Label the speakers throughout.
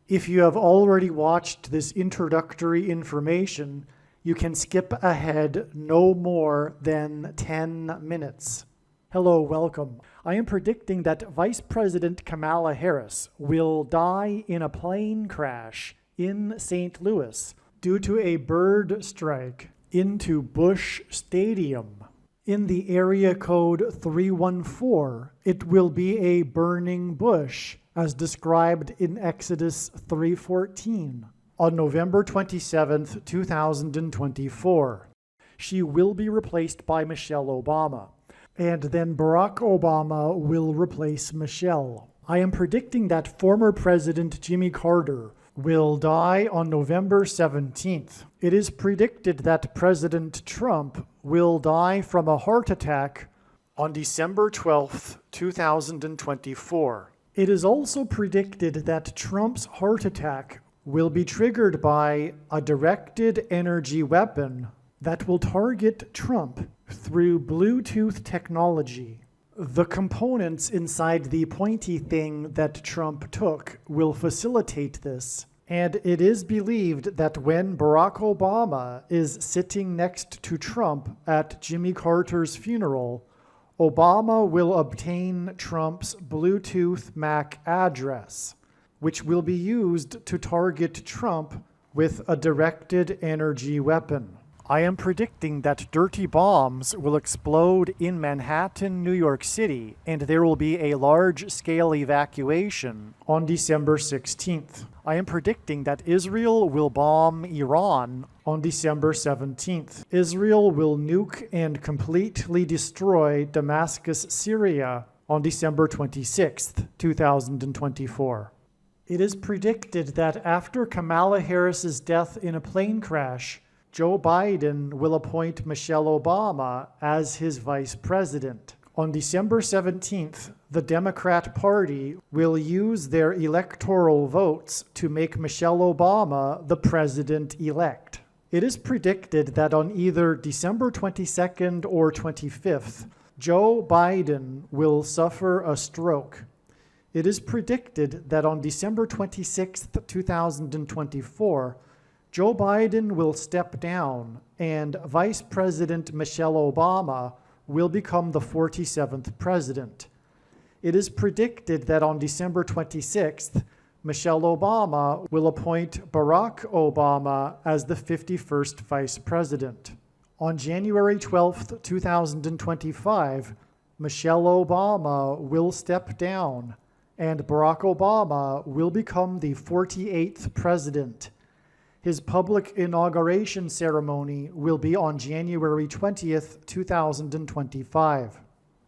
Speaker 1: If you have already watched this introductory information, you can skip ahead no more than 10 minutes. Hello, welcome. I am predicting that Vice President Kamala Harris will die in a plane crash in St. Louis due to a bird strike into Busch Stadium. In the area code 314, it will be a burning bush, as described in Exodus 3:14, on November 27, 2024. She will be replaced by Michelle Obama, and then Barack Obama will replace Michelle. I am predicting that former President Jimmy Carter will die on November 17th. It is predicted that President Trump will die from a heart attack on December 12th, 2024. It is also predicted that Trump's heart attack will be triggered by a directed energy weapon that will target Trump through Bluetooth technology. The components inside the pointy thing that Trump took will facilitate this, and it is believed that when Barack Obama is sitting next to Trump at Jimmy Carter's funeral, Obama will obtain Trump's Bluetooth MAC address, which will be used to target Trump with a directed energy weapon. I am predicting that dirty bombs will explode in Manhattan, New York City, and there will be a large-scale evacuation on December 16th. I am predicting that Israel will bomb Iran on December 17th. Israel will nuke and completely destroy Damascus, Syria on December 26th, 2024. It is predicted that after Kamala Harris's death in a plane crash, Joe Biden will appoint Michelle Obama as his vice president. On December 17th, the Democrat Party will use their electoral votes to make Michelle Obama the president-elect. It is predicted that on either December 22nd or 25th, Joe Biden will suffer a stroke. It is predicted that on December 26th, 2024, Joe Biden will step down and Vice President Michelle Obama will become the 47th president. It is predicted that on December 26th, Michelle Obama will appoint Barack Obama as the 51st vice president. On January 12th, 2025, Michelle Obama will step down and Barack Obama will become the 48th president. His public inauguration ceremony will be on January 20th, 2025.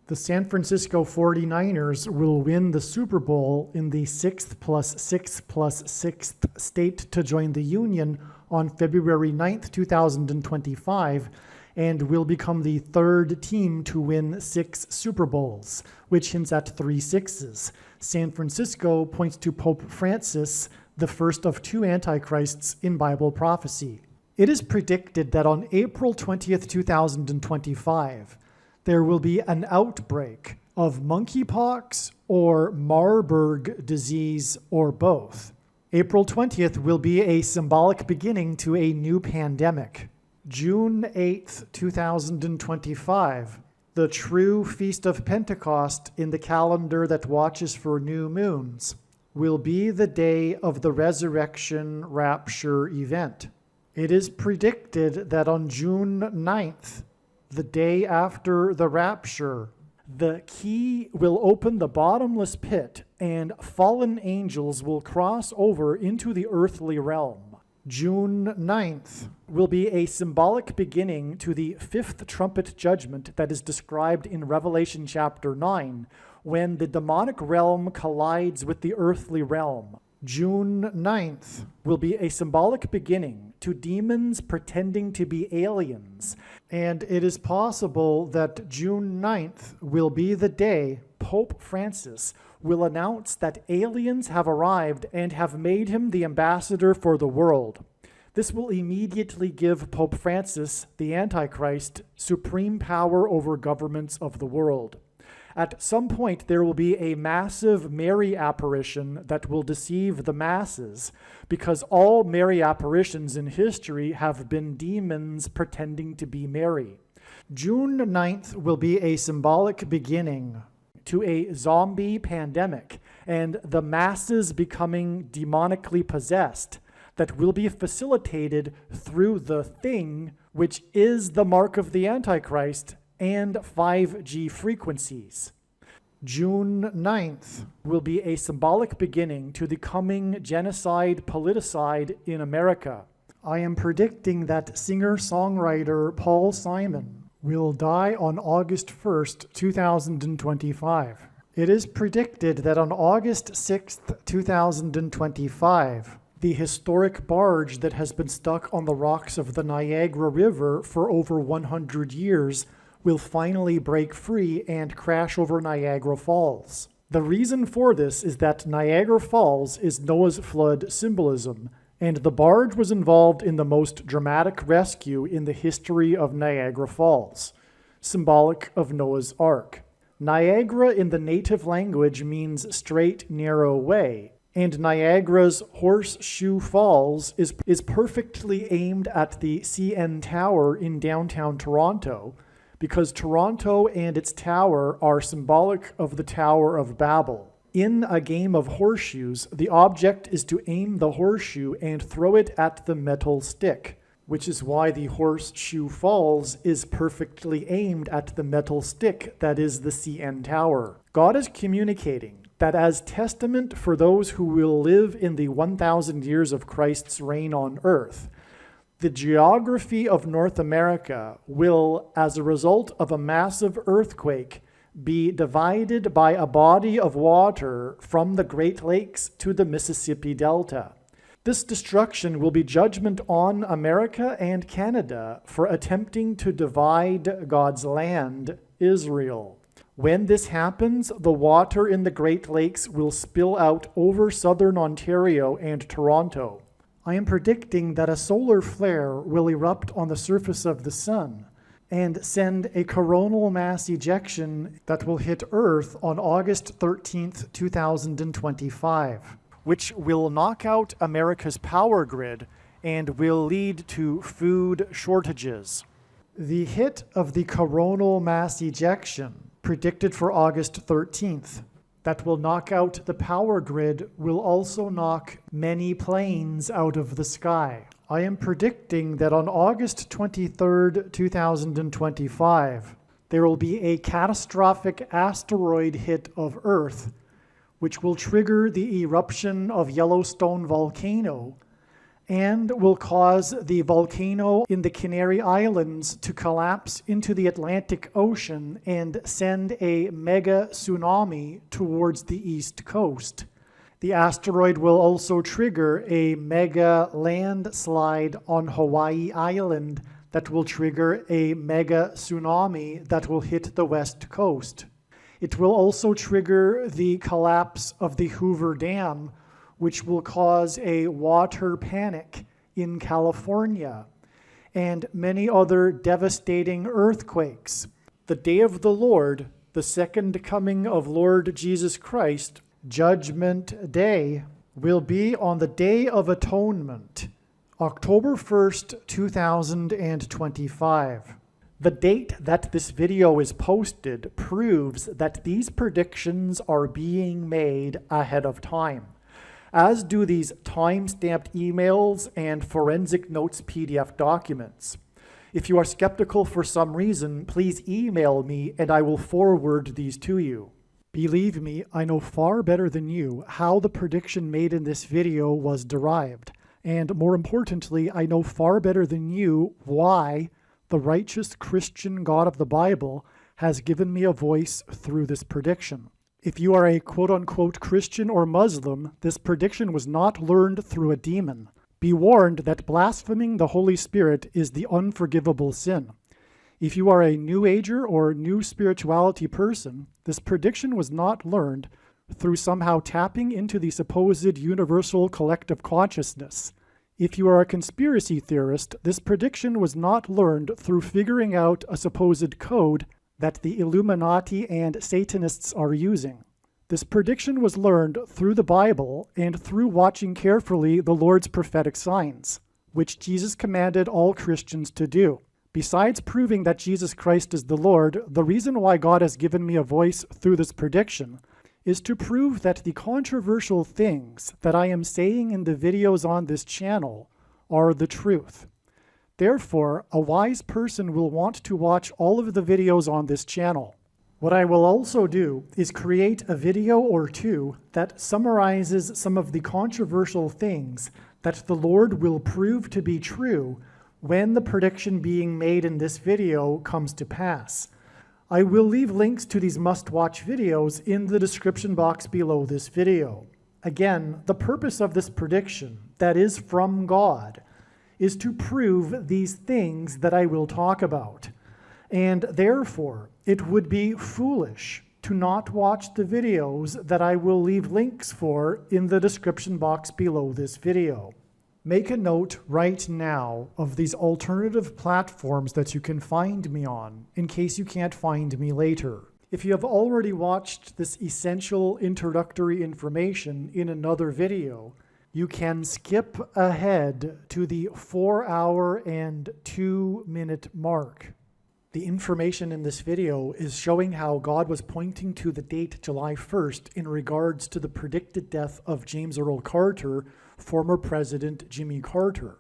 Speaker 1: The San Francisco 49ers will win the Super Bowl in the 6th plus 6th plus 6th state to join the Union on February 9th, 2025, and will become the third team to win 6 Super Bowls, which hints at 3 sixes. San Francisco points to Pope Francis, the first of 2 antichrists in Bible prophecy. It is predicted that on April 20th, 2025, there will be an outbreak of monkeypox or Marburg disease or both. April 20th will be a symbolic beginning to a new pandemic. June 8th, 2025, the true Feast of Pentecost in the calendar that watches for new moons, will be the day of the resurrection rapture event. It is predicted that on June 9th, the day after the rapture, the key will open the bottomless pit and fallen angels will cross over into the earthly realm. June 9th will be a symbolic beginning to the 5th trumpet judgment that is described in Revelation chapter 9, when the demonic realm collides with the earthly realm. June 9th will be a symbolic beginning to demons pretending to be aliens, and it is possible that June 9th will be the day Pope Francis will announce that aliens have arrived and have made him the ambassador for the world. This will immediately give Pope Francis, the Antichrist, supreme power over governments of the world. At some point, there will be a massive Mary apparition that will deceive the masses, because all Mary apparitions in history have been demons pretending to be Mary. June 9th will be a symbolic beginning to a zombie pandemic and the masses becoming demonically possessed that will be facilitated through the thing, which is the mark of the Antichrist and 5G frequencies. June 9th will be a symbolic beginning to the coming genocide politicide in America. I am predicting that singer-songwriter Paul Simon will die on August 1st, 2025. It is predicted that on August 6th, 2025, the historic barge that has been stuck on the rocks of the Niagara River for over 100 years will finally break free and crash over Niagara Falls. The reason for this is that Niagara Falls is Noah's flood symbolism, and the barge was involved in the most dramatic rescue in the history of Niagara Falls, symbolic of Noah's Ark. Niagara in the native language means straight, narrow way, and Niagara's Horseshoe Falls is perfectly aimed at the CN Tower in downtown Toronto, because Toronto and its tower are symbolic of the Tower of Babel. In a game of horseshoes, the object is to aim the horseshoe and throw it at the metal stick, which is why the Horseshoe Falls is perfectly aimed at the metal stick that is the CN Tower. God is communicating that as testament for those who will live in the 1,000 years of Christ's reign on earth, the geography of North America will, as a result of a massive earthquake, be divided by a body of water from the Great Lakes to the Mississippi Delta. This destruction will be judgment on America and Canada for attempting to divide God's land, Israel. When this happens, the water in the Great Lakes will spill out over southern Ontario and Toronto. I am predicting that a solar flare will erupt on the surface of the sun and send a coronal mass ejection that will hit Earth on August 13th, 2025, which will knock out America's power grid and will lead to food shortages. The hit of the coronal mass ejection, predicted for August 13th, that will knock out the power grid will also knock many planes out of the sky. I am predicting that on August 23rd, 2025, there will be a catastrophic asteroid hit of Earth, which will trigger the eruption of Yellowstone volcano and will cause the volcano in the Canary Islands to collapse into the Atlantic Ocean and send a mega tsunami towards the east coast. The asteroid will also trigger a mega landslide on Hawaii Island that will trigger a mega tsunami that will hit the west coast. It will also trigger the collapse of the Hoover Dam, which will cause a water panic in California, and many other devastating earthquakes. The day of the Lord, the second coming of Lord Jesus Christ, Judgment Day, will be on the Day of Atonement, October 1st, 2025. The date that this video is posted proves that these predictions are being made ahead of time, as do these time-stamped emails and forensic notes PDF documents. If you are skeptical for some reason, please email me and I will forward these to you. Believe me, I know far better than you how the prediction made in this video was derived, and more importantly, I know far better than you why the righteous Christian God of the Bible has given me a voice through this prediction. If you are a quote-unquote Christian or Muslim, this prediction was not learned through a demon. Be warned that blaspheming the Holy Spirit is the unforgivable sin. If you are a New Ager or New Spirituality person, this prediction was not learned through somehow tapping into the supposed universal collective consciousness. If you are a conspiracy theorist, this prediction was not learned through figuring out a supposed code that the Illuminati and Satanists are using. This prediction was learned through the Bible and through watching carefully the Lord's prophetic signs, which Jesus commanded all Christians to do. Besides proving that Jesus Christ is the Lord, the reason why God has given me a voice through this prediction is to prove that the controversial things that I am saying in the videos on this channel are the truth. Therefore, a wise person will want to watch all of the videos on this channel. What I will also do is create a video or two that summarizes some of the controversial things that the Lord will prove to be true when the prediction being made in this video comes to pass. I will leave links to these must-watch videos in the description box below this video. Again, the purpose of this prediction, that is from God, is to prove these things that I will talk about. And therefore, it would be foolish to not watch the videos that I will leave links for in the description box below this video. Make a note right now of these alternative platforms that you can find me on, in case you can't find me later. If you have already watched this essential introductory information in another video, you can skip ahead to the 4-hour and 2-minute mark. The information in this video is showing how God was pointing to the date July 1st in regards to the predicted death of James Earl Carter, former President Jimmy Carter.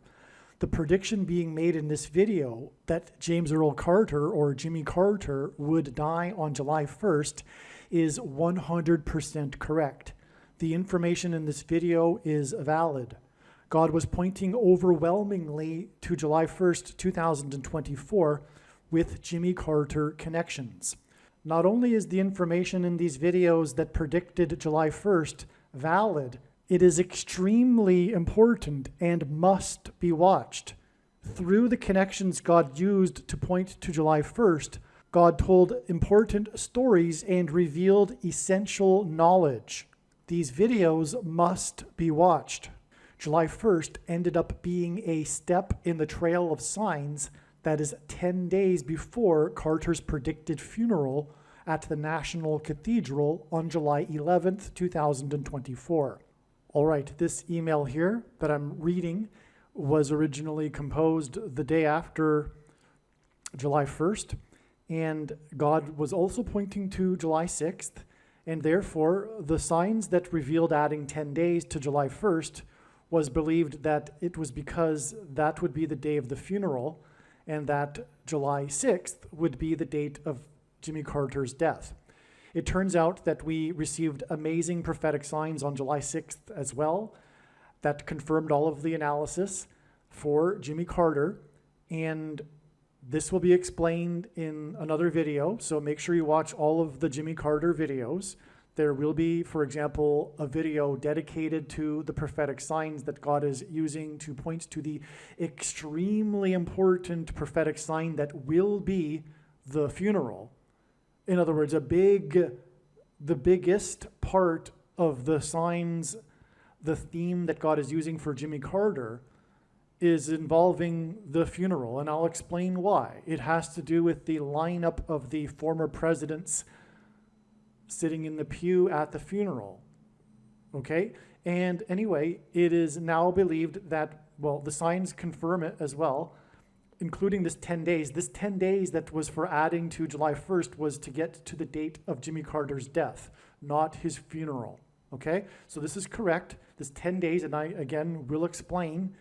Speaker 1: The prediction being made in this video that James Earl Carter or Jimmy Carter would die on July 1st is 100% correct. The information in this video is valid. God was pointing overwhelmingly to July 1st, 2024 with Jimmy Carter connections. Not only is the information in these videos that predicted July 1st valid, it is extremely important and must be watched. Through the connections God used to point to July 1st, God told important stories and revealed essential knowledge. These videos must be watched. July 1st ended up being a step in the trail of signs that is 10 days before Carter's predicted funeral at the National Cathedral on July 11th, 2024. All right, this email here that I'm reading was originally composed the day after July 1st, and God was also pointing to July 6th, and therefore the signs that revealed adding 10 days to July 1st was believed that it was because that would be the day of the funeral, and that July 6th would be the date of Jimmy Carter's death. It turns out that we received amazing prophetic signs on July 6th as well that confirmed all of the analysis for Jimmy Carter, and this will be explained in another video, so make sure you watch all of the Jimmy Carter videos. There will be, for example, a video dedicated to the prophetic signs that God is using to point to the extremely important prophetic sign that will be the funeral. In other words, the biggest part of the signs, the theme that God is using for Jimmy Carter is involving the funeral, and I'll explain why. It has to do with the lineup of the former presidents sitting in the pew at the funeral, okay? And anyway, it is now believed that, well, the signs confirm it as well, including this 10 days. This 10 days that was for adding to July 1st was to get to the date of Jimmy Carter's death, not his funeral, okay? So this is correct, this 10 days, and I, again, will explain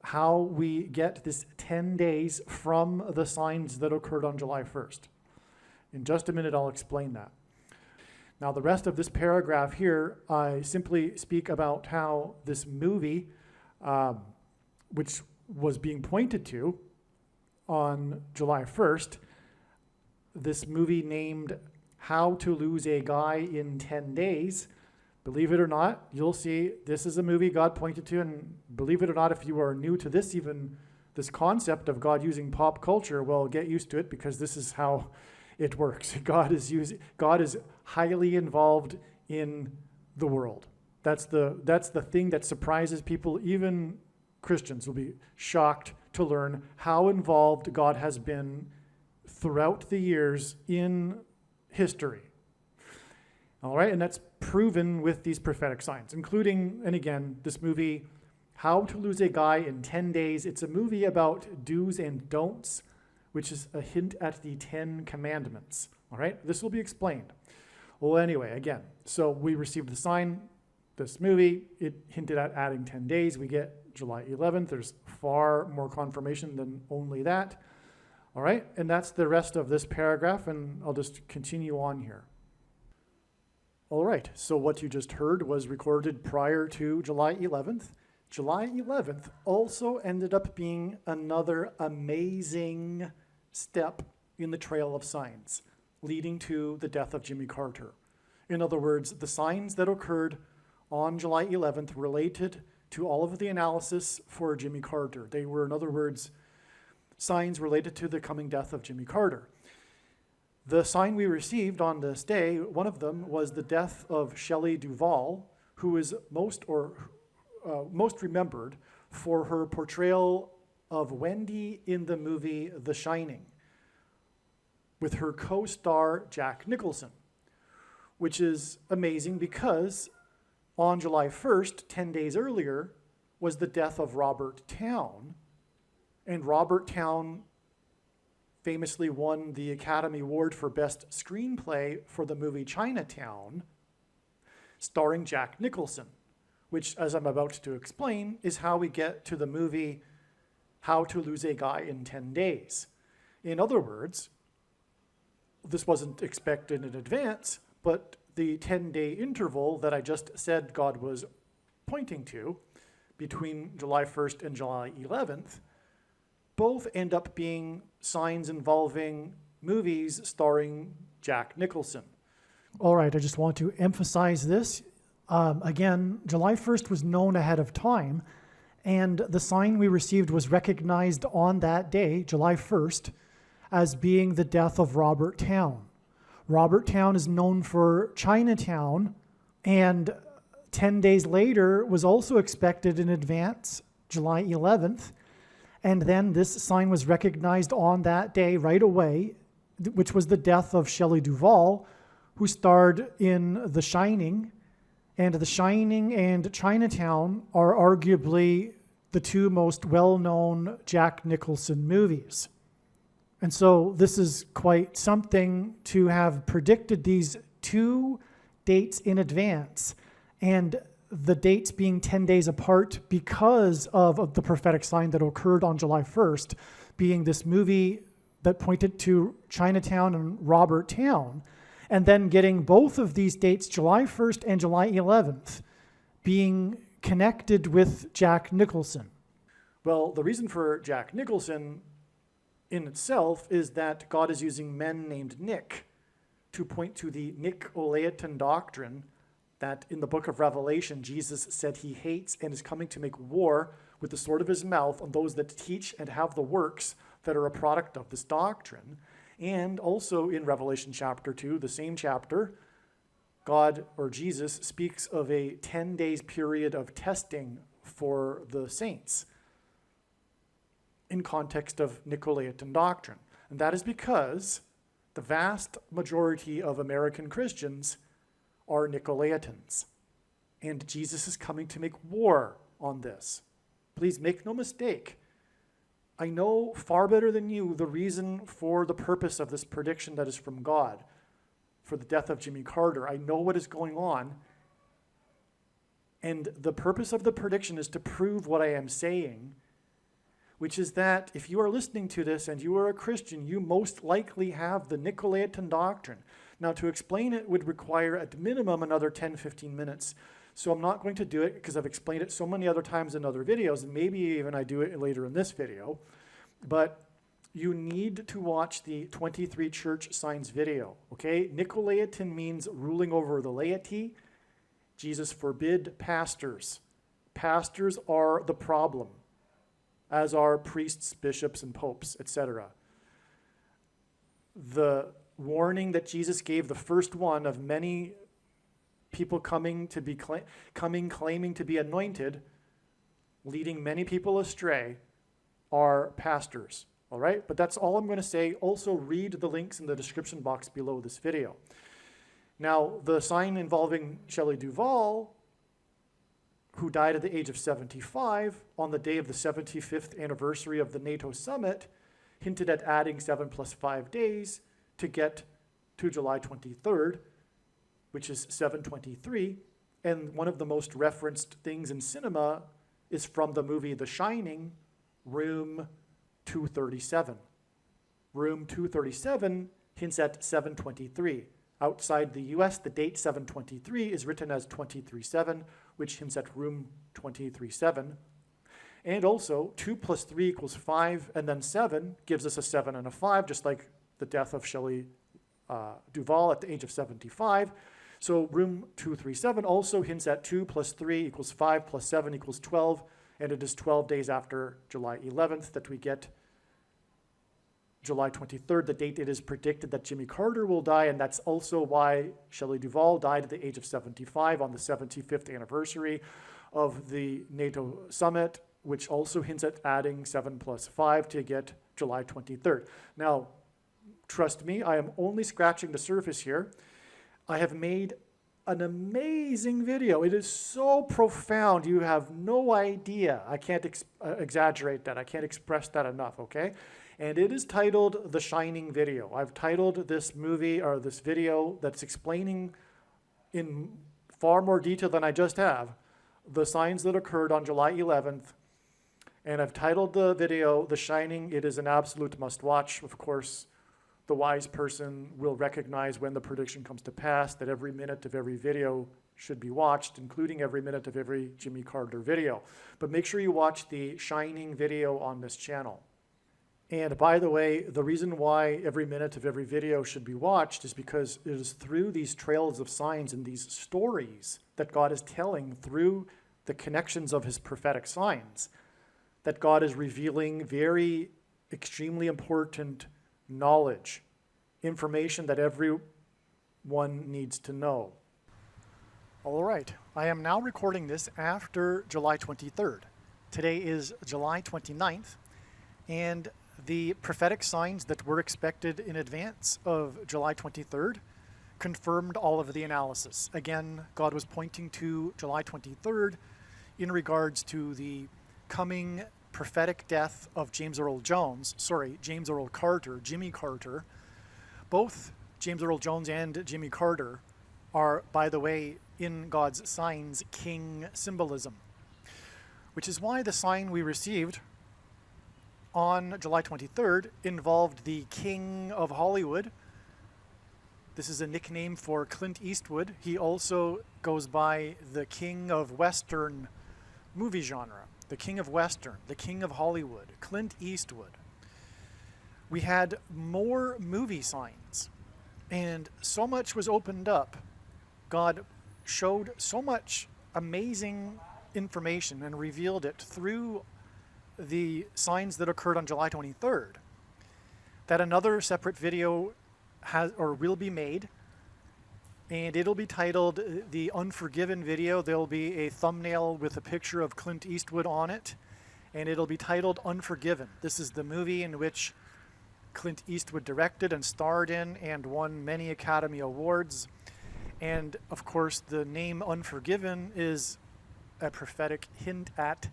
Speaker 1: how we get this 10 days from the signs that occurred on July 1st. In just a minute, I'll explain that. Now, the rest of this paragraph here, I simply speak about how this movie, which was being pointed to on July 1st, this movie named How to Lose a Guy in 10 Days, believe it or not, you'll see this is a movie God pointed to, and believe it or not, if you are new to this, even this concept of God using pop culture, well, get used to it, because this is how it works. God is highly involved in the world. That's the thing that surprises people. Even Christians will be shocked to learn how involved God has been throughout the years in history. All right, and that's proven with these prophetic signs, including, and again, this movie, How to Lose a Guy in 10 Days. It's a movie about do's and don'ts, which is a hint at the 10 commandments. All right, this will be explained. Well, anyway, again, so we received the sign, this movie, it hinted at adding 10 days. We get July 11th. There's far more confirmation than only that. All right, and that's the rest of this paragraph, and I'll just continue on here. All right, so what you just heard was recorded prior to July 11th. July 11th also ended up being another amazing step in the trail of signs leading to the death of Jimmy Carter. In other words, the signs that occurred on July 11th related to all of the analysis for Jimmy Carter. They were, in other words, signs related to the coming death of Jimmy Carter. The sign we received on this day, one of them was the death of Shelley Duvall, who is most remembered for her portrayal of Wendy in the movie The Shining, with her co-star Jack Nicholson, which is amazing because on July 1st, 10 days earlier, was the death of Robert Towne, and Robert Towne famously won the Academy Award for Best Screenplay for the movie Chinatown, starring Jack Nicholson, which, as I'm about to explain, is how we get to the movie How to Lose a Guy in 10 Days. In other words, this wasn't expected in advance, but the 10-day interval that I just said God was pointing to between July 1st and July 11th both end up being signs involving movies starring Jack Nicholson. All right, I just want to emphasize this. Again, July 1st was known ahead of time, and the sign we received was recognized on that day, July 1st, as being the death of Robert Towne. Robert Towne is known for Chinatown, and 10 days later was also expected in advance, July 11th, and then this sign was recognized on that day right away, which was the death of Shelley Duvall, who starred in The Shining. And The Shining and Chinatown are arguably the two most well-known Jack Nicholson movies. And so this is quite something to have predicted these two dates in advance, and the dates being 10 days apart because of the prophetic sign that occurred on July 1st, being this movie that pointed to Chinatown and Robert Towne, and then getting both of these dates, July 1st and July 11th, being connected with Jack Nicholson. Well, the reason for Jack Nicholson in itself is that God is using men named Nick to point to the Nicolaitan doctrine that in the book of Revelation, Jesus said he hates and is coming to make war with the sword of his mouth on those that teach and have the works that are a product of this doctrine. And also in Revelation chapter 2, the same chapter, God or Jesus speaks of a 10 days period of testing for the saints in context of Nicolaitan doctrine. And that is because the vast majority of American Christians are Nicolaitans. And Jesus is coming to make war on this. Please make no mistake. I know far better than you the reason for the purpose of this prediction that is from God for the death of Jimmy Carter. I know what is going on. And the purpose of the prediction is to prove what I am saying, which is that if you are listening to this and you are a Christian, you most likely have the Nicolaitan doctrine. Now, to explain it would require at minimum another 10-15 minutes. So I'm not going to do it because I've explained it so many other times in other videos, and maybe even I do it later in this video. But you need to watch the 23 church signs video, okay? Nicolaitan means ruling over the laity. Jesus forbid pastors. Pastors are the problem, as are priests, bishops, and popes, etc. The warning that Jesus gave, the first one of many people claiming to be anointed, leading many people astray, are pastors. All right, but that's all I'm going to say. Also read the links in the description box below this video. Now, the sign involving Shelley Duvall, who died at the age of 75 on the day of the 75th anniversary of the NATO summit, hinted at adding 7 plus 5 days to get to July 23rd, which is 7/23. And one of the most referenced things in cinema is from the movie The Shining, Room 237. Room 237 hints at 7/23. Outside the US, the date 7/23 is written as 23/7, which hints at room 23/7. And also, 2 plus 3 equals 5, and then 7 gives us a 7 and a 5, just like the death of Shelley Duvall at the age of 75. So room 237 also hints at 2 plus 3 equals 5 plus 7 equals 12, and it is 12 days after July 11th that we get July 23rd, the date it is predicted that Jimmy Carter will die, and that's also why Shelley Duvall died at the age of 75 on the 75th anniversary of the NATO summit, which also hints at adding 7 plus 5 to get July 23rd. Now, trust me, I am only scratching the surface here. I have made an amazing video. It is so profound, you have no idea. I can't exaggerate that. I can't express that enough, okay? And it is titled The Shining Video. I've titled this movie, or this video that's explaining in far more detail than I just have, the signs that occurred on July 11th. And I've titled the video The Shining. It is an absolute must-watch. Of course, the wise person will recognize when the prediction comes to pass that every minute of every video should be watched, including every minute of every Jimmy Carter video. But make sure you watch the Shining video on this channel. And by the way, the reason why every minute of every video should be watched is because it is through these trails of signs and these stories that God is telling through the connections of his prophetic signs that God is revealing very extremely important knowledge, information that everyone needs to know. All right, I am now recording this after July 23rd. Today is July 29th, and the prophetic signs that were expected in advance of July 23rd confirmed all of the analysis. Again, God was pointing to July 23rd in regards to the coming prophetic death of James Earl Carter, Jimmy Carter. Both James Earl Jones and Jimmy Carter are, by the way, in God's signs, king symbolism, which is why the sign we received on July 23rd involved the King of Hollywood. This is a nickname for Clint Eastwood. He also goes by the King of Western movie genre, the King of Western, the King of Hollywood, Clint Eastwood. We had more movie signs, and so much was opened up. God showed so much amazing information and revealed it through the signs that occurred on July 23rd, that another separate video will be made, and it'll be titled The Unforgiven Video. There'll be a thumbnail with a picture of Clint Eastwood on it, and it'll be titled Unforgiven. This is the movie in which Clint Eastwood directed and starred in and won many Academy Awards. And of course, the name Unforgiven is a prophetic hint at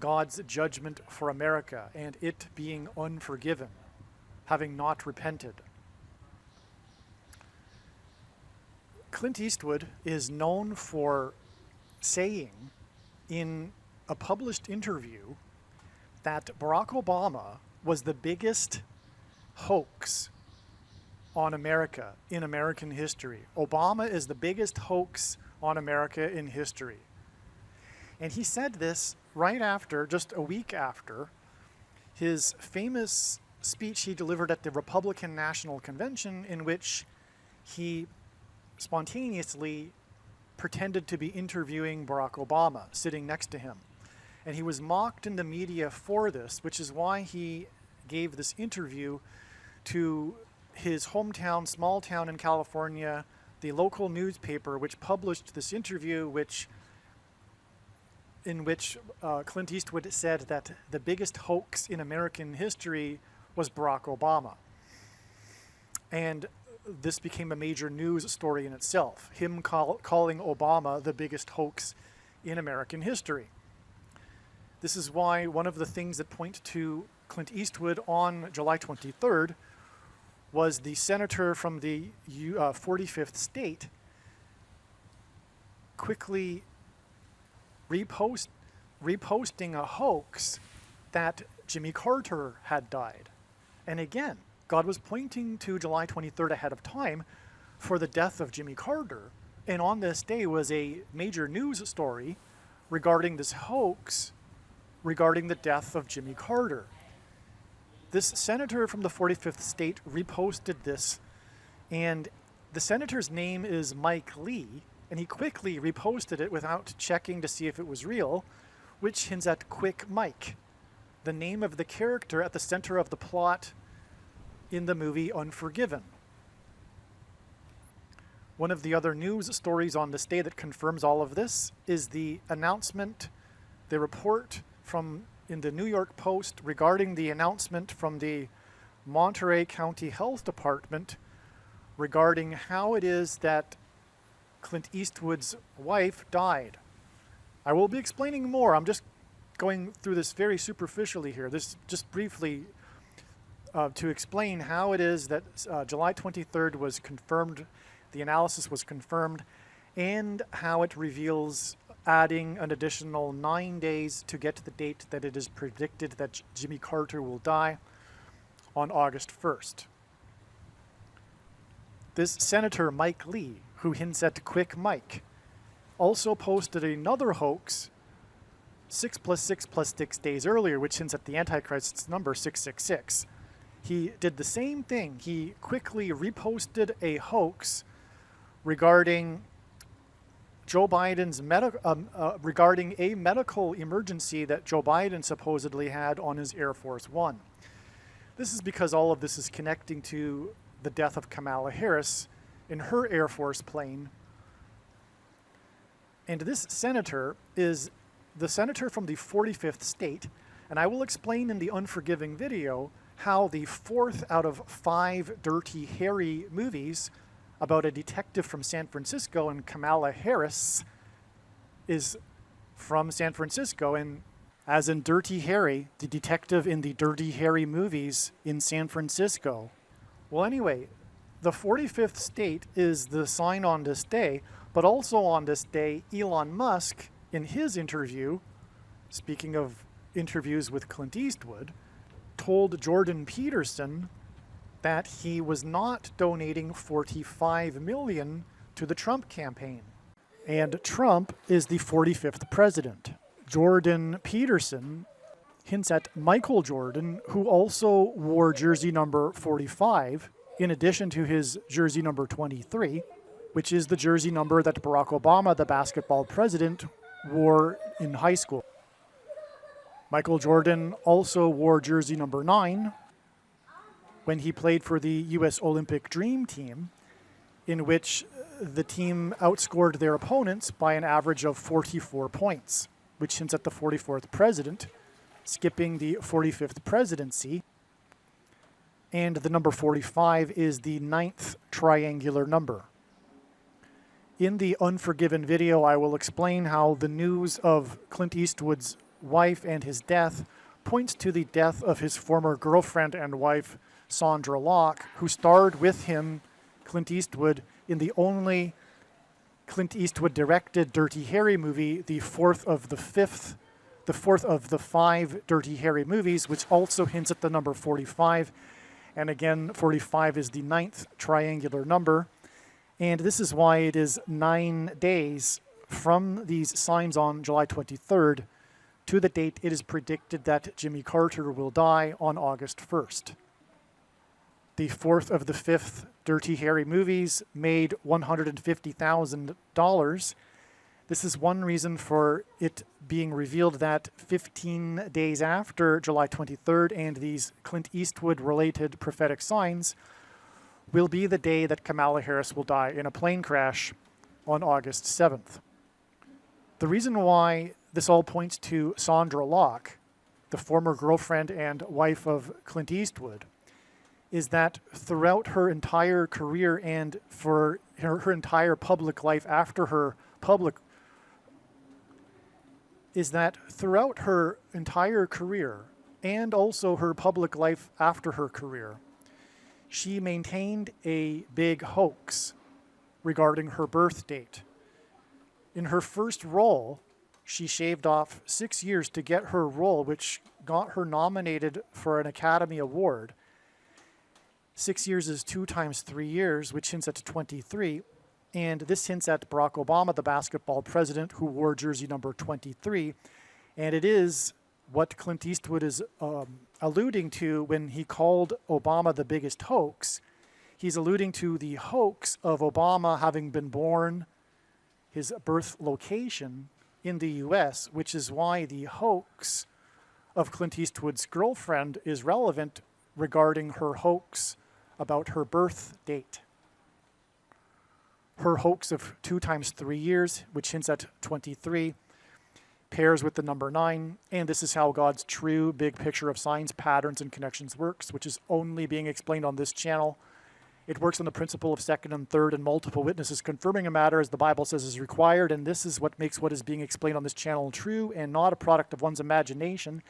Speaker 1: God's judgment for America and it being unforgiven, having not repented. Clint Eastwood is known for saying in a published interview that Barack Obama was the biggest hoax on America in American history. Obama is the biggest hoax on America in history. And he said this right after, just a week after, his famous speech he delivered at the Republican National Convention, in which he spontaneously pretended to be interviewing Barack Obama, sitting next to him. And he was mocked in the media for this, which is why he gave this interview to his hometown, small town in California, the local newspaper, which published this interview, which in which Clint Eastwood said that the biggest hoax in American history was Barack Obama. And this became a major news story in itself, him calling Obama the biggest hoax in American history. This is why one of the things that point to Clint Eastwood on July 23rd was the senator from the 45th state quickly reposting a hoax that Jimmy Carter had died. And again, God was pointing to July 23rd ahead of time for the death of Jimmy Carter. And on this day was a major news story regarding this hoax regarding the death of Jimmy Carter. This senator from the 45th state reposted this, and the senator's name is Mike Lee, and he quickly reposted it without checking to see if it was real, which hints at Quick Mike, the name of the character at the center of the plot in the movie Unforgiven. One of the other news stories on this day that confirms all of this is the announcement, the report in the New York Post regarding the announcement from the Monterey County Health Department regarding how it is that Clint Eastwood's wife died. I will be explaining more. I'm just going through this very superficially here. This just briefly to explain how it is that July 23rd was confirmed, the analysis was confirmed, and how it reveals adding an additional 9 days to get to the date that it is predicted that Jimmy Carter will die on August 1st. This Senator Mike Lee, who hints at Quick Mike, also posted another hoax 6 + 6 + 6 days earlier, which hints at the Antichrist's number 666. He did the same thing. He quickly reposted a hoax regarding Joe Biden's regarding a medical emergency that Joe Biden supposedly had on his Air Force One. This is because all of this is connecting to the death of Kamala Harris in her Air Force plane. And this senator is the senator from the 45th state, and I will explain in the Unforgiving video how the 4th out of 5 Dirty Harry movies about a detective from San Francisco and Kamala Harris is from San Francisco, and as in Dirty Harry, the detective in the Dirty Harry movies in San Francisco. Well, anyway, the 45th state is the sign on this day, but also on this day, Elon Musk, in his interview, speaking of interviews with Clint Eastwood, told Jordan Peterson that he was not donating $45 million to the Trump campaign. And Trump is the 45th president. Jordan Peterson hints at Michael Jordan, who also wore jersey number 45, in addition to his jersey number 23, which is the jersey number that Barack Obama, the basketball president, wore in high school. Michael Jordan also wore jersey number 9 when he played for the U.S. Olympic Dream Team, in which the team outscored their opponents by an average of 44 points, which hints at the 44th president, skipping the 45th presidency. And the number 45 is the 9th triangular number. In the Unforgiven video, I will explain how the news of Clint Eastwood's wife and his death points to the death of his former girlfriend and wife, Sandra Locke, who starred with him, Clint Eastwood, in the only Clint Eastwood directed Dirty Harry movie, the fourth of the 5 Dirty Harry movies, which also hints at the number 45. And again, 45 is the 9th triangular number. And this is why it is 9 days from these signs on July 23rd to the date it is predicted that Jimmy Carter will die on August 1st. The 4th of the 5th Dirty Harry movies made $150,000. This is one reason for it being revealed that 15 days after July 23rd and these Clint Eastwood-related prophetic signs will be the day that Kamala Harris will die in a plane crash on August 7th. The reason why this all points to Sandra Locke, the former girlfriend and wife of Clint Eastwood, is that throughout her entire career and for her entire public life after her public, is that throughout her entire career and also her public life after her career, she maintained a big hoax regarding her birth date. In her first role, she shaved off 6 years to get her role, which got her nominated for an Academy Award. 6 years is 2 times 3 years, which hints at 23. And this hints at Barack Obama, the basketball president, who wore jersey number 23. And it is what Clint Eastwood is alluding to when he called Obama the biggest hoax. He's alluding to the hoax of Obama having been born, his birth location, in the U.S., which is why the hoax of Clint Eastwood's girlfriend is relevant regarding her hoax about her birth date. Her hoax of 2 times 3 years, which hints at 23, pairs with the number 9, and this is how God's true big picture of signs, patterns, and connections works, which is only being explained on this channel. It works on the principle of second and third and multiple witnesses confirming a matter as the Bible says is required, and this is what makes what is being explained on this channel true and not a product of one's imagination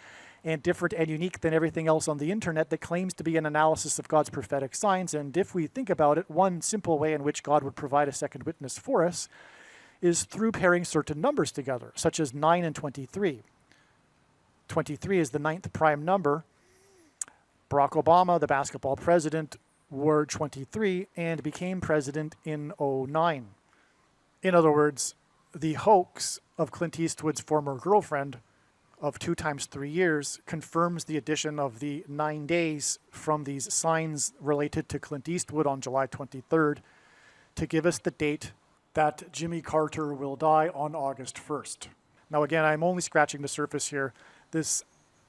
Speaker 1: and different and unique than everything else on the internet that claims to be an analysis of God's prophetic signs. And if we think about it, one simple way in which God would provide a second witness for us is through pairing certain numbers together, such as 9 and 23. 23 is the 9th prime number. Barack Obama, the basketball president, wore 23 and became president in 2009. In other words, the hoax of Clint Eastwood's former girlfriend of 2 times 3 years confirms the addition of the 9 days from these signs related to Clint Eastwood on July 23rd to give us the date that Jimmy Carter will die on August 1st. Now again, I'm only scratching the surface here. This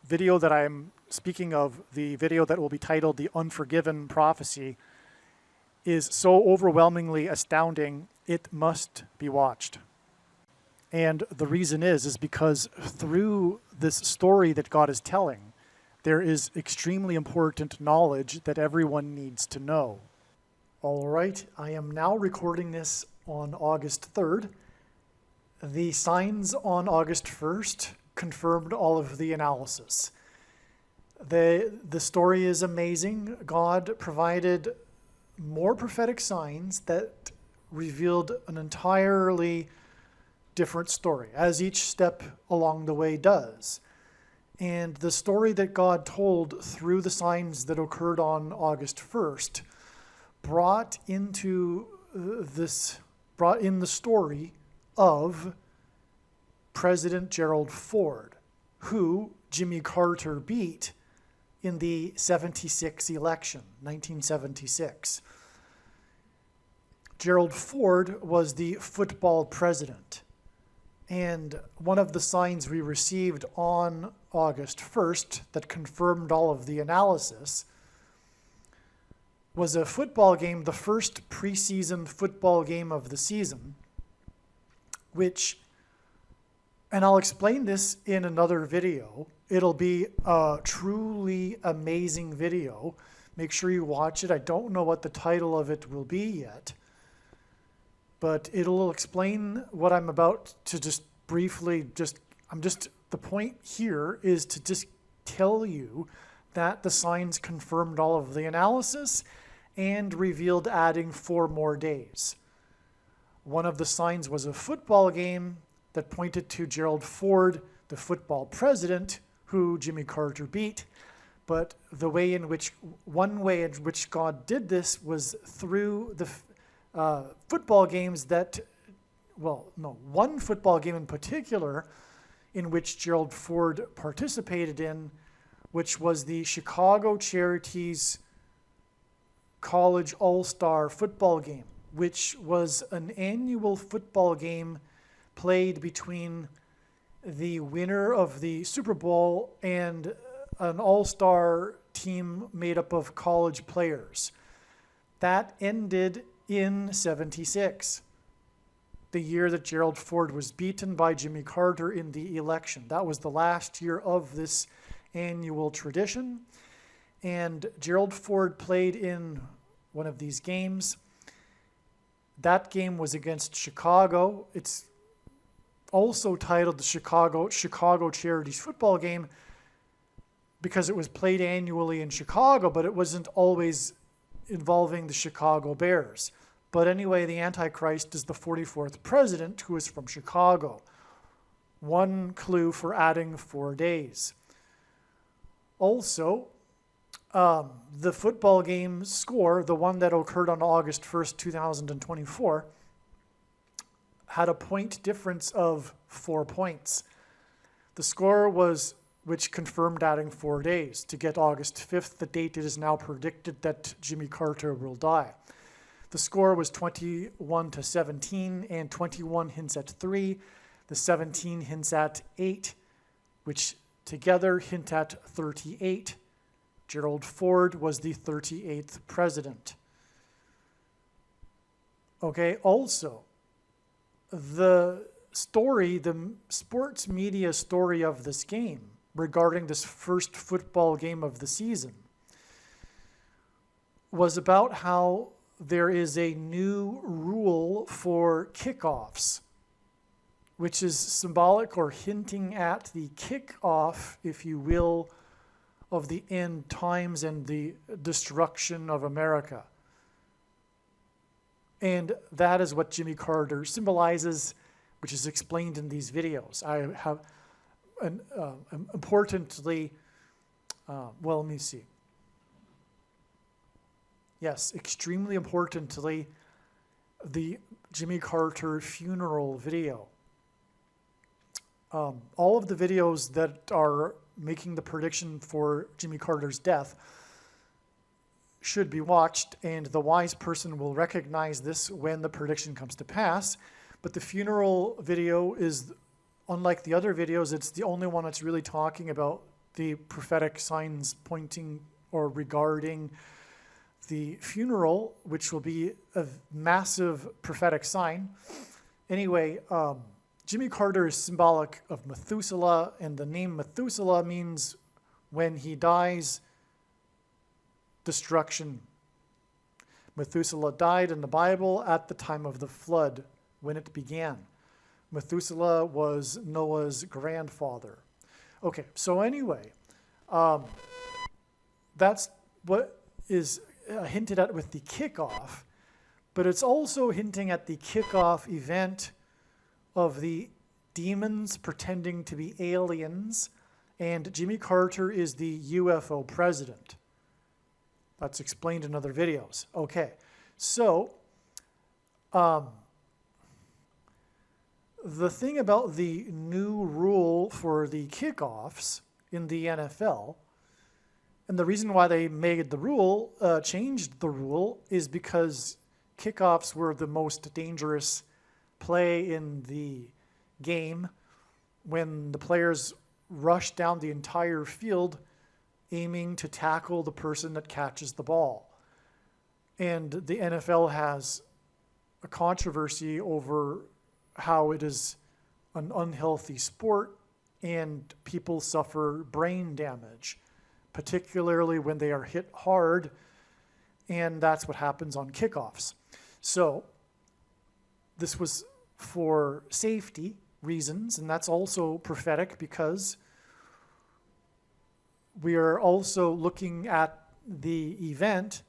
Speaker 1: video that I'm speaking of, the video that will be titled The Unforgiven Prophecy, is so overwhelmingly astounding, it must be watched. And the reason is because through this story that God is telling, there is extremely important knowledge that everyone needs to know. All right, I am now recording this on August 3rd. The signs on August 1st confirmed all of the analysis. The story is amazing. God provided more prophetic signs that revealed an entirely different story, as each step along the way does. And the story that God told through the signs that occurred on August 1st brought in the story of President Gerald Ford, who Jimmy Carter beat in the 76 election, 1976. Gerald Ford was the football president. And one of the signs we received on August 1st that confirmed all of the analysis was a football game, the first preseason football game of the season, and I'll explain this in another video. It'll be a truly amazing video. Make sure you watch it. I don't know what the title of it will be yet, but it'll explain what I'm about to just briefly, the point here is to just tell you that the signs confirmed all of the analysis and revealed adding 4 more days. One of the signs was a football game that pointed to Gerald Ford, the football president, who Jimmy Carter beat. But one way in which God did this was through the football games one football game in particular in which Gerald Ford participated in, which was the Chicago Charities College All-Star football game, which was an annual football game played between the winner of the Super Bowl and an all-star team made up of college players. That ended in 76. the year that Gerald Ford was beaten by Jimmy Carter in the election. That was the last year of this annual tradition. And Gerald Ford played in one of these games. That game was against Chicago. It's also titled the Chicago Charities Football Game because it was played annually in Chicago, but it wasn't always involving the Chicago Bears. But anyway, the Antichrist is the 44th president who is from Chicago. One clue for adding 4 days. Also, the football game score, the one that occurred on August 1st, 2024, had a point difference of 4 points. The score was, which confirmed adding 4 days to get August 5th, the date it is now predicted that Jimmy Carter will die. The score was 21-17, and 21 hints at 3. The 17 hints at 8, which together hint at 38. Gerald Ford was the 38th president. Okay, also, the story, the sports media story of this game regarding this first football game of the season was about how there is a new rule for kickoffs, which is symbolic or hinting at the kickoff, if you will, of the end times and the destruction of America. And that is what Jimmy Carter symbolizes, which is explained in these videos. I have, importantly, well, let me see. Yes, extremely importantly, the Jimmy Carter funeral video. All of the videos that are making the prediction for Jimmy Carter's death should be watched, and the wise person will recognize this when the prediction comes to pass. But the funeral video is, unlike the other videos, it's the only one that's really talking about the prophetic signs pointing or regarding the funeral, which will be a massive prophetic sign. Anyway, Jimmy Carter is symbolic of Methuselah, and the name Methuselah means when he dies, destruction. Methuselah died in the Bible at the time of the flood, when it began. Methuselah was Noah's grandfather. Okay, so anyway, that's what is hinted at with the kickoff, but it's also hinting at the kickoff event of the demons pretending to be aliens, and Jimmy Carter is the UFO president. That's explained in other videos. Okay, so the thing about the new rule for the kickoffs in the NFL, and the reason why they made the rule, changed the rule, is because kickoffs were the most dangerous play in the game when the players rush down the entire field aiming to tackle the person that catches the ball. And the NFL has a controversy over how it is an unhealthy sport and people suffer brain damage, particularly when they are hit hard, and that's what happens on kickoffs. So this was for safety reasons, and that's also prophetic because we are also looking at the event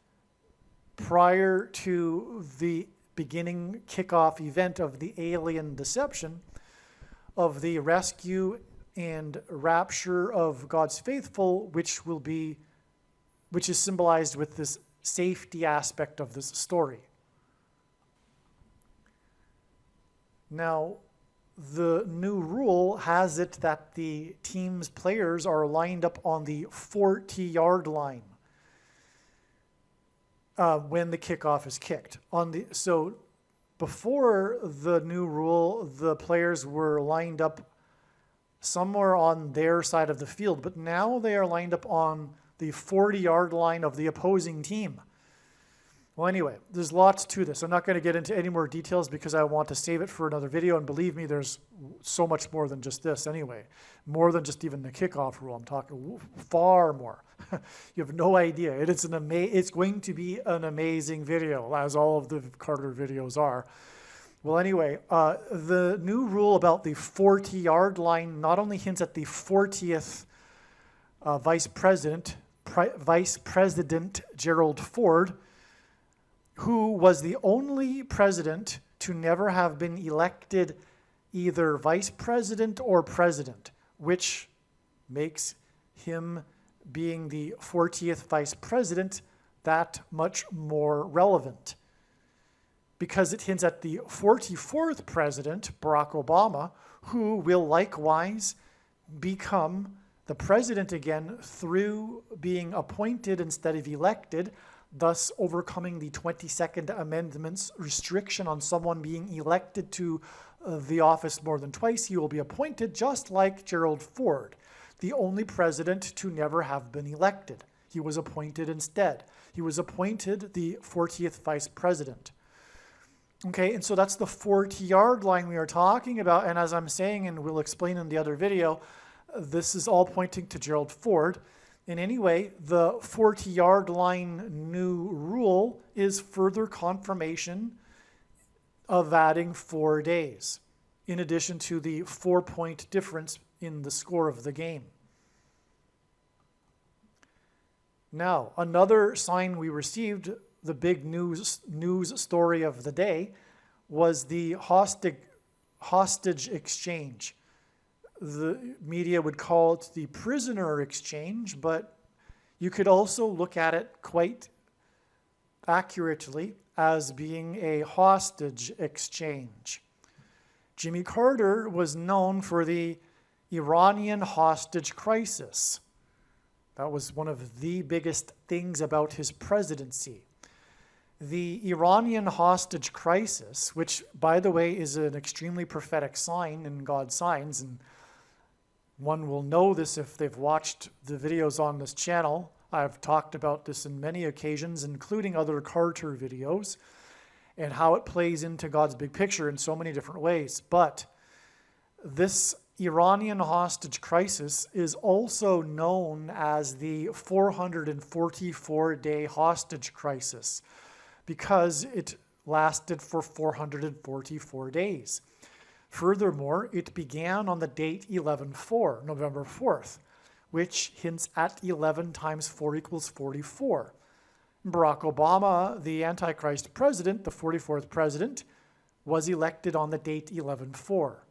Speaker 1: prior to the beginning kickoff event of the alien deception, of the rescue and rapture of God's faithful, which is symbolized with this safety aspect of this story. Now, the new rule has it that the team's players are lined up on the 40-yard line when the kickoff is kicked. So before the new rule, the players were lined up somewhere on their side of the field, but now they are lined up on the 40-yard line of the opposing team. Well, anyway, there's lots to this. I'm not going to get into any more details because I want to save it for another video. And believe me, there's so much more than just this anyway. More than just even the kickoff rule. I'm talking far more. You have no idea. It's going to be an amazing video, as all of the Carter videos are. Well, anyway, the new rule about the 40-yard line not only hints at the 40th Vice President Gerald Ford, who was the only president to never have been elected either vice president or president, which makes him being the 40th vice president that much more relevant. Because it hints at the 44th president, Barack Obama, who will likewise become the president again through being appointed instead of elected, thus overcoming the 22nd Amendment's restriction on someone being elected to the office more than twice. He will be appointed just like Gerald Ford, the only president to never have been elected. He was appointed instead. He was appointed the 40th vice president. Okay, and so that's the 40-yard line we are talking about. And as I'm saying, and we'll explain in the other video, this is all pointing to Gerald Ford. And anyway, the 40-yard line new rule is further confirmation of adding 4 days, in addition to the 4-point difference in the score of the game. Now, another sign we received, the big news story of the day, was the hostage exchange. The media would call it the prisoner exchange, but you could also look at it quite accurately as being a hostage exchange. Jimmy Carter was known for the Iranian hostage crisis. That was one of the biggest things about his presidency. The Iranian hostage crisis, which, by the way, is an extremely prophetic sign in God's signs, and one will know this if they've watched the videos on this channel. I've talked about this in many occasions, including other Carter videos, and how it plays into God's big picture in so many different ways. But this Iranian hostage crisis is also known as the 444-day hostage crisis, because it lasted for 444 days. Furthermore, it began on the date 11/4, November 4th, which hints at 11 times 4 equals 44. Barack Obama, the Antichrist president, the 44th president, was elected on the date 11/4.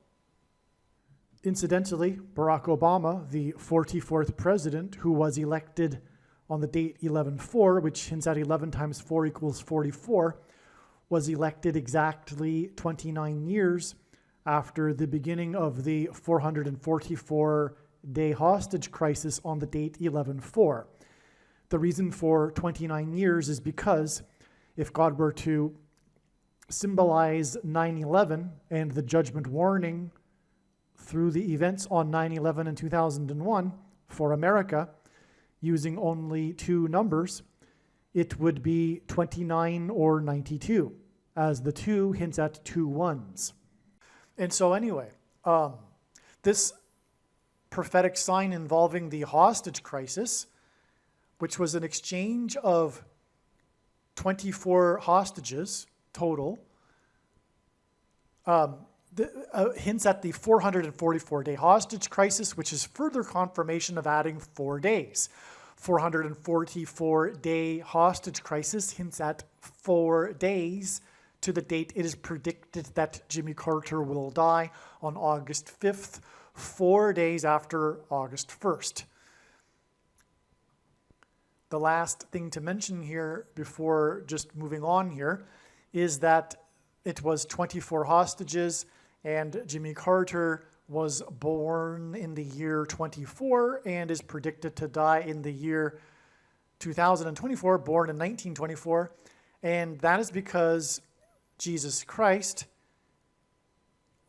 Speaker 1: Incidentally, Barack Obama, the 44th president, who was elected on the date 11/4, which hints at 11 times 4 equals 44, was elected exactly 29 years after the beginning of the 444-day hostage crisis on the date 11/4. The reason for 29 years is because if God were to symbolize 9/11 and the judgment warning through the events on 9/11 and 2001 for America, using only 2 numbers, it would be 29 or 92, as the 2 hints at 2 ones. And so anyway, this prophetic sign involving the hostage crisis, which was an exchange of 24 hostages total, hints at the 444-day hostage crisis, which is further confirmation of adding 4 days. 444-day hostage crisis hints at 4 days to the date it is predicted that Jimmy Carter will die on August 5th, 4 days after August 1st. The last thing to mention here before just moving on here is that it was 24 hostages, and Jimmy Carter was born in the year 24 and is predicted to die in the year 2024, born in 1924. And that is because Jesus Christ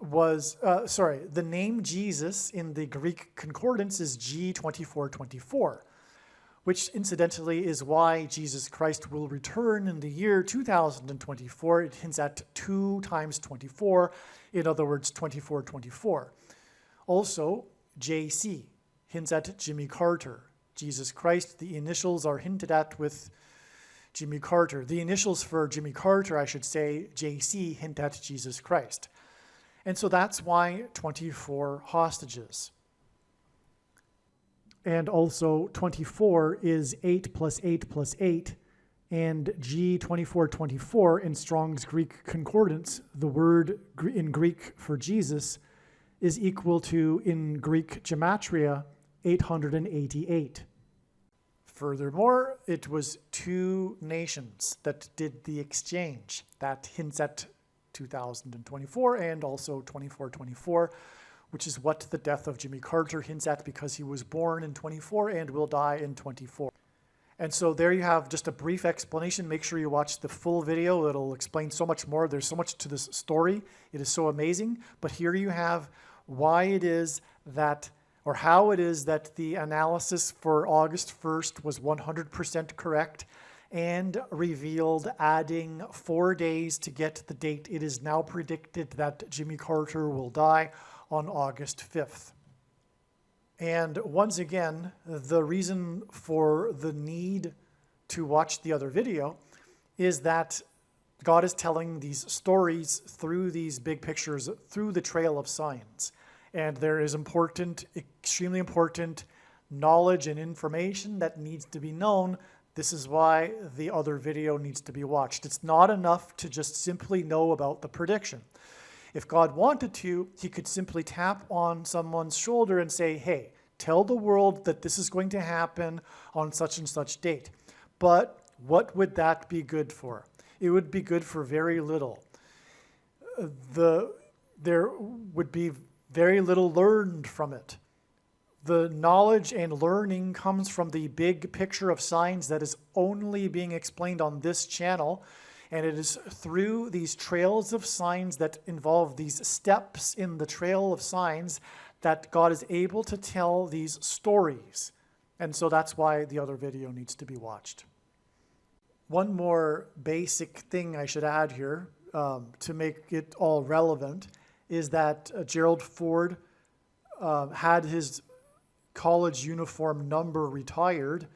Speaker 1: was, the name Jesus in the Greek concordance is G2424, which incidentally is why Jesus Christ will return in the year 2024. It hints at 2 times 24, in other words, 2424. Also, JC hints at Jimmy Carter. Jesus Christ, the initials are hinted at with Jimmy Carter. The initials for Jimmy Carter, I should say, JC, hint at Jesus Christ. And so that's why 24 hostages. And also 24 is 8 plus 8 plus 8. And G2424 in Strong's Greek Concordance, the word in Greek for Jesus, is equal to, in Greek gematria, 888. Furthermore, it was 2 nations that did the exchange. That hints at 2024 and also 2424, which is what the death of Jimmy Carter hints at, because he was born in 24 and will die in 24. And so there you have just a brief explanation. Make sure you watch the full video. It'll explain so much more. There's so much to this story. It is so amazing. But here you have why it is that, or how it is that the analysis for August 1st was 100% correct and revealed, adding 4 days to get the date. It is now predicted that Jimmy Carter will die on August 5th. And once again, the reason for the need to watch the other video is that God is telling these stories through these big pictures, through the trail of signs. And there is important, extremely important knowledge and information that needs to be known. This is why the other video needs to be watched. It's not enough to just simply know about the prediction. If God wanted to, he could simply tap on someone's shoulder and say, hey, tell the world that this is going to happen on such and such date. But what would that be good for? It would be good for very little. There would be very little learned from it. The knowledge and learning comes from the big picture of signs that is only being explained on this channel. And it is through these trails of signs that involve these steps in the trail of signs that God is able to tell these stories. And so that's why the other video needs to be watched. One more basic thing I should add here to make it all relevant is that Gerald Ford had his college uniform number retired.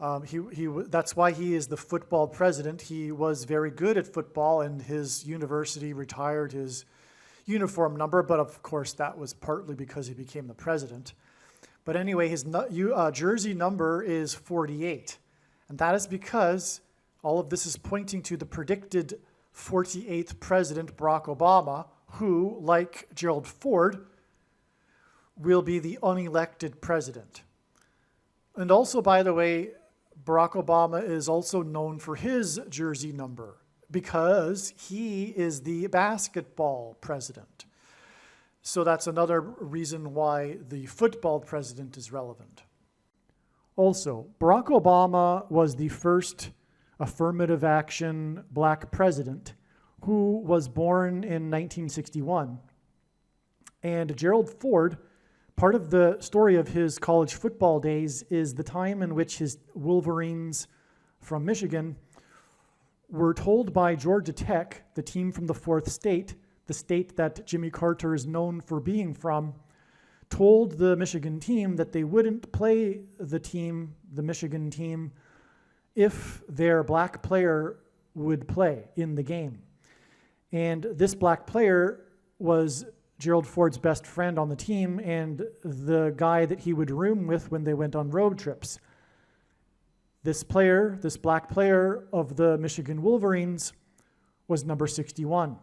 Speaker 1: That's why he is the football president. He was very good at football, and his university retired his uniform number, but of course that was partly because he became the president. But anyway, his jersey number is 48, and that is because all of this is pointing to the predicted 48th president, Barack Obama, who, like Gerald Ford, will be the unelected president. And also, by the way, Barack Obama is also known for his jersey number because he is the basketball president. So that's another reason why the football president is relevant. Also, Barack Obama was the first affirmative action black president who was born in 1961. And Gerald Ford, part of the story of his college football days is the time in which his Wolverines from Michigan were told by Georgia Tech, the team from the fourth state, the state that Jimmy Carter is known for being from, told the Michigan team that they wouldn't play the Michigan team, if their black player would play in the game. And this black player was Gerald Ford's best friend on the team and the guy that he would room with when they went on road trips. This black player of the Michigan Wolverines was number 61,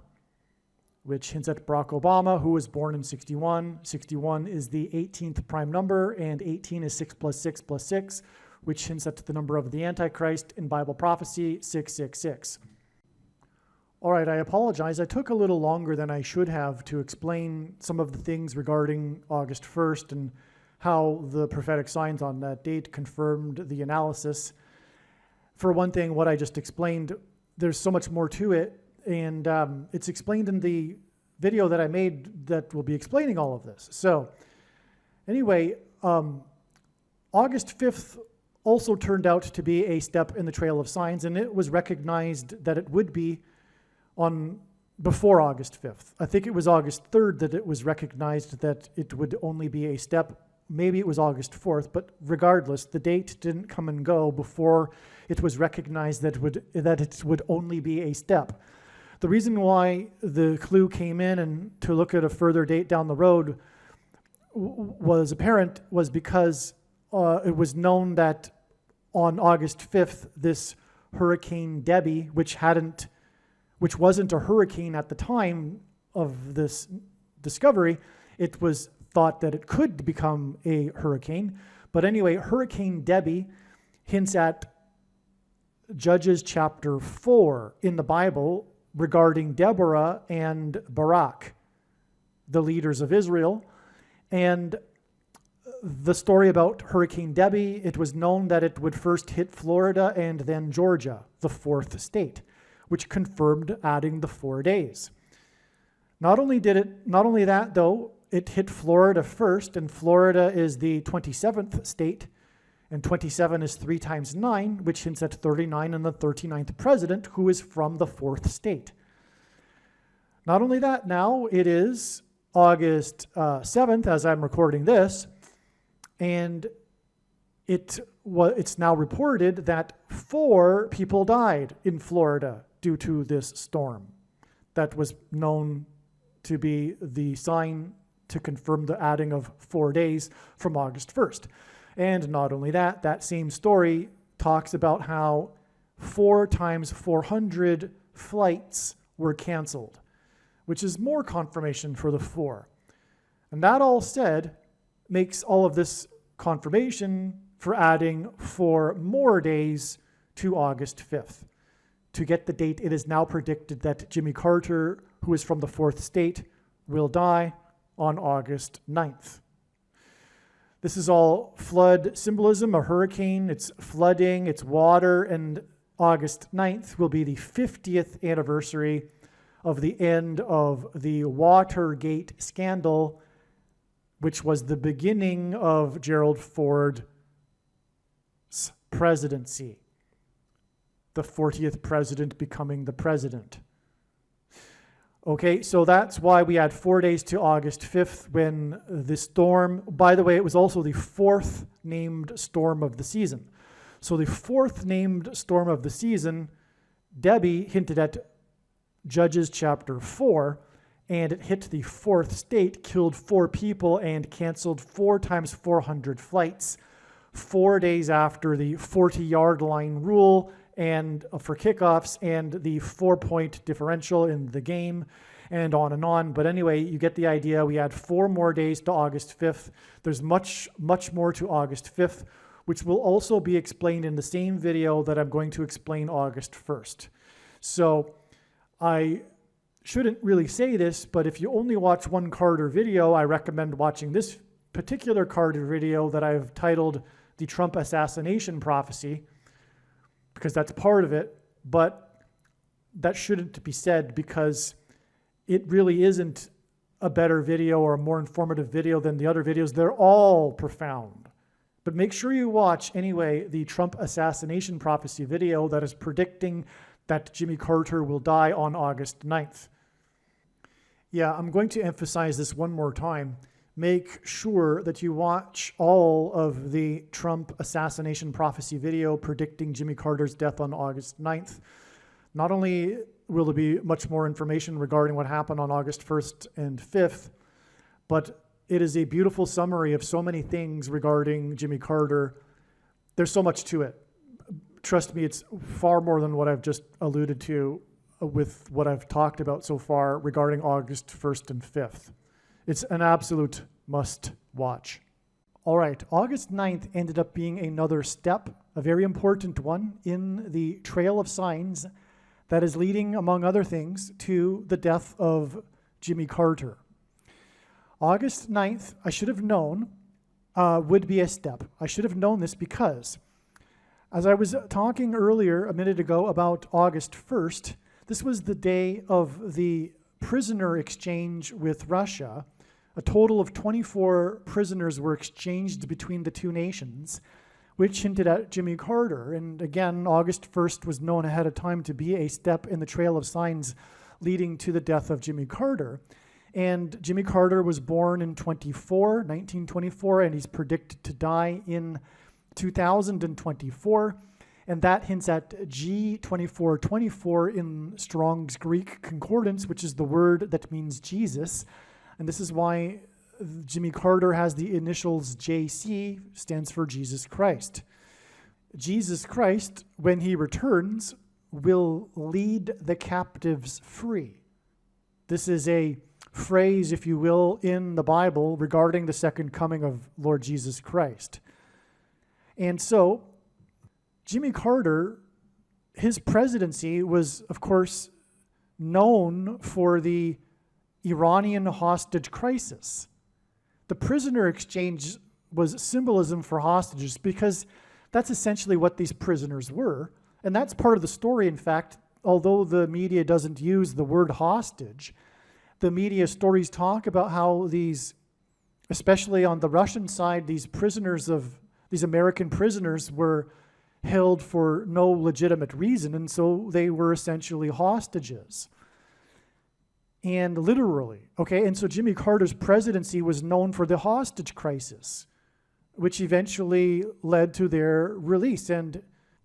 Speaker 1: which hints at Barack Obama, who was born in 61. 61 is the 18th prime number, and 18 is 6 plus 6 plus 6, which hints at the number of the Antichrist in Bible prophecy, 666. All right, I apologize. I took a little longer than I should have to explain some of the things regarding August 1st and how the prophetic signs on that date confirmed the analysis. For one thing, what I just explained, there's so much more to it, and it's explained in the video that I made that will be explaining all of this. So anyway, August 5th also turned out to be a step in the Trail of Signs, and it was recognized that it would be on before August 5th. I think it was August 3rd that it was recognized that it would only be a step. Maybe it was August 4th, but regardless, the date didn't come and go before it was recognized that it would only be a step. The reason why the clue came in and to look at a further date down the road was apparent was because it was known that on August 5th, this Hurricane Debbie, which wasn't a hurricane at the time of this discovery, it was thought that it could become a hurricane. But anyway, Hurricane Debbie hints at Judges chapter 4 in the Bible regarding Deborah and Barak, the leaders of Israel. And the story about Hurricane Debbie, it was known that it would first hit Florida and then Georgia, the fourth state, which confirmed adding the 4 days. Not only that though, it hit Florida first, and Florida is the 27th state, and 27 is 3 times 9, which hints at 39 and the 39th president, who is from the fourth state. Not only that, now it is August 7th, as I'm recording this, and it's now reported that 4 people died in Florida due to this storm. That was known to be the sign to confirm the adding of 4 days from August 1st. And not only that, that same story talks about how 4 times 400 flights were canceled, which is more confirmation for the 4. And that all said makes all of this confirmation for adding 4 more days to August 5th. To get the date, it is now predicted that Jimmy Carter, who is from the fourth state, will die on August 9th. This is all flood symbolism, a hurricane, it's flooding, it's water, and August 9th will be the 50th anniversary of the end of the Watergate scandal, which was the beginning of Gerald Ford's presidency. The 40th president becoming the president. Okay, so that's why we had 4 days to August 5th when the storm, by the way, it was also the 4th named storm of the season. So the 4th named storm of the season, Debbie hinted at Judges chapter 4, and it hit the fourth state, killed 4 people, and canceled 4 times 400 flights 4 days after the 40-yard line rule and for kickoffs and the 4-point differential in the game, and on and on. But anyway, you get the idea. We had 4 more days to August 5th. There's much, much more to August 5th, which will also be explained in the same video that I'm going to explain August 1st. So I shouldn't really say this, but if you only watch one Carter video, I recommend watching this particular Carter video that I've titled The Trump Assassination Prophecy, because that's part of it, but that shouldn't be said because it really isn't a better video or a more informative video than the other videos. They're all profound. But make sure you watch, anyway, the Trump Assassination Prophecy video that is predicting that Jimmy Carter will die on August 9th. Yeah, I'm going to emphasize this one more time. Make sure that you watch all of the Trump Assassination Prophecy video predicting Jimmy Carter's death on August 9th. Not only will there be much more information regarding what happened on August 1st and 5th, but it is a beautiful summary of so many things regarding Jimmy Carter. There's so much to it. Trust me, it's far more than what I've just alluded to with what I've talked about so far regarding August 1st and 5th. It's an absolute must watch. All right, August 9th ended up being another step, a very important one in the trail of signs that is leading, among other things, to the death of Jimmy Carter. August 9th, I should have known, would be a step. I should have known this because, as I was talking earlier a minute ago about August 1st, this was the day of the prisoner exchange with Russia. A total of 24 prisoners were exchanged between the two nations, which hinted at Jimmy Carter. And again, August 1st was known ahead of time to be a step in the trail of signs leading to the death of Jimmy Carter. And Jimmy Carter was born in 1924, and he's predicted to die in 2024. And that hints at G2424 in Strong's Greek Concordance, which is the word that means Jesus. And this is why Jimmy Carter has the initials JC, stands for Jesus Christ. Jesus Christ, when he returns, will lead the captives free. This is a phrase, if you will, in the Bible regarding the second coming of Lord Jesus Christ. And so, Jimmy Carter, his presidency was, of course, known for the Iranian hostage crisis. The prisoner exchange was symbolism for hostages because that's essentially what these prisoners were. And that's part of the story, in fact, although the media doesn't use the word hostage. The media stories talk about how these, especially on the Russian side, these American prisoners were held for no legitimate reason, and so they were essentially hostages. And literally, okay, and so Jimmy Carter's presidency was known for the hostage crisis, which eventually led to their release, and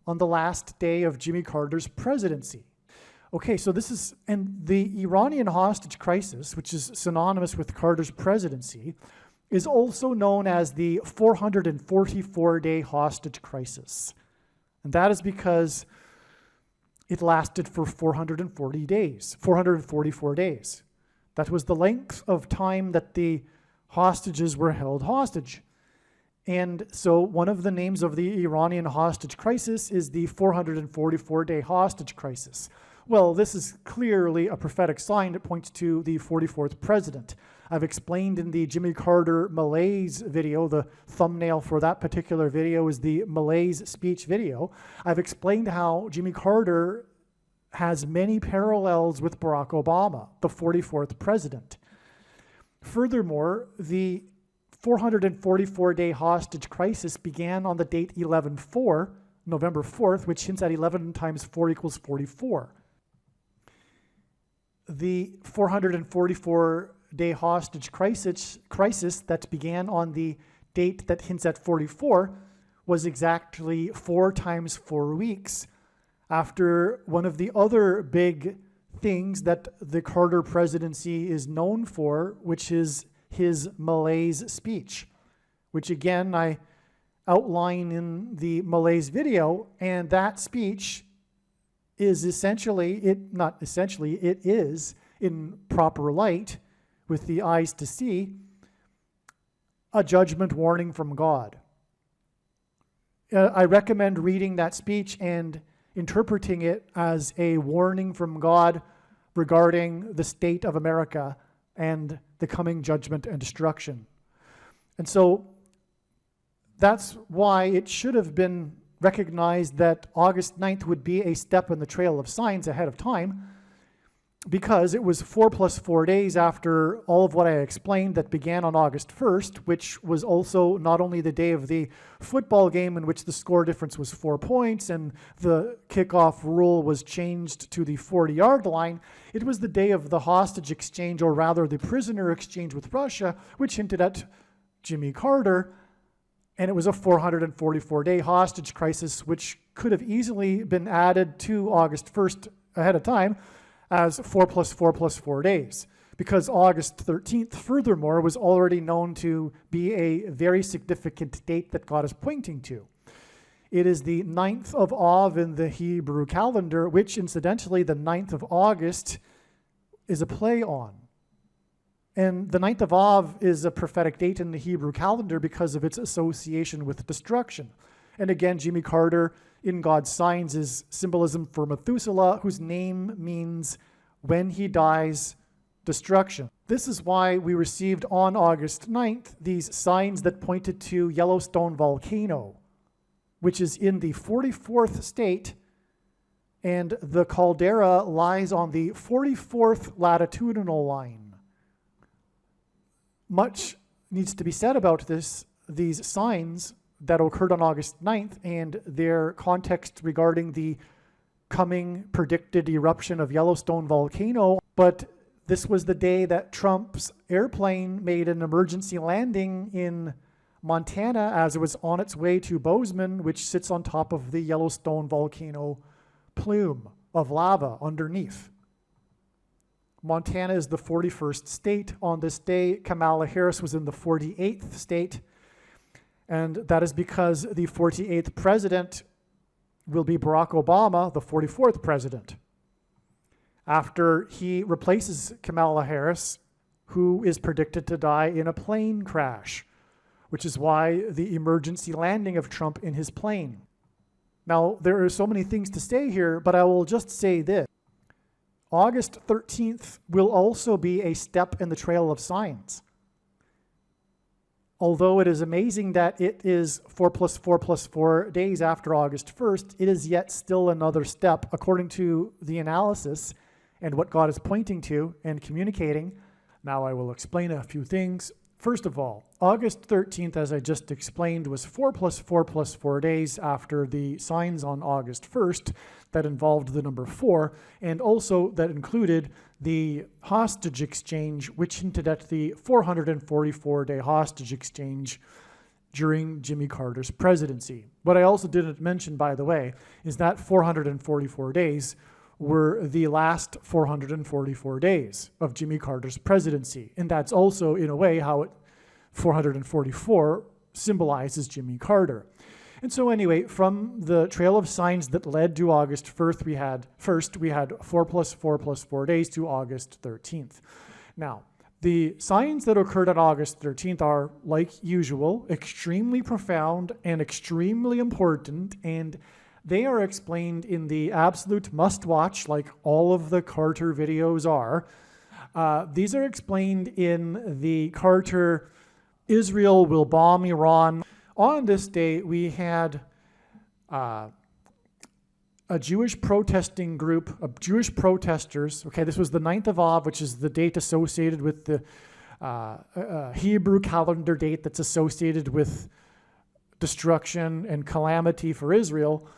Speaker 1: on the last day of Jimmy Carter's presidency. Okay, so and the Iranian hostage crisis, which is synonymous with Carter's presidency, is also known as the 444-day hostage crisis. And that is because it lasted for 444 days. That was the length of time that the hostages were held hostage. And so one of the names of the Iranian hostage crisis is the 444-day hostage crisis. Well, this is clearly a prophetic sign that points to the 44th president. I've explained in the Jimmy Carter malaise video, the thumbnail for that particular video is the malaise speech video. I've explained how Jimmy Carter has many parallels with Barack Obama, the 44th president. Furthermore, the 444-day hostage crisis began on the date 11/4, November 4th, which hints at 11 times 4 equals 44. The 444-day hostage crisis that began on the date that hints at 44 was exactly 4 times 4 weeks after one of the other big things that the Carter presidency is known for, which is his malaise speech, which again I outline in the malaise video, and that speech is it is in proper light with the eyes to see a judgment warning from God. I recommend reading that speech and interpreting it as a warning from God regarding the state of America and the coming judgment and destruction. And so that's why it should have been recognized that August 9th would be a step in the trail of signs ahead of time, because it was 4 + 4 days after all of what I explained that began on August 1st, which was also not only the day of the football game in which the score difference was 4 points and the kickoff rule was changed to the 40-yard line, it was the day of the hostage exchange, or rather the prisoner exchange with Russia, which hinted at Jimmy Carter. And it was a 444-day hostage crisis, which could have easily been added to August 1st ahead of time as 4 + 4 + 4 days, because August 13th, furthermore, was already known to be a very significant date that God is pointing to. It is the 9th of Av in the Hebrew calendar, which incidentally, the 9th of August is a play on. And the 9th of Av is a prophetic date in the Hebrew calendar because of its association with destruction. And again, Jimmy Carter, in God's signs, is symbolism for Methuselah, whose name means when he dies, destruction. This is why we received on August 9th these signs that pointed to Yellowstone volcano, which is in the 44th state, and the caldera lies on the 44th latitudinal line. Much needs to be said about these signs that occurred on August 9th and their context regarding the coming predicted eruption of Yellowstone volcano. But this was the day that Trump's airplane made an emergency landing in Montana as it was on its way to Bozeman, which sits on top of the Yellowstone volcano plume of lava underneath. Montana is the 41st state. On this day, Kamala Harris was in the 48th state, and that is because the 48th president will be Barack Obama, the 44th president, after he replaces Kamala Harris, who is predicted to die in a plane crash, which is why the emergency landing of Trump in his plane. Now, there are so many things to say here, but I will just say this. August 13th will also be a step in the trail of signs. Although it is amazing that it is 4 plus 4 plus 4 days after August 1st, it is yet still another step according to the analysis and what God is pointing to and communicating. Now I will explain a few things. First of all, August 13th, as I just explained, was 4 plus 4 plus 4 days after the signs on August 1st that involved the number 4, and also that included the hostage exchange, which hinted at the 444-day hostage exchange during Jimmy Carter's presidency. What I also didn't mention, by the way, is that 444 days were the last 444 days of Jimmy Carter's presidency. And that's also, in a way, how 444 symbolizes Jimmy Carter. And so anyway, from the trail of signs that led to August 1st, we had 4 plus 4 plus 4 days to August 13th. Now, the signs that occurred on August 13th are, like usual, extremely profound and extremely important, and they are explained in the absolute must-watch, like all of the Carter videos are. These are explained in the Carter, Israel will bomb Iran. On this day, we had a Jewish protesting group, of Jewish protesters. Okay, this was the 9th of Av, which is the date associated with the Hebrew calendar date that's associated with destruction and calamity for Israel.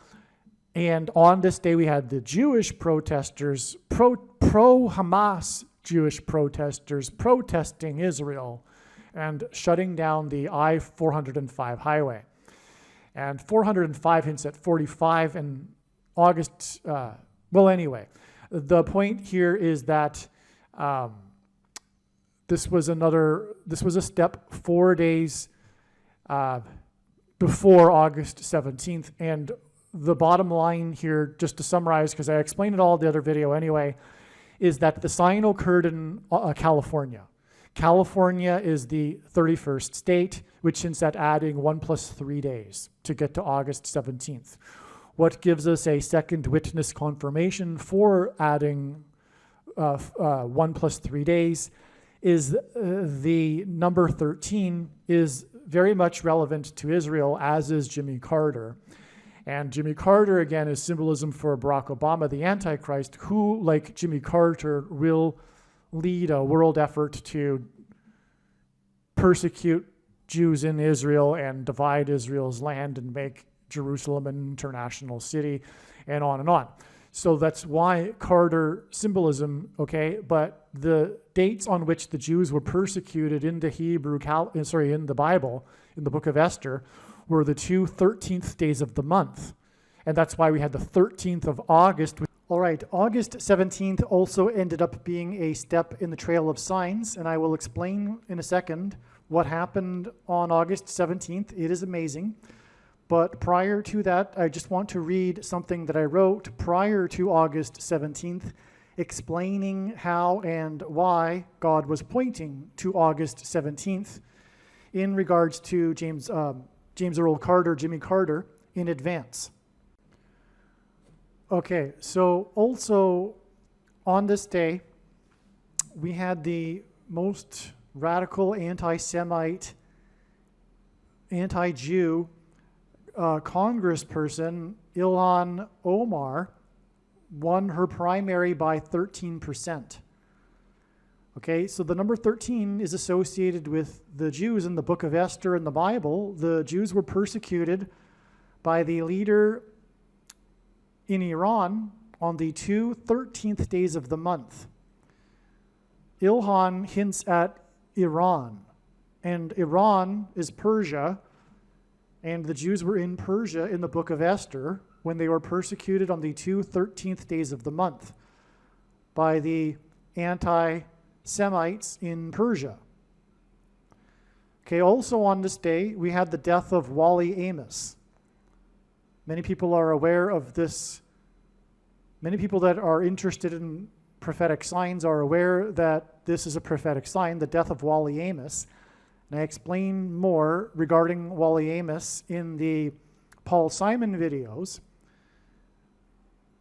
Speaker 1: And on this day, we had the Jewish protesters, pro-Hamas Jewish protesters protesting Israel and shutting down the I-405 highway. And 405 hints at 45 in August. Well, anyway, the point here is that this was a step 4 days before August 17th. And the bottom line here, just to summarize, because I explained it all in the other video anyway, is that the sign occurred in California. California is the 31st state, which hints at adding 1 plus 3 days to get to August 17th. What gives us a second witness confirmation for adding 1 plus 3 days is the number 13 is very much relevant to Israel, as is Jimmy Carter. And Jimmy Carter, again, is symbolism for Barack Obama, the Antichrist, who, like Jimmy Carter, will lead a world effort to persecute Jews in Israel and divide Israel's land and make Jerusalem an international city, and on and on. So that's why Carter symbolism, okay? But the dates on which the Jews were persecuted in the in the Bible, in the book of Esther, were the 2 13th days of the month. And that's why we had the 13th of August. All right, August 17th also ended up being a step in the trail of signs, and I will explain in a second what happened on August 17th. It is amazing. But prior to that, I just want to read something that I wrote prior to August 17th, explaining how and why God was pointing to August 17th in regards to James Earl Carter, Jimmy Carter, in advance. Okay, so also on this day, we had the most radical anti-Semite, anti-Jew congressperson, Ilhan Omar, won her primary by 13%. Okay, so the number 13 is associated with the Jews in the book of Esther in the Bible. The Jews were persecuted by the leader in Iran on the 13th days of the month. Ilhan hints at Iran, and Iran is Persia, and the Jews were in Persia in the book of Esther when they were persecuted on the 13th days of the month by the anti-Semites in Persia. Okay, also on this day, we had the death of Wally Amos. Many people are aware of this. Many people that are interested in prophetic signs are aware that this is a prophetic sign, the death of Wally Amos. And I explain more regarding Wally Amos in the Paul Simon videos.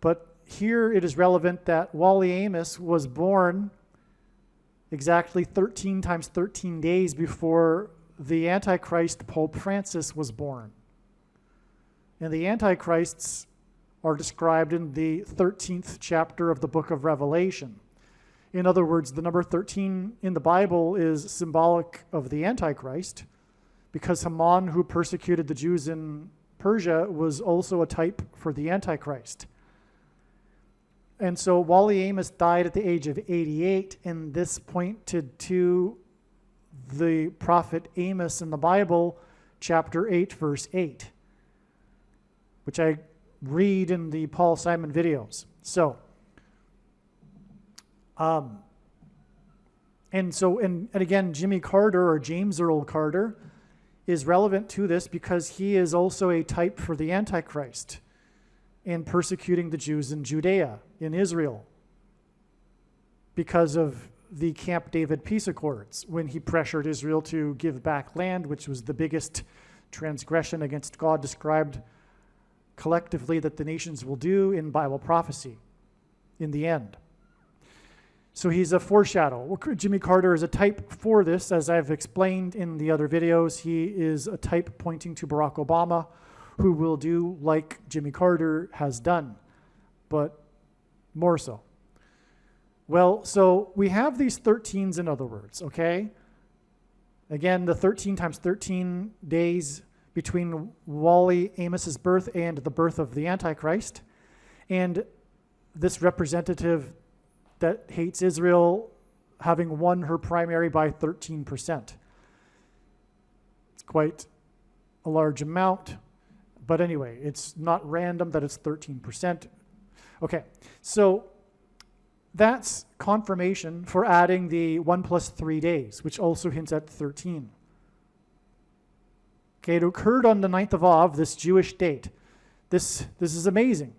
Speaker 1: But here it is relevant that Wally Amos was born exactly 13 times 13 days before the Antichrist Pope Francis was born. And the Antichrists are described in the 13th chapter of the book of Revelation. In other words, the number 13 in the Bible is symbolic of the Antichrist, because Haman, who persecuted the Jews in Persia, was also a type for the Antichrist. And so Wally Amos died at the age of 88, and this pointed to the prophet Amos in the Bible, chapter 8, verse 8, which I read in the Paul Simon videos. So, and again, Jimmy Carter, or James Earl Carter, is relevant to this because he is also a type for the Antichrist in persecuting the Jews in Judea, in Israel, because of the Camp David peace accords, when he pressured Israel to give back land, which was the biggest transgression against God described collectively that the nations will do in Bible prophecy in the end. So he's a foreshadow. Jimmy Carter is a type for this, as I've explained in the other videos. He is a type pointing to Barack Obama, who will do like Jimmy Carter has done, but more so. Well, so we have these 13s, in other words, okay? Again, the 13 times 13 days between Wally Amos's birth and the birth of the Antichrist, and this representative that hates Israel having won her primary by 13%. It's quite a large amount, but anyway, it's not random that it's 13%. Okay, so that's confirmation for adding the 1 plus 3 days, which also hints at 13. Okay, it occurred on the 9th of Av, this Jewish date. This is amazing.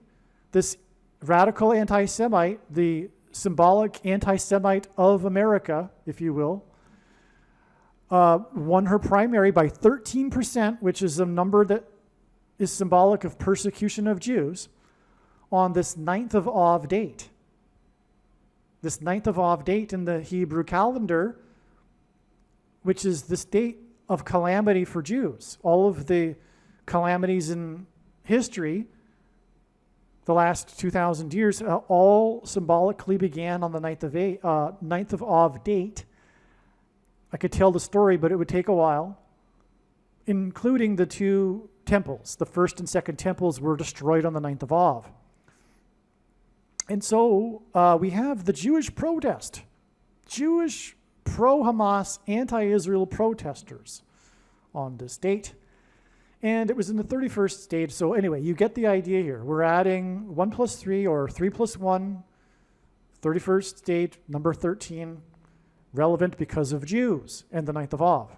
Speaker 1: This radical anti-Semite, the symbolic anti-Semite of America, if you will, won her primary by 13%, which is a number that is symbolic of persecution of Jews, on this 9th of Av date. This 9th of Av date in the Hebrew calendar, which is this date of calamity for Jews. All of the calamities in history, the last 2,000 years, all symbolically began on the 9th of Av date. I could tell the story, but it would take a while, including the two temples. The first and second temples were destroyed on the 9th of Av. And so we have the Jewish protest, Jewish pro-Hamas, anti-Israel protesters on this date. And it was in the 31st stage. So anyway, you get the idea here. We're adding 1 plus 3 or 3 plus 1, 31st stage, number 13, relevant because of Jews and the 9th of Av.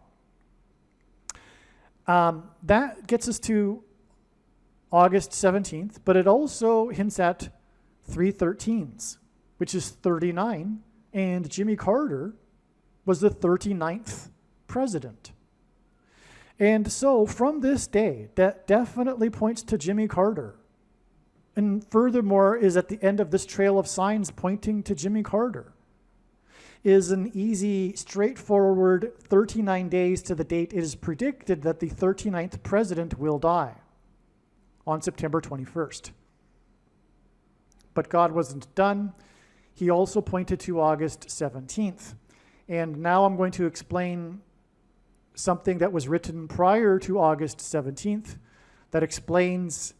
Speaker 1: That gets us to August 17th, but it also hints at 3 13s, which is 39, and Jimmy Carter was the 39th president. And so from this day, that definitely points to Jimmy Carter. And furthermore, is at the end of this trail of signs pointing to Jimmy Carter, is an easy, straightforward 39 days to the date it is predicted that the 39th president will die on September 21st. But God wasn't done. He also pointed to August 17th. And now I'm going to explain something that was written prior to August 17th that explains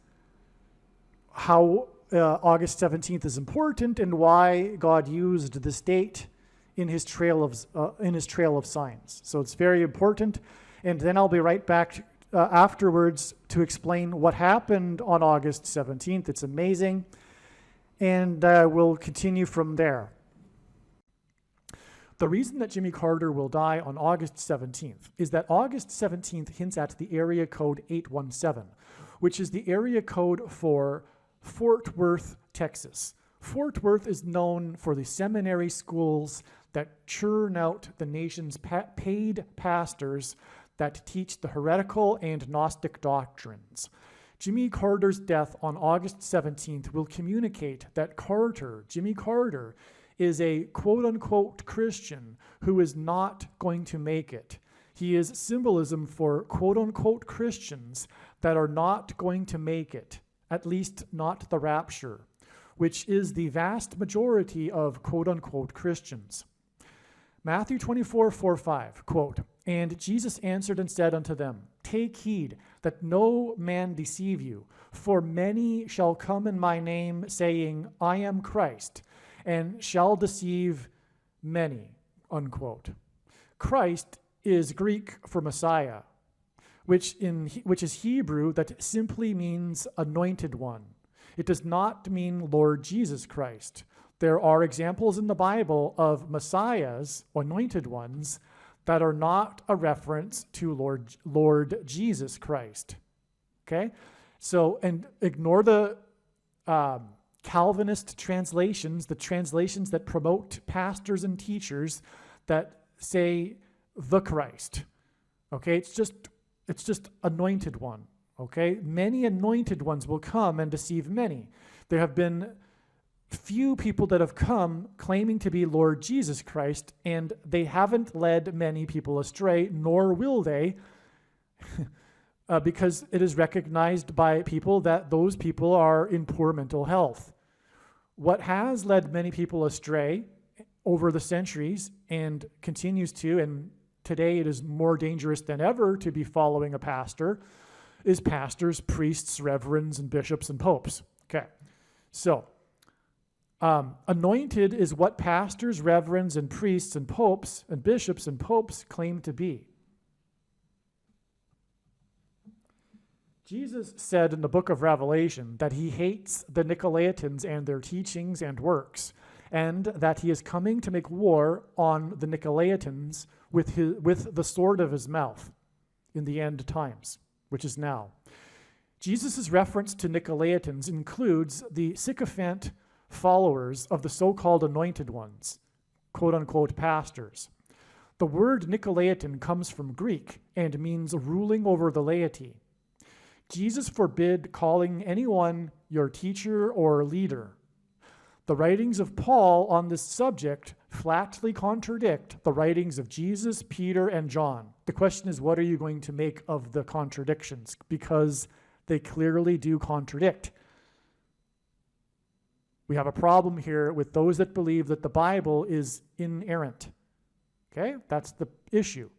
Speaker 1: how August 17th is important and why God used this date in his trail of signs. So it's very important. And then I'll be right back afterwards to explain what happened on August 17th. It's amazing. And we'll continue from there. The reason that Jimmy Carter will die on August 17th is that August 17th hints at the area code 817, which is the area code for Fort Worth, Texas. Fort Worth is known for the seminary schools that churn out the nation's paid pastors that teach the heretical and Gnostic doctrines. Jimmy Carter's death on August 17th will communicate that Jimmy Carter, is a quote-unquote Christian who is not going to make it. He is symbolism for quote-unquote Christians that are not going to make it, at least not the rapture, which is the vast majority of quote-unquote Christians. Matthew 24:4-5, quote, "And Jesus answered and said unto them, Take heed that no man deceive you, for many shall come in my name, saying, I am Christ, and shall deceive many," unquote. Christ is Greek for Messiah, which is Hebrew that simply means anointed one. It does not mean Lord Jesus Christ. There are examples in the Bible of Messiahs, anointed ones, that are not a reference to Lord Jesus Christ. Okay? So, and ignore the Calvinist translations, the translations that promote pastors and teachers that say the Christ. Okay? It's just anointed one. Okay? Many anointed ones will come and deceive many. There have been few people that have come claiming to be Lord Jesus Christ, and they haven't led many people astray, nor will they, because it is recognized by people that those people are in poor mental health. What has led many people astray over the centuries and continues to, and today it is more dangerous than ever to be following a pastor, is pastors, priests, reverends, and bishops and popes. Okay, so anointed is what pastors, reverends, and priests, and popes, and bishops, and popes claim to be. Jesus said in the book of Revelation that he hates the Nicolaitans and their teachings and works, and that he is coming to make war on the Nicolaitans with the sword of his mouth in the end times, which is now. Jesus' reference to Nicolaitans includes the sycophant followers of the so-called anointed ones, quote-unquote pastors. The word Nicolaitan comes from Greek and means ruling over the laity. Jesus forbid calling anyone your teacher or leader. The writings of Paul on this subject flatly contradict the writings of Jesus, Peter, and John. The question is, what are you going to make of the contradictions? Because they clearly do contradict. We have a problem here with those that believe that the Bible is inerrant. Okay? That's the issue.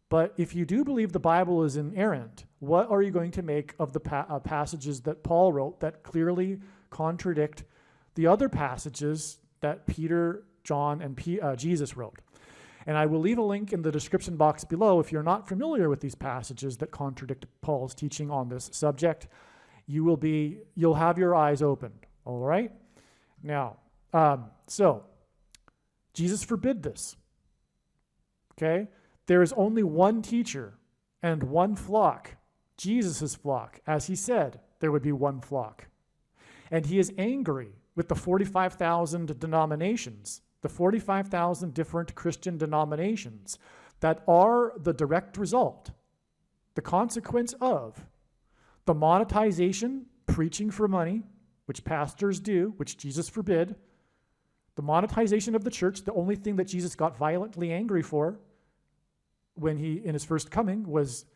Speaker 1: But if you do believe the Bible is inerrant, what are you going to make of the passages that Paul wrote that clearly contradict the other passages that Peter, John, and Jesus wrote? And I will leave a link in the description box below if you're not familiar with these passages that contradict Paul's teaching on this subject. You'll have your eyes opened. All right? Now, so Jesus forbid this. Okay? There is only one teacher and one flock, Jesus' flock. As he said, there would be one flock. And he is angry with the 45,000 denominations, the 45,000 different Christian denominations that are the direct result, the consequence of the monetization, preaching for money, which pastors do, which Jesus forbid, the monetization of the church. The only thing that Jesus got violently angry for when in his first coming was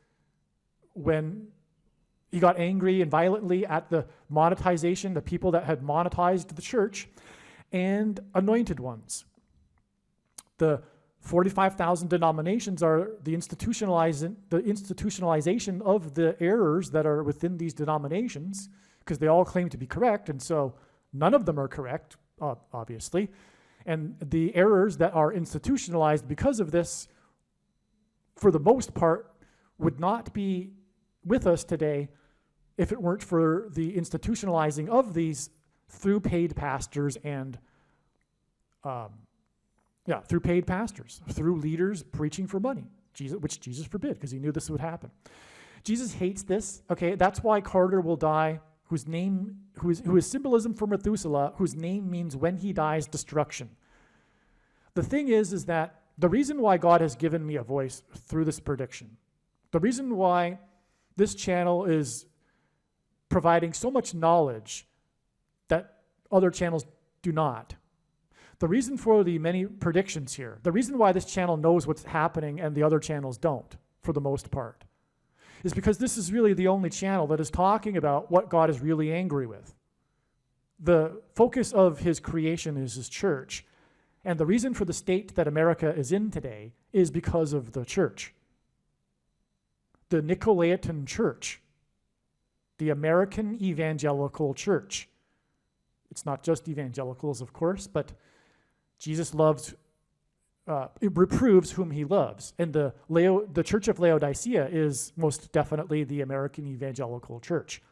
Speaker 1: when he got angry and violently at the monetization, the people that had monetized the church, and anointed ones. The 45,000 denominations are the institutionalization of the errors that are within these denominations, because they all claim to be correct, and so none of them are correct, obviously. And the errors that are institutionalized because of this, for the most part, would not be with us today if it weren't for the institutionalizing of these through paid pastors and through paid pastors, through leaders preaching for money, which Jesus forbid, because he knew this would happen. Jesus hates this. Okay, that's why Carter will die, who is symbolism for Methuselah, whose name means when he dies, destruction. The thing is that the reason why God has given me a voice through this prediction, the reason why this channel is providing so much knowledge that other channels do not, the reason for the many predictions here, the reason why this channel knows what's happening and the other channels don't, for the most part, is because this is really the only channel that is talking about what God is really angry with. The focus of his creation is his church, and the reason for the state that America is in today is because of the church. The Nicolaitan Church, the American Evangelical Church. It's not just evangelicals, of course, but Jesus it reproves whom he loves. And the Church of Laodicea is most definitely the American Evangelical Church.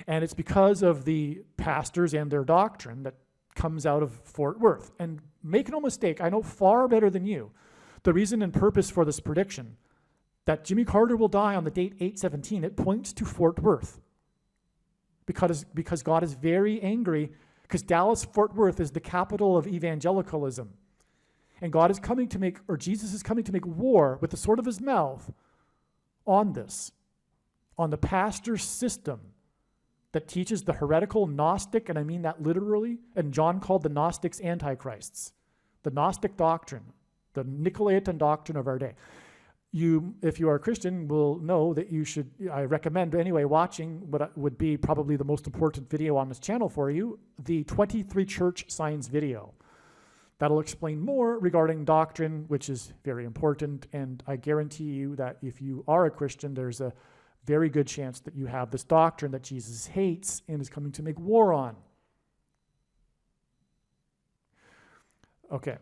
Speaker 1: And it's because of the pastors and their doctrine that comes out of Fort Worth. And make no mistake, I know far better than you the reason and purpose for this prediction, that Jimmy Carter will die on the date 8/17, it points to Fort Worth. Because God is very angry, because Dallas-Fort Worth is the capital of evangelicalism. And Jesus is coming to make war with the sword of his mouth on this, on the pastor system that teaches the heretical Gnostic, and I mean that literally, and John called the Gnostics antichrists, the Gnostic doctrine, the Nicolaitan doctrine of our day. You, if you are a Christian, will know that you should, I recommend anyway, watching what would be probably the most important video on this channel for you, the 23 Church Signs video. That'll explain more regarding doctrine, which is very important, and I guarantee you that if you are a Christian, there's a very good chance that you have this doctrine that Jesus hates and is coming to make war on. Okay.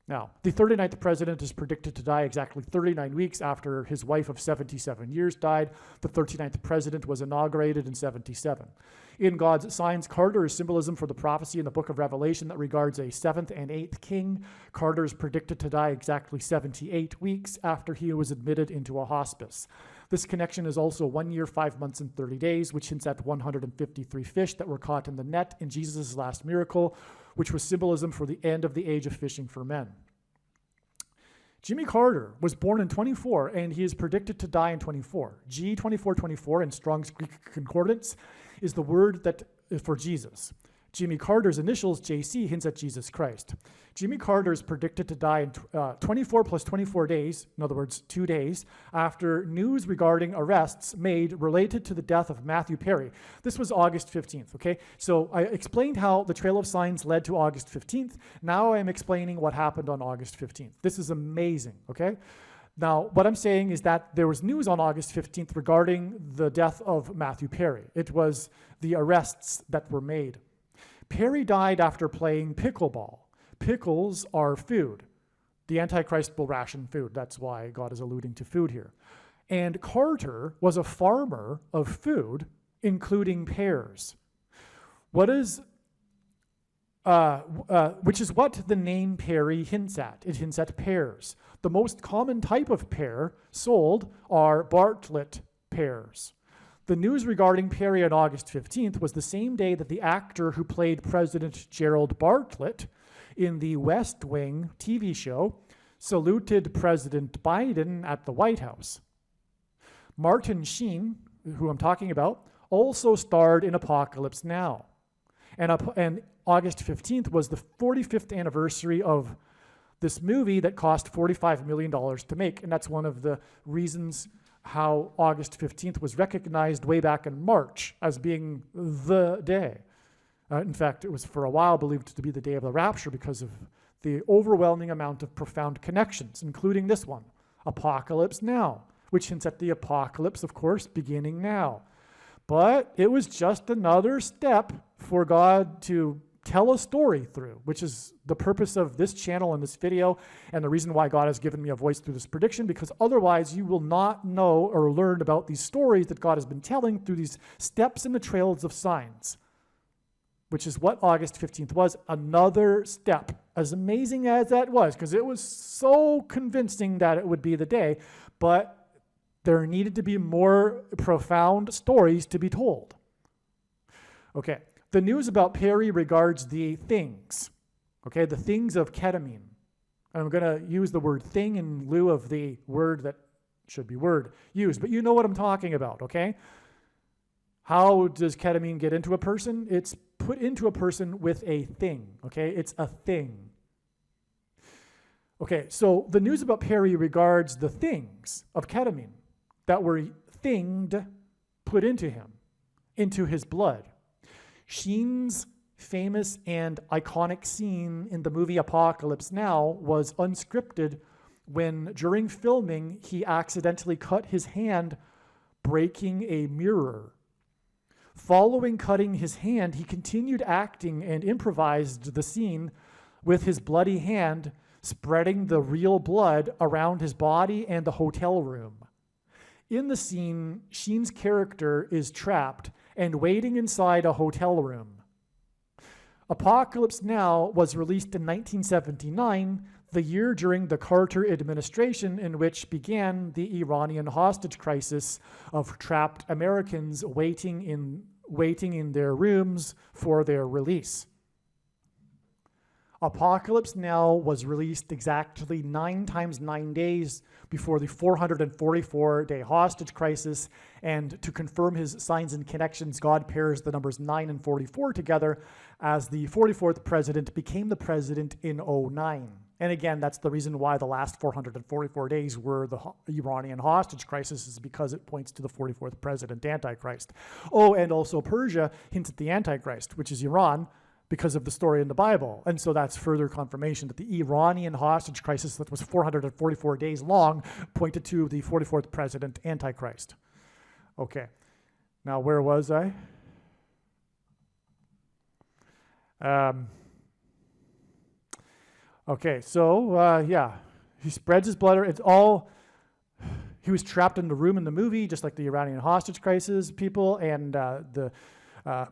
Speaker 1: Now, the 39th president is predicted to die exactly 39 weeks after his wife of 77 years died. The 39th president was inaugurated in 77. In God's signs, Carter is symbolism for the prophecy in the book of Revelation that regards a 7th and 8th king. Carter is predicted to die exactly 78 weeks after he was admitted into a hospice. This connection is also 1 year, 5 months, and 30 days, which hints at 153 fish that were caught in the net in Jesus' last miracle, which was symbolism for the end of the age of fishing for men. Jimmy Carter was born in 24, and he is predicted to die in 24. G2424 in Strong's Greek Concordance is the word that for Jesus. Jimmy Carter's initials, JC, hints at Jesus Christ. Jimmy Carter is predicted to die in 24 plus 24 days, in other words, 2 days, after news regarding arrests made related to the death of Matthew Perry. This was August 15th, okay? So I explained how the Trail of Signs led to August 15th. Now I'm explaining what happened on August 15th. This is amazing, okay? Now, what I'm saying is that there was news on August 15th regarding the death of Matthew Perry. It was the arrests that were made. Perry died after playing pickleball. Pickles are food. The Antichrist will ration food. That's why God is alluding to food here. And Carter was a farmer of food, including pears. Which is what the name Perry hints at. It hints at pears. The most common type of pear sold are Bartlett pears. The news regarding Perry on August 15th was the same day that the actor who played President Gerald Bartlett in the West Wing TV show saluted President Biden at the White House. Martin Sheen, who I'm talking about, also starred in Apocalypse Now. And August 15th was the 45th anniversary of this movie that cost $45 million to make, and that's one of the reasons how August 15th was recognized way back in March as being the day. In fact, it was for a while believed to be the day of the rapture because of the overwhelming amount of profound connections, including this one, Apocalypse Now, which hints at the apocalypse, of course, beginning now. But it was just another step for God to tell a story through, which is the purpose of this channel and this video, and the reason why God has given me a voice through this prediction, because otherwise you will not know or learn about these stories that God has been telling through these steps in the trails of signs, which is what August 15th was, another step. As amazing as that was, because it was so convincing that it would be the day, but there needed to be more profound stories to be told. Okay. The news about Perry regards the things, okay, the things of ketamine. I'm going to use the word thing in lieu of the word that should be word used, but you know what I'm talking about, okay? How does ketamine get into a person? It's put into a person with a thing, okay? It's a thing. Okay, so the news about Perry regards the things of ketamine that were thinged, put into him, into his blood. Sheen's famous and iconic scene in the movie Apocalypse Now was unscripted when, during filming, he accidentally cut his hand, breaking a mirror. Following cutting his hand, he continued acting and improvised the scene with his bloody hand, spreading the real blood around his body and the hotel room. In the scene, Sheen's character is trapped and waiting inside a hotel room. Apocalypse Now was released in 1979, the year during the Carter administration, in which began the Iranian hostage crisis of trapped Americans waiting in their rooms for their release. Apocalypse Now was released exactly 9 times 9 days before the 444-day hostage crisis, and to confirm his signs and connections, God pairs the numbers 9 and 44 together, as the 44th president became the president in 2009. And again, that's the reason why the last 444 days were the Iranian hostage crisis, is because it points to the 44th president, Antichrist. Oh, and also Persia hints at the Antichrist, which is Iran, because of the story in the Bible. And so that's further confirmation that the Iranian hostage crisis that was 444 days long pointed to the 44th president, Antichrist. Okay, now where was I? Okay, so yeah, he spreads his blood. It's all, he was trapped in the room in the movie, just like the Iranian hostage crisis people, and the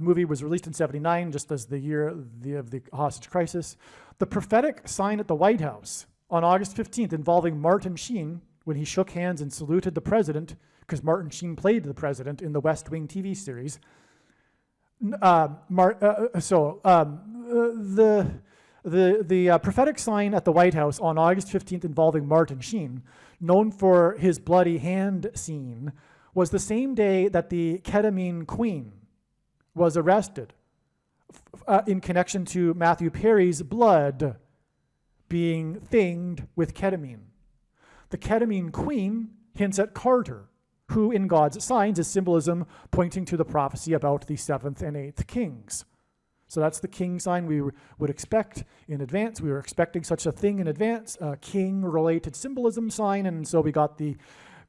Speaker 1: movie was released in 79, just as the year of the hostage crisis. The prophetic sign at the White House on August 15th involving Martin Sheen, when he shook hands and saluted the president, because Martin Sheen played the president in the West Wing TV series. The prophetic sign at the White House on August 15th involving Martin Sheen, known for his bloody hand scene, was the same day that the ketamine queen was arrested in connection to Matthew Perry's blood being thinged with ketamine. The ketamine queen hints at Carter, who in God's signs is symbolism pointing to the prophecy about the 7th and 8th kings. So that's the king sign we would expect in advance. We were expecting such a thing in advance, a king-related symbolism sign, and so we got the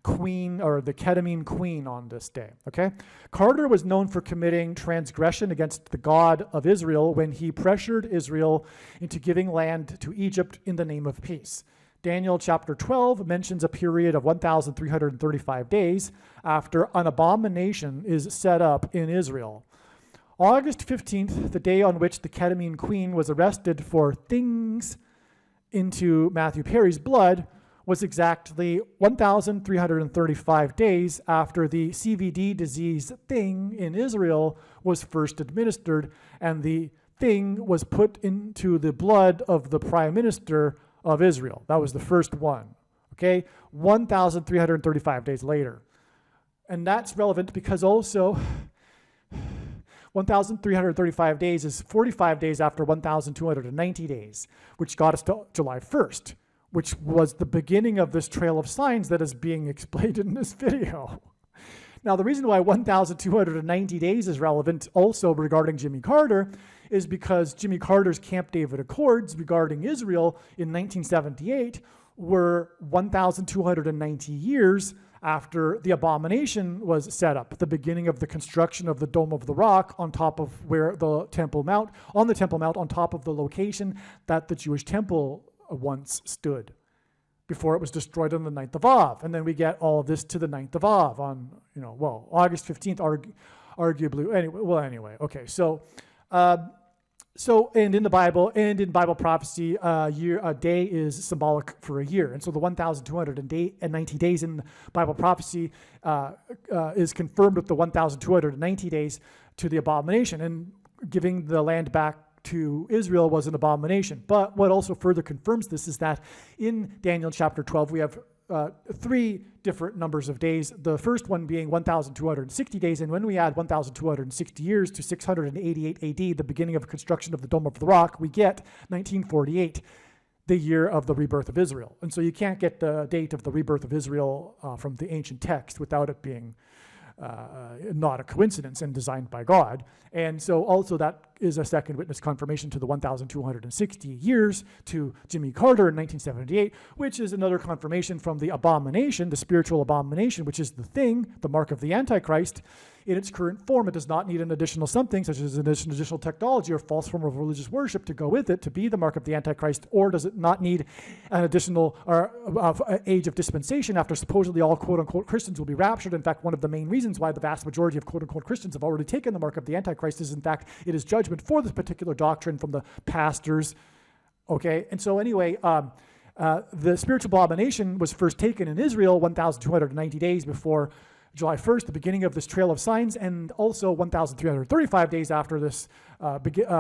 Speaker 1: queen, or the ketamine queen, on this day, okay? Carter was known for committing transgression against the God of Israel when he pressured Israel into giving land to Egypt in the name of peace. Daniel chapter 12 mentions a period of 1,335 days after an abomination is set up in Israel. August 15th, the day on which the ketamine queen was arrested for things into Matthew Perry's blood, was exactly 1,335 days after the CVD disease thing in Israel was first administered, and the thing was put into the blood of the prime minister of Israel. That was the first one, okay? 1,335 days later. And that's relevant because also 1,335 days is 45 days after 1,290 days, which got us to July 1st. Which was the beginning of this trail of signs that is being explained in this video. Now, the reason why 1,290 days is relevant also regarding Jimmy Carter is because Jimmy Carter's Camp David Accords regarding Israel in 1978 were 1,290 years after the abomination was set up, the beginning of the construction of the Dome of the Rock on top of where the Temple Mount, on top of the location that the Jewish temple once stood before it was destroyed on the 9th of Av. And then we get all of this to the 9th of Av on, August 15th, arguably. Anyway, okay. So and in the Bible and in Bible prophecy, a day is symbolic for a year. And so the 1,290 days in Bible prophecy is confirmed with the 1,290 days to the abomination. And giving the land back to Israel was an abomination. But what also further confirms this is that in Daniel chapter 12, we have three different numbers of days, the first one being 1,260 days, and when we add 1,260 years to 688 AD, the beginning of construction of the Dome of the Rock, we get 1948, the year of the rebirth of Israel. And so you can't get the date of the rebirth of Israel from the ancient text without it being not a coincidence and designed by God. And so also that is a second witness confirmation to the 1,260 years to Jimmy Carter in 1978, which is another confirmation from the abomination, the spiritual abomination, which is the thing, the mark of the Antichrist. In its current form, it does not need an additional something, such as an additional technology or false form of religious worship to go with it, to be the mark of the Antichrist, or does it not need an additional age of dispensation after supposedly all quote-unquote Christians will be raptured. In fact, one of the main reasons why the vast majority of quote-unquote Christians have already taken the mark of the Antichrist is, in fact, it is judgment for this particular doctrine from the pastors. Okay, and so anyway, the spiritual abomination was first taken in Israel 1,290 days before July 1st, the beginning of this trail of signs, and also 1,335 days after this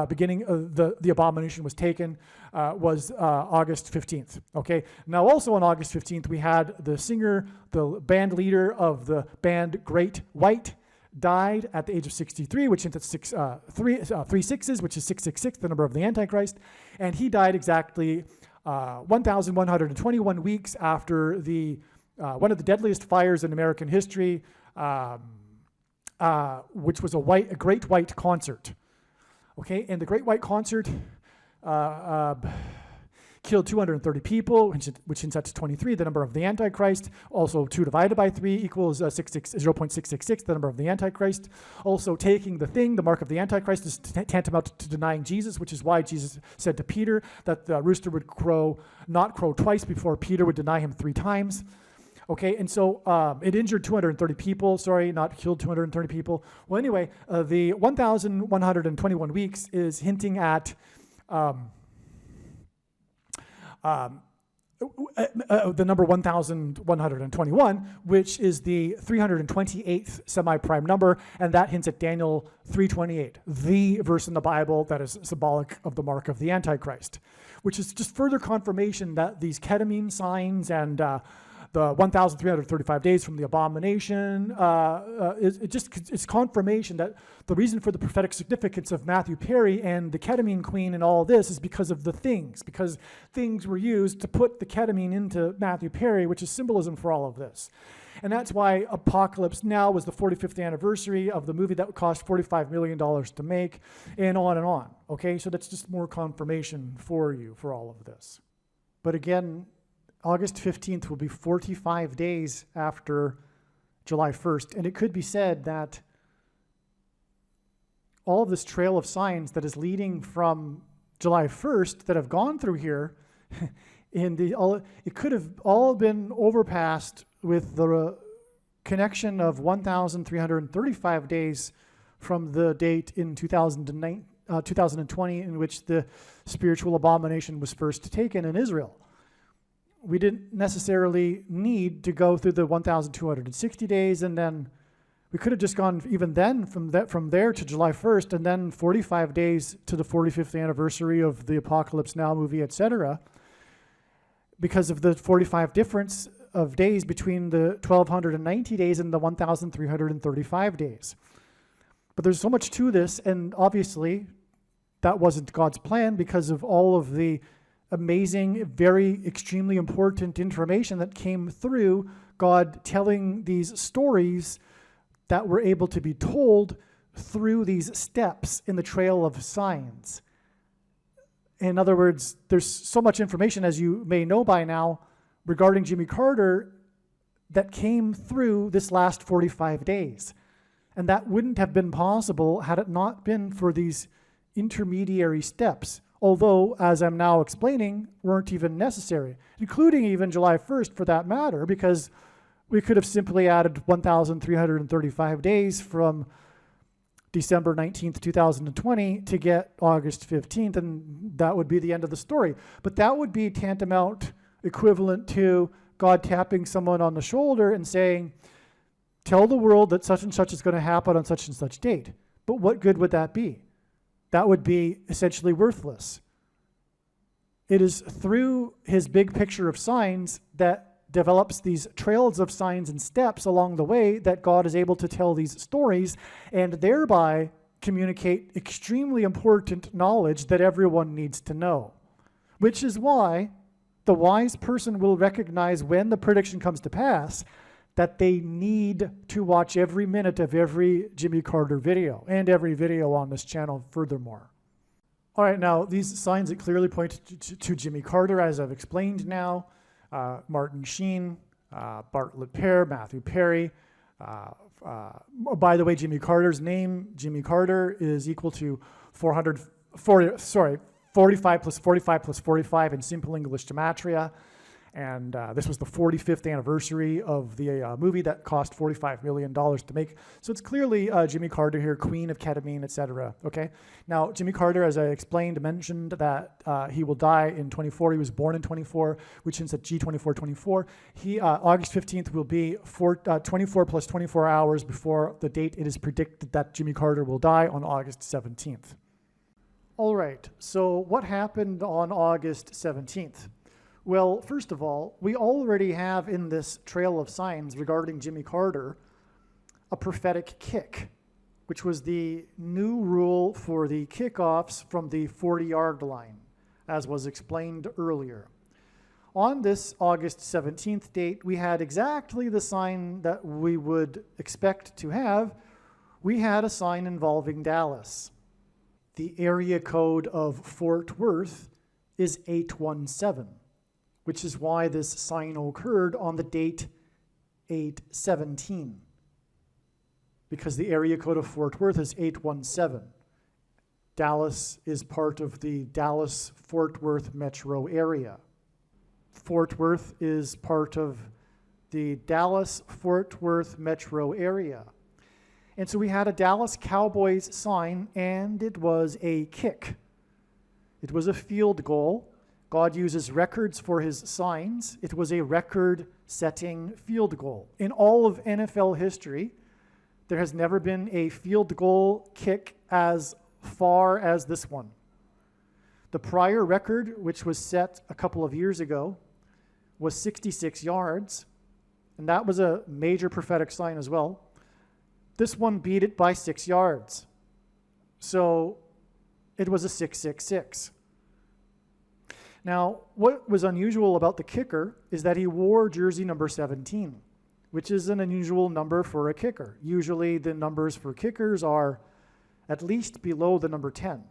Speaker 1: beginning of the abomination was taken was August 15th. Okay. Now, also on August 15th, we had the singer, the band leader of the band Great White, died at the age of 63, which hints at three sixes, which is 666, the number of the Antichrist, and he died exactly 1,121 weeks after the one of the deadliest fires in American history, which was a Great White Concert. Okay, and the Great White Concert killed 230 people, which hints at 23, the number of the Antichrist. Also, 2 divided by 3 equals 0.666, the number of the Antichrist. Also, taking the thing, the mark of the Antichrist, is tantamount to denying Jesus, which is why Jesus said to Peter that the rooster would not crow twice before Peter would deny him 3 times. Okay, and so it injured 230 people. Sorry, not killed 230 people. Well, anyway, the 1,121 weeks is hinting at the number 1,121, which is the 328th semi-prime number, and that hints at Daniel 3:28, the verse in the Bible that is symbolic of the mark of the Antichrist, which is just further confirmation that these ketamine signs and the 1,335 days from the abomination, it's confirmation that the reason for the prophetic significance of Matthew Perry and the ketamine queen and all this is because of the things, because things were used to put the ketamine into Matthew Perry, which is symbolism for all of this. And that's why Apocalypse Now was the 45th anniversary of the movie that cost $45 million to make, and on and on. Okay, so that's just more confirmation for you for all of this. But again, August 15th will be 45 days after July 1st, and it could be said that all of this trail of signs that is leading from July 1st that have gone through here, it could have all been overpassed with the connection of 1,335 days from the date in 2020 in which the spiritual abomination was first taken in Israel. We didn't necessarily need to go through the 1,260 days, and then we could have just gone even then from there to July 1st, and then 45 days to the 45th anniversary of the Apocalypse Now movie, etc., because of the 45 difference of days between the 1,290 days and the 1,335 days. But there's so much to this, and obviously that wasn't God's plan because of all of the amazing, very extremely important information that came through God telling these stories that were able to be told through these steps in the trail of signs. In other words, there's so much information, as you may know by now, regarding Jimmy Carter that came through this last 45 days. And that wouldn't have been possible had it not been for these intermediary steps, although, as I'm now explaining, weren't even necessary, including even July 1st for that matter, because we could have simply added 1,335 days from December 19th, 2020 to get August 15th, and that would be the end of the story. But that would be tantamount equivalent to God tapping someone on the shoulder and saying, tell the world that such and such is going to happen on such and such date. But what good would that be? That would be essentially worthless. It is through his big picture of signs that develops these trails of signs and steps along the way that God is able to tell these stories and thereby communicate extremely important knowledge that everyone needs to know. Which is why the wise person will recognize when the prediction comes to pass that they need to watch every minute of every Jimmy Carter video and every video on this channel furthermore. All right, now these signs that clearly point to Jimmy Carter, as I've explained now, Martin Sheen, Bartlett Pear, Matthew Perry. By the way, Jimmy Carter's name, Jimmy Carter, is equal to 45 plus 45 plus 45 in simple English gematria. And this was the 45th anniversary of the movie that cost $45 million to make. So it's clearly Jimmy Carter here, queen of ketamine, etc. Okay. Now, Jimmy Carter, as I explained, mentioned that he will die in 24. He was born in 24, which hints at G2424. August 15th will be 24 plus 24 hours before the date it is predicted that Jimmy Carter will die on August 17th. All right. So what happened on August 17th? Well, first of all, we already have in this trail of signs regarding Jimmy Carter a prophetic kick, which was the new rule for the kickoffs from the 40-yard line, as was explained earlier. On this August 17th date, we had exactly the sign that we would expect to have. We had a sign involving Dallas. The area code of Fort Worth is 817. Which is why this sign occurred on the date 8/17, because the area code of Fort Worth is 817. Dallas is part of the Dallas-Fort Worth metro area. Fort Worth is part of the Dallas-Fort Worth metro area. And so we had a Dallas Cowboys sign, and it was a kick. It was a field goal. God uses records for his signs. It was a record-setting field goal. In all of NFL history, there has never been a field goal kick as far as this one. The prior record, which was set a couple of years ago, was 66 yards, and that was a major prophetic sign as well. This one beat it by 6 yards. So it was a 666. Now, what was unusual about the kicker is that he wore jersey number 17, which is an unusual number for a kicker. Usually the numbers for kickers are at least below the number 10,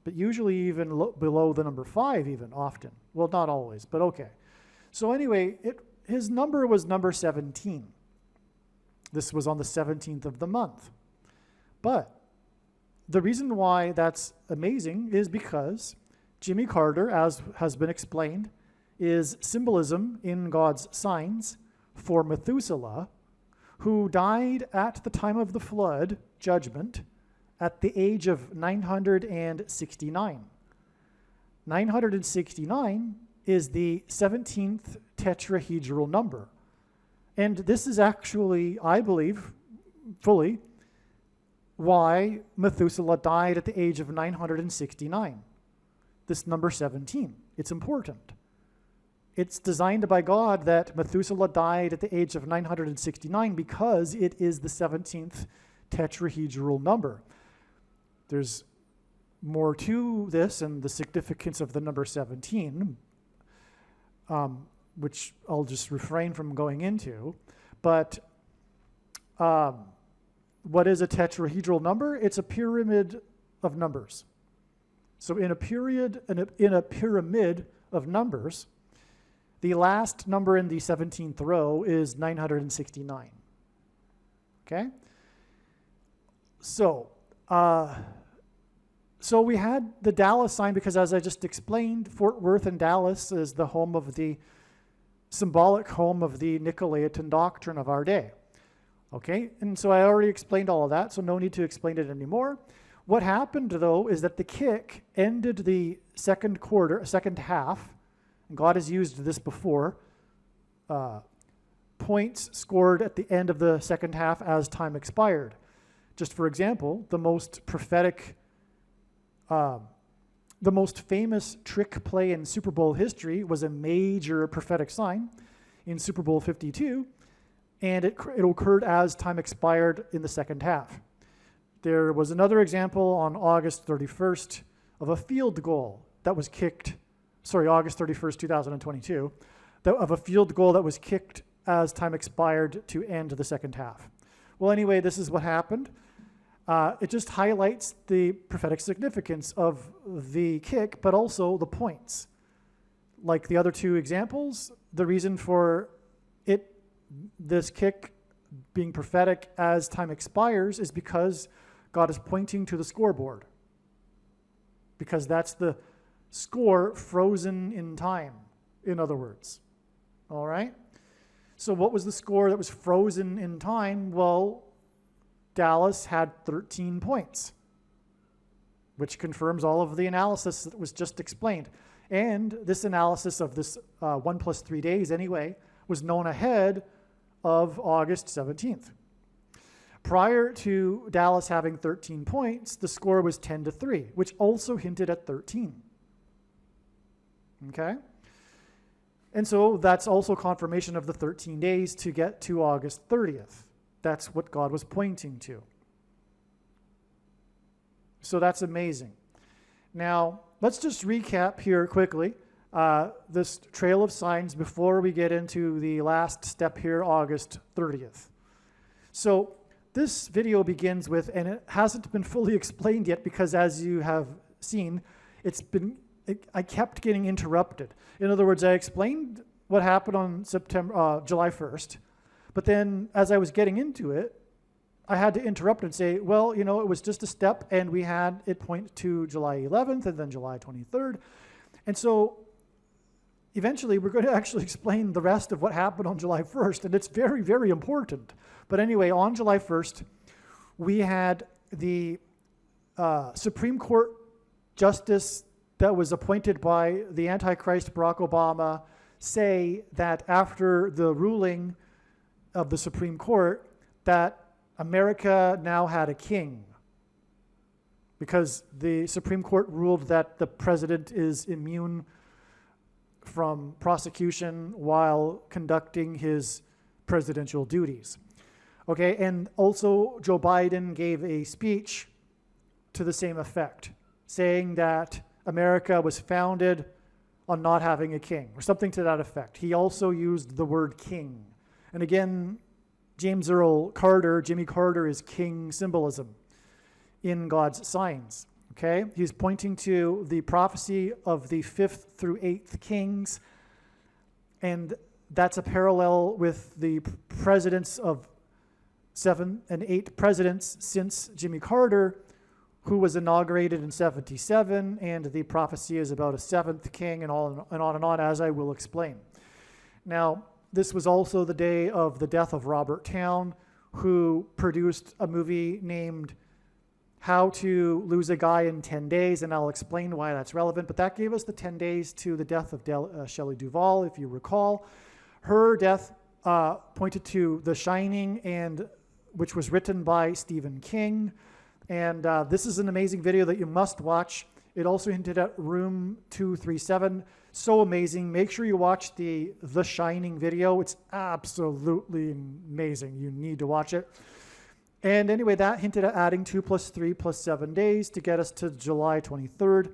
Speaker 1: but usually even below the number 5 even often. Well, not always, but okay. So anyway, his number was number 17. This was on the 17th of the month. But the reason why that's amazing is because Jimmy Carter, as has been explained, is symbolism in God's signs for Methuselah, who died at the time of the flood judgment at the age of 969. 969 is the 17th tetrahedral number. And this is actually, I believe, fully, why Methuselah died at the age of 969. This number 17. It's important. It's designed by God that Methuselah died at the age of 969 because it is the 17th tetrahedral number. There's more to this and the significance of the number 17, which I'll just refrain from going into. But what is a tetrahedral number? It's a pyramid of numbers. So in a pyramid of numbers, the last number in the 17th row is 969. Okay? So we had the Dallas sign because, as I just explained, Fort Worth and Dallas is the home of the symbolic home of the Nicolaitan doctrine of our day. Okay, and so I already explained all of that, so no need to explain it anymore. What happened, though, is that the kick ended the second half, and God has used this before, points scored at the end of the second half as time expired. Just for example, the most famous trick play in Super Bowl history was a major prophetic sign in Super Bowl 52, and it occurred as time expired in the second half. There was another example on August 31st of a field goal that was kicked, August 31st, 2022, of a field goal that was kicked as time expired to end the second half. Well, anyway, this is what happened. It just highlights the prophetic significance of the kick, but also the points. Like the other two examples, the reason for this kick being prophetic as time expires is because God is pointing to the scoreboard. Because that's the score frozen in time, in other words. All right? So what was the score that was frozen in time? Well, Dallas had 13 points, which confirms all of the analysis that was just explained. And this analysis of this 1 plus 3 days anyway was known ahead of August 17th. Prior to Dallas having 13 points, the score was 10-3, which also hinted at 13. Okay? And so that's also confirmation of the 13 days to get to August 30th. That's what God was pointing to. So that's amazing. Now, let's just recap here quickly this trail of signs before we get into the last step here, August 30th. So this video begins with, and it hasn't been fully explained yet because, as you have seen, I kept getting interrupted. In other words, I explained what happened on July 1st, but then as I was getting into it, I had to interrupt and say, well, it was just a step, and we had it point to July 11th and then July 23rd. And so eventually we're going to actually explain the rest of what happened on July 1st, and it's very, very important. But anyway, on July 1st, we had the Supreme Court justice that was appointed by the Antichrist Barack Obama say that after the ruling of the Supreme Court that America now had a king, because the Supreme Court ruled that the president is immune from prosecution while conducting his presidential duties. Okay, and also Joe Biden gave a speech to the same effect, saying that America was founded on not having a king, or something to that effect. He also used the word king. And again, James Earl Carter, Jimmy Carter, is king symbolism in God's signs. Okay? He's pointing to the prophecy of the 5th through 8th kings, and that's a parallel with the presidents of 7 and 8 presidents since Jimmy Carter, who was inaugurated in 77, and the prophecy is about a 7th king, and on, as I will explain. Now, this was also the day of the death of Robert Towne, who produced a movie named How to Lose a Guy in 10 Days, and I'll explain why that's relevant, but that gave us the 10 days to the death of Shelley Duvall, if you recall. Her death pointed to The Shining, which was written by Stephen King, and this is an amazing video that you must watch. It also hinted at Room 237. So amazing. Make sure you watch the Shining video. It's absolutely amazing. You need to watch it. And anyway, that hinted at adding 2 plus 3 plus 7 days to get us to July 23rd,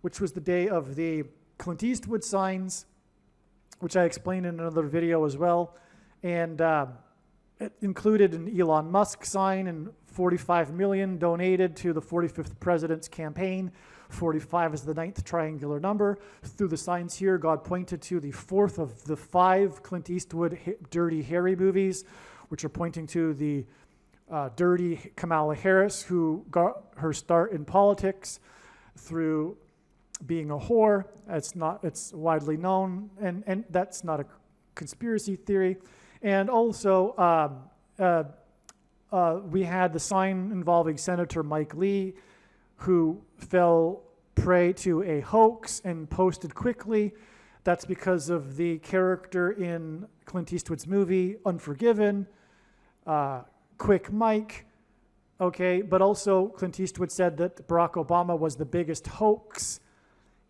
Speaker 1: which was the day of the Clint Eastwood signs, which I explained in another video as well. And it included an Elon Musk sign and 45 million donated to the 45th president's campaign. 45 is the 9th triangular number. Through the signs here, God pointed to the 4th of the 5 Clint Eastwood Dirty Harry movies, which are pointing to the dirty Kamala Harris, who got her start in politics through being a whore. It's widely known, and that's not a conspiracy theory. And also, we had the sign involving Senator Mike Lee, who fell prey to a hoax and posted quickly. That's because of the character in Clint Eastwood's movie Unforgiven, Quick Mike. Okay, but also Clint Eastwood said that Barack Obama was the biggest hoax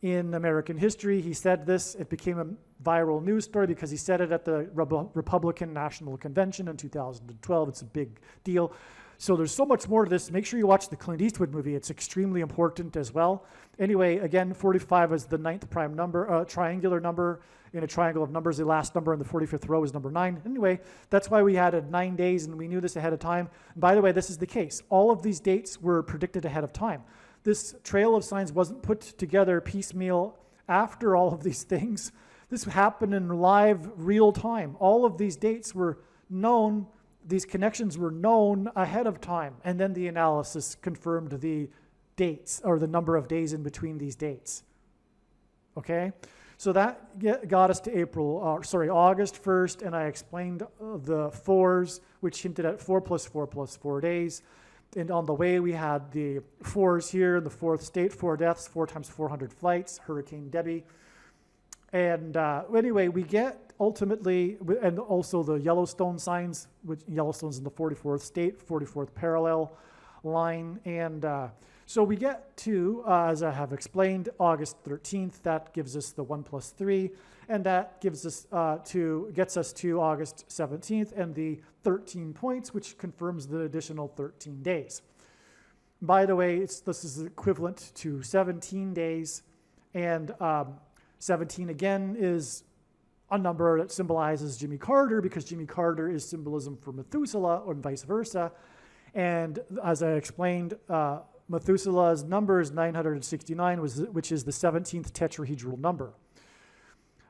Speaker 1: in American history. He said this. It became a viral news story because he said it at the Republican National Convention in 2012. It's a big deal. So there's so much more to this. Make sure you watch the Clint Eastwood movie. It's extremely important as well. Anyway, again, 45 is the 9th prime number, triangular number in a triangle of numbers. The last number in the 45th row is number 9. Anyway, that's why we had 9 days, and we knew this ahead of time. And by the way, this is the case. All of these dates were predicted ahead of time. This trail of signs wasn't put together piecemeal after all of these things. This happened in live, real time. All of these dates were known. These connections were known ahead of time, and then the analysis confirmed the dates or the number of days in between these dates. Okay, so that got us to August 1st, and I explained the 4s, which hinted at 4 plus 4 plus 4 days. And on the way, we had the 4s here in the 4th state, 4 deaths, 4 times 400 flights, Hurricane Debbie. And anyway, we get ultimately, and also the Yellowstone signs, which Yellowstone's in the 44th state, 44th parallel line. And so we get to, as I have explained, August 13th. That gives us the 1 plus 3. And that gives us gets us to August 17th and the 13 points, which confirms the additional 13 days. By the way, this is equivalent to 17 days. And 17 again is a number that symbolizes Jimmy Carter, because Jimmy Carter is symbolism for Methuselah, and vice versa. And as I explained, Methuselah's number is 969, which is the 17th tetrahedral number.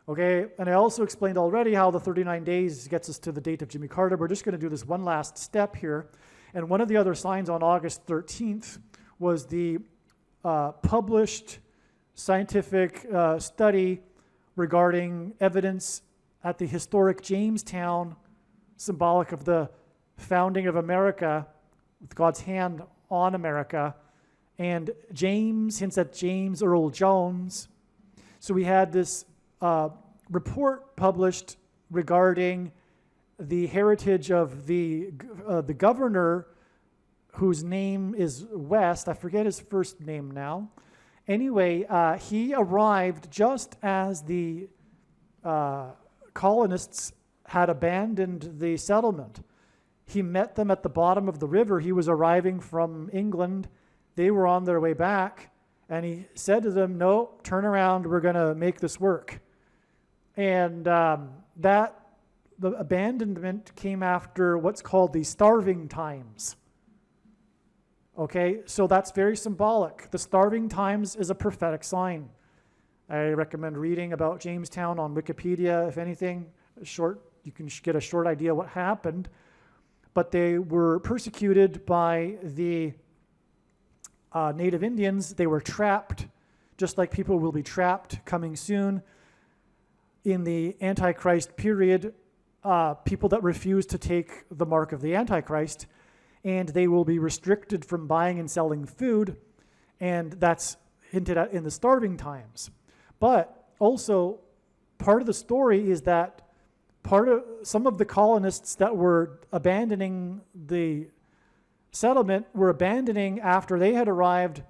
Speaker 1: Okay, and I also explained already how the 39 days gets us to the date of Jimmy Carter. We're just going to do this one last step here. And one of the other signs on August 13th was the published scientific study regarding evidence at the historic Jamestown, symbolic of the founding of America, with God's hand on America. And James hints at James Earl Jones. So we had this report published regarding the heritage of the governor, whose name is West. I forget his first name now. Anyway, he arrived just as the colonists had abandoned the settlement. He met them at the bottom of the river. He was arriving from England. They were on their way back, and he said to them, "No, turn around. We're going to make this work." And the abandonment came after what's called the starving times. Okay, so that's very symbolic. The starving times is a prophetic sign. I recommend reading about Jamestown on Wikipedia, if anything. You can get a short idea what happened. But they were persecuted by the Native Indians. They were trapped, just like people will be trapped coming soon. In the Antichrist period, people that refuse to take the mark of the Antichrist, and they will be restricted from buying and selling food, and that's hinted at in the starving times. But also, part of the story is that some of the colonists that were abandoning the settlement were abandoning after they had arrived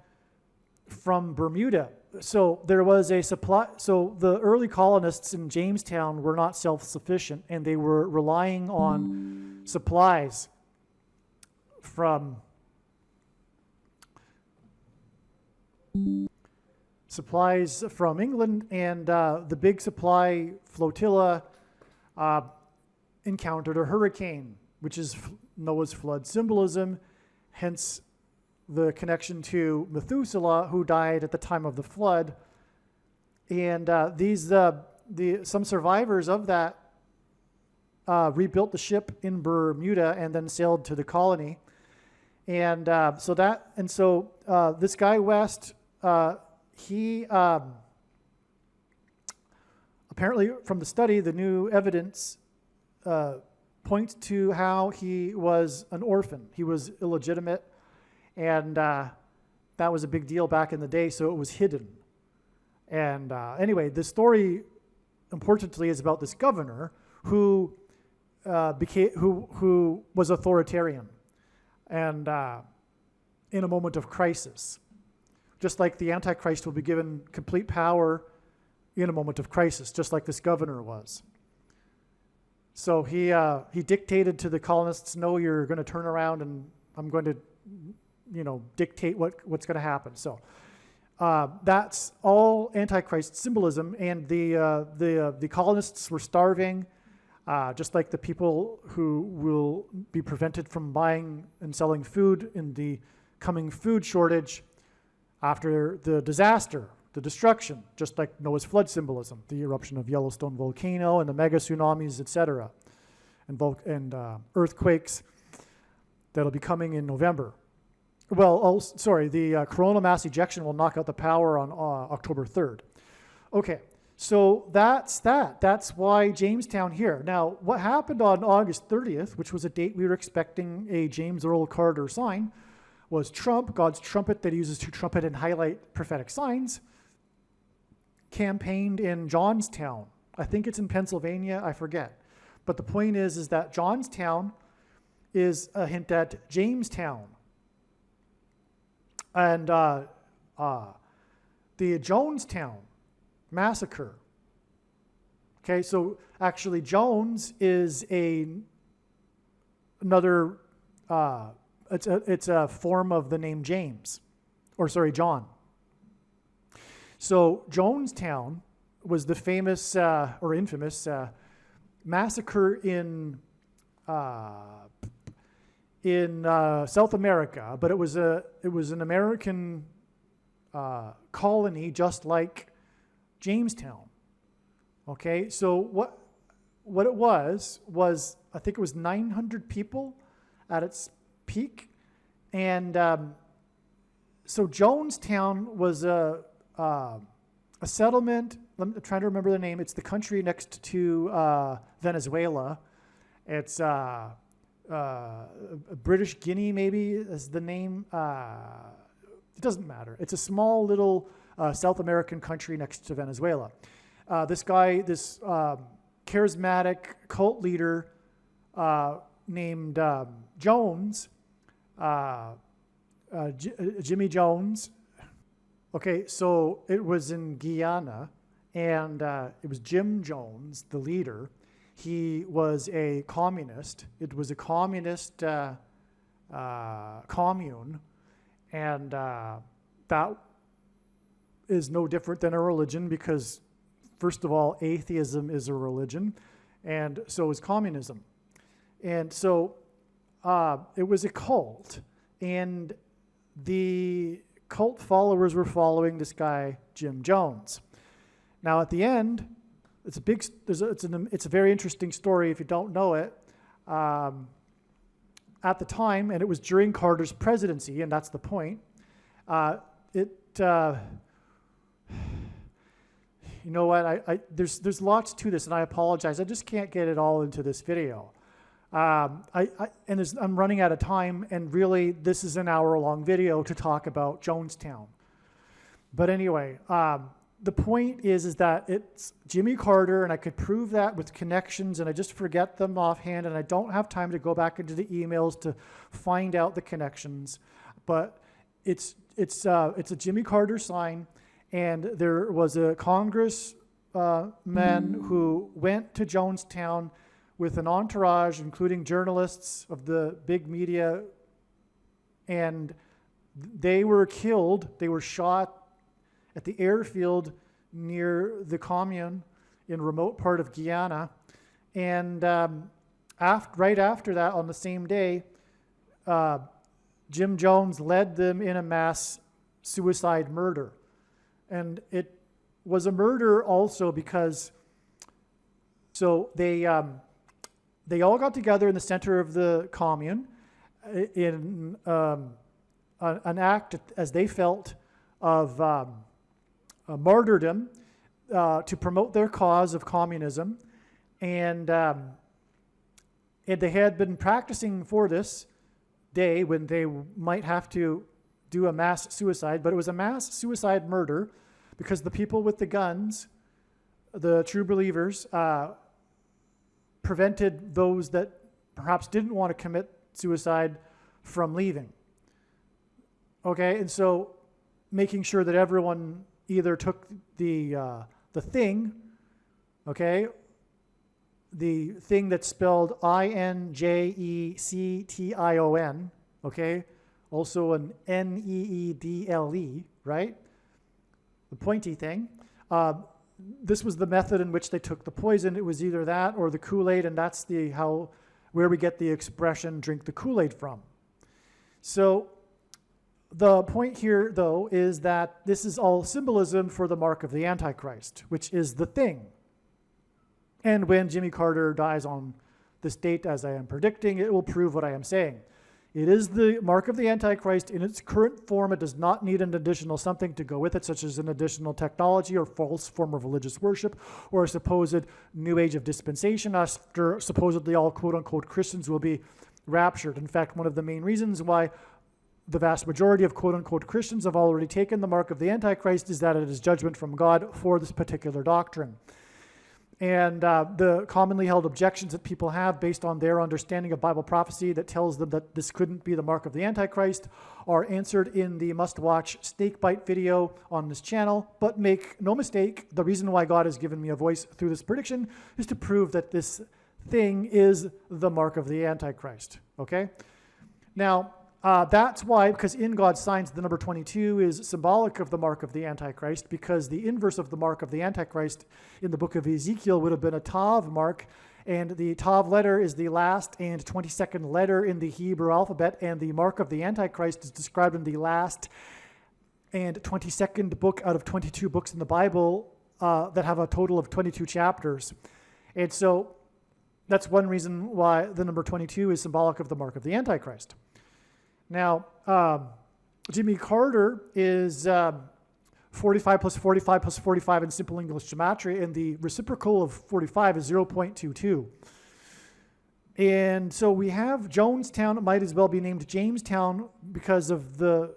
Speaker 1: from Bermuda. So there was a supply. So the early colonists in Jamestown were not self-sufficient, and they were relying on supplies from England, and the big supply flotilla encountered a hurricane, which is Noah's flood symbolism, hence the connection to Methuselah, who died at the time of the flood. And some survivors of that rebuilt the ship in Bermuda and then sailed to the colony. And so this guy West, he apparently from the study, the new evidence points to how he was an orphan. He was illegitimate, and that was a big deal back in the day, so it was hidden. And anyway, the story, importantly, is about this governor who was authoritarian, and in a moment of crisis, just like the Antichrist will be given complete power in a moment of crisis, just like this governor was. So he dictated to the colonists, "No, you're going to turn around, and I'm going to, dictate what's going to happen." So that's all Antichrist symbolism, and the colonists were starving, just like the people who will be prevented from buying and selling food in the coming food shortage after the disaster, the destruction, just like Noah's flood symbolism, the eruption of Yellowstone volcano and the mega tsunamis, etc., and earthquakes that'll be coming in November. Well, the coronal mass ejection will knock out the power on October 3rd. Okay, so that's that. That's why Jamestown here. Now, what happened on August 30th, which was a date we were expecting a James Earl Carter sign, was Trump, God's trumpet that he uses to trumpet and highlight prophetic signs, campaigned in Johnstown. I think it's in Pennsylvania, I forget. But the point is that Johnstown is a hint at Jamestown. And the Jonestown massacre. Okay, so actually Jones is another, it's a form of the name James, John. So Jonestown was the famous or infamous massacre in South America, but it was an American colony, just like Jamestown. Okay, so what it was I think it was 900 people at its peak, and so Jonestown was a settlement. I'm trying to remember the name. It's the country next to Venezuela. It's British Guinea, maybe is the name. It doesn't matter. It's a small little South American country next to Venezuela. This charismatic cult leader named Jones, Jimmy Jones. Okay, so it was in Guyana, and it was Jim Jones, the leader. He was a communist. It was a communist commune, and that is no different than a religion because, first of all, atheism is a religion, and so is communism. And so it was a cult, and the cult followers were following this guy, Jim Jones. Now, at the end, it's a very interesting story if you don't know it. At the time, and it was during Carter's presidency, and that's the point. You know what? There's lots to this, and I apologize. I just can't get it all into this video. I'm running out of time, and really, this is an hour-long video to talk about Jonestown. But anyway, the point is that it's Jimmy Carter, and I could prove that with connections, and I just forget them offhand, and I don't have time to go back into the emails to find out the connections. But it's a Jimmy Carter sign, and there was a congressman who went to Jonestown with an entourage, including journalists of the big media, and they were killed. They were shot at the airfield near the commune in a remote part of Guyana. And right after that, on the same day, Jim Jones led them in a mass suicide murder. And it was a murder also because they all got together in the center of the commune in an act, as they felt, of a martyrdom to promote their cause of communism. And they had been practicing for this day when they might have to do a mass suicide, but it was a mass suicide murder because the people with the guns, the true believers, prevented those that perhaps didn't want to commit suicide from leaving. Okay, and so making sure that everyone either took the thing, okay, the thing that's spelled INJECTION, okay, also an NEEDLE, right? The pointy thing. This was the method in which they took the poison. It was either that or the Kool-Aid, and that's where we get the expression "drink the Kool-Aid" from. So the point here, though, is that this is all symbolism for the mark of the Antichrist, which is the thing. And when Jimmy Carter dies on this date, as I am predicting, it will prove what I am saying. It is the mark of the Antichrist in its current form. It does not need an additional something to go with it, such as an additional technology or false form of religious worship or a supposed new age of dispensation after supposedly all quote-unquote Christians will be raptured. In fact, one of the main reasons why the vast majority of quote-unquote Christians have already taken the mark of the Antichrist is that it is judgment from God for this particular doctrine. And the commonly held objections that people have based on their understanding of Bible prophecy that tells them that this couldn't be the mark of the Antichrist are answered in the must-watch Snakebite video on this channel. But make no mistake, the reason why God has given me a voice through this prediction is to prove that this thing is the mark of the Antichrist, okay? Now, that's why, because in God's signs, the number 22 is symbolic of the mark of the Antichrist, because the inverse of the mark of the Antichrist in the book of Ezekiel would have been a Tav mark, and the Tav letter is the last and 22nd letter in the Hebrew alphabet, and the mark of the Antichrist is described in the last and 22nd book out of 22 books in the Bible that have a total of 22 chapters. And so that's one reason why the number 22 is symbolic of the mark of the Antichrist. Now, Jimmy Carter is 45 plus 45 plus 45 in simple English gematria, and the reciprocal of 45 is 0.22. And so we have Jonestown. It might as well be named Jamestown because of the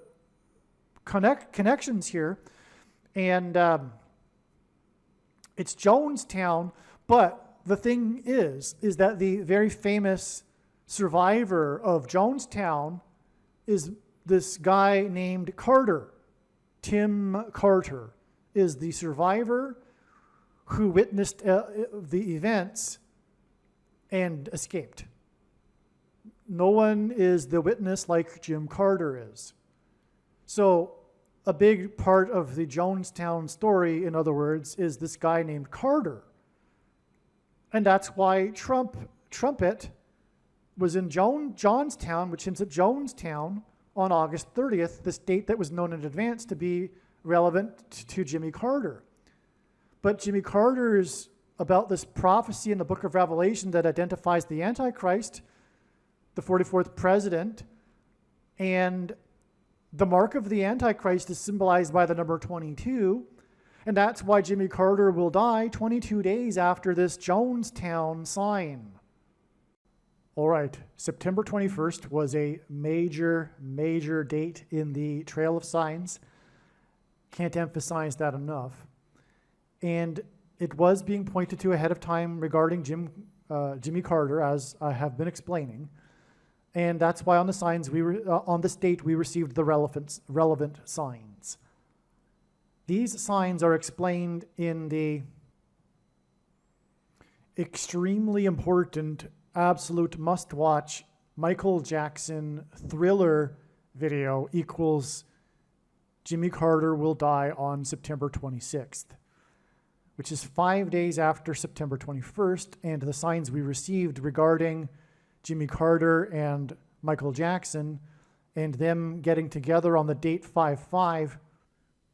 Speaker 1: connections here. And it's Jonestown, but the thing is that the very famous survivor of Jonestown is this guy named Carter. Tim Carter is the survivor who witnessed the events and escaped. No one is the witness like Jim Carter is. So a big part of the Jonestown story, in other words, is this guy named Carter. And that's why Trumpet was in Johnstown, which ends at Jonestown, on August 30th, this date that was known in advance to be relevant to Jimmy Carter. But Jimmy Carter is about this prophecy in the book of Revelation that identifies the Antichrist, the 44th president, and the mark of the Antichrist is symbolized by the number 22, and that's why Jimmy Carter will die 22 days after this Jonestown sign. All right, September 21st was a major, major date in the Trail of Signs. Can't emphasize that enough. And it was being pointed to ahead of time regarding Jimmy Carter, as I have been explaining. And that's why on the signs on this date we received the relevant signs. These signs are explained in the extremely important, absolute must-watch Michael Jackson Thriller video equals Jimmy Carter will die on September 26th, which is 5 days after September 21st, and the signs we received regarding Jimmy Carter and Michael Jackson and them getting together on the date 5/5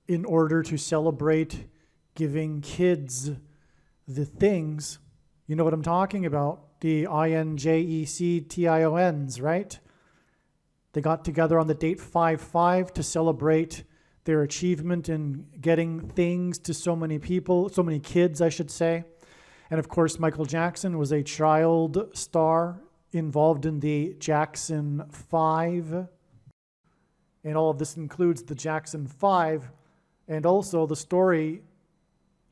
Speaker 1: in order to celebrate giving kids the things. You know what I'm talking about? The INJECTIONs, right? They got together on the date 5/5 to celebrate their achievement in getting things to so many people, so many kids, I should say. And of course, Michael Jackson was a child star involved in the Jackson 5. And all of this includes the Jackson 5 and also the story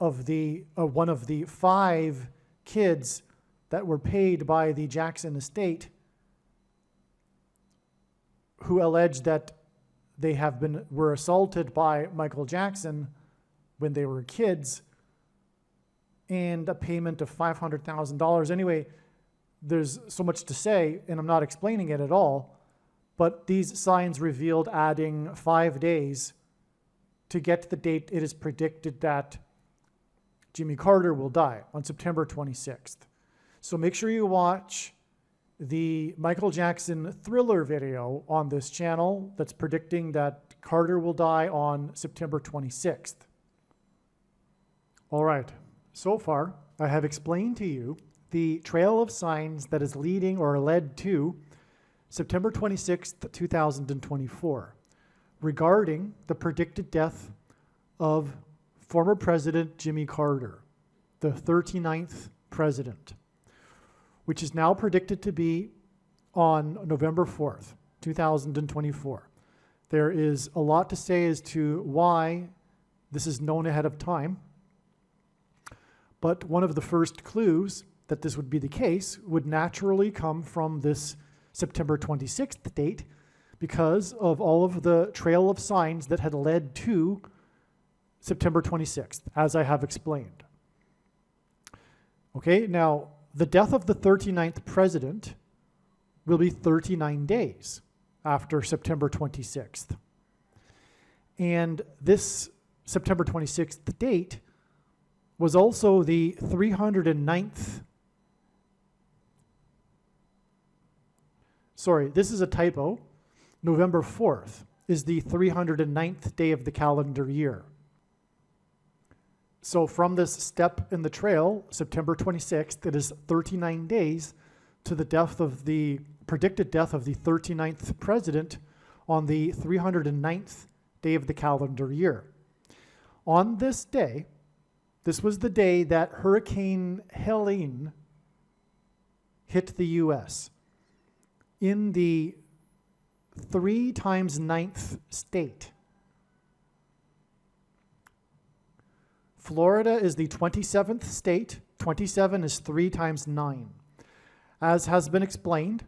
Speaker 1: of one of the 5 kids that were paid by the Jackson estate who alleged that they were assaulted by Michael Jackson when they were kids, and a payment of $500,000. Anyway, there's so much to say, and I'm not explaining it at all, but these signs revealed adding 5 days to get to the date it is predicted that Jimmy Carter will die on September 26th. So make sure you watch the Michael Jackson Thriller video on this channel that's predicting that Carter will die on September 26th. All right, so far I have explained to you the trail of signs that is leading or led to September 26th, 2024, regarding the predicted death of former President Jimmy Carter, the 39th president, which is now predicted to be on November 4th, 2024. There is a lot to say as to why this is known ahead of time, but one of the first clues that this would be the case would naturally come from this September 26th date because of all of the trail of signs that had led to September 26th, as I have explained. Okay, now the death of the 39th president will be 39 days after September 26th. And this September 26th date was also the 309th. Sorry, this is a typo. November 4th is the 309th day of the calendar year. So from this step in the trail, September 26th, it is 39 days to the predicted death of the 39th president on the 309th day of the calendar year. On this day, this was the day that Hurricane Helene hit the U.S. in the 3 times 9th state. Florida is the 27th state. 27 is 3 times 9. As has been explained,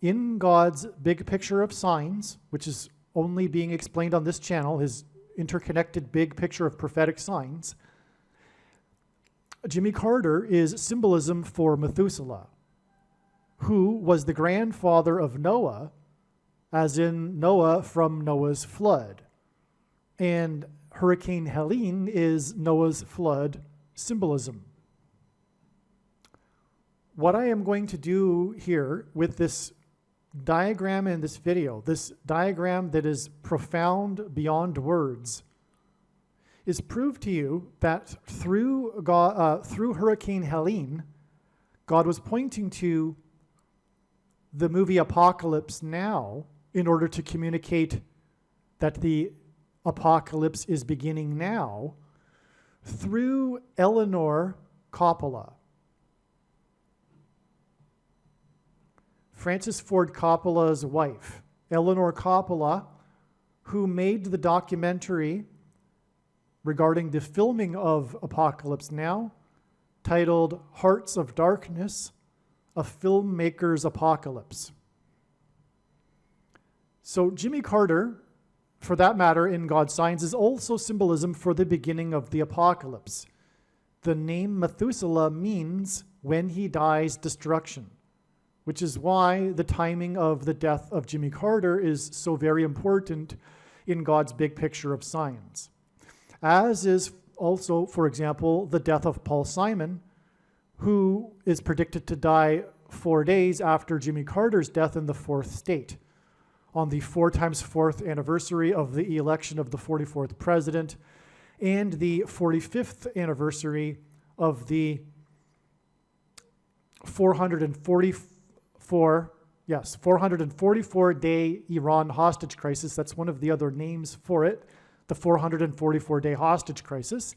Speaker 1: in God's big picture of signs, which is only being explained on this channel, his interconnected big picture of prophetic signs, Jimmy Carter is symbolism for Methuselah, who was the grandfather of Noah, as in Noah from Noah's flood. And Hurricane Helene is Noah's flood symbolism. What I am going to do here with this diagram in this video, this diagram that is profound beyond words, is prove to you that through Hurricane Helene, God was pointing to the movie Apocalypse Now in order to communicate that the apocalypse is beginning now through Eleanor Coppola. Francis Ford Coppola's wife, Eleanor Coppola, who made the documentary regarding the filming of Apocalypse Now, titled Hearts of Darkness, A Filmmaker's Apocalypse. So Jimmy Carter, for that matter, in God's signs, is also symbolism for the beginning of the apocalypse. The name Methuselah means when he dies, destruction, which is why the timing of the death of Jimmy Carter is so very important in God's big picture of signs. As is also, for example, the death of Paul Simon, who is predicted to die 4 days after Jimmy Carter's death in the 4th state, on the 4x4th anniversary of the election of the 44th president and the 45th anniversary of the 444-day Iran hostage crisis. That's one of the other names for it, the 444-day hostage crisis,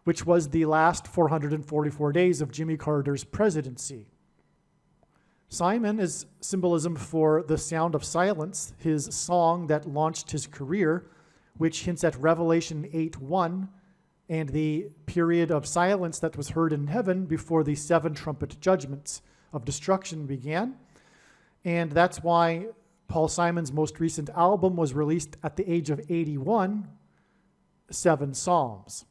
Speaker 1: which was the last 444 days of Jimmy Carter's presidency. Simon is symbolism for the sound of silence, his song that launched his career, which hints at Revelation 8:1 and the period of silence that was heard in heaven before the 7 trumpet judgments of destruction began. And that's why Paul Simon's most recent album was released at the age of 81, 7 Psalms.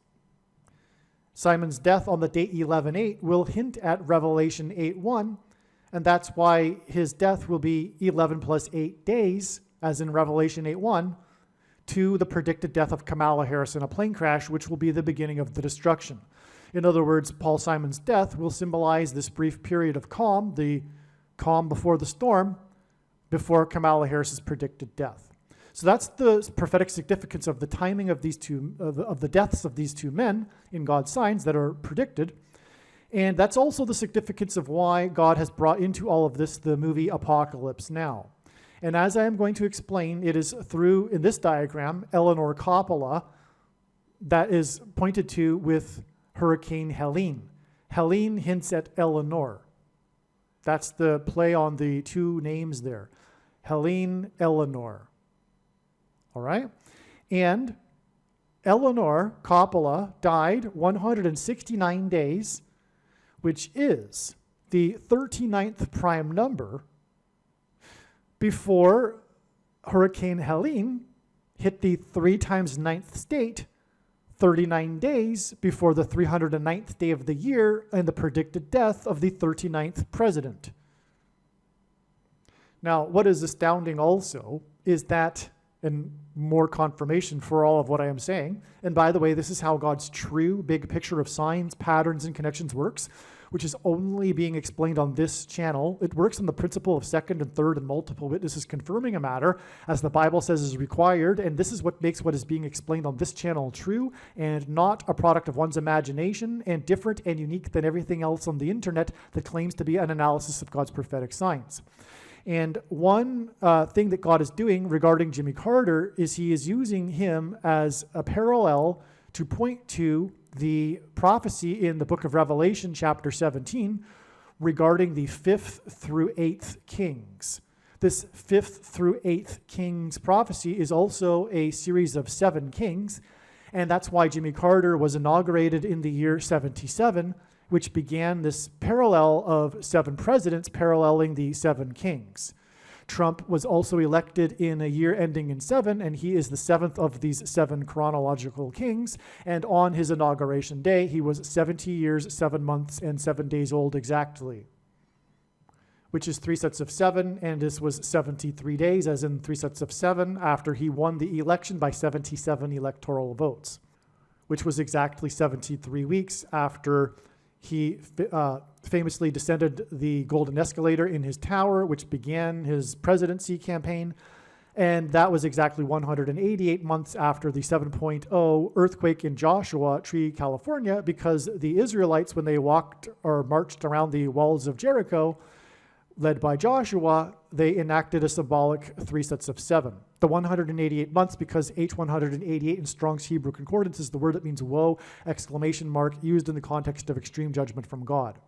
Speaker 1: Simon's death on the date 11/8 will hint at Revelation 8:1, and that's why his death will be 11 plus 8 days, as in Revelation 8:1, to the predicted death of Kamala Harris in a plane crash, which will be the beginning of the destruction. In other words, Paul Simon's death will symbolize this brief period of calm, the calm before the storm, before Kamala Harris's predicted death. So that's the prophetic significance of the timing of these two, of the deaths of these two men in God's signs that are predicted. And that's also the significance of why God has brought into all of this the movie Apocalypse Now. And as I am going to explain, it is through, in this diagram, Eleanor Coppola that is pointed to with Hurricane Helene. Helene hints at Eleanor. That's the play on the two names there. Helene, Eleanor. All right? And Eleanor Coppola died 169 days, which is the 39th prime number before Hurricane Helene hit the 3 times 9th state 39 days before the 309th day of the year and the predicted death of the 39th president. Now, what is astounding also is that, and more confirmation for all of what I am saying, and by the way, this is how God's true big picture of signs, patterns, and connections works, which is only being explained on this channel. It works on the principle of second and third and multiple witnesses confirming a matter, as the Bible says is required, and this is what makes what is being explained on this channel true and not a product of one's imagination and different and unique than everything else on the internet that claims to be an analysis of God's prophetic signs. And one thing that God is doing regarding Jimmy Carter is he is using him as a parallel to point to the prophecy in the book of Revelation, chapter 17, regarding the 5th through 8th kings. This 5th through 8th kings prophecy is also a series of 7 kings, and that's why Jimmy Carter was inaugurated in the year 77, which began this parallel of 7 presidents paralleling the 7 kings. Trump was also elected in a year ending in 7, and he is the 7th of these 7 chronological kings. And on his inauguration day, he was 70 years, 7 months, and 7 days old exactly, which is 3 sets of 7, and this was 73 days, as in 3 sets of 7, after he won the election by 77 electoral votes, which was exactly 73 weeks after he famously descended the golden escalator in his tower, which began his presidency campaign. And that was exactly 188 months after the 7.0 earthquake in Joshua Tree, California, because the Israelites, when they walked or marched around the walls of Jericho, led by Joshua, they enacted a symbolic 3 sets of 7. The 188 months, because H188 in Strong's Hebrew Concordance is the word that means woe, exclamation mark, used in the context of extreme judgment from God.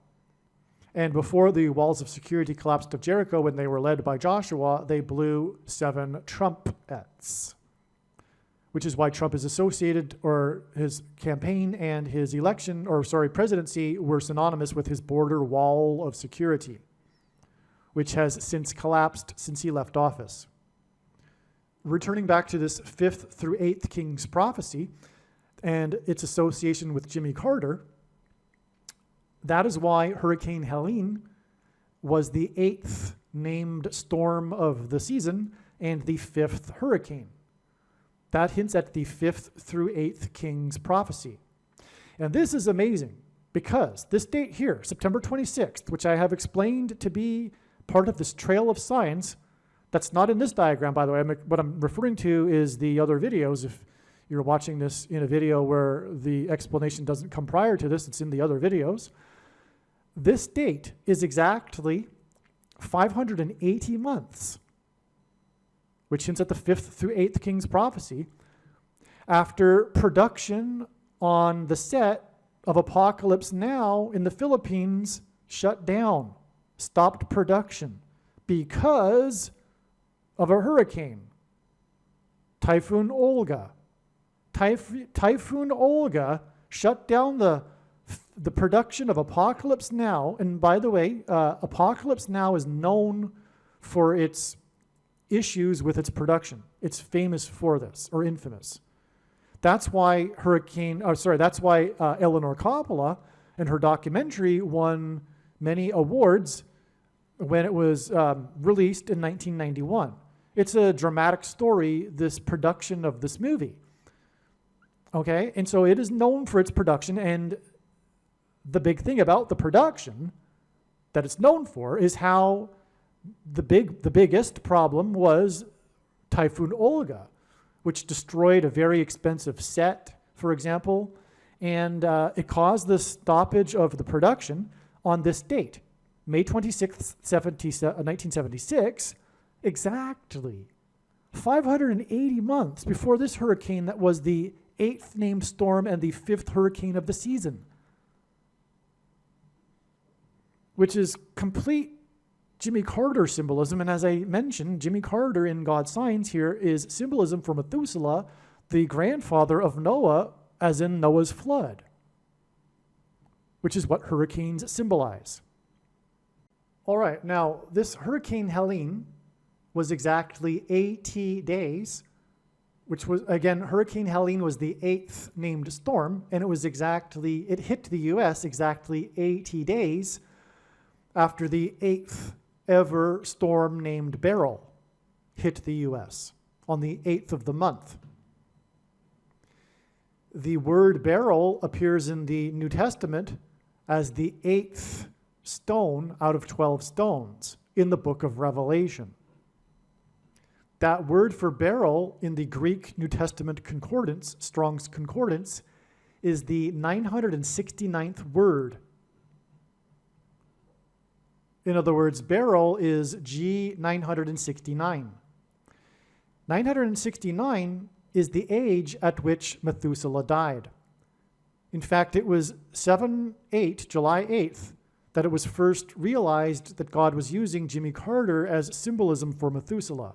Speaker 1: And before the walls of security collapsed of Jericho, when they were led by Joshua, they blew 7 trumpets, which is why Trump is associated, or his campaign and his election, presidency were synonymous with his border wall of security, which has since collapsed since he left office. Returning back to this 5th through 8th king's prophecy and its association with Jimmy Carter, that is why Hurricane Helene was the 8th named storm of the season and the 5th hurricane. That hints at the 5th through 8th king's prophecy. And this is amazing because this date here, September 26th, which I have explained to be part of this trail of signs, That's not in this diagram, by the way. What I'm referring to is the other videos. If you're watching this in a video where the explanation doesn't come prior to this, it's in the other videos. This date is exactly 580 months, which hints at the 5th through 8th king's prophecy, after production on the set of Apocalypse Now in the Philippines shut down, stopped production because of a hurricane, Typhoon Olga. Typhoon Olga shut down the production of Apocalypse Now. And by the way, Apocalypse Now is known for its issues with its production. It's famous for this, or infamous. That's why Eleanor Coppola and her documentary won many awards when it was released in 1991. It's a dramatic story, this production of this movie. Okay, and so it is known for its production, and the big thing about the production that it's known for is how the biggest problem was Typhoon Olga, which destroyed a very expensive set, for example, and it caused the stoppage of the production on this date, May 26th, 1976, exactly 580 months before this hurricane that was the 8th named storm and the 5th hurricane of the season, which is complete Jimmy Carter symbolism. And as I mentioned, Jimmy Carter in God's Signs here is symbolism for Methuselah, the grandfather of Noah, as in Noah's flood, which is what hurricanes symbolize. All right, now this Hurricane Helene was exactly 80 days, which was, again, Hurricane Helene was the 8th named storm, and it hit the U.S. exactly 80 days after the 8th ever storm named Beryl hit the U.S. on the 8th of the month. The word beryl appears in the New Testament as the 8th stone out of 12 stones in the book of Revelation. That word for beryl in the Greek New Testament concordance, Strong's Concordance, is the 969th word. In other words, beryl is G969. 969 is the age at which Methuselah died. In fact, it was July 8th, that it was first realized that God was using Jimmy Carter as symbolism for Methuselah,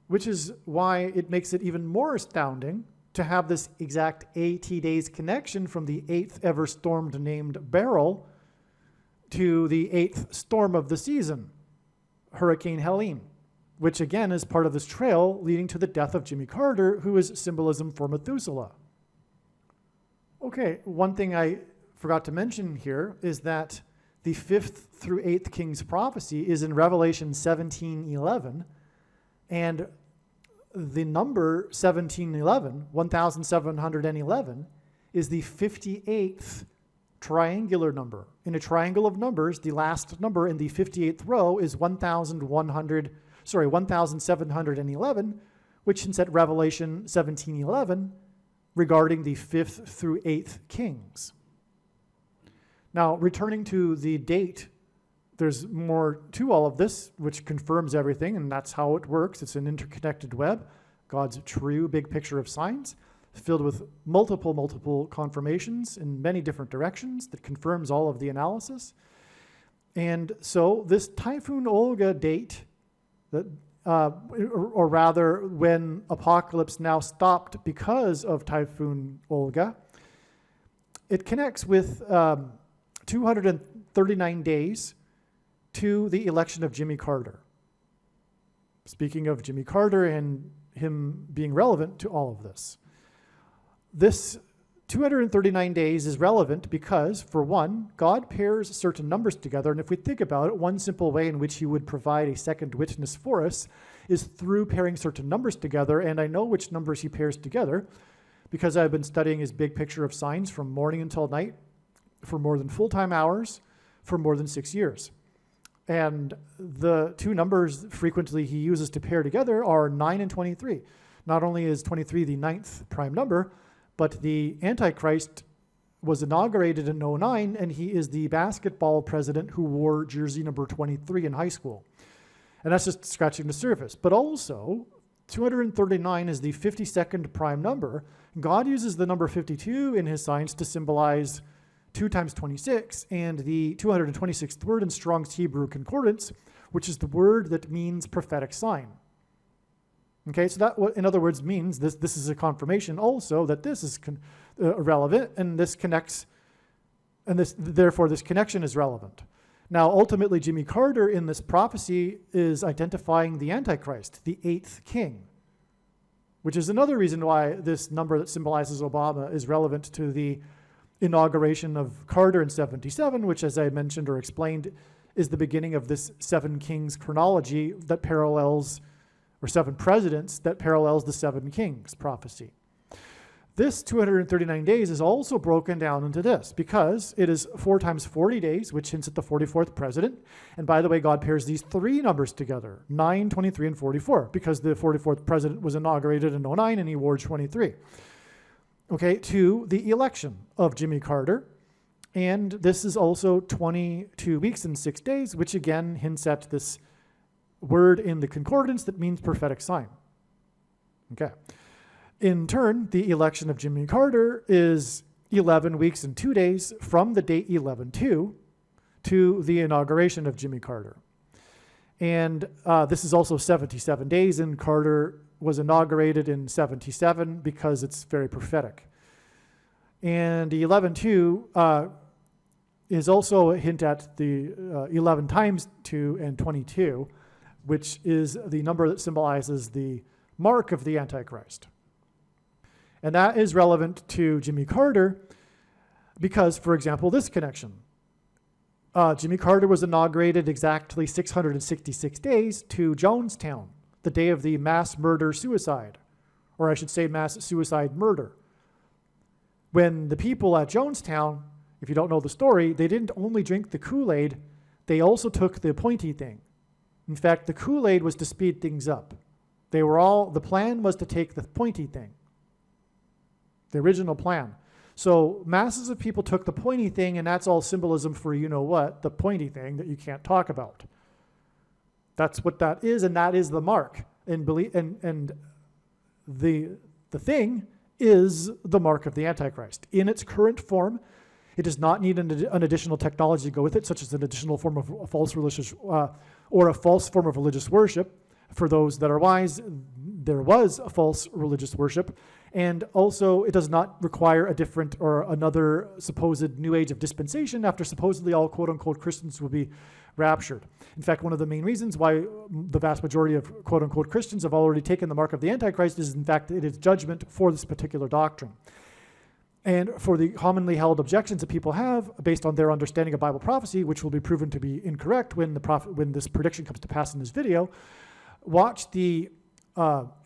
Speaker 1: which is why it makes it even more astounding to have this exact 80 days connection from the 8th ever storm named Beryl to the 8th storm of the season, Hurricane Helene, which again is part of this trail leading to the death of Jimmy Carter, who is symbolism for Methuselah. Okay, one thing I forgot to mention here is that the 5th through 8th king's prophecy is in Revelation 17:11, and the number 1711 is the 58th triangular number. In a triangle of numbers, the last number in the 58th row is 1711, which hints at Revelation 17:11 regarding the 5th through 8th kings. Now, returning to the date, there's more to all of this, which confirms everything, and that's how it works. It's an interconnected web, God's true big picture of signs, filled with multiple confirmations in many different directions that confirms all of the analysis. And so this Typhoon Olga date, that, or rather when Apocalypse Now stopped because of Typhoon Olga, it connects with 239 days to the election of Jimmy Carter. Speaking of Jimmy Carter and him being relevant to all of this. This 239 days is relevant because, for one, God pairs certain numbers together, and if we think about it, one simple way in which he would provide a second witness for us is through pairing certain numbers together, and I know which numbers he pairs together because I've been studying his big picture of signs from morning until night for more than full-time hours for more than 6 years. And the two numbers frequently he uses to pair together are 9 and 23. Not only is 23 the ninth prime number, but the Antichrist was inaugurated in '09, and he is the basketball president who wore jersey number 23 in high school. And that's just scratching the surface. But also, 239 is the 52nd prime number. God uses the number 52 in his signs to symbolize 2 times 26, and the 226th word in Strong's Hebrew Concordance, which is the word that means prophetic sign. Okay, so that, in other words, means this is a confirmation also that this is relevant, and this connects, and therefore this connection is relevant. Now, ultimately, Jimmy Carter in this prophecy is identifying the Antichrist, the 8th king, which is another reason why this number that symbolizes Obama is relevant to the inauguration of Carter in '77, which, as I mentioned or explained, is the beginning of this 7 kings chronology that parallels, or 7 presidents that parallels the 7 kings prophecy. This 239 days is also broken down into this, because it is 4 times 40 days, which hints at the 44th president. And by the way, God pairs these 3 numbers together, 9, 23, and 44, because the 44th president was inaugurated in '09 and he wore 23. Okay, to the election of Jimmy Carter. And this is also 22 weeks and 6 days, which again hints at this word in the concordance that means prophetic sign. Okay. In turn, the election of Jimmy Carter is 11 weeks and 2 days from the date 11/2 to the inauguration of Jimmy Carter. And this is also 77 days, and Carter was inaugurated in '77 because it's very prophetic. And the 11/2 is also a hint at the 11 times 2 and 22, which is the number that symbolizes the mark of the Antichrist. And that is relevant to Jimmy Carter because, for example, this connection. Jimmy Carter was inaugurated exactly 666 days to Jonestown, the day of the mass murder-suicide, or I should say mass suicide-murder. When the people at Jonestown, if you don't know the story, they didn't only drink the Kool-Aid, they also took the pointy thing. In fact, the Kool-Aid was to speed things up. The plan was to take the pointy thing, the original plan. So masses of people took the pointy thing, and that's all symbolism for you-know-what, the pointy thing that you can't talk about. That's what that is, and that is the mark. And the thing is the mark of the Antichrist. In its current form, it does not need an additional technology to go with it, such as an additional form of a false religious or a false form of religious worship. For those that are wise, there was a false religious worship, and also it does not require a different or another supposed new age of dispensation after supposedly all quote-unquote Christians will be raptured. In fact, one of the main reasons why the vast majority of quote-unquote Christians have already taken the mark of the Antichrist is, in fact, it is judgment for this particular doctrine. And for the commonly held objections that people have based on their understanding of Bible prophecy, which will be proven to be incorrect when this prediction comes to pass in this video, watch the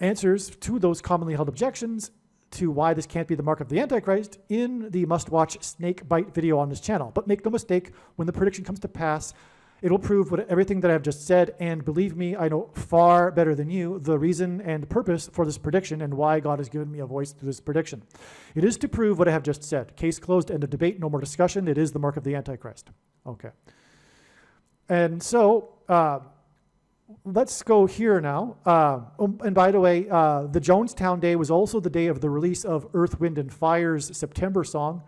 Speaker 1: answers to those commonly held objections to why this can't be the mark of the Antichrist in the must-watch snake bite video on this channel. But make no mistake, when the prediction comes to pass, it'll prove everything that I've just said, and believe me, I know far better than you the reason and purpose for this prediction and why God has given me a voice through this prediction. It is to prove what I have just said. Case closed, end of debate, no more discussion. It is the mark of the Antichrist. Okay. And so, let's go here now. And by the way, the Jonestown Day was also the day of the release of Earth, Wind, and Fire's September song.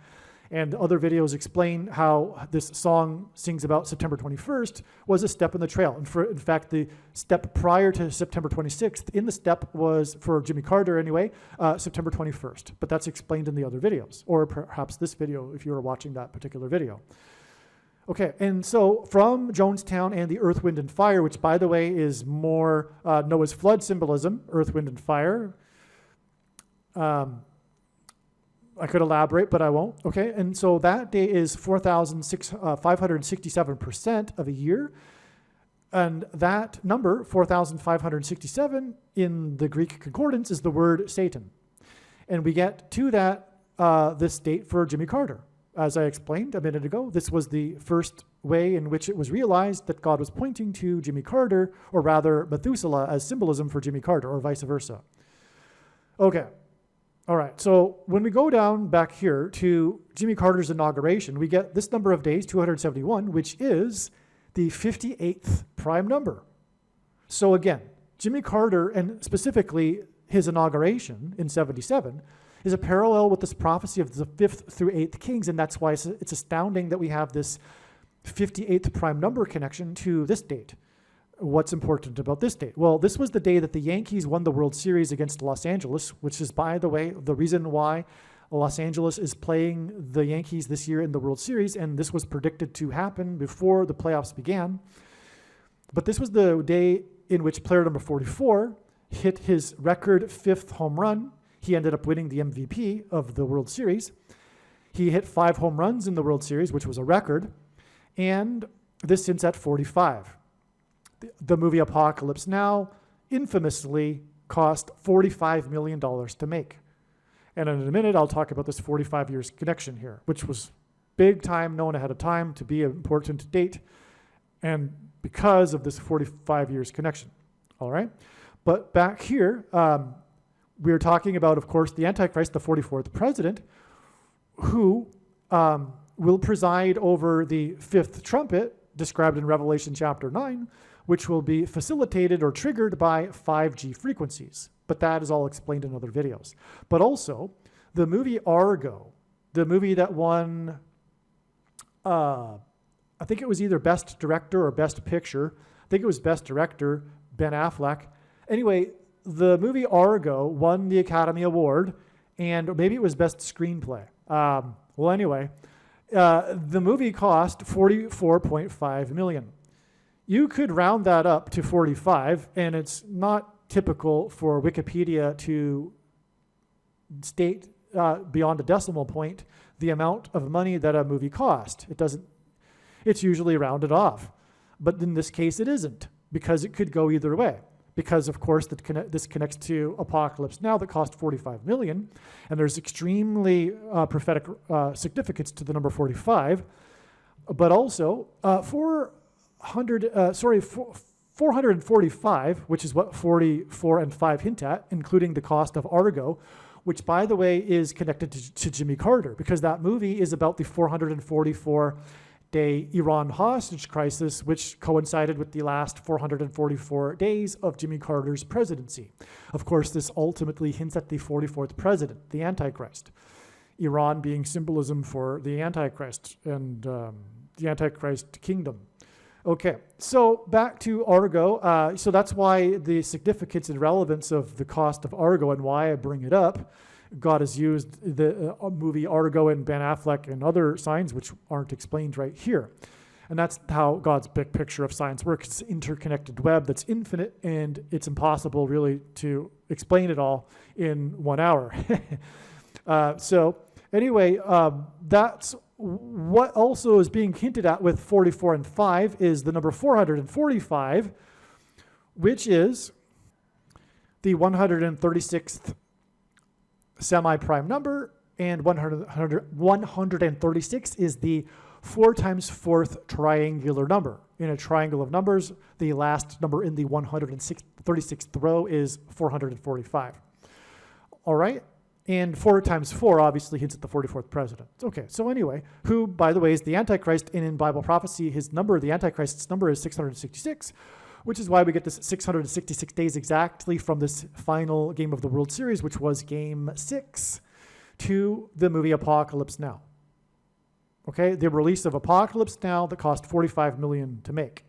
Speaker 1: And other videos explain how this song sings about September 21st was a step in the trail. And in fact, the step prior to September 26th in the step was, for Jimmy Carter anyway, September 21st. But that's explained in the other videos, or perhaps this video if you were watching that particular video. Okay, and so from Jonestown and the Earth, Wind, and Fire, which, by the way, is more Noah's flood symbolism, Earth, Wind, and Fire. I could elaborate, but I won't. Okay, and so that day is 4,567% of a year. And that number, 4,567, in the Greek concordance is the word Satan. And we get to that this date for Jimmy Carter. As I explained a minute ago, this was the first way in which it was realized that God was pointing to Jimmy Carter, or rather Methuselah as symbolism for Jimmy Carter, or vice versa. Okay. All right, so when we go down back here to Jimmy Carter's inauguration, we get this number of days, 271, which is the 58th prime number. So again, Jimmy Carter, and specifically his inauguration in 77, is a parallel with this prophecy of the 5th through 8th kings, and that's why it's astounding that we have this 58th prime number connection to this date. What's important about this date? Well, this was the day that the Yankees won the World Series against Los Angeles, which is, by the way, the reason why Los Angeles is playing the Yankees this year in the World Series, and this was predicted to happen before the playoffs began. But this was the day in which player number 44 hit his record 5th home run. He ended up winning the MVP of the World Series. He hit 5 home runs in the World Series, which was a record, and this since at 45. The movie Apocalypse Now infamously cost $45 million to make. And in a minute, I'll talk about this 45 years connection here, which was big time, known ahead of time to be an important date, and because of this 45 years connection. All right? But back here, we're talking about, of course, the Antichrist, the 44th president, who will preside over the 5th trumpet, described in Revelation chapter 9, which will be facilitated or triggered by 5G frequencies. But that is all explained in other videos. But also, the movie Argo, the movie that won, I think it was either Best Director or Best Picture. I think it was Best Director, Ben Affleck. Anyway, the movie Argo won the Academy Award, and maybe it was Best Screenplay. Well, anyway, the movie cost $44.5 million. You could round that up to 45, and it's not typical for Wikipedia to state beyond a decimal point the amount of money that a movie cost. It's usually rounded off. But in this case, it isn't, because it could go either way. Because, of course, this connects to Apocalypse Now that cost $45 million, and there's extremely prophetic significance to the number 45. But also, 445, which is what 44 and 5 hint at, including the cost of Argo, which, by the way, is connected to Jimmy Carter, because that movie is about the 444-day Iran hostage crisis, which coincided with the last 444 days of Jimmy Carter's presidency. Of course, this ultimately hints at the 44th president, the Antichrist. Iran being symbolism for the Antichrist and the Antichrist kingdom. Okay, so back to Argo. So that's why the significance and relevance of the cost of Argo and why I bring it up. God has used the movie Argo and Ben Affleck and other signs which aren't explained right here. And that's how God's big picture of science works. It's an interconnected web that's infinite, and it's impossible really to explain it all in 1 hour. So anyway, that's what also is being hinted at with 44 and 5 is the number 445, which is the 136th semi-prime number, and 136 is the 4 times 4th triangular number. In a triangle of numbers, the last number in the 136th row is 445. All right? And 4 times 4 obviously hints at the 44th president. Okay, so anyway, who, by the way, is the Antichrist, and in Bible prophecy, the Antichrist's number is 666, which is why we get this 666 days exactly from this final game of the World Series, which was Game 6, to the movie Apocalypse Now. Okay, the release of Apocalypse Now that cost $45 million to make,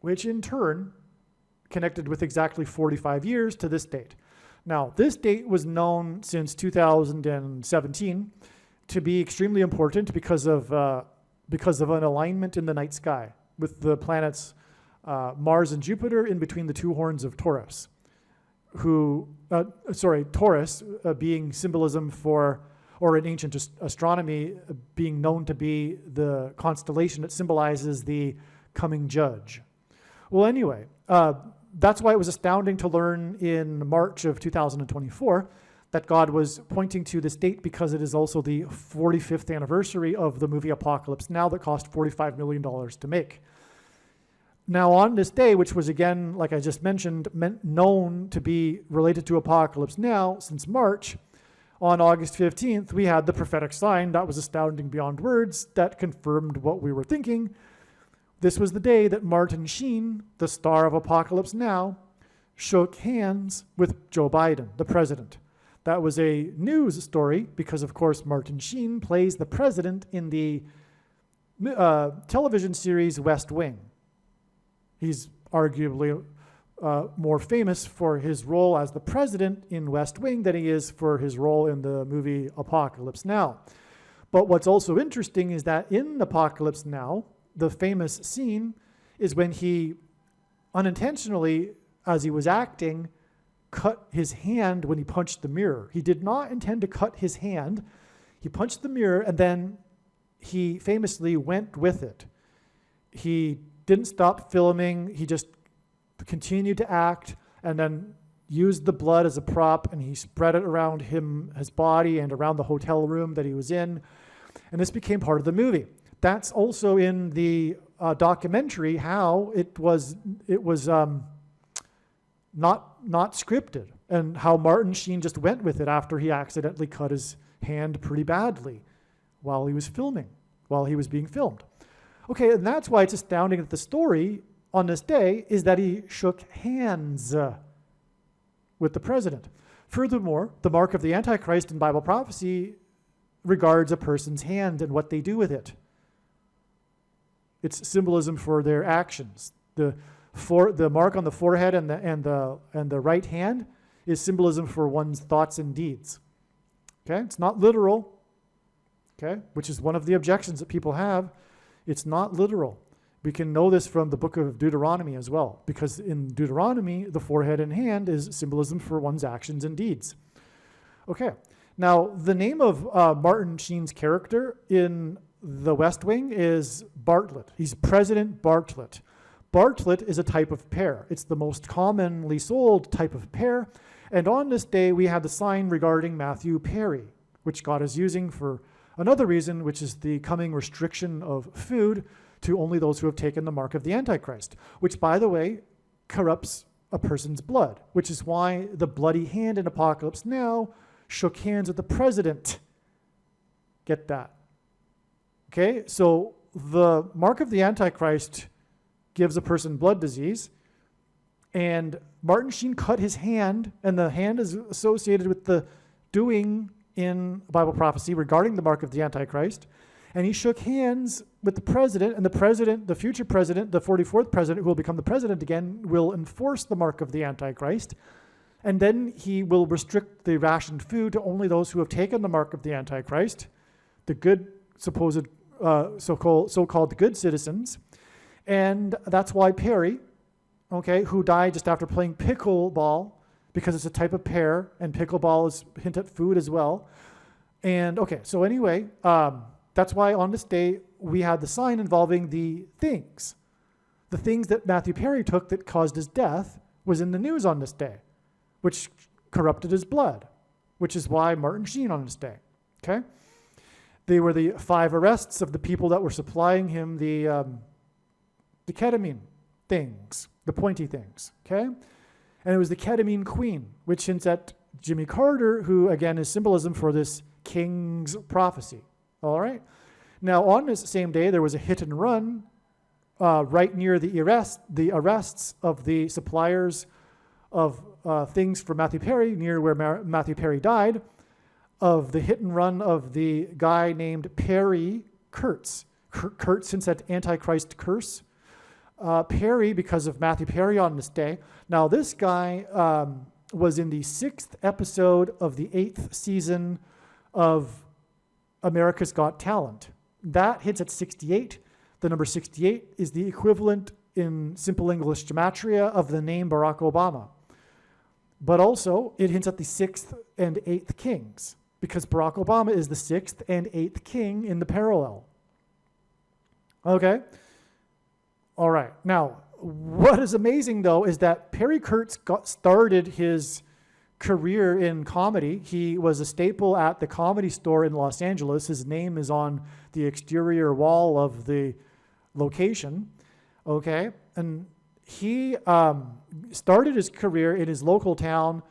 Speaker 1: which in turn connected with exactly 45 years to this date. Now, this date was known since 2017 to be extremely important because of an alignment in the night sky with the planets Mars and Jupiter in between the 2 horns of Taurus. Taurus being symbolism for, or in ancient astronomy, being known to be the constellation that symbolizes the coming judge. Well, anyway, that's why it was astounding to learn in March of 2024 that God was pointing to this date because it is also the 45th anniversary of the movie Apocalypse Now that cost $45 million to make. Now on this day, which was again, like I just mentioned, known to be related to Apocalypse Now since March, on August 15th, we had the prophetic sign that was astounding beyond words that confirmed what we were thinking. This was the day that Martin Sheen, the star of Apocalypse Now, shook hands with Joe Biden, the president. That was a news story because, of course, Martin Sheen plays the president in the television series West Wing. He's arguably more famous for his role as the president in West Wing than he is for his role in the movie Apocalypse Now. But what's also interesting is that in Apocalypse Now, the famous scene is when he unintentionally, as he was acting, cut his hand when he punched the mirror. He did not intend to cut his hand. He punched the mirror and then he famously went with it. He didn't stop filming. He just continued to act and then used the blood as a prop, and he spread it around his body and around the hotel room that he was in. And this became part of the movie. That's also in the documentary how it was not scripted, and how Martin Sheen just went with it after he accidentally cut his hand pretty badly while he was being filmed. Okay, and that's why it's astounding that the story on this day is that he shook hands with the president. Furthermore, the mark of the Antichrist in Bible prophecy regards a person's hand and what they do with it. It's symbolism for their actions. The mark on the forehead and the right hand is symbolism for one's thoughts and deeds. Okay, it's not literal. Okay, which is one of the objections that people have. It's not literal. We can know this from the book of Deuteronomy as well, because in Deuteronomy, the forehead and hand is symbolism for one's actions and deeds. Okay, now the name of Martin Sheen's character in the West Wing is Bartlett. He's President Bartlett. Bartlett is a type of pear. It's the most commonly sold type of pear. And on this day, we had the sign regarding Matthew Perry, which God is using for another reason, which is the coming restriction of food to only those who have taken the mark of the Antichrist, which, by the way, corrupts a person's blood, which is why the bloody hand in Apocalypse Now shook hands with the president. Get that? Okay, so the mark of the Antichrist gives a person blood disease, and Martin Sheen cut his hand, and the hand is associated with the doing in Bible prophecy regarding the mark of the Antichrist, and he shook hands with the president, and the president, the future president, the 44th president, who will become the president again, will enforce the mark of the Antichrist, and then he will restrict the rationed food to only those who have taken the mark of the Antichrist, the good, supposed so-called good citizens. And that's why Perry, okay, who died just after playing pickleball, because it's a type of pear, and pickleball is hint at food as well. And okay, so anyway, that's why on this day we had the sign involving the things that Matthew Perry took that caused his death was in the news on this day, which corrupted his blood, which is why Martin Sheen on this day, okay? They were the 5 arrests of the people that were supplying him the ketamine things, the pointy things, okay? And it was the ketamine queen, which hints at Jimmy Carter, who again is symbolism for this king's prophecy, all right? Now on this same day, there was a hit and run right near the arrests of the suppliers of things for Matthew Perry, near where Matthew Perry died, of the hit and run of the guy named Perry Kurtz. Kurtz hints at Antichrist curse. Perry, because of Matthew Perry on this day. Now, this guy was in the 6th episode of the 8th season of America's Got Talent. That hits at 68. The number 68 is the equivalent in simple English gematria of the name Barack Obama. But also, it hints at the 6th and 8th kings, because Barack Obama is the 6th and 8th king in the parallel. Okay? All right. Now, what is amazing, though, is that Perry Kurtz started his career in comedy. He was a staple at the Comedy Store in Los Angeles. His name is on the exterior wall of the location, okay? And he started his career in his local town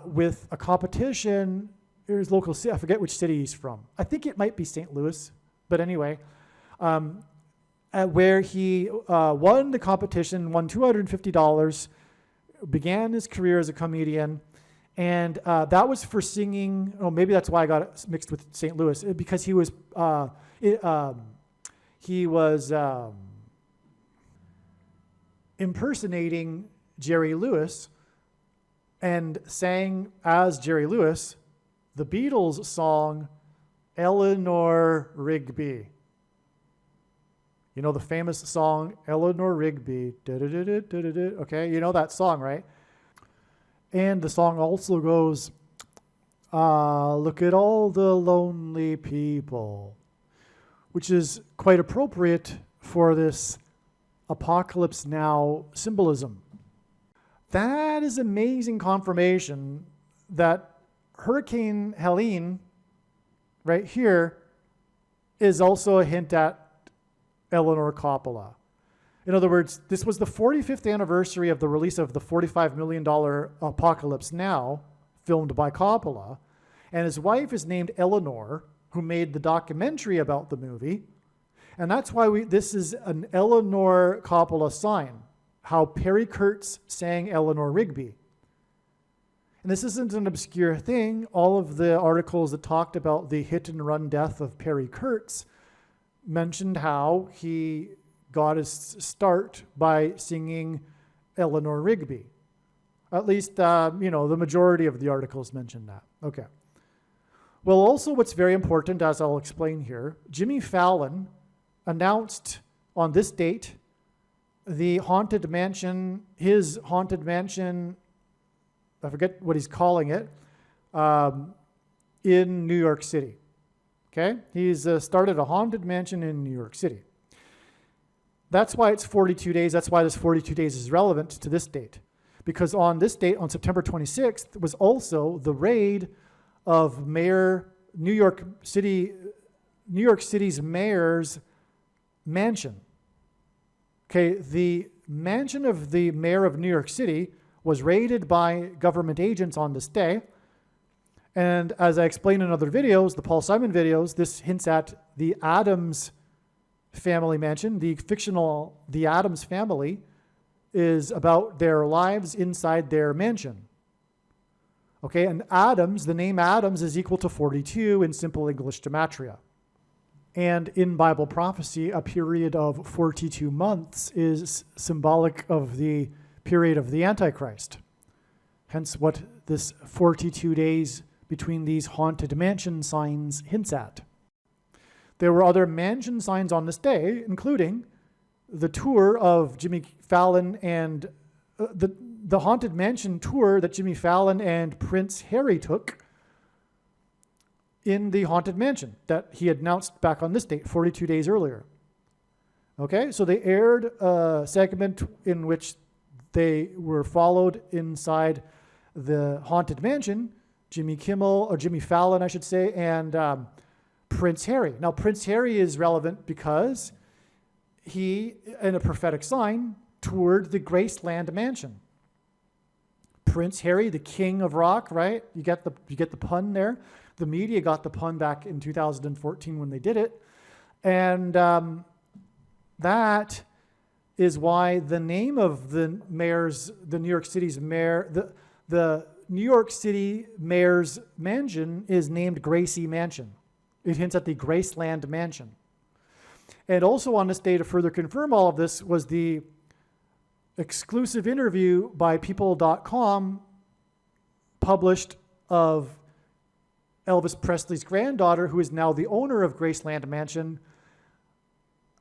Speaker 1: with a competition in his local city. I forget which city he's from. I think it might be St. Louis, but anyway, where he won the competition, won $250, began his career as a comedian, and that was for singing. Oh, maybe that's why I got it mixed with St. Louis, because he was impersonating Jerry Lewis and sang as Jerry Lewis the Beatles song Eleanor Rigby. You know the famous song Eleanor Rigby. Okay, you know that song, right? And the song also goes, look at all the lonely people, which is quite appropriate for this apocalypse now symbolism. That is amazing confirmation that Hurricane Helene right here is also a hint at Eleanor Coppola. In other words, this was the 45th anniversary of the release of the $45 million Apocalypse Now, filmed by Coppola, and his wife is named Eleanor, who made the documentary about the movie, and that's why this is an Eleanor Coppola sign, how Perry Kurtz sang Eleanor Rigby. And this isn't an obscure thing. All of the articles that talked about the hit-and-run death of Perry Kurtz mentioned how he got his start by singing Eleanor Rigby. At least, the majority of the articles mentioned that. Okay. Well, also what's very important, as I'll explain here, Jimmy Fallon announced on this date his haunted mansion, I forget what he's calling it, in New York City. Okay? He's started a haunted mansion in New York City. That's why it's 42 days. That's why this 42 days is relevant to this date. Because on this date, on September 26th, was also the raid of New York City's mayor's mansion. Okay, the mansion of the mayor of New York City was raided by government agents on this day. And as I explained in other videos, the Paul Simon videos, this hints at the Addams family mansion. The fictional The Addams Family is about their lives inside their mansion. Okay, and Addams, the name Addams is equal to 42 in simple English gematria. And in Bible prophecy, a period of 42 months is symbolic of the period of the Antichrist. Hence what this 42 days between these haunted mansion signs hints at. There were other mansion signs on this day, including the tour of Jimmy Fallon and the haunted mansion tour that Jimmy Fallon and Prince Harry took in the haunted mansion that he had announced back on this date, 42 days earlier. Okay, so they aired a segment in which they were followed inside the haunted mansion, Jimmy Fallon, I should say, and Prince Harry. Now, Prince Harry is relevant because he, in a prophetic sign, toured the Graceland mansion. Prince Harry, the king of rock, right? You get the pun there. The media got the pun back in 2014 when they did it. And that is why the name of the New York City's mayor, the New York City mayor's mansion is named Gracie Mansion. It hints at the Graceland mansion. And also on this day, to further confirm all of this, was the exclusive interview by People.com published of Elvis Presley's granddaughter, who is now the owner of Graceland Mansion,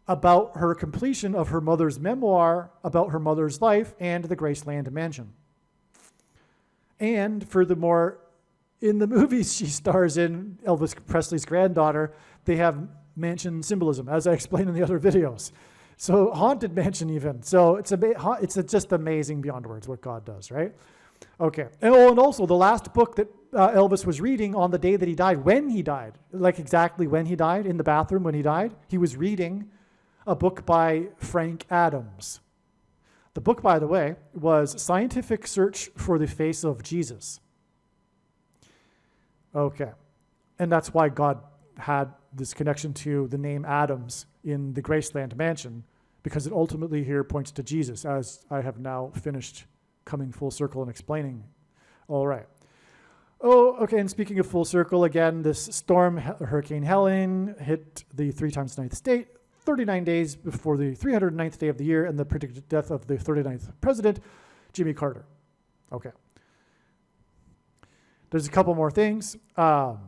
Speaker 1: about her completion of her mother's memoir about her mother's life and the Graceland Mansion. And furthermore, in the movies she stars in, Elvis Presley's granddaughter, they have mansion symbolism, as I explained in the other videos. So haunted mansion even. So it's just amazing beyond words what God does, right? Okay. And also the last book that Elvis was reading on the day that he died, when he died, like exactly when he died, in the bathroom when he died, he was reading a book by Frank Adams. The book, by the way, was Scientific Search for the Face of Jesus. Okay. And that's why God had this connection to the name Adams in the Graceland mansion, because it ultimately here points to Jesus, as I have now finished coming full circle and explaining. All right. Oh, okay, and speaking of full circle, again, this storm, Hurricane Helen, hit the 3 times 9th state, 39 days before the 309th day of the year and the predicted death of the 39th president, Jimmy Carter. Okay. There's a couple more things. The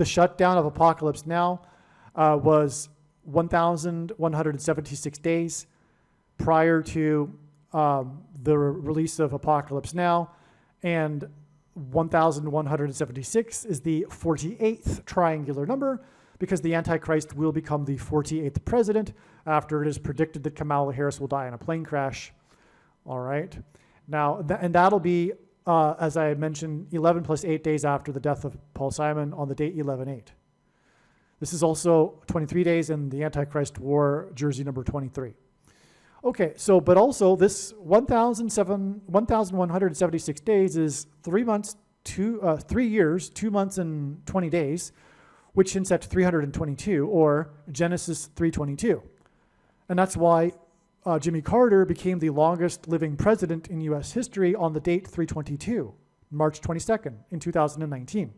Speaker 1: shutdown of Apocalypse Now was 1,176 days prior to the release of Apocalypse Now, and 1,176 is the 48th triangular number, because the Antichrist will become the 48th president after it is predicted that Kamala Harris will die in a plane crash. All right. Now, and that'll be, as I had mentioned, 11 plus 8 days after the death of Paul Simon on the date 11/8. This is also 23 days in the Antichrist War, jersey number 23. Okay, so, but also this 1,176 days is 3 months, 3 years, 2 months and 20 days, which hints at 322, or Genesis 3:22. And that's why Jimmy Carter became the longest living president in U.S. history on the date 322, March 22nd in 2019.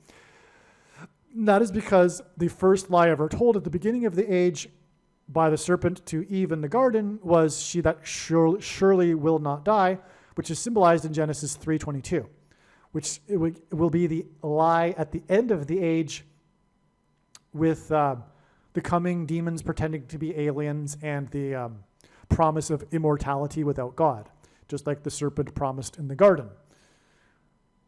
Speaker 1: And that is because the first lie ever told at the beginning of the age by the serpent to Eve in the garden was she that surely will not die, which is symbolized in Genesis 3:22, which will be the lie at the end of the age with the coming demons pretending to be aliens and the promise of immortality without God, just like the serpent promised in the garden.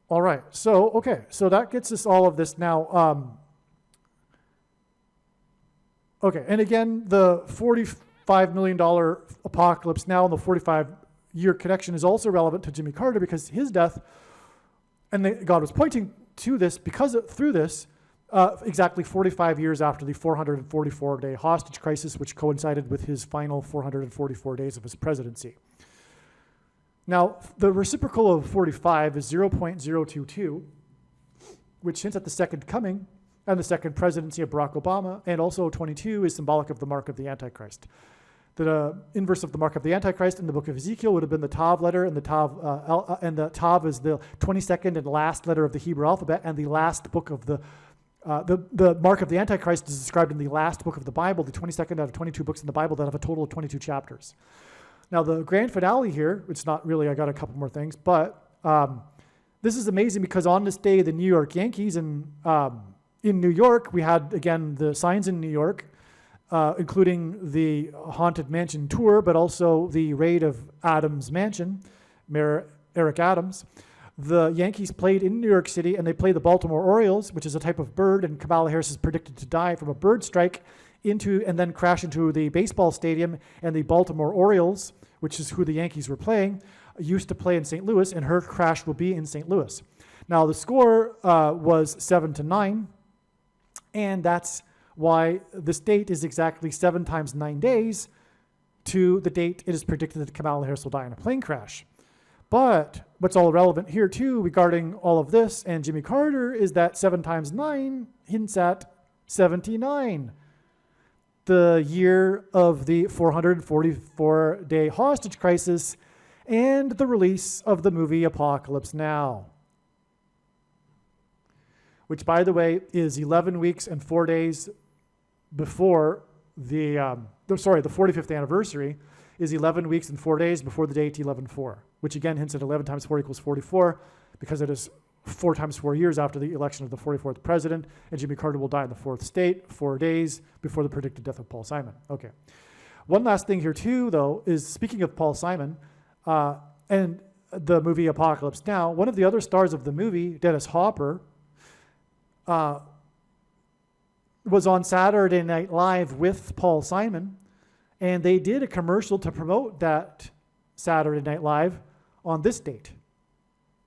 Speaker 1: All right, so, okay, so that gets us all of this now. Okay, and again, the $45 million Apocalypse Now and the 45-year connection is also relevant to Jimmy Carter, because his death, and God was pointing to this through this, exactly 45 years after the 444-day hostage crisis, which coincided with his final 444 days of his presidency. Now, the reciprocal of 45 is 0.022, which hints at the second coming and the second presidency of Barack Obama, and also 22 is symbolic of the mark of the Antichrist. The inverse of the mark of the Antichrist in the book of Ezekiel would have been the Tav letter, and the Tav is the 22nd and last letter of the Hebrew alphabet, and the last book of the mark of the Antichrist is described in the last book of the Bible, the 22nd out of 22 books in the Bible that have a total of 22 chapters. Now, the grand finale here, it's not really, I got a couple more things, but this is amazing because on this day, the New York Yankees in New York, we had, again, the signs in New York, including the Haunted Mansion tour, but also the raid of Adams' mansion, Mayor Eric Adams. The Yankees played in New York City, and they played the Baltimore Orioles, which is a type of bird, and Kamala Harris is predicted to die from a bird strike and then crash into the baseball stadium. And the Baltimore Orioles, which is who the Yankees were playing, used to play in St. Louis, and her crash will be in St. Louis. Now, the score was 7-9, and that's why this date is exactly 7 times 9 days to the date it is predicted that Kamala Harris will die in a plane crash. But what's all relevant here, too, regarding all of this and Jimmy Carter is that 7 times 9 hints at 79, the year of the 444-day hostage crisis and the release of the movie Apocalypse Now, which, by the way, is 11 weeks and 4 days before the 45th anniversary is 11 weeks and 4 days before the date 11/4, which again hints at 11 times 4 equals 44, because it is 4 times 4 years after the election of the 44th president, and Jimmy Carter will die in the 4th state 4 days before the predicted death of Paul Simon. Okay. One last thing here too, though, is speaking of Paul Simon and the movie Apocalypse Now, one of the other stars of the movie, Dennis Hopper, was on Saturday Night Live with Paul Simon, and they did a commercial to promote that Saturday Night Live on this date.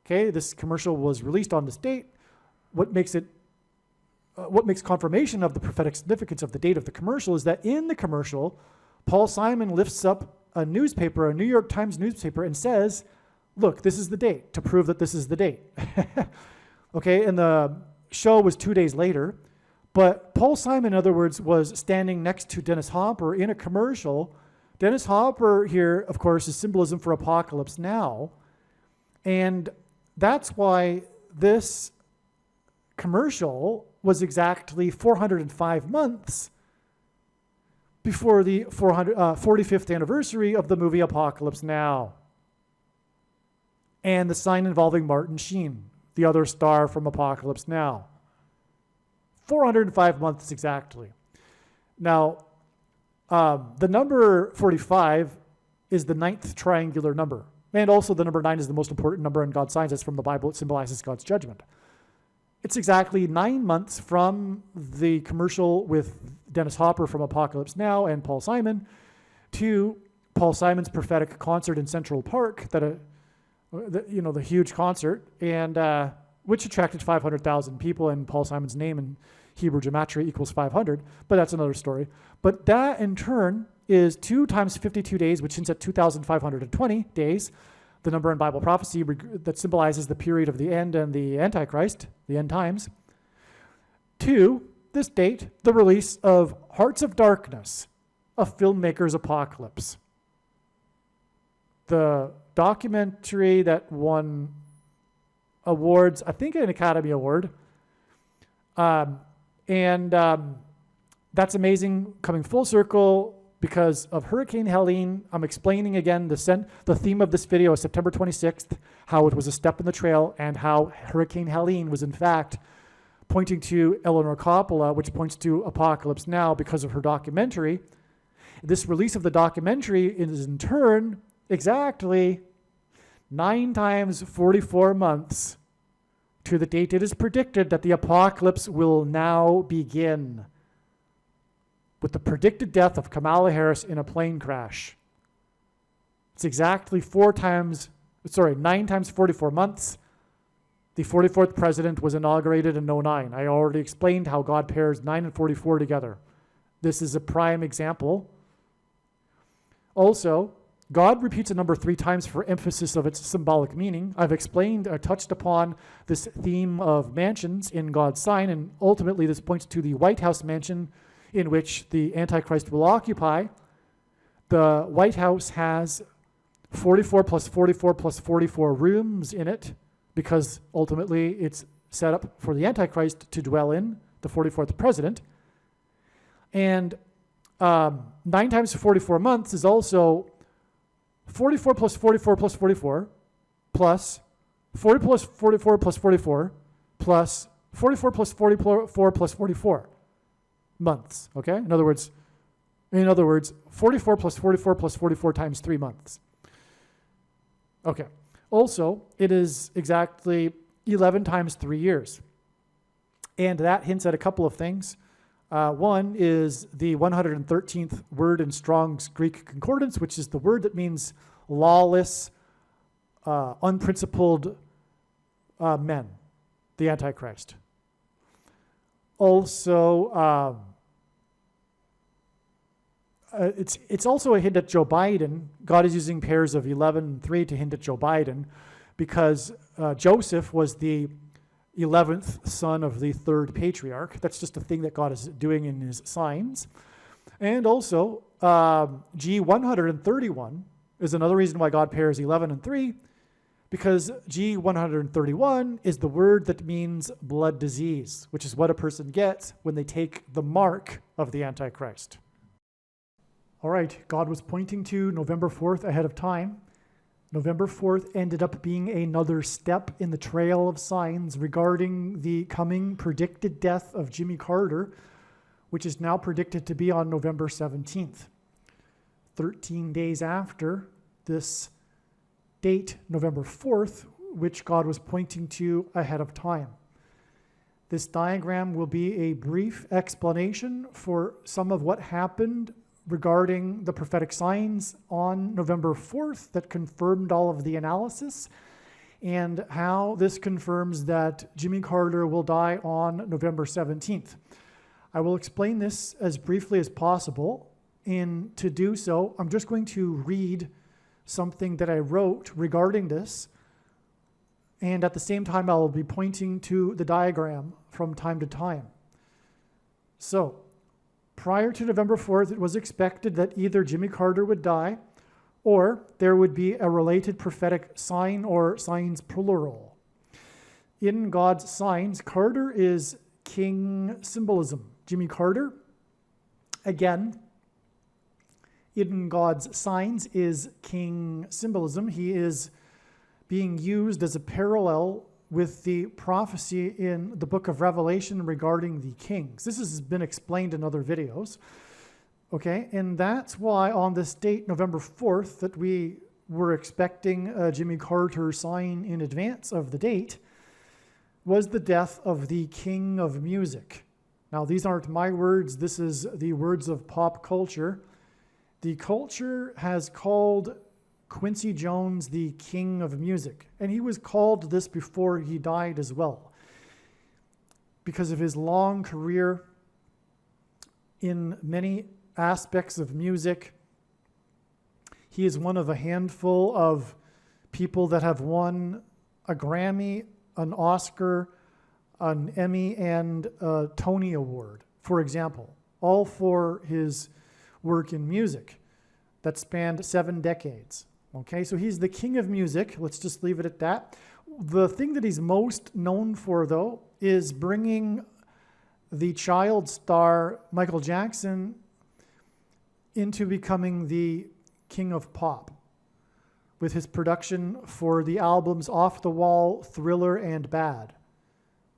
Speaker 1: Okay, this commercial was released on this date. What makes confirmation of the prophetic significance of the date of the commercial is that in the commercial, Paul Simon lifts up a newspaper, a New York Times newspaper, and says, look, this is the date, to prove that this is the date. Okay, and the show was 2 days later, but Paul Simon, in other words, was standing next to Dennis Hopper in a commercial. Dennis Hopper here, of course, is symbolism for Apocalypse Now, and that's why this commercial was exactly 405 months before the 45th anniversary of the movie Apocalypse Now, and the sign involving Martin Sheen, the other star from Apocalypse Now. 405 months exactly. Now, the number 45 is the ninth triangular number, and also the number 9 is the most important number in God's signs. It's from the Bible. It symbolizes God's judgment. It's exactly 9 months from the commercial with Dennis Hopper from Apocalypse Now and Paul Simon to Paul Simon's prophetic concert in Central Park, the huge concert, and which attracted 500,000 people, and Paul Simon's name in Hebrew gematria equals 500, but that's another story. But that in turn is 2 times 52 days, which hints at 2,520 days, the number in Bible prophecy that symbolizes the period of the end and the Antichrist, the end times. 2, this date, the release of Hearts of Darkness, a filmmaker's apocalypse. The documentary that won awards, I think an Academy Award, and that's amazing, coming full circle because of Hurricane Helene. I'm explaining again the theme of this video is September 26th, how it was a step in the trail, and how Hurricane Helene was in fact pointing to Eleanor Coppola, which points to Apocalypse Now because of her documentary. This release of the documentary is in turn exactly 9 times 44 months to the date it is predicted that the apocalypse will now begin, with the predicted death of Kamala Harris in a plane crash. It's exactly 9 times 44 months. The 44th president was inaugurated in 09. I already explained how God pairs 9 and 44 together. This is a prime example. Also, God repeats a number 3 times for emphasis of its symbolic meaning. I've explained or touched upon this theme of mansions in God's sign, and ultimately this points to the White House mansion in which the Antichrist will occupy. The White House has 44 plus 44 plus 44 rooms in it, because ultimately it's set up for the Antichrist to dwell in, the 44th president. And 9 times 44 months is also 44 plus 44 plus 44 plus 40 plus 44 plus 44 plus 44 plus 44 plus 44 months, okay? In other words, 44 plus 44 plus 44 times 3 months. Okay. Also, it is exactly 11 times 3 years. And that hints at a couple of things. One is the 113th word in Strong's Greek Concordance, which is the word that means lawless, unprincipled men, the Antichrist. Also, it's also a hint at Joe Biden. God is using pairs of 11 and 3 to hint at Joe Biden, because Joseph was the 11th son of the 3rd patriarch. That's just a thing that God is doing in his signs. And also, G131 is another reason why God pairs 11 and 3, because G131 is the word that means blood disease, which is what a person gets when they take the mark of the Antichrist. All right, God was pointing to November 4th ahead of time. November 4th ended up being another step in the trail of signs regarding the coming predicted death of Jimmy Carter, which is now predicted to be on November 17th. 13 days after this date, November 4th, which God was pointing to ahead of time. This diagram will be a brief explanation for some of what happened regarding the prophetic signs on November 4th that confirmed all of the analysis, and how this confirms that Jimmy Carter will die on November 17th. I will explain this as briefly as possible, and to do so, I'm just going to read something that I wrote regarding this, and at the same time, I'll be pointing to the diagram from time to time. So, prior to November 4th, it was expected that either Jimmy Carter would die, or there would be a related prophetic sign or signs plural. In God's signs, Carter is king symbolism. Jimmy Carter, again, in God's signs is king symbolism. He is being used as a parallel with the prophecy in the book of Revelation regarding the kings. This has been explained in other videos. Okay, and that's why on this date, November 4th, that we were expecting a Jimmy Carter sign in advance of the date, was the death of the king of music. Now, these aren't my words. This is the words of pop culture. The culture has called Quincy Jones the king of music, and he was called this before he died as well, because of his long career in many aspects of music. He is one of a handful of people that have won a Grammy, an Oscar, an Emmy, and a Tony Award, for example, all for his work in music that spanned 7 decades. Okay, so he's the king of music. Let's just leave it at that. The thing that he's most known for, though, is bringing the child star Michael Jackson into becoming the king of pop with his production for the albums Off the Wall, Thriller, and Bad.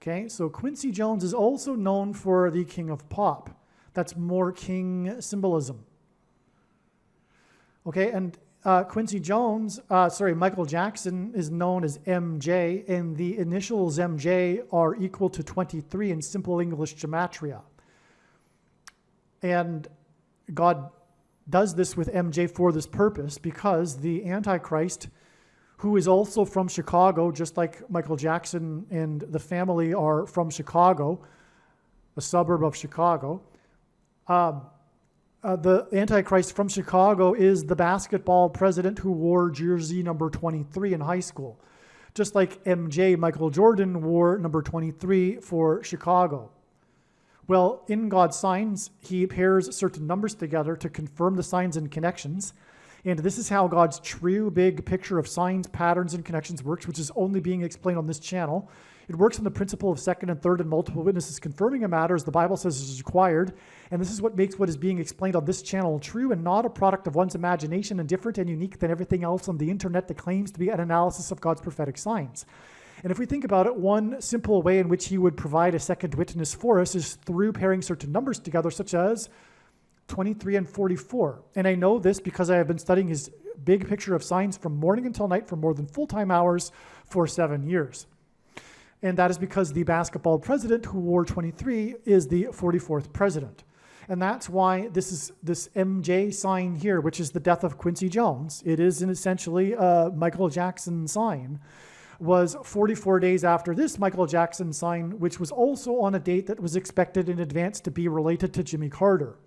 Speaker 1: Okay, so Quincy Jones is also known for the king of pop. That's more king symbolism. Okay, and Michael Jackson is known as MJ, and the initials MJ are equal to 23 in simple English gematria. And God does this with MJ for this purpose, because the Antichrist, who is also from Chicago, just like Michael Jackson and the family are from Chicago, a suburb of Chicago, the Antichrist from Chicago is the basketball president who wore jersey number 23 in high school, just like MJ, Michael Jordan, wore number 23 for Chicago. Well, in God's signs, he pairs certain numbers together to confirm the signs and connections. And this is how God's true big picture of signs, patterns, and connections works, which is only being explained on this channel. It works on the principle of second and third and multiple witnesses confirming a matter as the Bible says is required. And this is what makes what is being explained on this channel true and not a product of one's imagination and different and unique than everything else on the internet that claims to be an analysis of God's prophetic signs. And if we think about it, one simple way in which he would provide a second witness for us is through pairing certain numbers together, such as 23 and 44. And I know this because I have been studying his big picture of signs from morning until night for more than full-time hours for 7 years. And that is because the basketball president who wore 23 is the 44th president. And that's why this MJ sign here, which is the death of Quincy Jones, it is essentially a Michael Jackson sign, was 44 days after this Michael Jackson sign, which was also on a date that was expected in advance to be related to Jimmy Carter.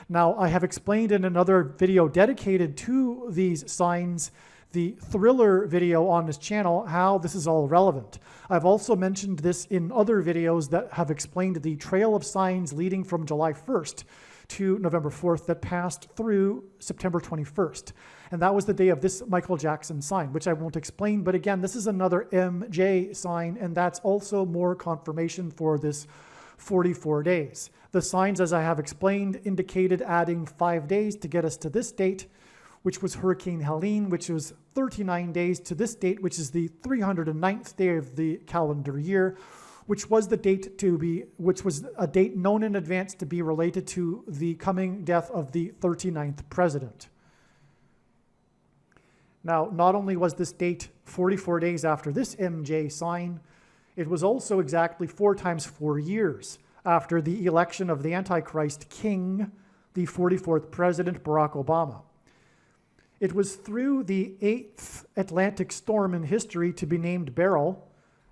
Speaker 1: Now, I have explained in another video dedicated to these signs, the Thriller video on this channel, how this is all relevant. I've also mentioned this in other videos that have explained the trail of signs leading from July 1st to November 4th that passed through September 21st. And that was the day of this Michael Jackson sign, which I won't explain. But again, this is another MJ sign, and that's also more confirmation for this 44 days. The signs, as I have explained, indicated adding 5 days to get us to this date, which was Hurricane Helene, which was 39 days to this date, which is the 309th day of the calendar year, which was a date known in advance to be related to the coming death of the 39th president. Now, not only was this date 44 days after this MJ sign, it was also exactly 4 times 4 years after the election of the Antichrist king the 44th President, Barack Obama. It was through the 8th Atlantic storm in history to be named Beryl,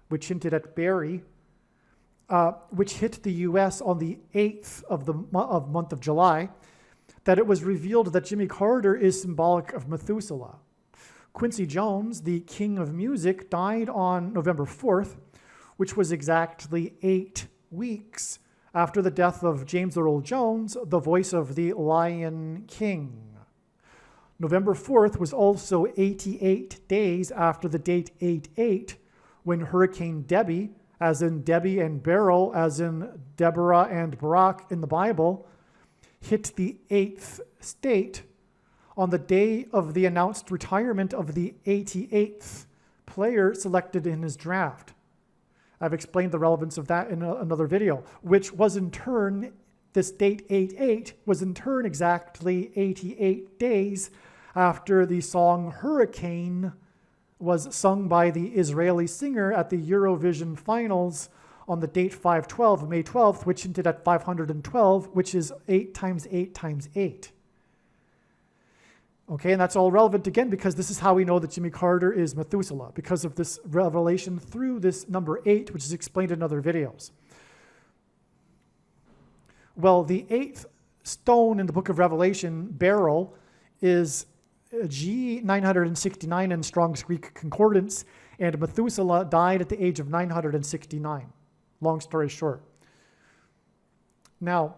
Speaker 1: which hinted at Barry, which hit the U.S. on the 8th of the month of July, that it was revealed that Jimmy Carter is symbolic of Methuselah. Quincy Jones, the king of music, died on November 4th, which was exactly 8 weeks after the death of James Earl Jones, the voice of the Lion King. November 4th was also 88 days after the date 88, when Hurricane Debbie, as in Debbie and Beryl, as in Deborah and Barak in the Bible, hit the 8th state on the day of the announced retirement of the 88th player selected in his draft. I've explained the relevance of that in another video, which was in turn, this date 88 was in turn exactly 88 days after the song Hurricane was sung by the Israeli singer at the Eurovision finals on the date 5/12, May 12th, which hinted at 512, which is 8 times 8 times 8. Okay, and that's all relevant again because this is how we know that Jimmy Carter is Methuselah, because of this revelation through this number 8, which is explained in other videos. Well, the 8th stone in the book of Revelation, Beryl, is G969 in Strong's Greek Concordance, and Methuselah died at the age of 969. Long story short. Now,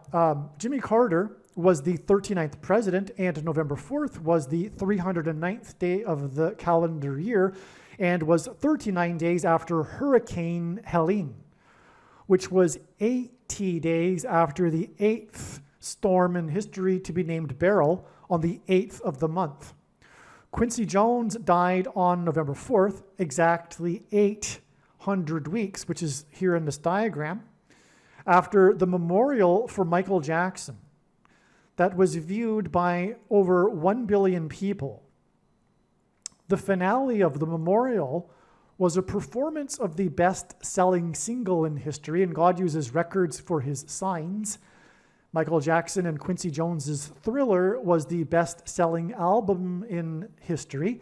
Speaker 1: Jimmy Carter was the 39th president, and November 4th was the 309th day of the calendar year, and was 39 days after Hurricane Helene, which was 80 days after the 8th storm in history to be named Beryl on the 8th of the month. Quincy Jones died on November 4th, exactly 800 weeks, which is here in this diagram, after the memorial for Michael Jackson that was viewed by over 1 billion people. The finale of the memorial was a performance of the best-selling single in history, and God uses records for his signs. Michael Jackson and Quincy Jones's Thriller was the best-selling album in history,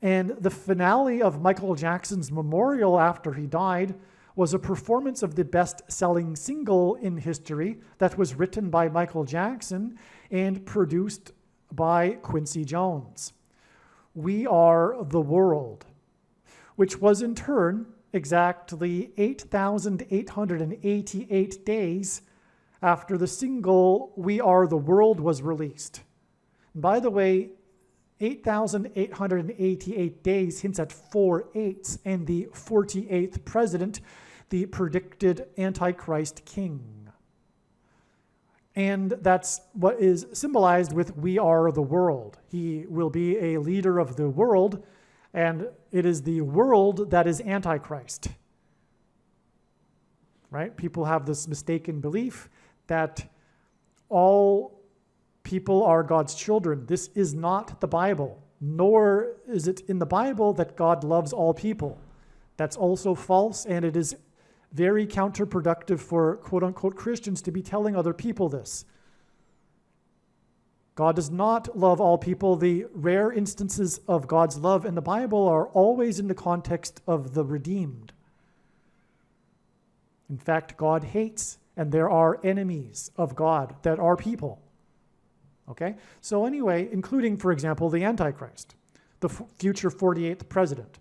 Speaker 1: and the finale of Michael Jackson's memorial after he died was a performance of the best-selling single in history that was written by Michael Jackson and produced by Quincy Jones. We Are the World, which was in turn exactly 8,888 days after the single We Are the World was released. And by the way, 8,888 days hints at 4 8s and the 48th president, the predicted Antichrist king. And that's what is symbolized with We Are the World. He will be a leader of the world, and it is the world that is Antichrist. Right? People have this mistaken belief that all people are God's children. This is not the Bible, nor is it in the Bible that God loves all people. That's also false, and it is very counterproductive for quote-unquote Christians to be telling other people this. God does not love all people. The rare instances of God's love in the Bible are always in the context of the redeemed. In fact, God hates, and there are enemies of God that are people. Okay? So anyway, including, for example, the Antichrist, the future 48th president.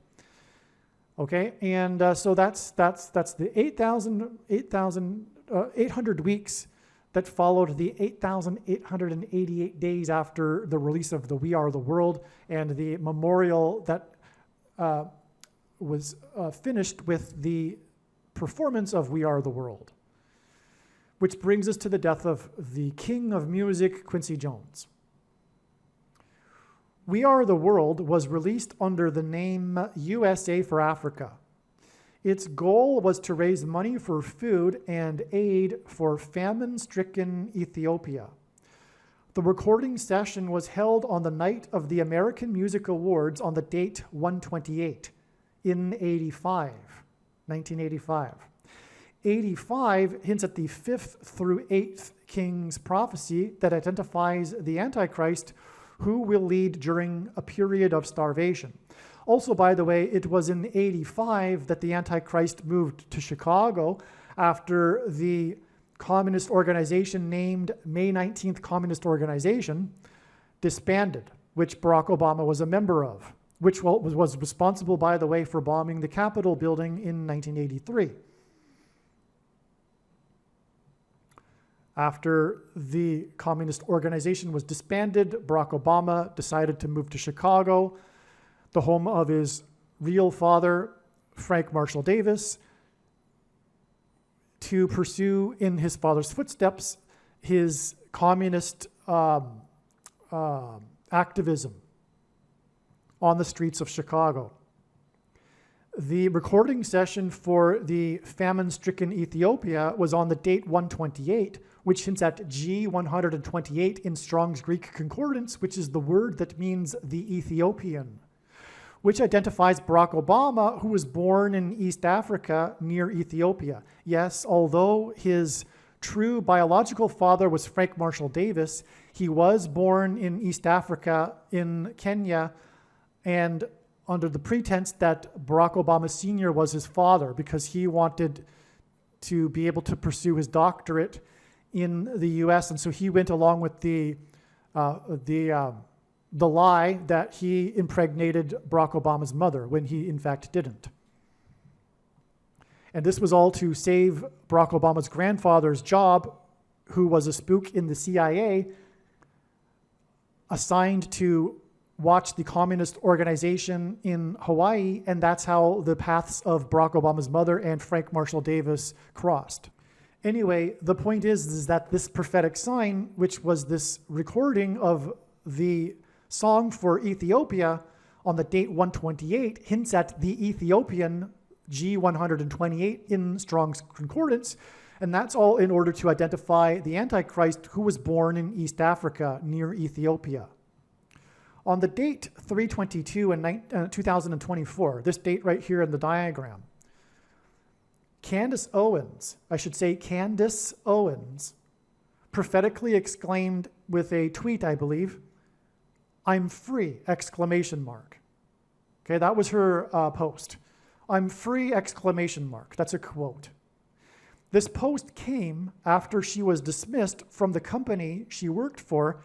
Speaker 1: Okay? And so that's the 800 weeks that followed the 8,888 days after the release of the We Are the World, and the memorial that was finished with the performance of We Are the World. Which brings us to the death of the king of music, Quincy Jones. We Are the World was released under the name USA for Africa. Its goal was to raise money for food and aid for famine-stricken Ethiopia. The recording session was held on the night of the American Music Awards on the date 1/28 in 1985. 85 hints at the 5th through 8th king's prophecy that identifies the Antichrist, who will lead during a period of starvation. Also, by the way, it was in 85 that the Antichrist moved to Chicago after the communist organization named May 19th Communist Organization disbanded, which Barack Obama was a member of, which was responsible, by the way, for bombing the Capitol building in 1983. After the communist organization was disbanded, Barack Obama decided to move to Chicago, the home of his real father, Frank Marshall Davis, to pursue in his father's footsteps his communist activism on the streets of Chicago. The recording session for the famine-stricken Ethiopia was on the date 128, which hints at G128 in Strong's Greek Concordance, which is the word that means the Ethiopian, which identifies Barack Obama, who was born in East Africa near Ethiopia. Yes, although his true biological father was Frank Marshall Davis, he was born in East Africa in Kenya, and under the pretense that Barack Obama Sr. was his father, because he wanted to be able to pursue his doctorate in the U.S., and so he went along with the lie that he impregnated Barack Obama's mother when he in fact didn't. And this was all to save Barack Obama's grandfather's job, who was a spook in the CIA, assigned to watch the communist organization in Hawaii, and that's how the paths of Barack Obama's mother and Frank Marshall Davis crossed. Anyway, the point is that this prophetic sign, which was this recording of the song for Ethiopia on the date 128, hints at the Ethiopian G128 in Strong's Concordance, and that's all in order to identify the Antichrist, who was born in East Africa near Ethiopia. On the date 322 in 2024, this date right here in the diagram, Candace Owens, prophetically exclaimed with a tweet, I believe, "I'm free!" exclamation mark. Okay, that was her post. "I'm free!" exclamation mark. That's a quote. This post came after she was dismissed from the company she worked for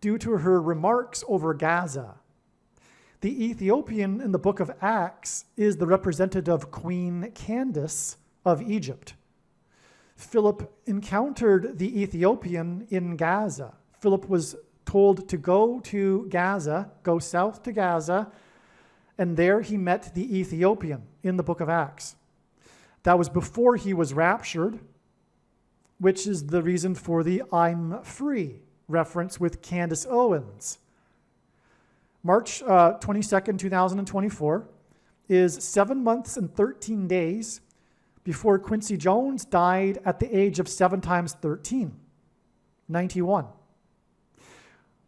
Speaker 1: due to her remarks over Gaza. The Ethiopian in the book of Acts is the representative Queen Candace of Egypt. Philip encountered the Ethiopian in Gaza. Philip was told to go to Gaza, go south to Gaza, and there he met the Ethiopian in the book of Acts. That was before he was raptured, which is the reason for the "I'm free" reference with Candace Owens. March 22nd, 2024 is 7 months and 13 days before Quincy Jones died at the age of 7 times 13, 91.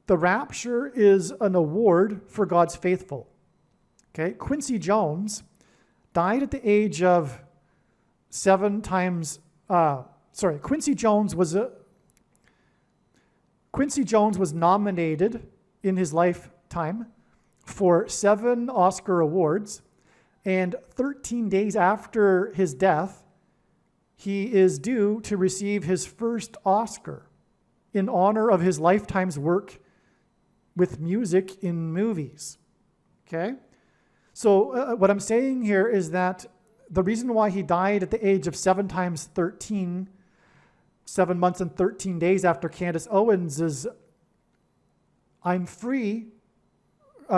Speaker 1: The rapture is an award for God's faithful. Okay, Quincy Jones died at the age of 7 times, Quincy Jones was nominated in his lifetime for 7 Oscar awards, and 13 days after his death, he is due to receive his first Oscar in honor of his lifetime's work with music in movies. Okay? So what I'm saying here is that the reason why he died at the age of 7 times 13, 7 months and 13 days after Candace Owens, is "I'm free,"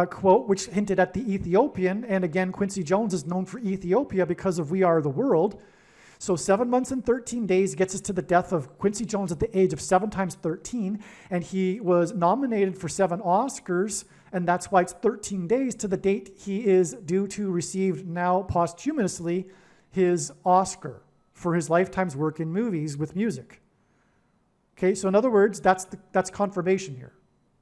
Speaker 1: quote, which hinted at the Ethiopian. And again, Quincy Jones is known for Ethiopia because of We Are the World. So 7 months and 13 days gets us to the death of Quincy Jones at the age of 7 times 13. And he was nominated for 7 Oscars. And that's why it's 13 days to the date he is due to receive now posthumously his Oscar for his lifetime's work in movies with music. Okay, so in other words, that's confirmation here.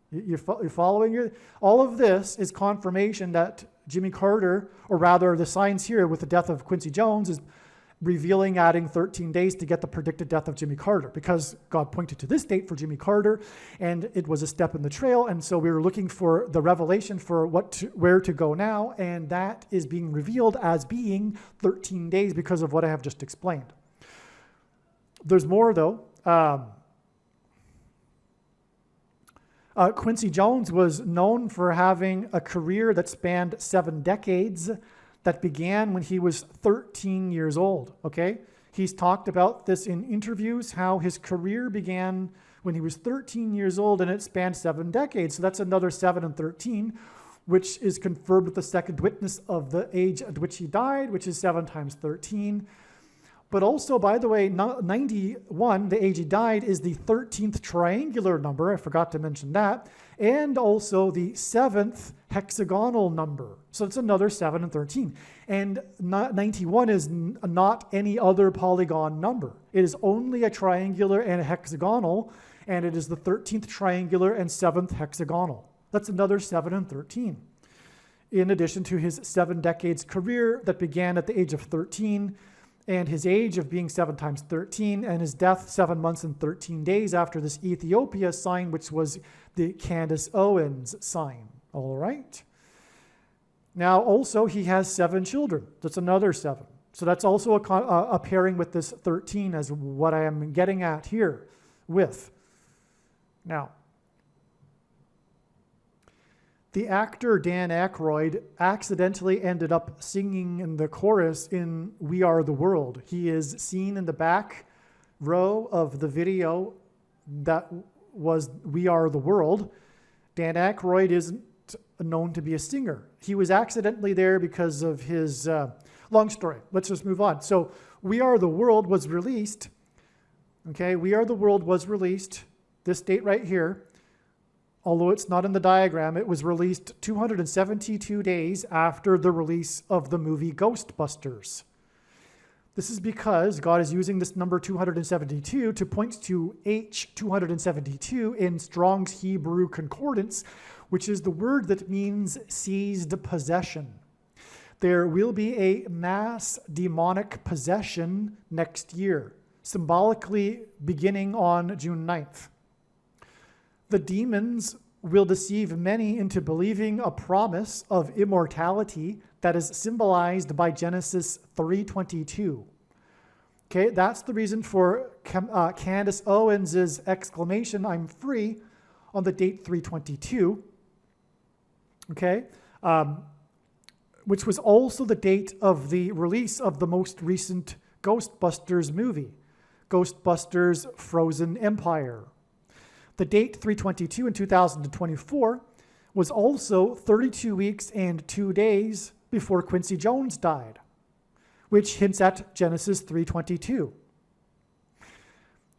Speaker 1: You're following here? All of this is confirmation that Jimmy Carter, or rather the signs here with the death of Quincy Jones, is revealing adding 13 days to get the predicted death of Jimmy Carter, because God pointed to this date for Jimmy Carter, and it was a step in the trail, and so we were looking for the revelation for where to go now, and that is being revealed as being 13 days because of what I have just explained. There's more, though. Quincy Jones was known for having a career that spanned 7 decades that began when he was 13 years old, okay? He's talked about this in interviews, how his career began when he was 13 years old and it spanned 7 decades. So that's another 7 and 13, which is confirmed with the second witness of the age at which he died, which is 7 times 13. But also, by the way, 91, the age he died, is the 13th triangular number. I forgot to mention that. And also the 7th hexagonal number. So it's another 7 and 13. And 91 is not any other polygon number. It is only a triangular and a hexagonal, and it is the 13th triangular and 7th hexagonal. That's another 7 and 13. In addition to his 7 decades career that began at the age of 13, and his age of being 7 times 13, and his death 7 months and 13 days after this Ethiopia sign, which was the Candace Owens sign. All right. Now, also, he has 7 children. That's another 7. So that's also a pairing with this 13 as what I am getting at here with. Now, the actor Dan Aykroyd accidentally ended up singing in the chorus in We Are the World. He is seen in the back row of the video that was We Are the World. Dan Aykroyd isn't known to be a singer. He was accidentally there because of his long story. Let's just move on. So We Are the World was released. Okay, We Are the World was released, this date right here. Although it's not in the diagram, it was released 272 days after the release of the movie Ghostbusters. This is because God is using this number 272 to point to H272 in Strong's Hebrew Concordance, which is the word that means seized possession. There will be a mass demonic possession next year, symbolically beginning on June 9th. The demons will deceive many into believing a promise of immortality that is symbolized by Genesis 3:22. Okay, that's the reason for Candace Owens' exclamation, "I'm free," on the date 3/22. Okay, which was also the date of the release of the most recent Ghostbusters movie, Ghostbusters Frozen Empire. The date 3/22 in 2024 was also 32 weeks and 2 days before Quincy Jones died, which hints at Genesis 3:22.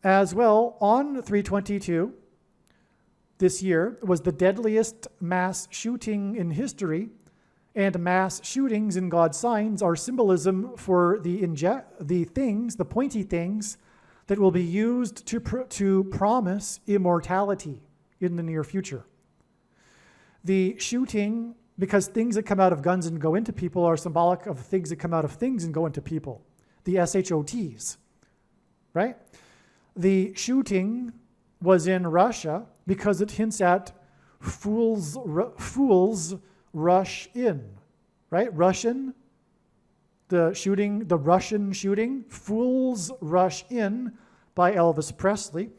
Speaker 1: As well, on 3/22 this year was the deadliest mass shooting in history, and mass shootings in God's signs are symbolism for the pointy things that will be used to promise immortality in the near future. The shooting, because things that come out of guns and go into people are symbolic of things that come out of things and go into people, the SHOTs, right? The shooting was in Russia because it hints at fools rush in, right? The Russian shooting, Fools Rush In by Elvis Presley,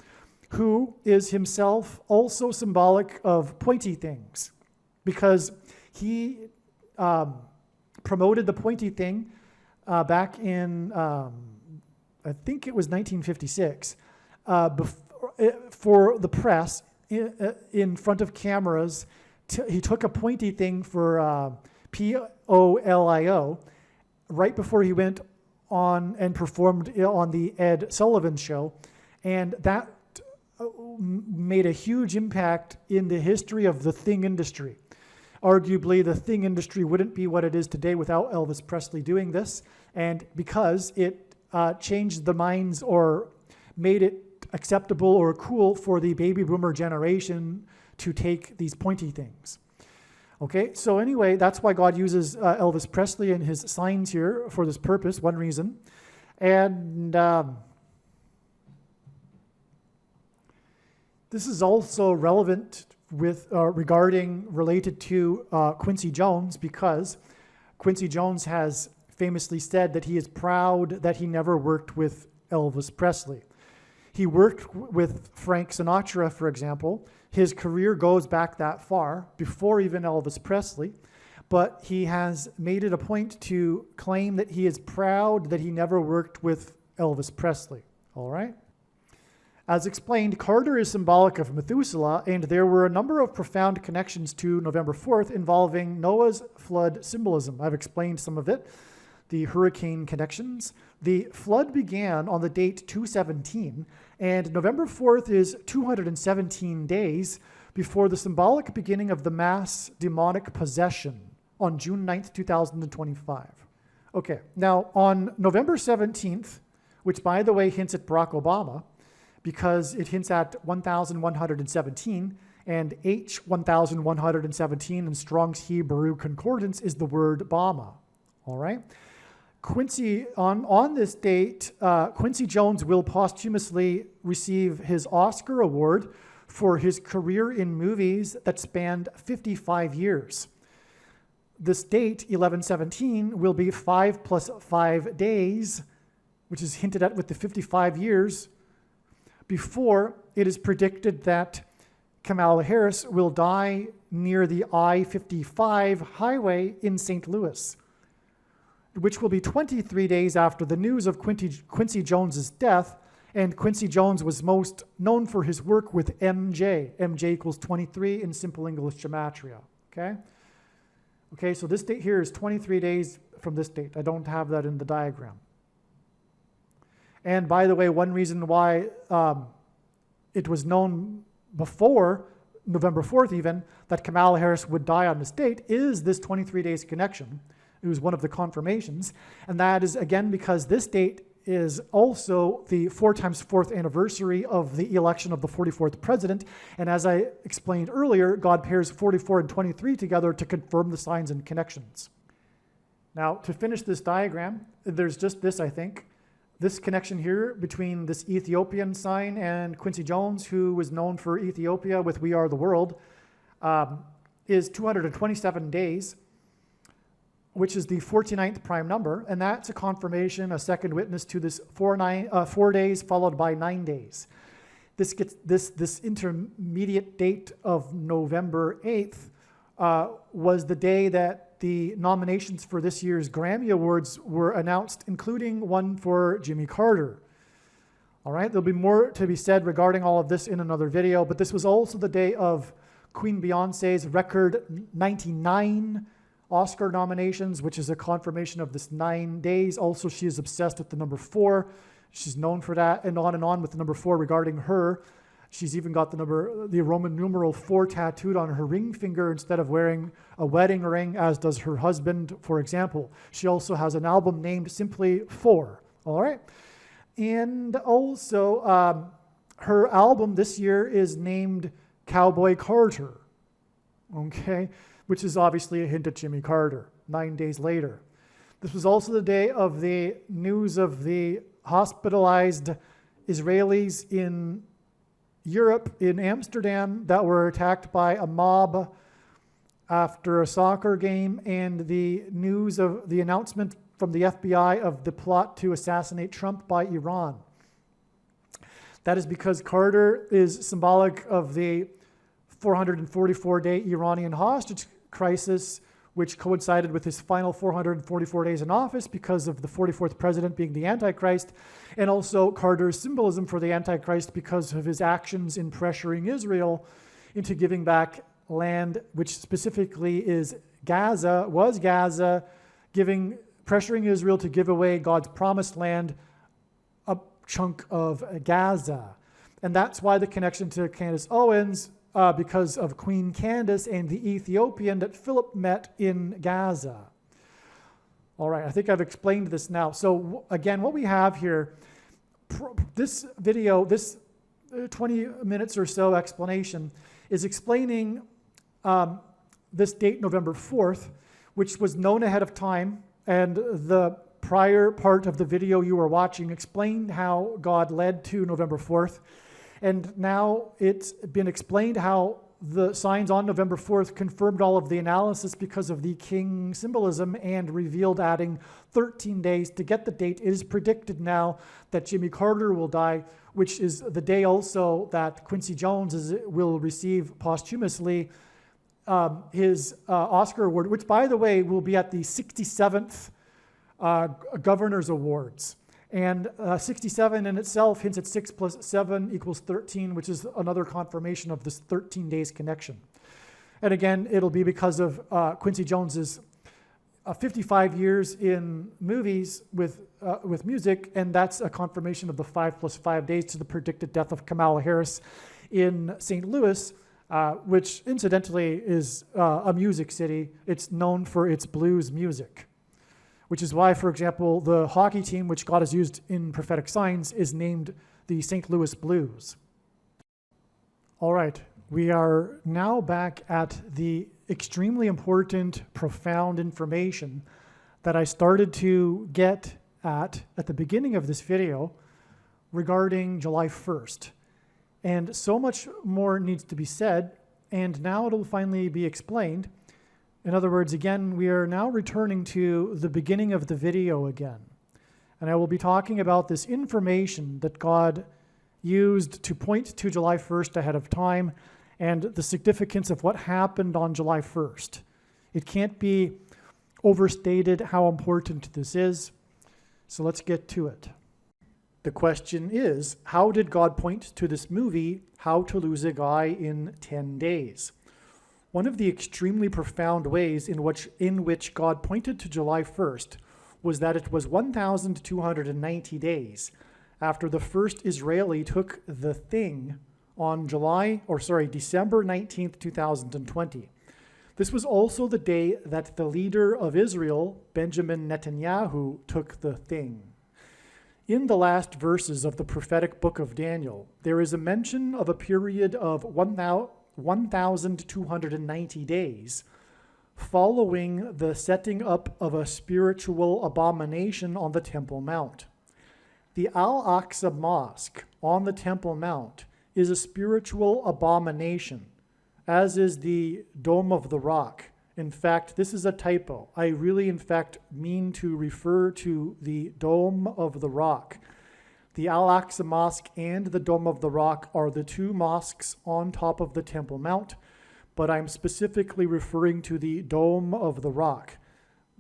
Speaker 1: who is himself also symbolic of pointy things, because he promoted the pointy thing back in, I think it was 1956, for the press in front of cameras. He took a pointy thing for POLIO, right before he went on and performed on the Ed Sullivan Show. And that made a huge impact in the history of the thing industry. Arguably, the thing industry wouldn't be what it is today without Elvis Presley doing this. And because it changed the minds or made it acceptable or cool for the baby boomer generation to take these pointy things. Okay, so anyway, that's why God uses Elvis Presley and his signs here for this purpose, one reason. And this is also relevant with related to Quincy Jones, because Quincy Jones has famously said that he is proud that he never worked with Elvis Presley. He worked with Frank Sinatra, for example. His career goes back that far, before even Elvis Presley, but he has made it a point to claim that he is proud that he never worked with Elvis Presley. All right? As explained, Carter is symbolic of Methuselah, and there were a number of profound connections to November 4th involving Noah's flood symbolism. I've explained some of it, the hurricane connections. The flood began on the date 217, and November 4th is 217 days before the symbolic beginning of the mass demonic possession on June 9th, 2025. Okay, now on November 17th, which by the way hints at Barack Obama, because it hints at 1117, and H1117 in Strong's Hebrew Concordance is the word Bama. All right? Quincy, on this date, Quincy Jones will posthumously receive his Oscar award for his career in movies that spanned 55 years. This date, 1117, will be 5 plus 5 days, which is hinted at with the 55 years, before it is predicted that Kamala Harris will die near the I-55 highway in St. Louis, which will be 23 days after the news of Quincy Jones's death. And Quincy Jones was most known for his work with MJ. MJ equals 23 in simple English gematria, okay? Okay, so this date here is 23 days from this date. I don't have that in the diagram. And by the way, one reason why it was known before November 4th even that Kamala Harris would die on this date is this 23 days connection. It was one of the confirmations. And that is, again, because this date is also the 4 times 4th anniversary of the election of the 44th president. And as I explained earlier, God pairs 44 and 23 together to confirm the signs and connections. Now, to finish this diagram, there's just this, I think. This connection here between this Ethiopian sign and Quincy Jones, who was known for Ethiopia with We Are the World, is 227 days, which is the 49th prime number, and that's a confirmation, a second witness to this 4 days followed by 9 days. This gets this intermediate date of November 8th was the day that the nominations for this year's Grammy Awards were announced, including one for Jimmy Carter. All right, there'll be more to be said regarding all of this in another video, but this was also the day of Queen Beyonce's record 99 Oscar nominations, which is a confirmation of this 9 days. Also, she is obsessed with the number 4. She's known for that, and on with the number 4 regarding her. She's even got the Roman numeral 4 tattooed on her ring finger instead of wearing a wedding ring, as does her husband, for example. She also has an album named simply 4, all right? And also, her album this year is named Cowboy Carter, okay? Which is obviously a hint at Jimmy Carter, 9 days later. This was also the day of the news of the hospitalized Israelis in Europe, in Amsterdam, that were attacked by a mob after a soccer game, and the news of the announcement from the FBI of the plot to assassinate Trump by Iran. That is because Carter is symbolic of the 444-day Iranian hostage crisis, which coincided with his final 444 days in office because of the 44th president being the Antichrist, and also Carter's symbolism for the Antichrist because of his actions in pressuring Israel into giving back land, which specifically is Gaza, pressuring Israel to give away God's promised land, a chunk of Gaza. And that's why the connection to Candace Owens, because of Queen Candace and the Ethiopian that Philip met in Gaza. All right, I think I've explained this now. So again, what we have here, this video, this 20 minutes or so explanation is explaining this date, November 4th, which was known ahead of time, and the prior part of the video you were watching explained how God led to November 4th. And now it's been explained how the signs on November 4th confirmed all of the analysis because of the king symbolism and revealed adding 13 days to get the date. It is predicted now that Jimmy Carter will die, which is the day also that Quincy Jones will receive posthumously his Oscar award, which, by the way, will be at the 67th Governor's Awards. And 67 in itself hints at 6 plus 7 equals 13, which is another confirmation of this 13 days connection. And again, it'll be because of Quincy Jones's 55 years in movies with music, and that's a confirmation of the 5 plus 5 days to the predicted death of Kamala Harris in St. Louis, which incidentally is a music city. It's known for its blues music, which is why, for example, the hockey team, which God has used in prophetic signs, is named the St. Louis Blues. All right, we are now back at the extremely important, profound information that I started to get at the beginning of this video regarding July 1st. And so much more needs to be said, and now it'll finally be explained. In other words, again, we are now returning to the beginning of the video again. And I will be talking about this information that God used to point to July 1st ahead of time and the significance of what happened on July 1st. It can't be overstated how important this is. So let's get to it. The question is, how did God point to this movie, How to Lose a Guy in 10 Days? One of the extremely profound ways in which God pointed to July 1st was that it was 1,290 days after the first Israeli took the thing on December 19th, 2020. This was also the day that the leader of Israel, Benjamin Netanyahu, took the thing. In the last verses of the prophetic book of Daniel, there is a mention of a period of 1,290 days following the setting up of a spiritual abomination on the Temple Mount. The Al-Aqsa Mosque on the Temple Mount is a spiritual abomination, as is the Dome of the Rock. In fact, this is a typo. I really, in fact, mean to refer to the Dome of the Rock. The Al-Aqsa Mosque and the Dome of the Rock are the two mosques on top of the Temple Mount, but I'm specifically referring to the Dome of the Rock,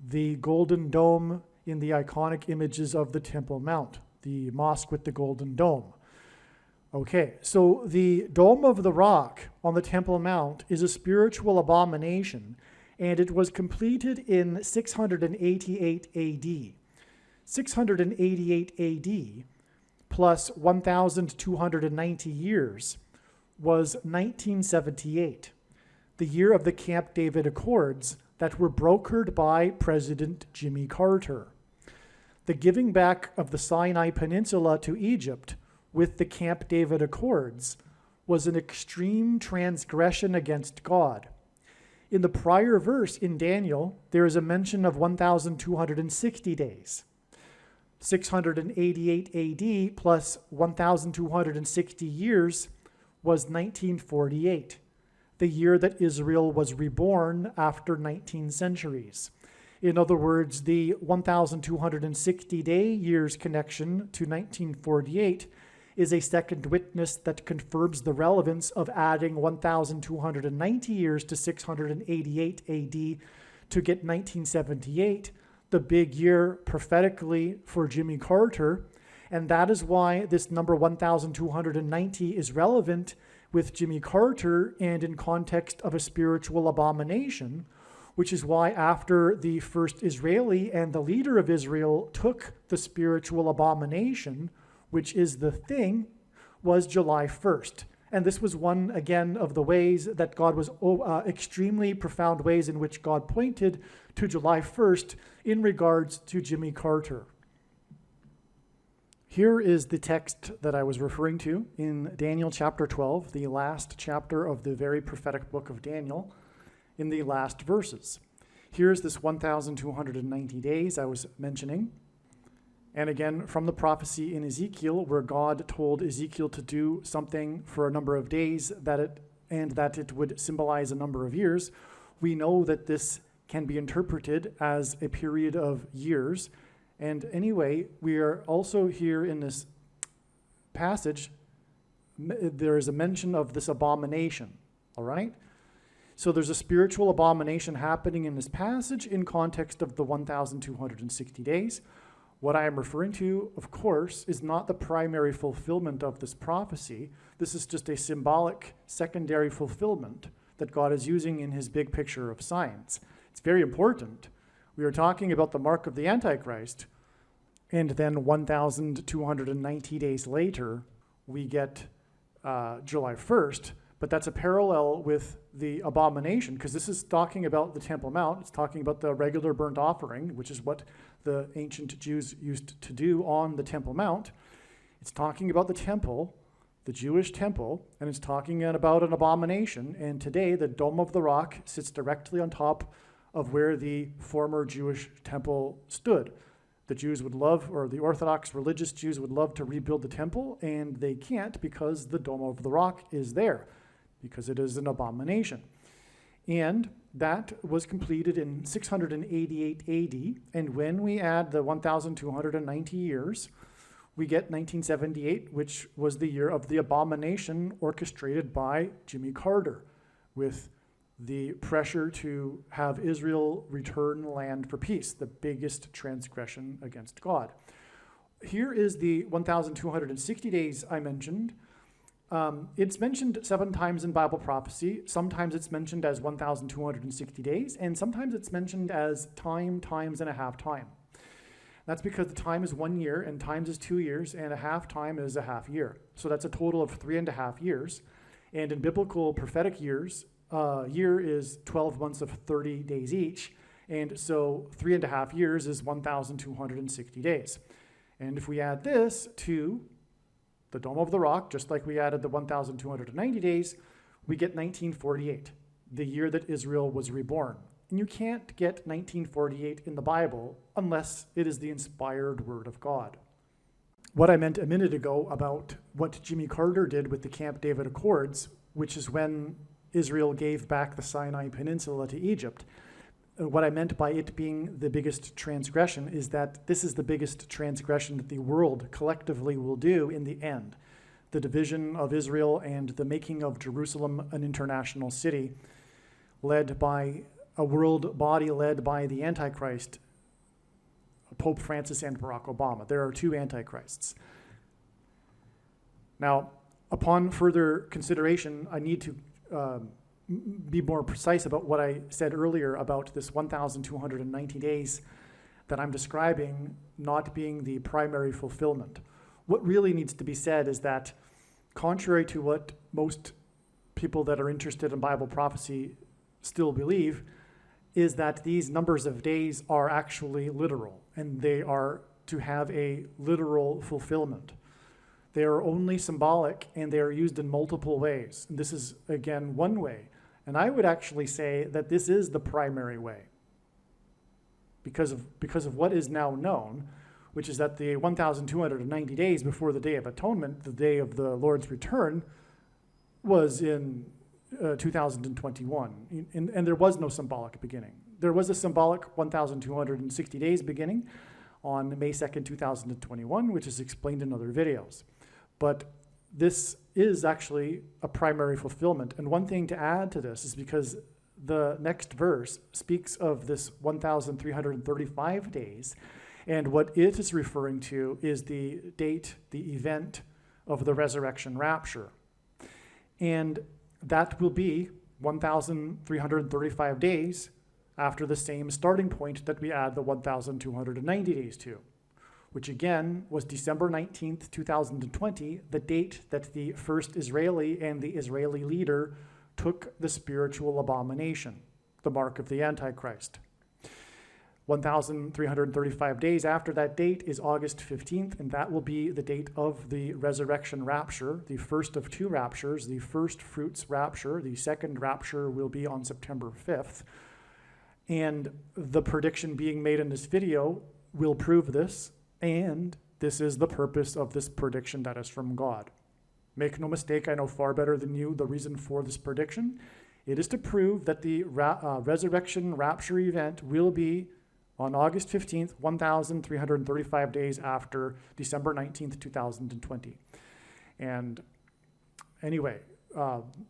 Speaker 1: the golden dome in the iconic images of the Temple Mount, the mosque with the golden dome. Okay, so the Dome of the Rock on the Temple Mount is a spiritual abomination, and it was completed in 688 AD. 688 AD plus 1,290 years was 1978, the year of the Camp David Accords that were brokered by President Jimmy Carter. The giving back of the Sinai Peninsula to Egypt with the Camp David Accords was an extreme transgression against God. In the prior verse in Daniel, there is a mention of 1,260 days. 688 AD plus 1,260 years was 1948, the year that Israel was reborn after 19 centuries. In other words, the 1,260-day years connection to 1948 is a second witness that confirms the relevance of adding 1,290 years to 688 AD to get 1978, the big year prophetically for Jimmy Carter. And that is why this number 1,290 is relevant with Jimmy Carter and in context of a spiritual abomination, which is why after the first Israeli and the leader of Israel took the spiritual abomination, which is the thing, was July 1st. And this was one, again, of the ways that God was, extremely profound ways in which God pointed to July 1st in regards to Jimmy Carter. Here is the text that I was referring to in Daniel chapter 12, the last chapter of the very prophetic book of Daniel, in the last verses. Here's this 1,290 days I was mentioning. And again, from the prophecy in Ezekiel, where God told Ezekiel to do something for a number of days that it would symbolize a number of years, we know that this can be interpreted as a period of years. And anyway, we are also here in this passage, there is a mention of this abomination, all right? So there's a spiritual abomination happening in this passage in context of the 1,260 days. What I am referring to, of course, is not the primary fulfillment of this prophecy. This is just a symbolic secondary fulfillment that God is using in his big picture of science. It's very important. We are talking about the mark of the Antichrist, and then 1,290 days later, we get July 1st, but that's a parallel with the abomination, because this is talking about the Temple Mount. It's talking about the regular burnt offering, which is what the ancient Jews used to do on the Temple Mount. It's talking about the temple, the Jewish temple, and it's talking about an abomination. And today, the Dome of the Rock sits directly on top of where the former Jewish temple stood. The Jews would love, or the Orthodox religious Jews would love to rebuild the temple, and they can't because the Dome of the Rock is there, because it is an abomination. And that was completed in 688 AD, and when we add the 1,290 years, we get 1978, which was the year of the abomination orchestrated by Jimmy Carter, with the pressure to have Israel return land for peace, the biggest transgression against God. Here is the 1,260 days I mentioned. It's mentioned 7 times in Bible prophecy. Sometimes it's mentioned as 1,260 days, and sometimes it's mentioned as time, times, and a half time. That's because the time is 1 year, and times is 2 years, and a half time is a half year. So that's a total of 3.5 years. And in biblical prophetic years, year is 12 months of 30 days each, and so 3.5 years is 1,260 days. And if we add this to the Dome of the Rock, just like we added the 1,290 days, we get 1948, the year that Israel was reborn. And you can't get 1948 in the Bible unless it is the inspired word of God. What I meant a minute ago about what Jimmy Carter did with the Camp David Accords, which is when Israel gave back the Sinai Peninsula to Egypt. What I meant by it being the biggest transgression is that this is the biggest transgression that the world collectively will do in the end. The division of Israel and the making of Jerusalem an international city, led by a world body led by the Antichrist, Pope Francis and Barack Obama. There are 2 Antichrists. Now, upon further consideration, I need to be more precise about what I said earlier about this 1,290 days that I'm describing not being the primary fulfillment. What really needs to be said is that, contrary to what most people that are interested in Bible prophecy still believe, is that these numbers of days are actually literal, and they are to have a literal fulfillment. They are only symbolic, and they are used in multiple ways. And this is, again, one way. And I would actually say that this is the primary way, because of what is now known, which is that the 1,290 days before the Day of Atonement, the day of the Lord's return, was in 2021. And there was no symbolic beginning. There was a symbolic 1,260 days beginning on May 2nd, 2021, which is explained in other videos. But this is actually a primary fulfillment. And one thing to add to this is because the next verse speaks of this 1,335 days, and what it is referring to is the date, the event of the resurrection rapture. And that will be 1,335 days after the same starting point that we add the 1,290 days to, which again was December 19th, 2020, the date that the first Israeli and the Israeli leader took the spiritual abomination, the mark of the Antichrist. 1,335 days after that date is August 15th, and that will be the date of the resurrection rapture, the first of 2 raptures, the first fruits rapture. The second rapture will be on September 5th. And the prediction being made in this video will prove this. And this is the purpose of this prediction that is from God. Make no mistake, I know far better than you the reason for this prediction. It is to prove that the resurrection rapture event will be on August 15th, 1,335 days after December 19th, 2020. And anyway,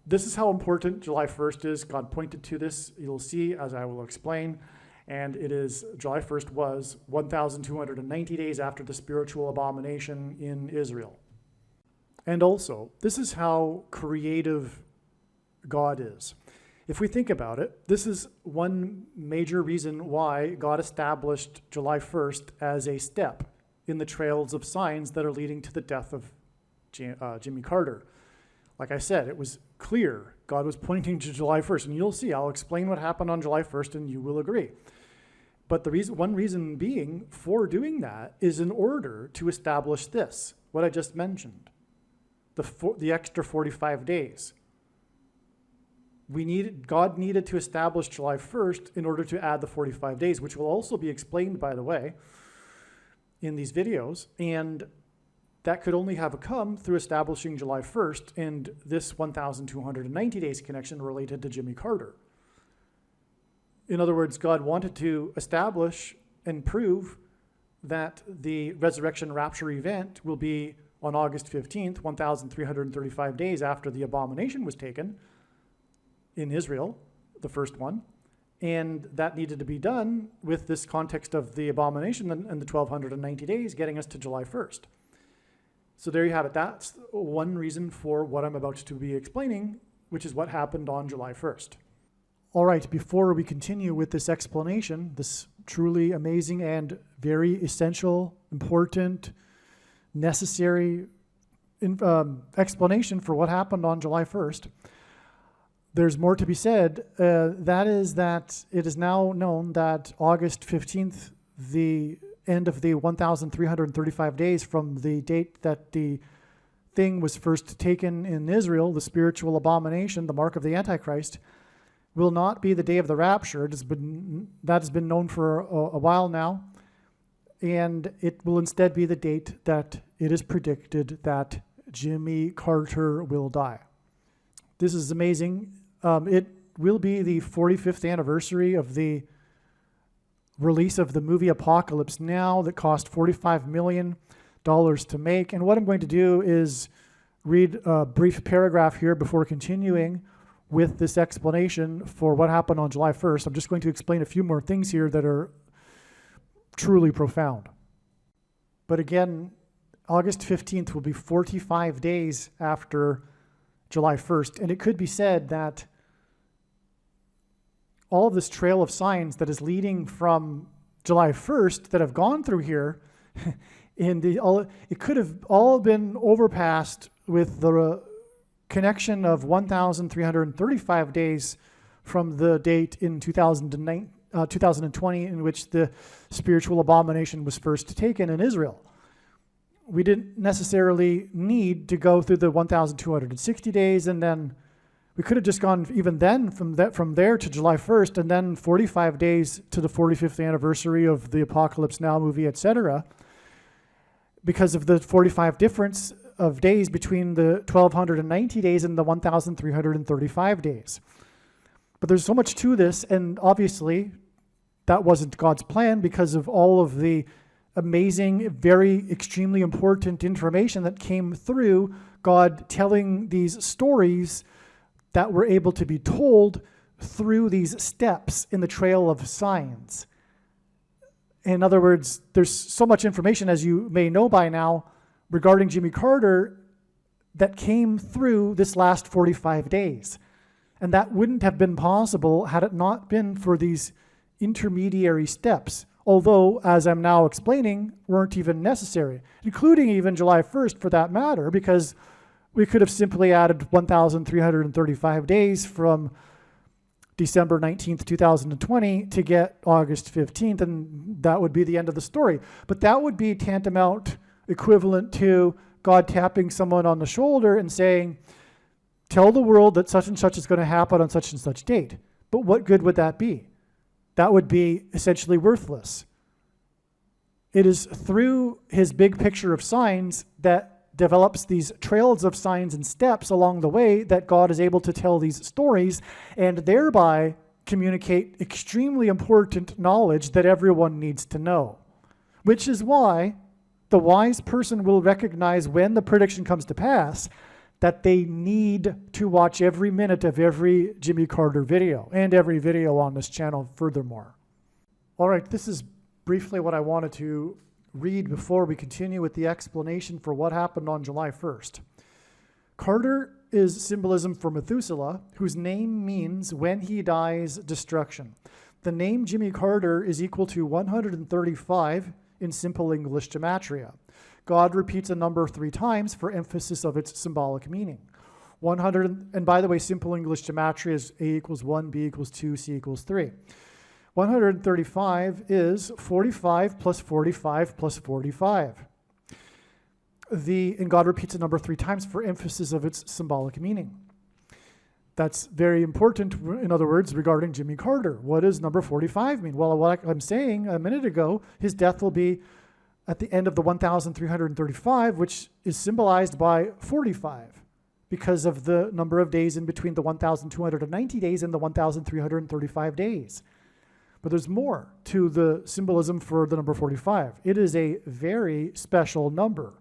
Speaker 1: this is how important July 1st is. God pointed to this. You'll see as I will explain. And it is, July 1st was 1,290 days after the spiritual abomination in Israel. And also, this is how creative God is. If we think about it, this is one major reason why God established July 1st as a step in the trails of signs that are leading to the death of Jimmy Carter. Like I said, it was clear God was pointing to July 1st, and you'll see, I'll explain what happened on July 1st, and you will agree. But one reason being for doing that is in order to establish this, what I just mentioned, the extra 45 days. God needed to establish July 1st in order to add the 45 days, which will also be explained, by the way, in these videos. And that could only have come through establishing July 1st and this 1,290 days connection related to Jimmy Carter. In other words, God wanted to establish and prove that the resurrection rapture event will be on August 15th, 1,335 days after the abomination was taken in Israel, the first one. And that needed to be done with this context of the abomination and the 1,290 days getting us to July 1st. So there you have it. That's one reason for what I'm about to be explaining, which is what happened on July 1st. All right, before we continue with this explanation, this truly amazing and very essential, important, necessary explanation for what happened on July 1st, there's more to be said. That is that it is now known that August 15th, the end of the 1,335 days from the date that the thing was first taken in Israel, the spiritual abomination, the mark of the Antichrist, will not be the day of the rapture. That has been known for a while now, and it will instead be the date that it is predicted that Jimmy Carter will die. This is amazing. It will be the 45th anniversary of the release of the movie Apocalypse Now that cost $45 million to make. And what I'm going to do is read a brief paragraph here before continuing with this explanation for what happened on July 1st. I'm just going to explain a few more things here that are truly profound. But again, August 15th will be 45 days after July 1st. And it could be said that all of this trail of signs that is leading from July 1st that have gone through here, it could have all been overpassed with the connection of 1,335 days from the date in 2020 in which the spiritual abomination was first taken in Israel. We didn't necessarily need to go through the 1,260 days, and then we could have just gone even then from there to July 1st, and then 45 days to the 45th anniversary of the Apocalypse Now movie, etc., because of the 45 difference of days between the 1,290 days and the 1,335 days. But there's so much to this, and obviously that wasn't God's plan because of all of the amazing, very extremely important information that came through God telling these stories that were able to be told through these steps in the trail of signs. In other words, there's so much information, as you may know by now, regarding Jimmy Carter that came through this last 45 days. And that wouldn't have been possible had it not been for these intermediary steps, although, as I'm now explaining, weren't even necessary, including even July 1st for that matter, because we could have simply added 1,335 days from December 19th, 2020 to get August 15th, and that would be the end of the story. But that would be tantamount equivalent to God tapping someone on the shoulder and saying, tell the world that such and such is going to happen on such and such date. But what good would that be? That would be essentially worthless. It is through his big picture of signs that develops these trails of signs and steps along the way that God is able to tell these stories and thereby communicate extremely important knowledge that everyone needs to know. Which is why the wise person will recognize when the prediction comes to pass that they need to watch every minute of every Jimmy Carter video and every video on this channel furthermore. All right, this is briefly what I wanted to read before we continue with the explanation for what happened on July 1st. Carter is symbolism for Methuselah, whose name means when he dies, destruction. The name Jimmy Carter is equal to 135 in simple English gematria. God repeats a number 3 times for emphasis of its symbolic meaning. 100, and by the way, simple English gematria is A equals 1, B equals 2, C equals 3. 135 is 45 plus 45 plus 45. And God repeats a number 3 times for emphasis of its symbolic meaning. That's very important, in other words, regarding Jimmy Carter. What does number 45 mean? Well, what I'm saying a minute ago, his death will be at the end of the 1,335, which is symbolized by 45 because of the number of days in between the 1,290 days and the 1,335 days. But there's more to the symbolism for the number 45. It is a very special number.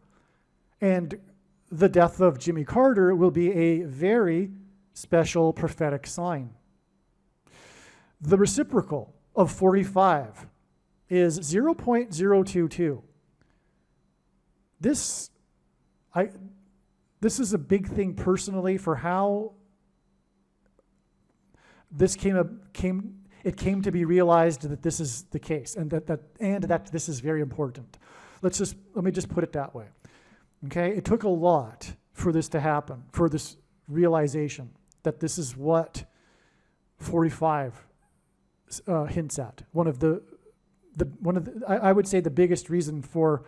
Speaker 1: And the death of Jimmy Carter will be a very special prophetic sign. The reciprocal of 45 is 0.022. This is a big thing personally for how this came to be realized that this is the case and that this is very important. Let me just put it that way. Okay, it took a lot for this to happen, for this realization that this is what 45 hints at. I would say the biggest reason for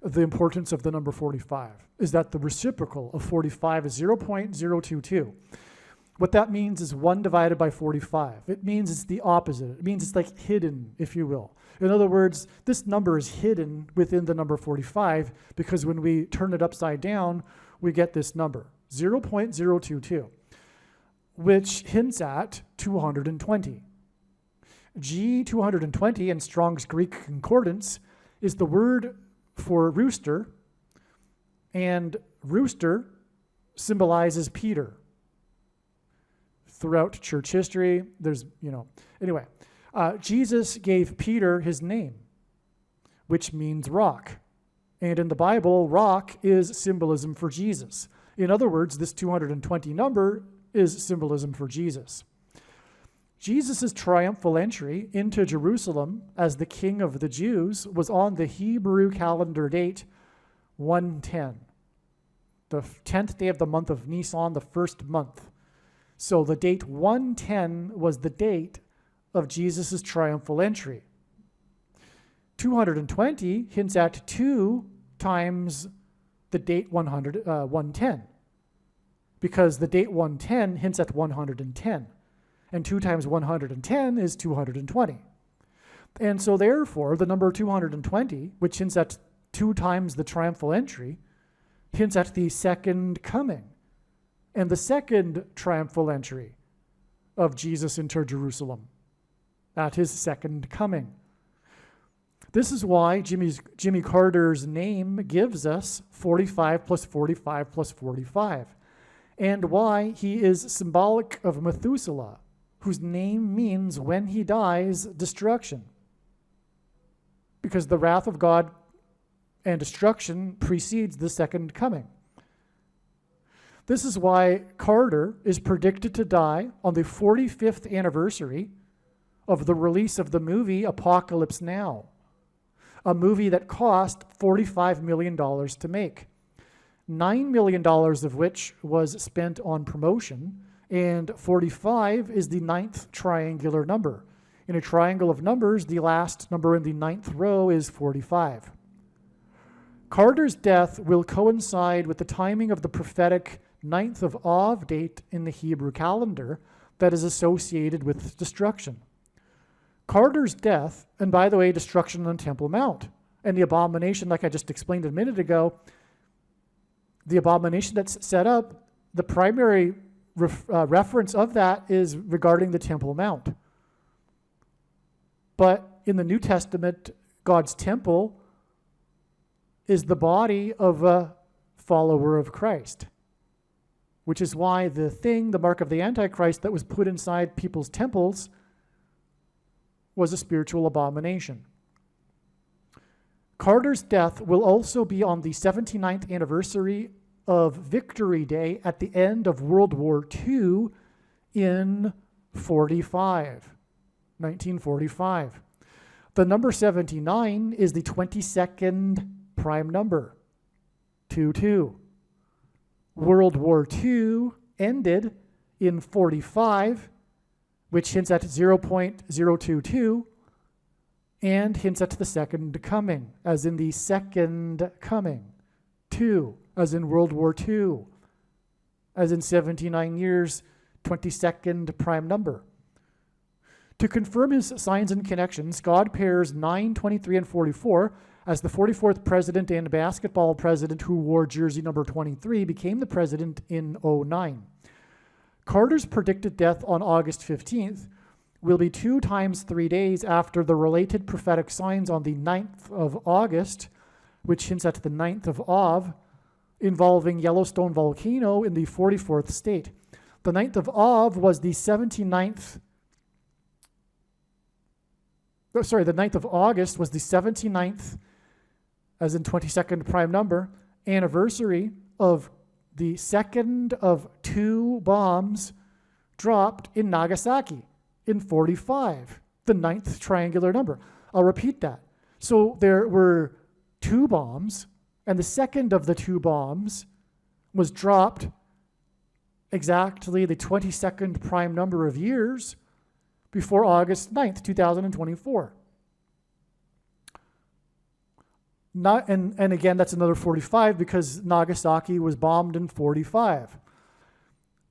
Speaker 1: the importance of the number 45 is that the reciprocal of 45 is 0.022. What that means is 1 divided by 45. It means it's the opposite. It means it's like hidden, if you will. In other words, this number is hidden within the number 45 because when we turn it upside down, we get this number, 0.022, which hints at 220. G220 in Strong's Greek Concordance is the word for rooster, and rooster symbolizes Peter. Throughout church history, anyway, Jesus gave Peter his name, which means rock. And in the Bible, rock is symbolism for Jesus. In other words, this 220 number is symbolism for Jesus. Jesus' triumphal entry into Jerusalem as the King of the Jews was on the Hebrew calendar date 110, the 10th day of the month of Nisan, the first month. So the date 110 was the date of Jesus' triumphal entry. 220 hints at 2 times the date 110, because the date 110 hints at 110, and 2 times 110 is 220. And so therefore, the number 220, which hints at 2 times the triumphal entry, hints at the second coming and the second triumphal entry of Jesus into Jerusalem at his second coming. This is why Jimmy Carter's name gives us 45 plus 45 plus 45, and why he is symbolic of Methuselah, whose name means when he dies, destruction. Because the wrath of God and destruction precedes the second coming. This is why Carter is predicted to die on the 45th anniversary of the release of the movie Apocalypse Now, a movie that cost $45 million to make, $9 million of which was spent on promotion, and 45 is the 9th triangular number. In a triangle of numbers, the last number in the 9th row is 45. Carter's death will coincide with the timing of the prophetic 9th of Av date in the Hebrew calendar that is associated with destruction. Carter's death, and by the way, destruction on Temple Mount, And the abomination, like I just explained a minute ago, the abomination that's set up, the primary reference of that is regarding the Temple Mount. But in the New Testament, God's temple is the body of a follower of Christ, which is why the mark of the Antichrist that was put inside people's temples was a spiritual abomination. Carter's death will also be on the 79th anniversary of Victory Day at the end of World War II in 1945. The number 79 is the 22nd prime number, 22. World War II ended in 45, which hints at 0.022, and hints at the second coming, as in the second coming. 2, as in World War II, as in 79 years, 22nd prime number. To confirm his signs and connections, God pairs 9, 23, and 44 as the 44th president and basketball president who wore jersey number 23 became the president in 2009. Carter's predicted death on August 15th will be 2 times 3 days after the related prophetic signs on the 9th of August, which hints at the 9th of Av, involving Yellowstone volcano in the 44th state. The 9th of Av was the 79th. The 9th of August was the 79th, as in 22nd prime number, anniversary of the second of 2 bombs dropped in Nagasaki in 45, the 9th triangular number. I'll repeat that. So there were 2 bombs, and the second of the 2 bombs was dropped exactly the 22nd prime number of years before August 9th, 2024. And again, that's another 45 because Nagasaki was bombed in 45.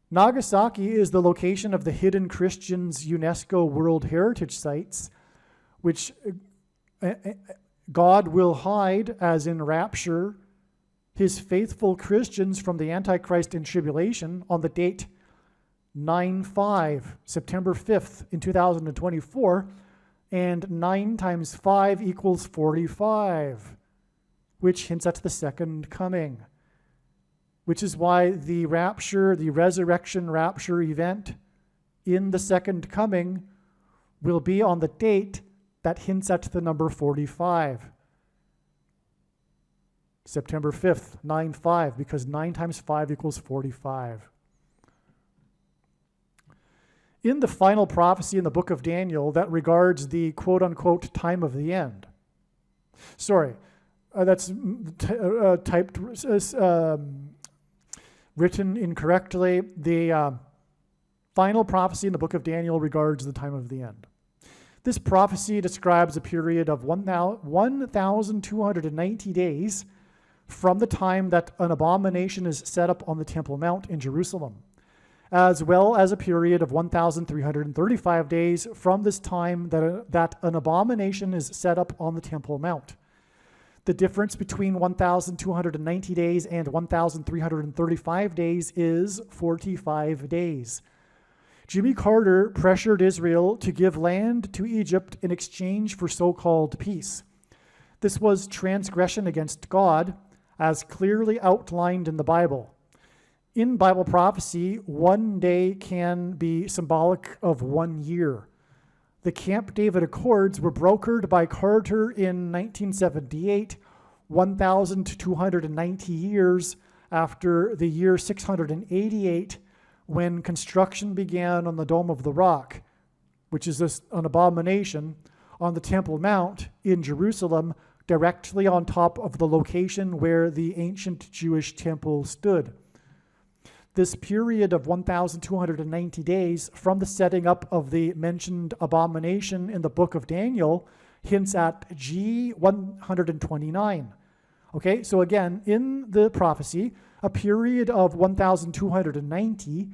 Speaker 1: Nagasaki is the location of the Hidden Christians UNESCO World Heritage Sites, which God will hide, as in Rapture, his faithful Christians from the Antichrist and tribulation on the date 9/5, September 5th in 2024, and 9 times 5 equals 45, which hints at the second coming, which is why the rapture, the resurrection rapture event in the second coming will be on the date that hints at the number 45. September 5th, 9/5, because 9 times 5 equals 45. In the final prophecy in the book of Daniel that regards the quote-unquote time of the end. That's typed, written incorrectly. The final prophecy in the book of Daniel regards the time of the end. This prophecy describes a period of 1,290 days from the time that an abomination is set up on the Temple Mount in Jerusalem, as well as a period of 1,335 days from this time that an abomination is set up on the Temple Mount. The difference between 1,290 days and 1,335 days is 45 days. Jimmy Carter pressured Israel to give land to Egypt in exchange for so-called peace. This was transgression against God, as clearly outlined in the Bible. In Bible prophecy, 1 day can be symbolic of 1 year. The Camp David Accords were brokered by Carter in 1978, 1,290 years after the year 688, when construction began on the Dome of the Rock, which is an abomination, on the Temple Mount in Jerusalem, directly on top of the location where the ancient Jewish temple stood. This period of 1,290 days from the setting up of the mentioned abomination in the book of Daniel hints at G129. Okay, so again, in the prophecy, a period of 1,290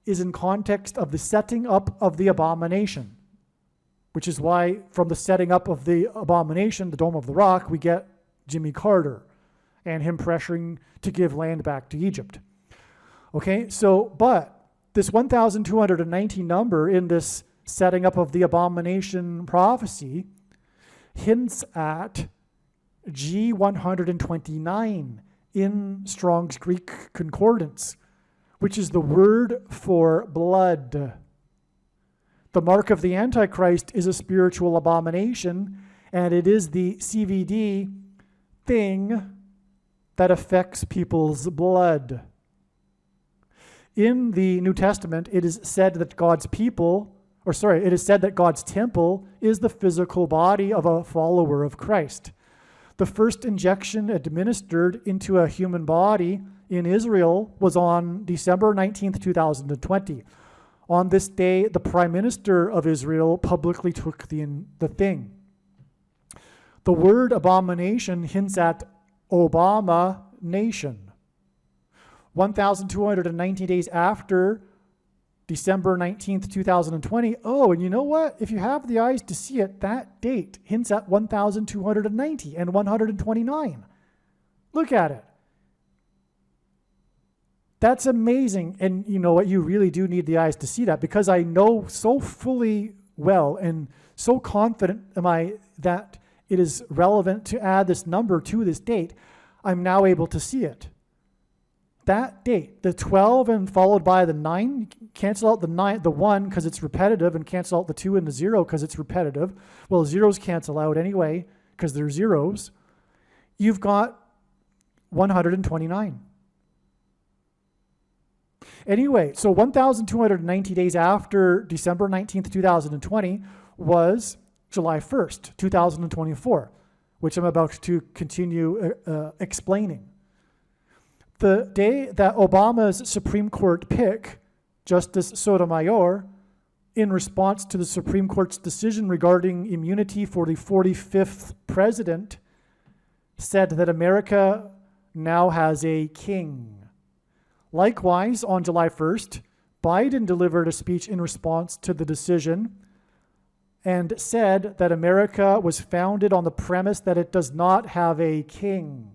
Speaker 1: is in context of the setting up of the abomination. which is why from the setting up of the abomination, the Dome of the Rock, we get Jimmy Carter and him pressuring to give land back to Egypt. Okay, so, but this 1,219 number in this setting up of the abomination prophecy hints at G129 in Strong's Greek Concordance, which is the word for blood. The mark of the Antichrist is a spiritual abomination, and it is the CVD thing that affects people's blood. In the New Testament, it is said that God's temple is the physical body of a follower of Christ. The first injection administered into a human body in Israel was on December 19th, 2020. On this day, the Prime Minister of Israel publicly took the thing. The word abomination hints at Obama nation. 1,290 days after December 19th, 2020. Oh, and you know what? If you have the eyes to see it, that date hints at 1,290 and 129. Look at it. That's amazing. And you know what? You really do need the eyes to see that, because I know so fully well and so confident am I that it is relevant to add this number to this date. I'm now able to see it. That date, the 12 and followed by the 9, cancel out the 1 because it's repetitive, and cancel out the 2 and the 0 because it's repetitive. Well, zeros cancel out anyway because they're zeros. You've got 129. Anyway, so 1,290 days after December 19th, 2020 was July 1st, 2024, which I'm about to continue explaining. The day that Obama's Supreme Court pick, Justice Sotomayor, in response to the Supreme Court's decision regarding immunity for the 45th president, said that America now has a king. Likewise, on July 1st, Biden delivered a speech in response to the decision and said that America was founded on the premise that it does not have a king,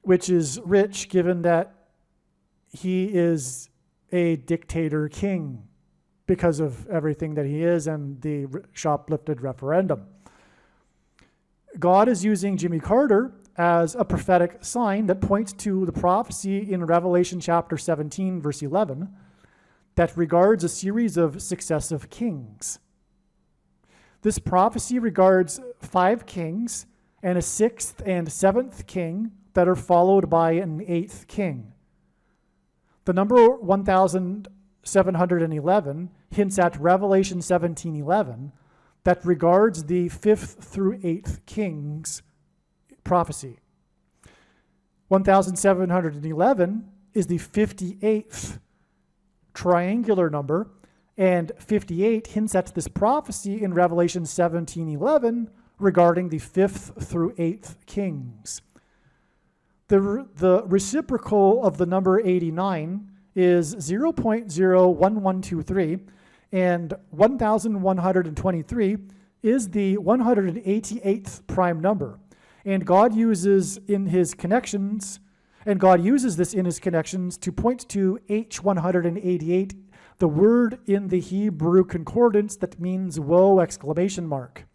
Speaker 1: which is rich given that he is a dictator king because of everything that he is and the shoplifted referendum. God is using Jimmy Carter as a prophetic sign that points to the prophecy in Revelation chapter 17, verse 11, that regards a series of successive kings. This prophecy regards 5 kings and a 6th and 7th king that are followed by an 8th king. The number 1,711 hints at Revelation 17:11 that regards the 5th through 8th kings prophecy. 1,711 is the 58th triangular number, and 58 hints at this prophecy in Revelation 17:11 regarding the 5th through 8th kings. The reciprocal of the number 89 is 0.01123, and 1,123 is the 188th prime number. And God uses this in his connections to point to H188, the word in the Hebrew concordance that means woe, exclamation mark.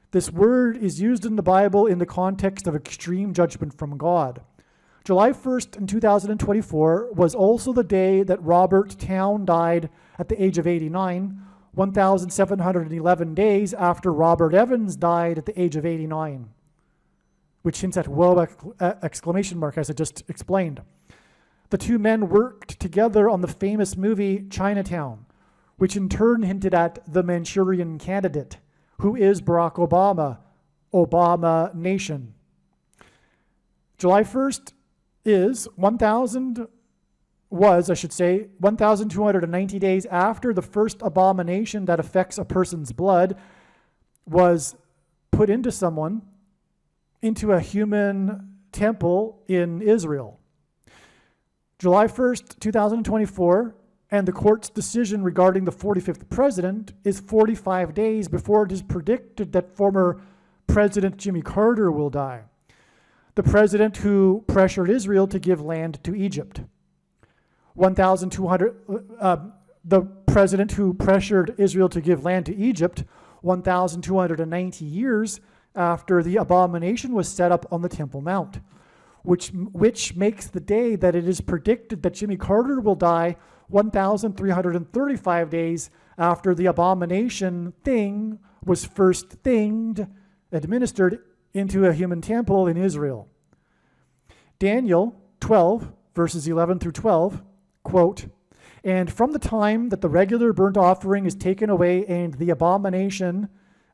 Speaker 1: This word is used in the Bible in the context of extreme judgment from God. July 1st in 2024 was also the day that Robert Town died at the age of 89, 1,711 days after Robert Evans died at the age of 89, which hints at woe, exclamation mark, as I just explained. The two men worked together on the famous movie Chinatown, which in turn hinted at the Manchurian Candidate, who is Barack Obama, Obama Nation. July 1st is 1,290 days after the first abomination that affects a person's blood was put into someone, into a human temple in Israel. July 1st, 2024, And the court's decision regarding the 45th president is 45 days before it is predicted that former President Jimmy Carter will die, the president who pressured Israel to give land to Egypt. 1,200, the president who pressured Israel to give land to Egypt 1,290 years after the abomination was set up on the Temple Mount, which makes the day that it is predicted that Jimmy Carter will die 1,335 days after the abomination thing was first administered into a human temple in Israel. Daniel 12, verses 11 through 12, quote, "And from the time that the regular burnt offering is taken away and the abomination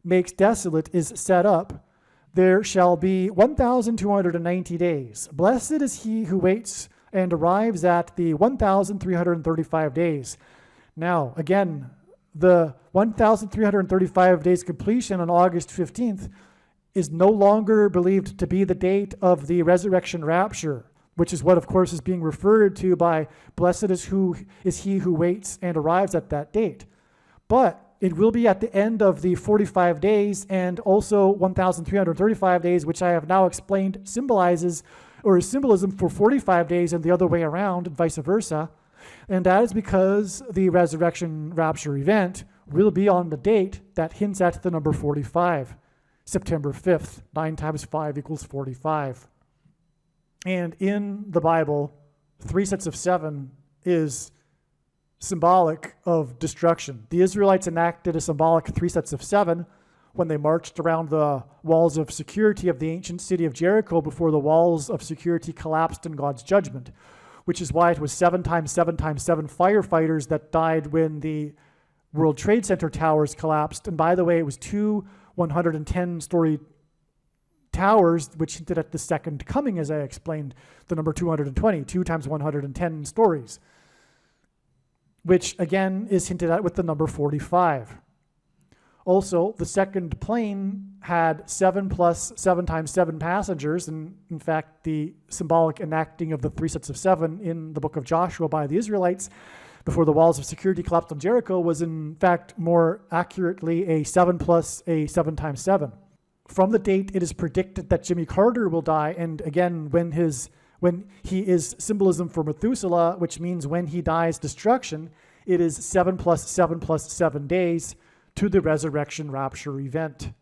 Speaker 1: makes desolate is set up, there shall be 1,290 days. Blessed is he who waits and arrives at the 1,335 days." Now, again, the 1,335 days completion on August 15th is no longer believed to be the date of the resurrection rapture, which is what, of course, is being referred to by blessed is he who waits and arrives at that date. But it will be at the end of the 45 days and also 1,335 days, which I have now explained symbolizes or is symbolism for 45 days and the other way around and vice versa. And that is because the resurrection rapture event will be on the date that hints at the number 45, September 5th. 9 times 5 equals 45. And in the Bible, 3 sets of 7 is symbolic of destruction. The Israelites enacted a symbolic 3 sets of 7 when they marched around the walls of security of the ancient city of Jericho before the walls of security collapsed in God's judgment, which is why it was 7 times 7 times 7 firefighters that died when the World Trade Center towers collapsed. And by the way, it was 2 110-story towers, which hinted at the second coming, as I explained, the number 220, 2 times 110 stories, which again is hinted at with the number 45. Also, the second plane had 7 plus 7 times 7 passengers, and in fact, the symbolic enacting of the 3 sets of 7 in the book of Joshua by the Israelites before the walls of security collapsed on Jericho was in fact more accurately a 7 plus a 7 times 7. From the date it is predicted that Jimmy Carter will die, and again, when he is symbolism for Methuselah, which means when he dies, destruction, it is 7 plus 7 plus 7 days to the resurrection rapture event,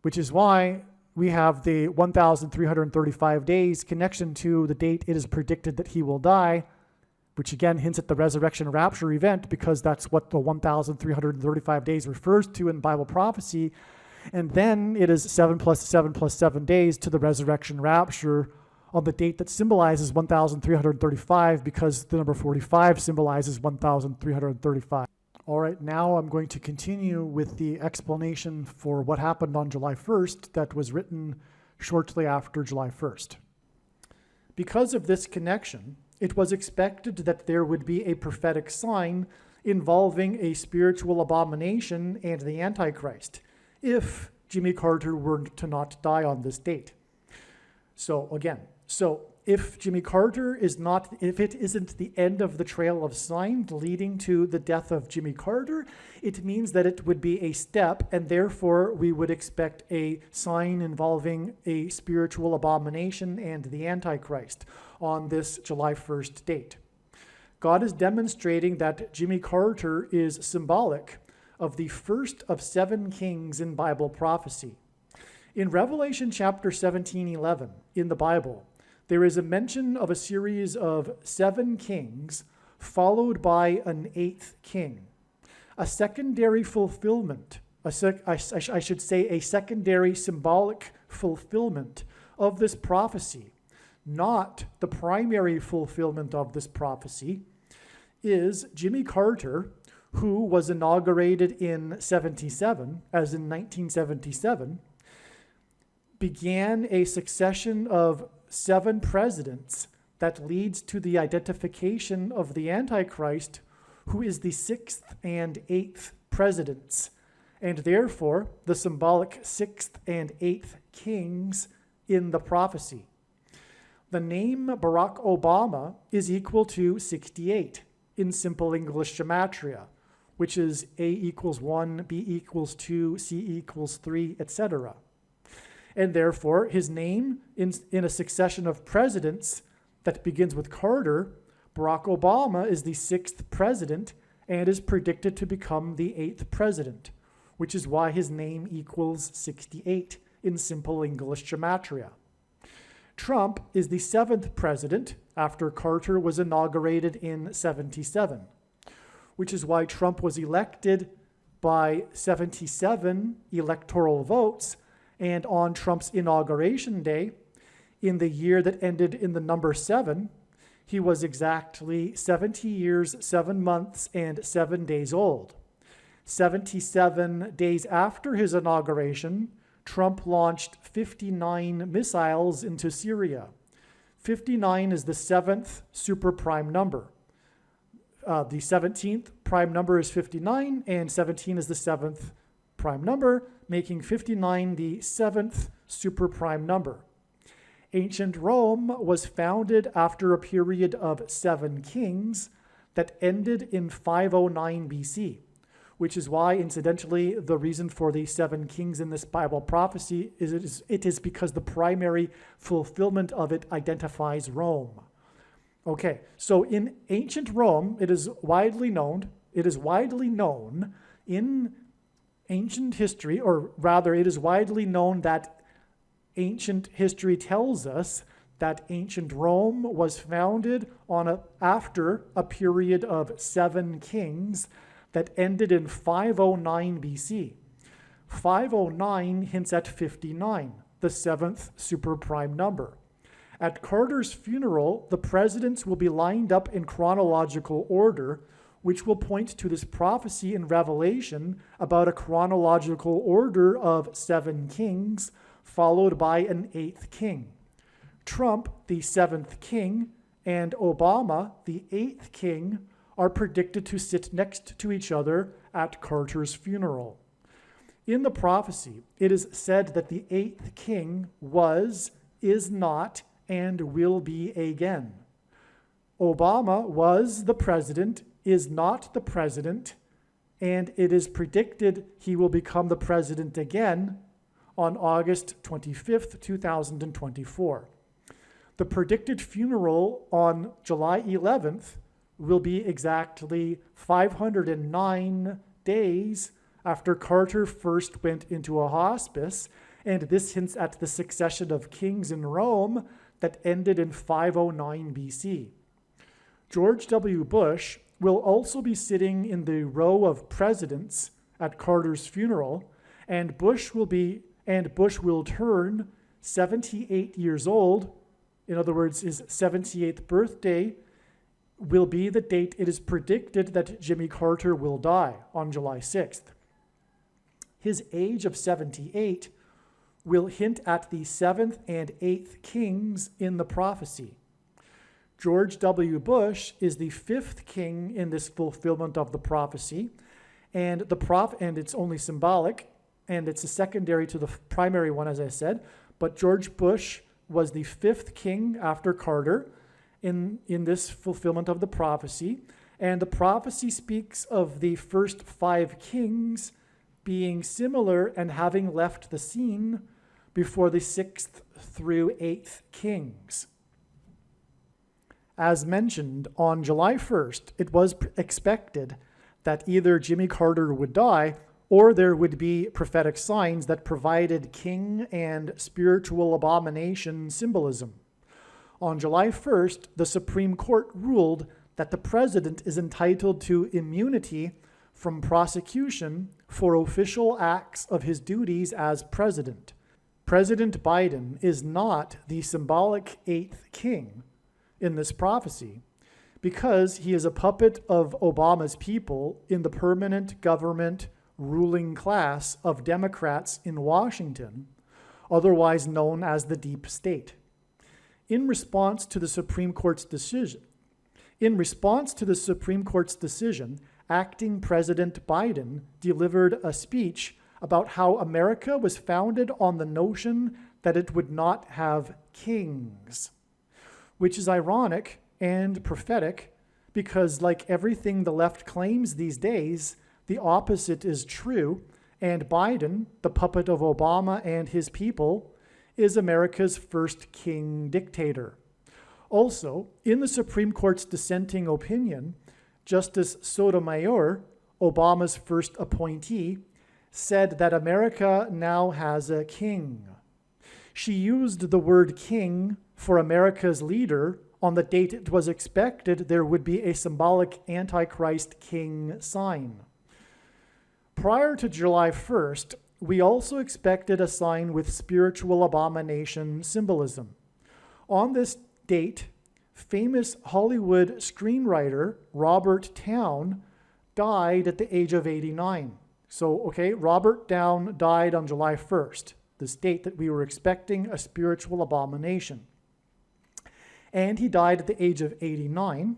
Speaker 1: which is why we have the 1,335 days connection to the date it is predicted that he will die, which again hints at the resurrection rapture event because that's what the 1,335 days refers to in Bible prophecy. And then it is 7 plus 7 plus 7 days to the resurrection rapture on the date that symbolizes 1,335 because the number 45 symbolizes 1,335. All right, now I'm going to continue with the explanation for what happened on July 1st that was written shortly after July 1st. Because of this connection, it was expected that there would be a prophetic sign involving a spiritual abomination and the Antichrist if Jimmy Carter were to not die on this date. So if Jimmy Carter if it isn't the end of the trail of signs leading to the death of Jimmy Carter, it means that it would be a step, and therefore we would expect a sign involving a spiritual abomination and the Antichrist on this July 1st date. God is demonstrating that Jimmy Carter is symbolic of the first of 7 kings in Bible prophecy. In Revelation chapter 17:11 in the Bible, there is a mention of a series of 7 kings followed by an 8th king. A secondary fulfillment, a secondary symbolic fulfillment of this prophecy, not the primary fulfillment of this prophecy, is Jimmy Carter, who was inaugurated in 77, as in 1977, began a succession of 7 presidents that leads to the identification of the Antichrist, who is the 6th and 8th presidents, and therefore the symbolic 6th and 8th kings in the prophecy. The name Barack Obama is equal to 68, in simple English gematria, which is A equals 1, B equals 2, C equals 3, etc. And therefore, his name in a succession of presidents that begins with Carter, Barack Obama is the 6th president and is predicted to become the 8th president, which is why his name equals 68 in simple English gematria. Trump is the 7th president after Carter was inaugurated in 77, which is why Trump was elected by 77 electoral votes, and on Trump's inauguration day, in the year that ended in the number 7, he was exactly 70 years, 7 months, and 7 days old. 77 days after his inauguration, Trump launched 59 missiles into Syria. 59 is the 7th superprime number. The 17th prime number is 59, and 17 is the 7th prime number, making 59 the 7th superprime number. Ancient Rome was founded after a period of 7 kings that ended in 509 BC, which is why, incidentally, the reason for the 7 kings in this Bible prophecy is it is because the primary fulfillment of it identifies Rome. Okay, so in ancient Rome, it is widely known in ancient history, or rather, it is widely known that ancient history tells us that ancient Rome was founded after a period of 7 kings that ended in 509 BC. 509 hints at 59, the 7th superprime number. At Carter's funeral, the presidents will be lined up in chronological order, which will point to this prophecy in Revelation about a chronological order of 7 kings, followed by an 8th king. Trump, the 7th king, and Obama, the 8th king, are predicted to sit next to each other at Carter's funeral. In the prophecy, it is said that the 8th king was, is not, and will be again. Obama was the president, is not the president, and it is predicted he will become the president again on August 25th, 2024. The predicted funeral on July 11th will be exactly 509 days after Carter first went into a hospice, and this hints at the succession of kings in Rome that ended in 509 BC. George W. Bush will also be sitting in the row of presidents at Carter's funeral, and Bush will turn 78 years old. In other words, his 78th birthday will be the date it is predicted that Jimmy Carter will die, on July 6th. His age of 78 will hint at the 7th and 8th kings in the prophecy. George W. Bush is the 5th king in this fulfillment of the prophecy, and it's only symbolic, and it's a secondary to the primary one, as I said, but George Bush was the 5th king after Carter in this fulfillment of the prophecy, and the prophecy speaks of the first 5 kings being similar and having left the scene before the 6th through 8th kings. As mentioned, on July 1st, it was expected that either Jimmy Carter would die or there would be prophetic signs that provided king and spiritual abomination symbolism. On July 1st, the Supreme Court ruled that the president is entitled to immunity from prosecution for official acts of his duties as president. President Biden is not the symbolic 8th king in this prophecy because he is a puppet of Obama's people in the permanent government ruling class of Democrats in Washington, otherwise known as the deep state. In response to the Supreme Court's decision, acting President Biden delivered a speech about how America was founded on the notion that it would not have kings, which is ironic and prophetic because like everything the left claims these days, the opposite is true, and Biden, the puppet of Obama and his people, is America's first king dictator. Also, in the Supreme Court's dissenting opinion, Justice Sotomayor, Obama's first appointee, said that America now has a king. She used the word king for America's leader on the date it was expected there would be a symbolic Antichrist king sign. Prior to July 1st, we also expected a sign with spiritual abomination symbolism. On this date, famous Hollywood screenwriter Robert Towne died at the age of 89. So, Robert Towne died on July 1st, this date that we were expecting a spiritual abomination. And he died at the age of 89.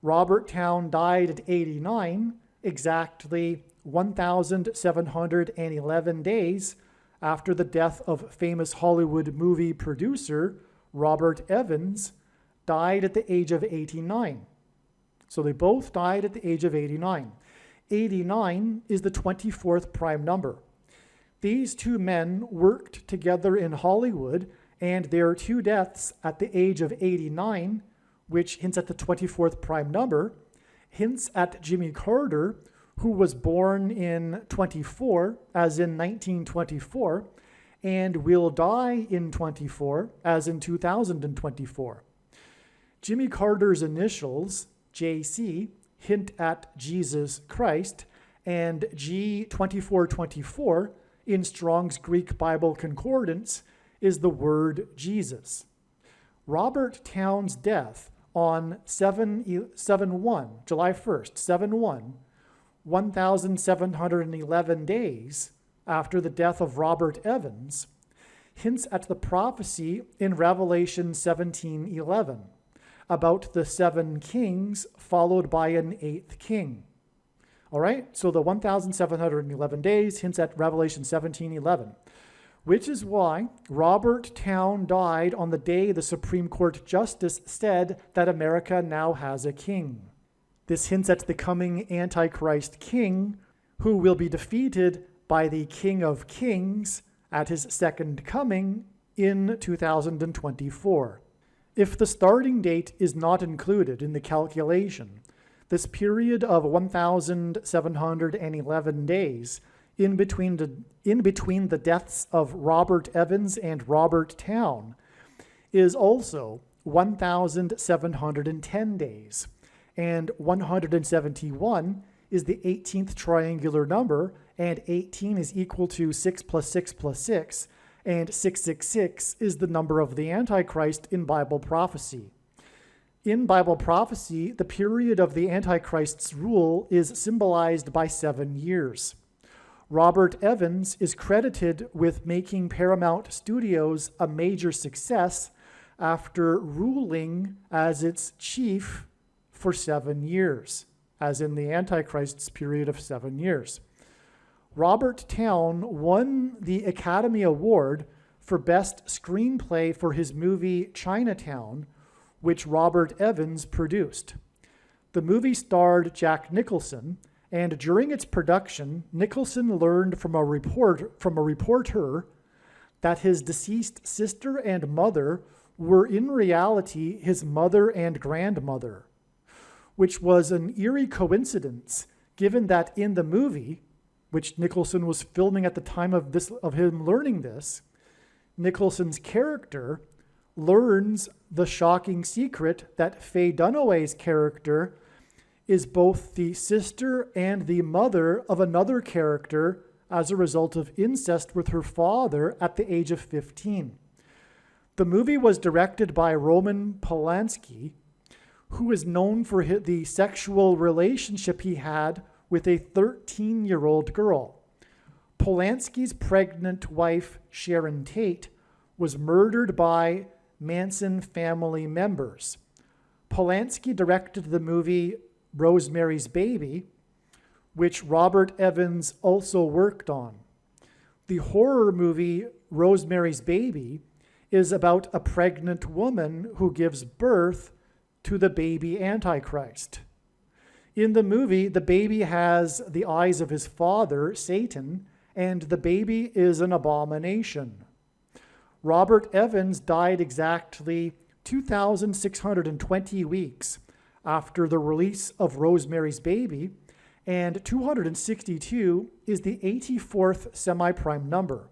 Speaker 1: Robert Towne died at 89, exactly 1,711 days after the death of famous Hollywood movie producer Robert Evans died at the age of 89. So they both died at the age of 89. 89 is the 24th prime number. These two men worked together in Hollywood, and their two deaths at the age of 89, which hints at the 24th prime number, hints at Jimmy Carter, who was born in 24, as in 1924, and will die in 24, as in 2024. Jimmy Carter's initials, JC, hint at Jesus Christ, and G2424 in Strong's Greek Bible Concordance is the word Jesus. Robert Towne's death on 7/1, July 1st, 7/1, 1,711 days after the death of Robert Evans, hints at the prophecy in Revelation 17:11 about the 7 kings followed by an 8th king. All right, so the 1,711 days hints at Revelation 17:11, which is why Robert Towne died on the day the Supreme Court Justice said that America now has a king. This hints at the coming Antichrist king, who will be defeated by the King of Kings at his second coming in 2024. If the starting date is not included in the calculation, this period of 1,711 days in between the deaths of Robert Evans and Robert Towne is also 1,710 days, and 171 is the 18th triangular number, and 18 is equal to 6 plus 6 plus 6, and 666 is the number of the Antichrist in Bible prophecy. In Bible prophecy, the period of the Antichrist's rule is symbolized by 7 years. Robert Evans is credited with making Paramount Studios a major success after ruling as its chief for 7 years, as in the Antichrist's period of 7 years. Robert Towne won the Academy Award for Best Screenplay for his movie Chinatown, which Robert Evans produced. The movie starred Jack Nicholson, and during its production, Nicholson learned from a reporter that his deceased sister and mother were in reality his mother and grandmother, which was an eerie coincidence given that in the movie, which Nicholson was filming at the time of him learning this, Nicholson's character learns the shocking secret that Faye Dunaway's character is both the sister and the mother of another character as a result of incest with her father at the age of 15. The movie was directed by Roman Polanski, who is known for the sexual relationship he had with a 13-year-old girl. Polanski's pregnant wife, Sharon Tate, was murdered by Manson family members. Polanski directed the movie Rosemary's Baby, which Robert Evans also worked on. The horror movie Rosemary's Baby is about a pregnant woman who gives birth to the baby Antichrist. In the movie, the baby has the eyes of his father, Satan, and the baby is an abomination. Robert Evans died exactly 2,620 weeks after the release of Rosemary's Baby, and 262 is the 84th semi-prime number.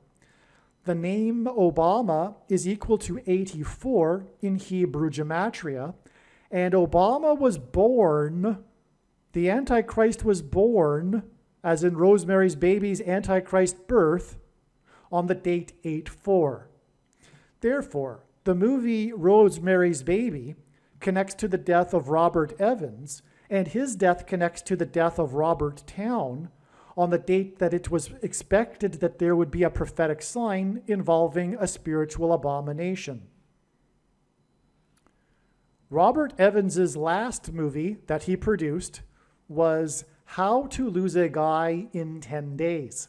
Speaker 1: The name Obama is equal to 84 in Hebrew gematria, and Obama was born, the Antichrist was born, as in Rosemary's Baby's Antichrist birth, on the date 8/4. Therefore, the movie Rosemary's Baby connects to the death of Robert Evans, and his death connects to the death of Robert Towne on the date that it was expected that there would be a prophetic sign involving a spiritual abomination. Robert Evans's last movie that he produced was How to Lose a Guy in 10 Days,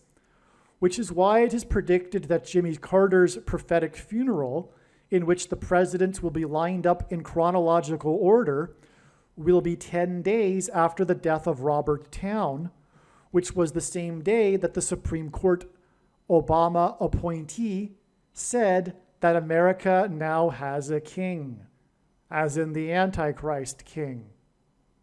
Speaker 1: which is why it is predicted that Jimmy Carter's prophetic funeral, in which the presidents will be lined up in chronological order, will be 10 days after the death of Robert Towne, which was the same day that the Supreme Court Obama appointee said that America now has a king, as in the Antichrist king,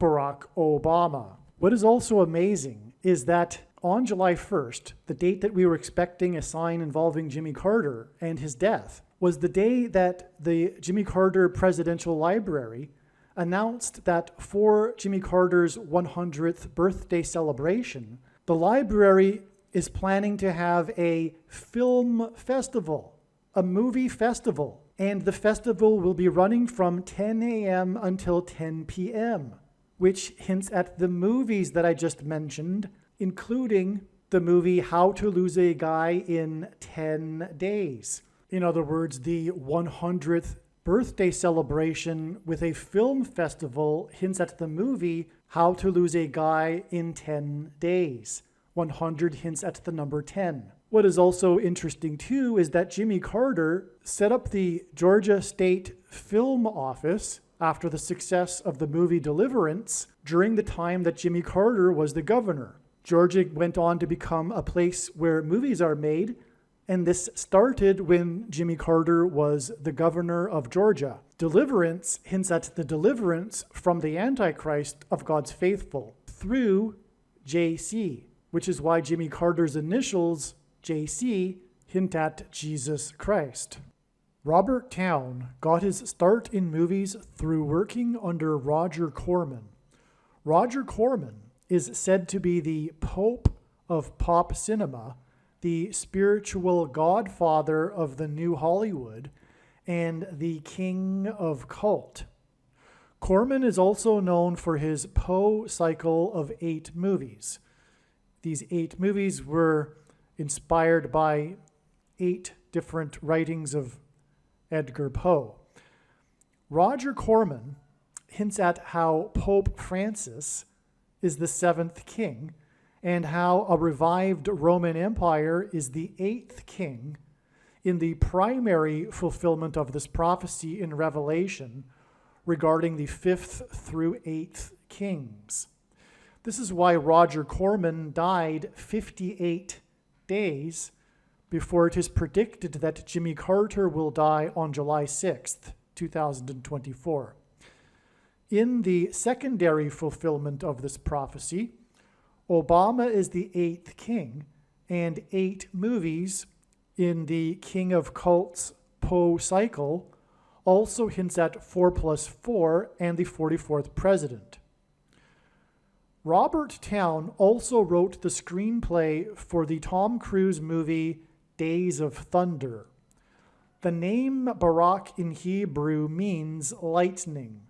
Speaker 1: Barack Obama. What is also amazing is that on July 1st, the date that we were expecting a sign involving Jimmy Carter and his death, was the day that the Jimmy Carter Presidential Library announced that for Jimmy Carter's 100th birthday celebration, the library is planning to have a film festival, a movie festival, and the festival will be running from 10 a.m. until 10 p.m., which hints at the movies that I just mentioned, including the movie How to Lose a Guy in 10 Days. In other words, the 100th birthday celebration with a film festival hints at the movie How to Lose a Guy in 10 Days. 100 hints at the number 10. What is also interesting too is that Jimmy Carter set up the Georgia State Film Office after the success of the movie Deliverance during the time that Jimmy Carter was the governor. Georgia went on to become a place where movies are made, and this started when Jimmy Carter was the governor of Georgia. Deliverance hints at the deliverance from the Antichrist of God's faithful through JC, which is why Jimmy Carter's initials, JC, hint at Jesus Christ. Robert Towne got his start in movies through working under Roger Corman. Roger Corman is said to be the Pope of pop cinema, the spiritual godfather of the new Hollywood, and the king of cult. Corman is also known for his Poe cycle of 8 movies. These 8 movies were inspired by 8 different writings of Edgar Poe. Roger Corman hints at how Pope Francis is the 7th king, and how a revived Roman Empire is the 8th king in the primary fulfillment of this prophecy in Revelation regarding the 5th through 8th kings. This is why Roger Corman died 58 days before it is predicted that Jimmy Carter will die on July 6th, 2024. In the secondary fulfillment of this prophecy, Obama is the 8th king, and 8 movies in the King of Cults Poe cycle also hints at 4+4 and the 44th president. Robert Towne also wrote the screenplay for the Tom Cruise movie Days of Thunder. The name Barak in Hebrew means lightning.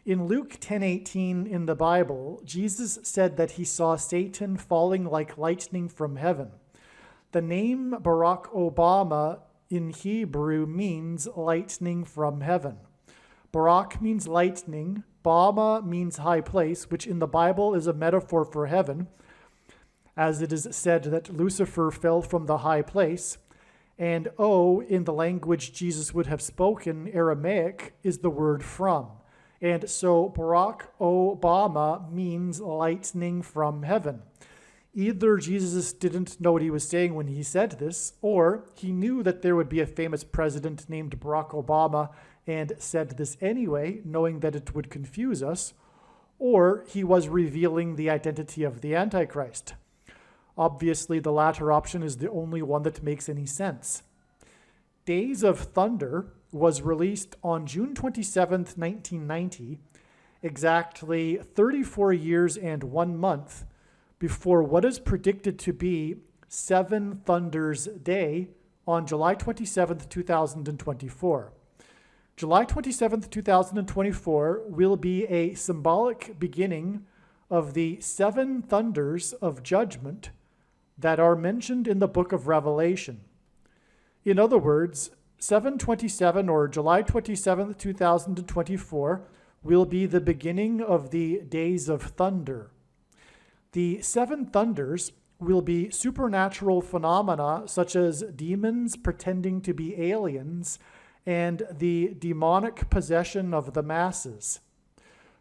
Speaker 1: In Luke 10:18 in the Bible, Jesus said that he saw Satan falling like lightning from heaven. The name Barack Obama in Hebrew means lightning from heaven. Barak means lightning, Bama means high place, which in the Bible is a metaphor for heaven, as it is said that Lucifer fell from the high place, and O, in the language Jesus would have spoken, Aramaic, is the word from. And so Barack Obama means lightning from heaven. Either Jesus didn't know what he was saying when he said this, or he knew that there would be a famous president named Barack Obama and said this anyway, knowing that it would confuse us, or he was revealing the identity of the Antichrist. Obviously, the latter option is the only one that makes any sense. Days of Thunder was released on June 27th, 1990, exactly 34 years and 1 month before what is predicted to be Seven Thunders Day on July 27th, 2024. July 27th, 2024 will be a symbolic beginning of the seven thunders of judgment that are mentioned in the book of Revelation. In other words, 7/27 or July 27th, 2024 will be the beginning of the days of thunder. The seven thunders will be supernatural phenomena such as demons pretending to be aliens and the demonic possession of the masses.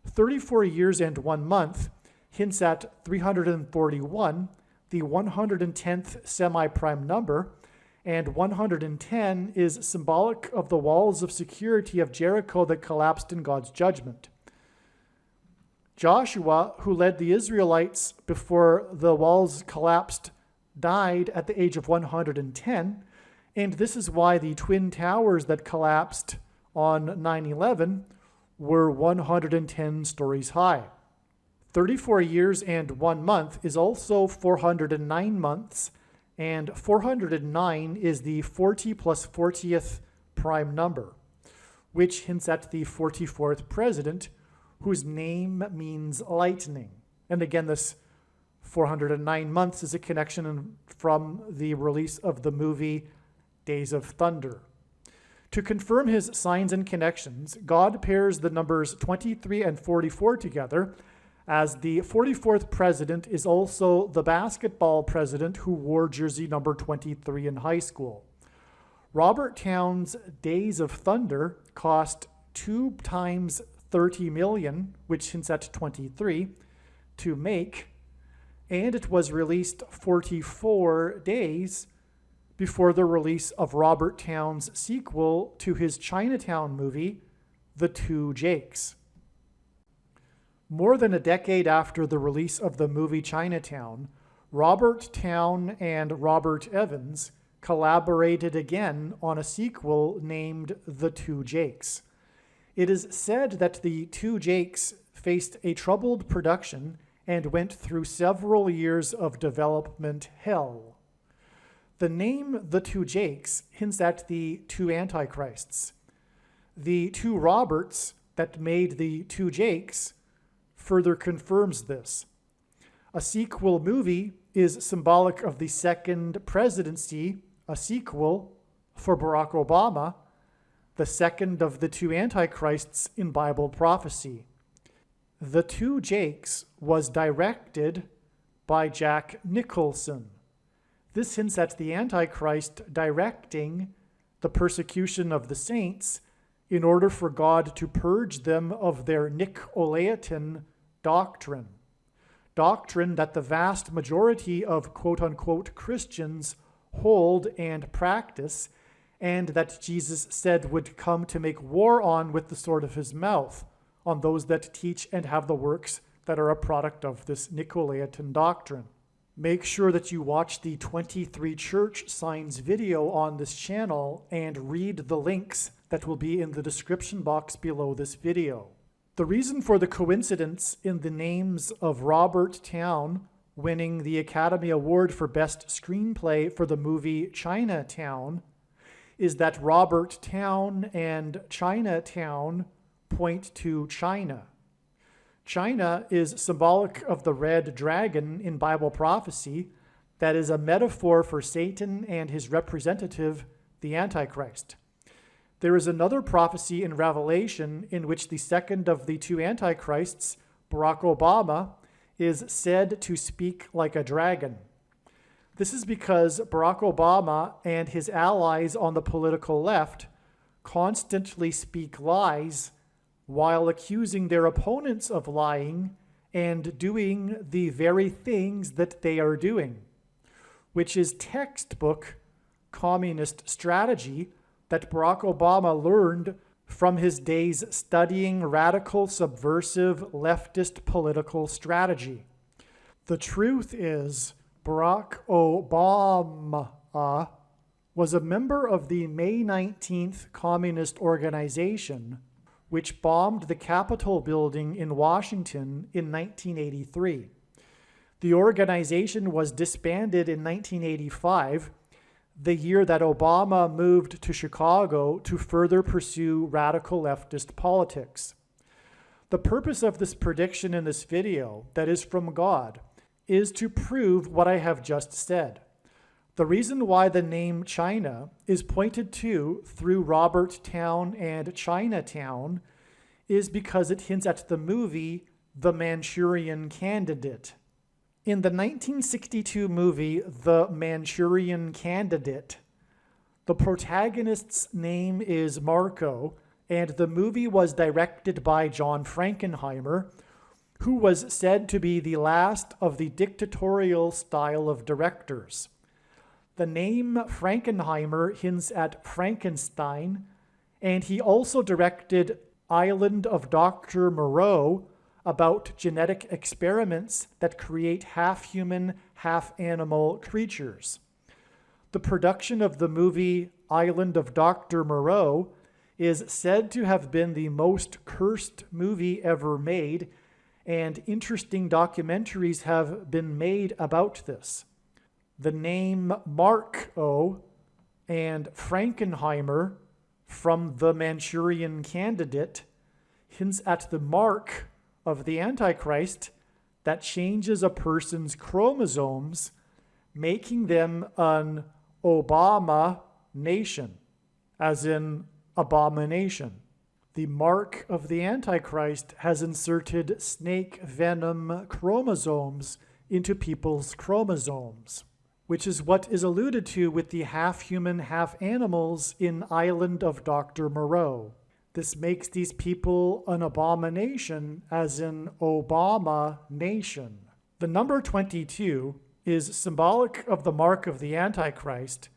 Speaker 1: 34 years and 1 month hints at 341, the 110th semi-prime number, and 110 is symbolic of the walls of security of Jericho that collapsed in God's judgment. Joshua, who led the Israelites before the walls collapsed, died at the age of 110, and this is why the twin towers that collapsed on 9/11 were 110 stories high. 34 years and 1 month is also 409 months, and 409 is the 40 plus 40th prime number, which hints at the 44th president, whose name means lightning. And again, this 409 months is a connection from the release of the movie Days of Thunder. To confirm his signs and connections, God pairs the numbers 23 and 44 together, as the 44th president is also the basketball president who wore jersey number 23 in high school. Robert Town's Days of Thunder cost 2 times 30 million, which hints at 23, to make, and it was released 44 days before the release of Robert Town's sequel to his Chinatown movie, The Two Jakes. More than a decade after the release of the movie Chinatown, Robert Town and Robert Evans collaborated again on a sequel named The Two Jakes. It is said that The Two Jakes faced a troubled production and went through several years of development hell. The name The Two Jakes hints at the two Antichrists. The two Roberts that made the two Jakes further confirms this. A sequel movie is symbolic of the second presidency, a sequel for Barack Obama, the second of the two Antichrists in Bible prophecy. The Two Jakes was directed by Jack Nicholson. This hints at the Antichrist directing the persecution of the saints in order for God to purge them of their Nicolaitan doctrine that the vast majority of quote-unquote Christians hold and practice, and that Jesus said would come to make war on with the sword of his mouth, on those that teach and have the works that are a product of this Nicolaitan doctrine. Make sure that you watch the 23 church signs video on this channel and read the links that will be in the description box below this video. The reason for the coincidence in the names of Robert Town winning the Academy Award for Best Screenplay for the movie Chinatown is that Robert Town and Chinatown point to China. China is symbolic of the red dragon in Bible prophecy that is a metaphor for Satan and his representative, the Antichrist. There is another prophecy in Revelation in which the second of the two Antichrists, Barack Obama, is said to speak like a dragon. This is because Barack Obama and his allies on the political left constantly speak lies while accusing their opponents of lying and doing the very things that they are doing, which is textbook communist strategy that Barack Obama learned from his days studying radical, subversive, leftist political strategy. The truth is, Barack Obama was a member of the May 19th Communist Organization, which bombed the Capitol building in Washington in 1983. The organization was disbanded in 1985, the year that Obama moved to Chicago to further pursue radical leftist politics. The purpose of this prediction in this video, that is from God, is to prove what I have just said. The reason why the name China is pointed to through Robertstown and Chinatown is because it hints at the movie The Manchurian Candidate. In the 1962 movie The Manchurian Candidate, the protagonist's name is Marco, and the movie was directed by John Frankenheimer, who was said to be the last of the dictatorial style of directors. The name Frankenheimer hints at Frankenstein, and he also directed Island of Dr. Moreau, about genetic experiments that create half-human, half-animal creatures. The production of the movie Island of Dr. Moreau is said to have been the most cursed movie ever made, and interesting documentaries have been made about this. The name Marco and Frankenheimer from The Manchurian Candidate hints at the mark of the Antichrist that changes a person's chromosomes, making them an Obama nation, as in abomination. The mark of the Antichrist has inserted snake venom chromosomes into people's chromosomes, which is what is alluded to with the half-human, half-animals in Island of Dr. Moreau. This makes these people an abomination, as in Obama nation. The number 22 is symbolic of the mark of the Antichrist,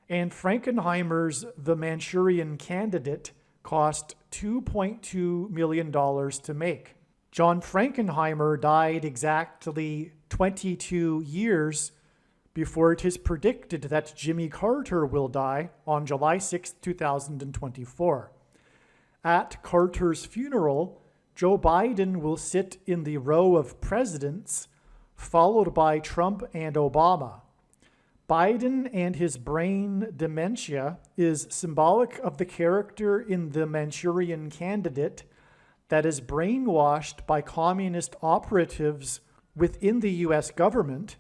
Speaker 1: and Frankenheimer's The Manchurian Candidate cost $2.2 million to make. John Frankenheimer died exactly 22 years before it is predicted that Jimmy Carter will die on July 6, 2024. At Carter's funeral, Joe Biden will sit in the row of presidents, followed by Trump and Obama. Biden and his brain dementia is symbolic of the character in The Manchurian Candidate that is brainwashed by communist operatives within the US government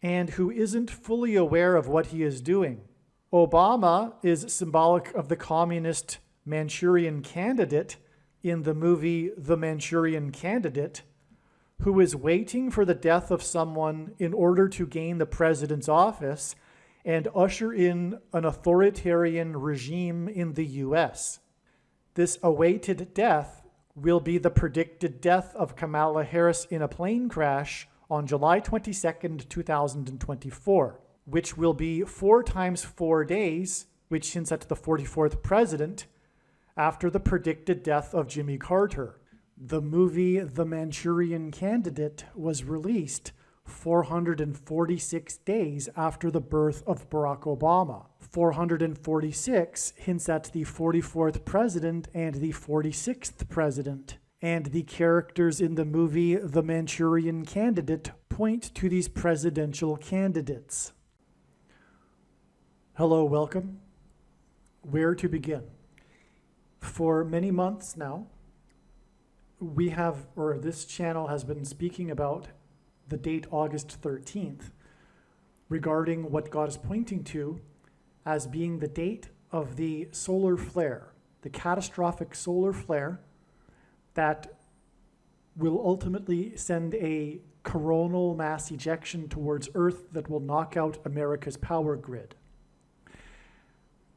Speaker 1: and who isn't fully aware of what he is doing. Obama is symbolic of the communist Manchurian Candidate in the movie The Manchurian Candidate, who is waiting for the death of someone in order to gain the president's office and usher in an authoritarian regime in the US. This awaited death will be the predicted death of Kamala Harris in a plane crash on July 22nd, 2024, which will be 4 times 4 days, which hints at the 44th president, after the predicted death of Jimmy Carter. The movie The Manchurian Candidate was released 446 days after the birth of Barack Obama. 446 hints at the 44th president and the 46th president. And the characters in the movie The Manchurian Candidate point to these presidential candidates. Hello, welcome. Where to begin? For many months now, this channel has been speaking about the date August 13th regarding what God is pointing to as being the date of the solar flare, the catastrophic solar flare that will ultimately send a coronal mass ejection towards Earth that will knock out America's power grid.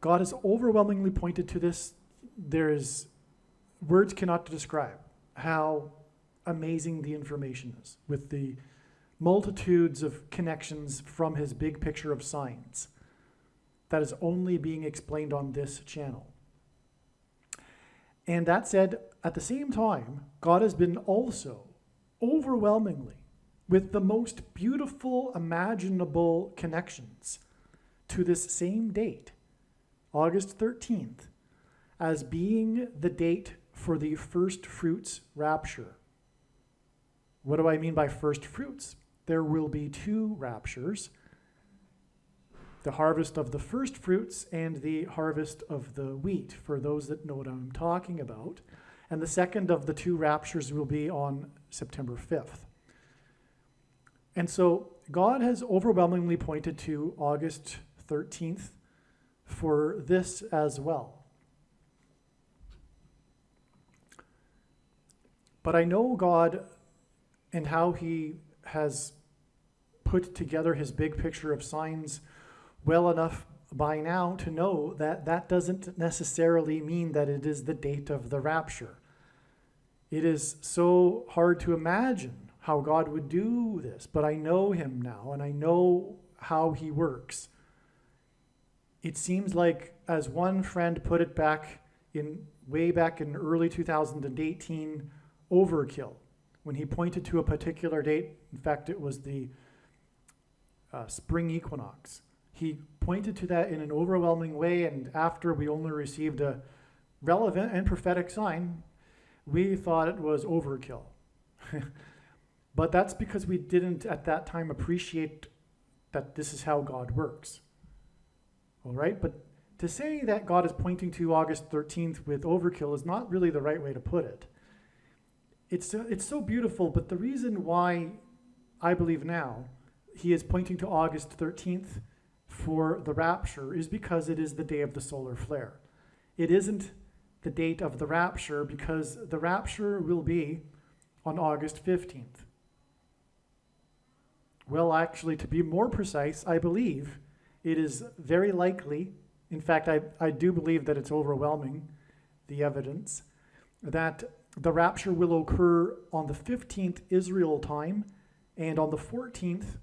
Speaker 1: God has overwhelmingly pointed to this. There is words cannot describe how amazing the information is with the multitudes of connections from his big picture of signs that is only being explained on this channel. And that said, at the same time, God has been also overwhelmingly with the most beautiful imaginable connections to this same date, August 13th, as being the date for the first fruits rapture. What do I mean by first fruits? There will be two raptures, the harvest of the first fruits and the harvest of the wheat, for those that know what I'm talking about. And the second of the two raptures will be on September 5th. And so God has overwhelmingly pointed to August 13th for this as well. But I know God and how he has put together his big picture of signs well enough by now to know that that doesn't necessarily mean that it is the date of the rapture. It is so hard to imagine how God would do this, but I know him now and I know how he works. It seems like, as one friend put it way back in early 2018, overkill. When he pointed to a particular date, in fact, it was the spring equinox. He pointed to that in an overwhelming way, and after we only received a relevant and prophetic sign, we thought it was overkill. But that's because we didn't at that time appreciate that this is how God works. All right, but to say that God is pointing to August 13th with overkill is not really the right way to put it. It's so beautiful, but the reason why I believe now he is pointing to August 13th for the rapture is because it is the day of the solar flare. It isn't the date of the rapture because the rapture will be on August 15th. Well, actually, to be more precise, I believe it is very likely, in fact, I do believe that it's overwhelming, the evidence, that the rapture will occur on the 15th Israel time and on the 14th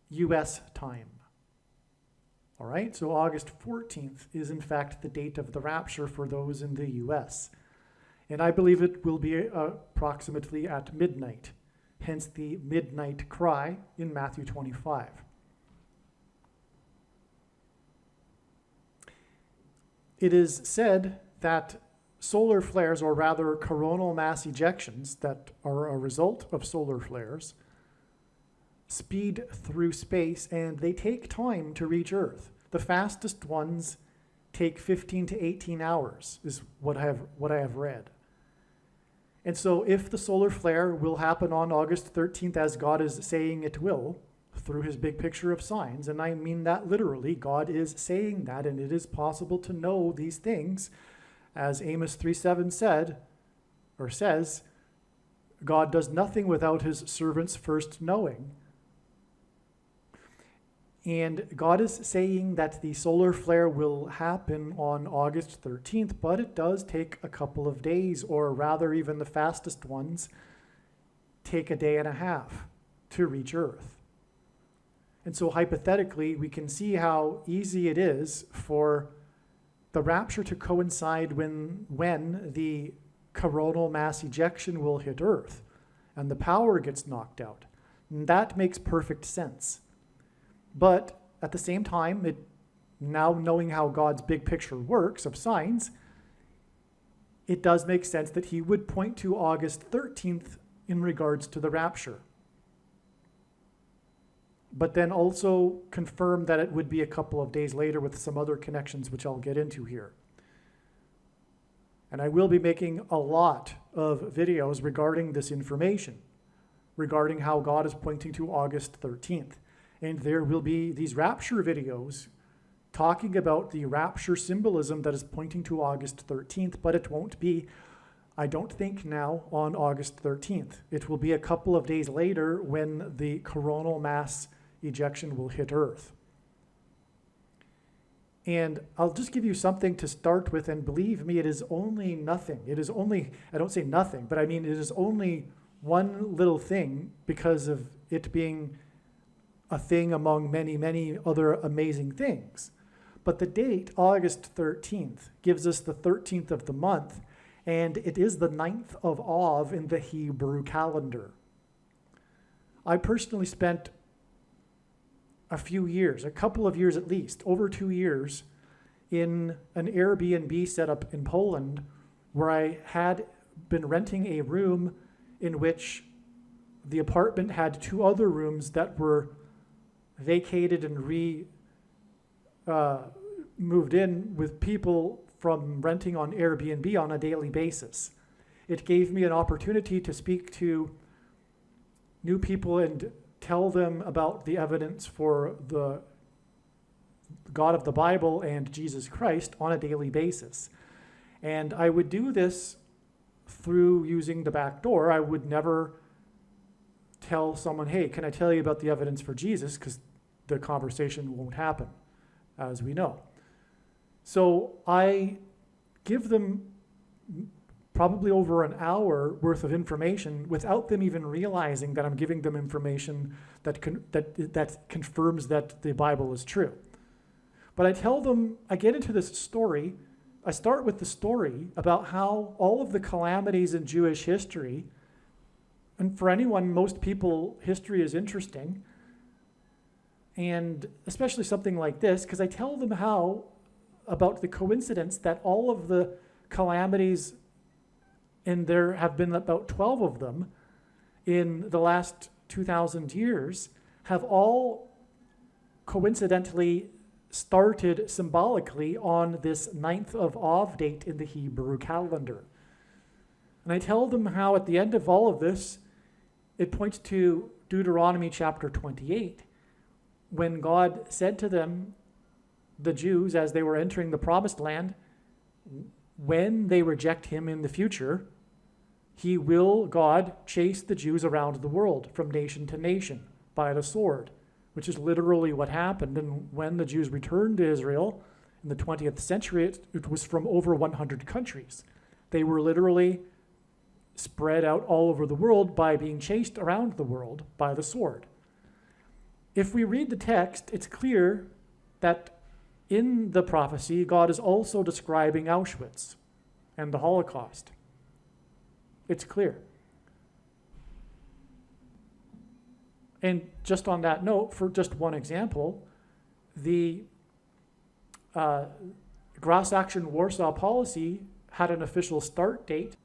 Speaker 1: US time. All right, so August 14th is in fact the date of the rapture for those in the US. And I believe it will be approximately at midnight, hence the midnight cry in Matthew 25. It is said that solar flares, or rather coronal mass ejections that are a result of solar flares, speed through space and they take time to reach Earth. The fastest ones take 15 to 18 hours is what I have read. And so if the solar flare will happen on August 13th as God is saying it will, through his big picture of signs, and I mean that literally, God is saying that, and it is possible to know these things. As Amos 3:7 says, God does nothing without his servants first knowing. And God is saying that the solar flare will happen on August 13th, but it does take a couple of days, or rather even the fastest ones take a day and a half to reach Earth. And so hypothetically, we can see how easy it is for the rapture to coincide when the coronal mass ejection will hit Earth and the power gets knocked out. And that makes perfect sense. But at the same time, now knowing how God's big picture works of signs, it does make sense that he would point to August 13th in regards to the rapture. But then also confirm that it would be a couple of days later with some other connections, which I'll get into here. And I will be making a lot of videos regarding this information, regarding how God is pointing to August 13th. And there will be these rapture videos talking about the rapture symbolism that is pointing to August 13th, but it won't be, I don't think now, on August 13th. It will be a couple of days later when the coronal mass ejection will hit Earth. And I'll just give you something to start with, and believe me, it is only nothing. It is only, I don't say nothing, but I mean it is only one little thing because of it being a thing among many, many other amazing things. But the date, August 13th, gives us the 13th of the month, and it is the 9th of Av in the Hebrew calendar. I personally spent a few years, a couple of years at least, over 2 years, in an Airbnb setup in Poland where I had been renting a room in which the apartment had 2 other rooms that were vacated and moved in with people from renting on Airbnb on a daily basis. It gave me an opportunity to speak to new people and tell them about the evidence for the God of the Bible and Jesus Christ on a daily basis. And I would do this through using the back door. I would never tell someone, hey, can I tell you about the evidence for Jesus? Because the conversation won't happen, as we know. So I give them probably over an hour worth of information without them even realizing that I'm giving them information that confirms that the Bible is true. But I tell them, I get into this story. I start with the story about how all of the calamities in Jewish history, and for anyone, most people, history is interesting, and especially something like this, because I tell them how about the coincidence that all of the calamities, and there have been about 12 of them in the last 2,000 years, have all coincidentally started symbolically on this 9th of Av date in the Hebrew calendar. And I tell them how at the end of all of this, it points to Deuteronomy chapter 28, when God said to them, the Jews, as they were entering the promised land, when they reject him in the future, he will, God, chase the Jews around the world from nation to nation by the sword, which is literally what happened. And when the Jews returned to Israel in the 20th century, it was from over 100 countries. They were literally spread out all over the world by being chased around the world by the sword. If we read the text, it's clear that in the prophecy, God is also describing Auschwitz and the Holocaust. It's clear. And just on that note, for just one example, the Grass Action Warsaw policy had an official start date,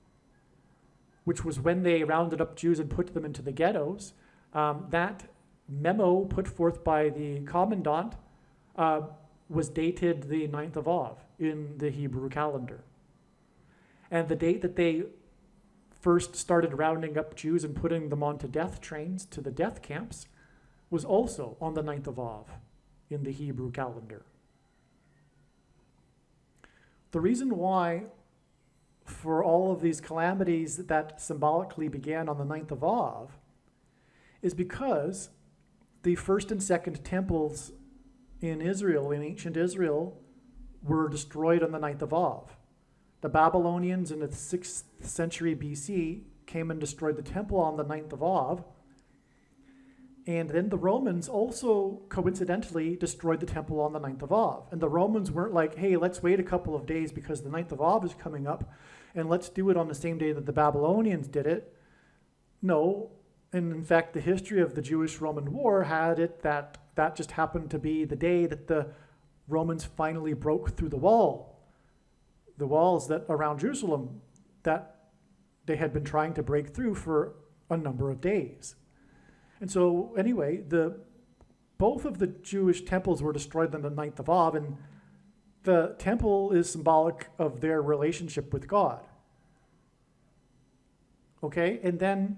Speaker 1: which was when they rounded up Jews and put them into the ghettos. That memo put forth by the commandant was dated the 9th of Av in the Hebrew calendar. And the date that they first started rounding up Jews and putting them onto death trains to the death camps was also on the 9th of Av in the Hebrew calendar. The reason why for all of these calamities that symbolically began on the 9th of Av is because the first and second temples in Israel, in ancient Israel, were destroyed on the 9th of Av. The Babylonians in the 6th century BC came and destroyed the temple on the 9th of Av. And then the Romans also coincidentally destroyed the temple on the 9th of Av. And the Romans weren't like, hey, let's wait a couple of days because the 9th of Av is coming up, and let's do it on the same day that the Babylonians did it. No, and in fact, the history of the Jewish-Roman War had it that just happened to be the day that the Romans finally broke through the walls that around Jerusalem that they had been trying to break through for a number of days. And so anyway, both of the Jewish temples were destroyed on the 9th of Av, and the temple is symbolic of their relationship with God. Okay, and then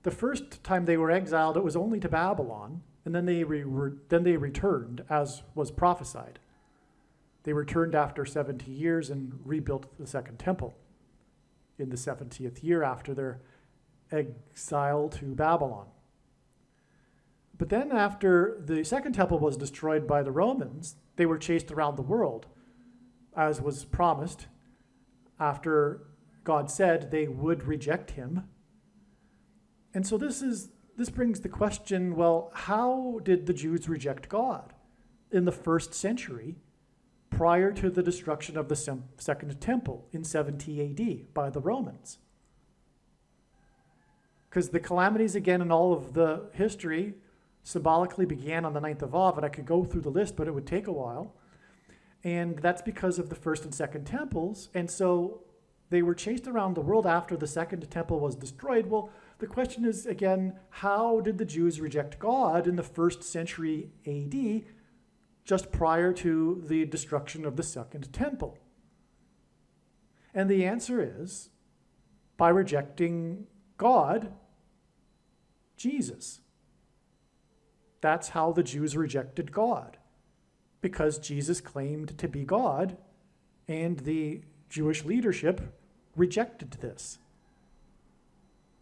Speaker 1: the first time they were exiled, it was only to Babylon, and then they returned, as was prophesied. They returned after 70 years and rebuilt the second temple in the 70th year after their exile to Babylon. But then after the second temple was destroyed by the Romans, they were chased around the world, as was promised, after God said they would reject him. And so this brings the question, well, how did the Jews reject God in the first century prior to the destruction of the second temple in 70 AD by the Romans? Because the calamities, again, in all of the history symbolically began on the 9th of Av, and I could go through the list, but it would take a while. And that's because of the first and second temples. And so they were chased around the world after the second temple was destroyed. Well, the question is, again, how did the Jews reject God in the first century AD, just prior to the destruction of the second temple? And the answer is by rejecting God, Jesus. That's how the Jews rejected God, because Jesus claimed to be God, and the Jewish leadership rejected this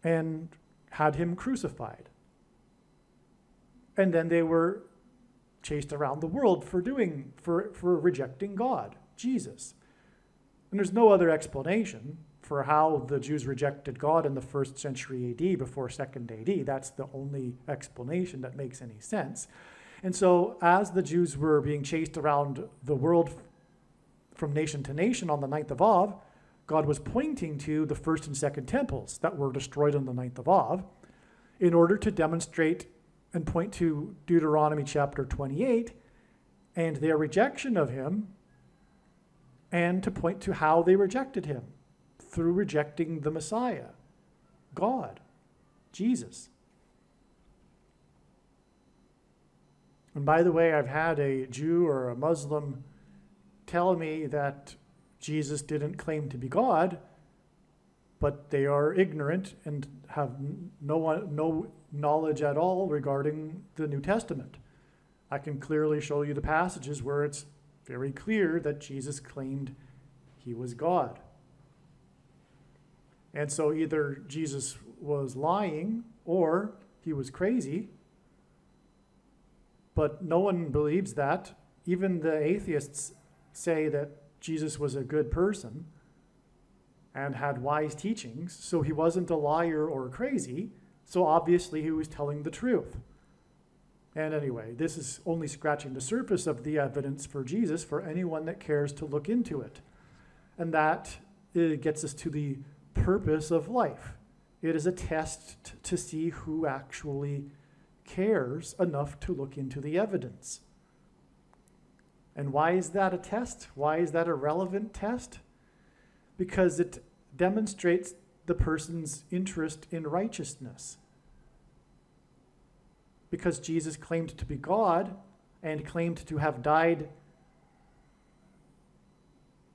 Speaker 1: and had him crucified. And then they were chased around the world for rejecting God, Jesus. And there's no other explanation for how the Jews rejected God in the first century AD before 2nd AD. That's the only explanation that makes any sense. And so as the Jews were being chased around the world from nation to nation on the 9th of Av, God was pointing to the first and second temples that were destroyed on the 9th of Av in order to demonstrate and point to Deuteronomy chapter 28 and their rejection of him, and to point to how they rejected him through rejecting the Messiah, God, Jesus. And by the way, I've had a Jew or a Muslim tell me that Jesus didn't claim to be God, but they are ignorant and have no knowledge at all regarding the New Testament. I can clearly show you the passages where it's very clear that Jesus claimed he was God. And so either Jesus was lying or he was crazy, but no one believes that. Even the atheists say that Jesus was a good person and had wise teachings, so he wasn't a liar or crazy, so obviously he was telling the truth. And anyway, this is only scratching the surface of the evidence for Jesus for anyone that cares to look into it. And that gets us to the purpose of life. It is a test to see who actually cares enough to look into the evidence. And why is that a test? Why is that a relevant test? Because it demonstrates the person's interest in righteousness. Because Jesus claimed to be God and claimed to have died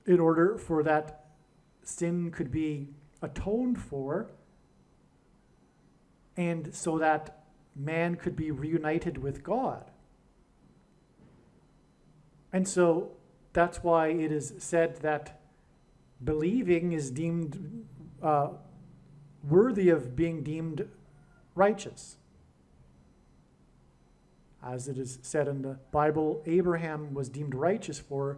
Speaker 1: in order for that sin could be atoned for, and so that man could be reunited with God. And so that's why it is said that believing is deemed worthy of being deemed righteous. As it is said in the Bible, Abraham was deemed righteous for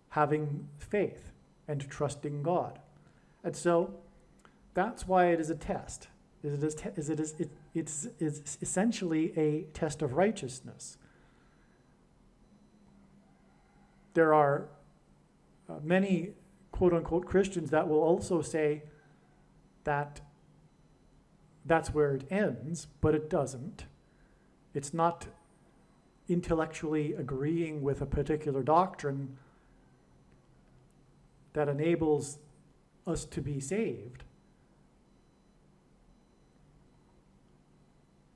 Speaker 1: having faith and trusting God. And so that's why it is a test. It's essentially a test of righteousness. There are many quote-unquote Christians that will also say that that's where it ends, but it doesn't. It's not intellectually agreeing with a particular doctrine that enables us to be saved.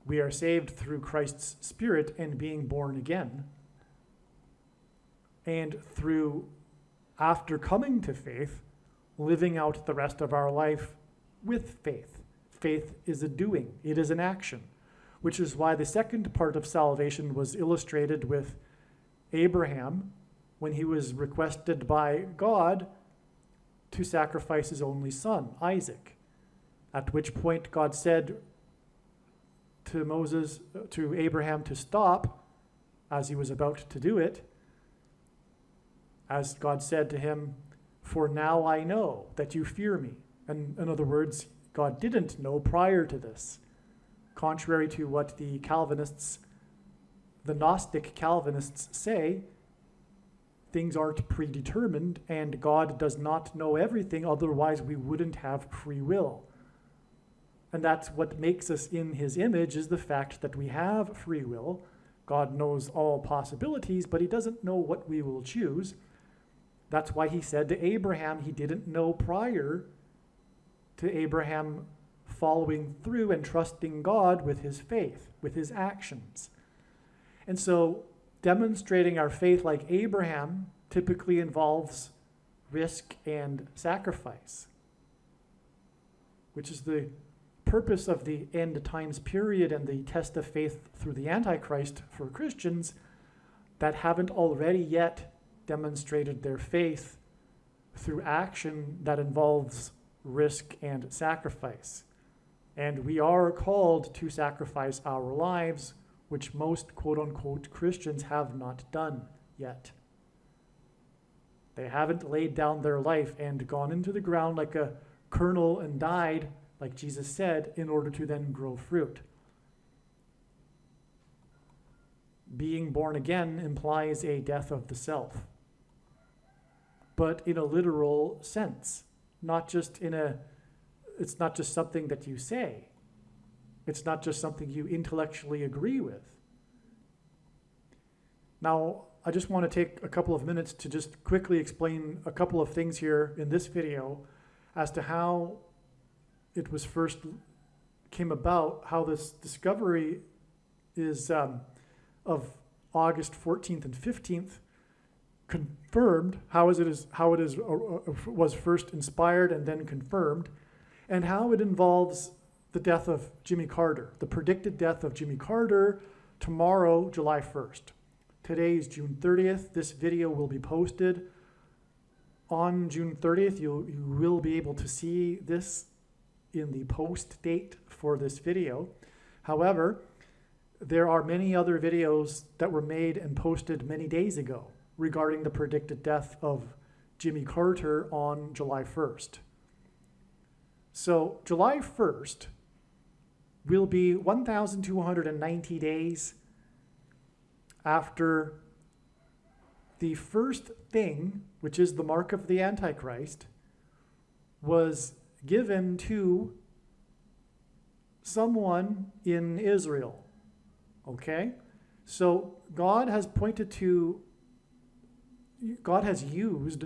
Speaker 1: We are saved through Christ's Spirit and being born again, and through, after coming to faith, living out the rest of our life with faith. Faith is a doing, it is an action, which is why the second part of salvation was illustrated with Abraham when he was requested by God to sacrifice his only son, Isaac, at which point God said, to Abraham to stop as he was about to do it, as God said to him, "For now I know that you fear me." And in other words, God didn't know prior to this. Contrary to what the Gnostic Calvinists say, things aren't predetermined, and God does not know everything, otherwise we wouldn't have free will. And that's what makes us in his image, is the fact that we have free will. God knows all possibilities, but he doesn't know what we will choose. That's why he said to Abraham he didn't know prior to Abraham following through and trusting God with his faith, with his actions. And so demonstrating our faith like Abraham typically involves risk and sacrifice, which is the purpose of the end times period and the test of faith through the Antichrist for Christians that haven't already yet demonstrated their faith through action that involves risk and sacrifice. And we are called to sacrifice our lives, which most quote-unquote Christians have not done yet. They haven't laid down their life and gone into the ground like a kernel and died, like Jesus said, in order to then grow fruit. Being born again implies a death of the self, but in a literal sense, it's not just something that you say. It's not just something you intellectually agree with. Now, I just want to take a couple of minutes to just quickly explain a couple of things here in this video as to how it was first came about, how this discovery is of August 14th and 15th confirmed, how it was first inspired and then confirmed, and how it involves the death of Jimmy Carter, the predicted death of Jimmy Carter tomorrow, July 1st. Today is June 30th. This video will be posted on June 30th. You will be able to see this in the post date for this video. However, there are many other videos that were made and posted many days ago regarding the predicted death of Jimmy Carter on July 1st. So July 1st will be 1,290 days after the first thing, which is the mark of the Antichrist, was given to someone in Israel. Okay? So God has used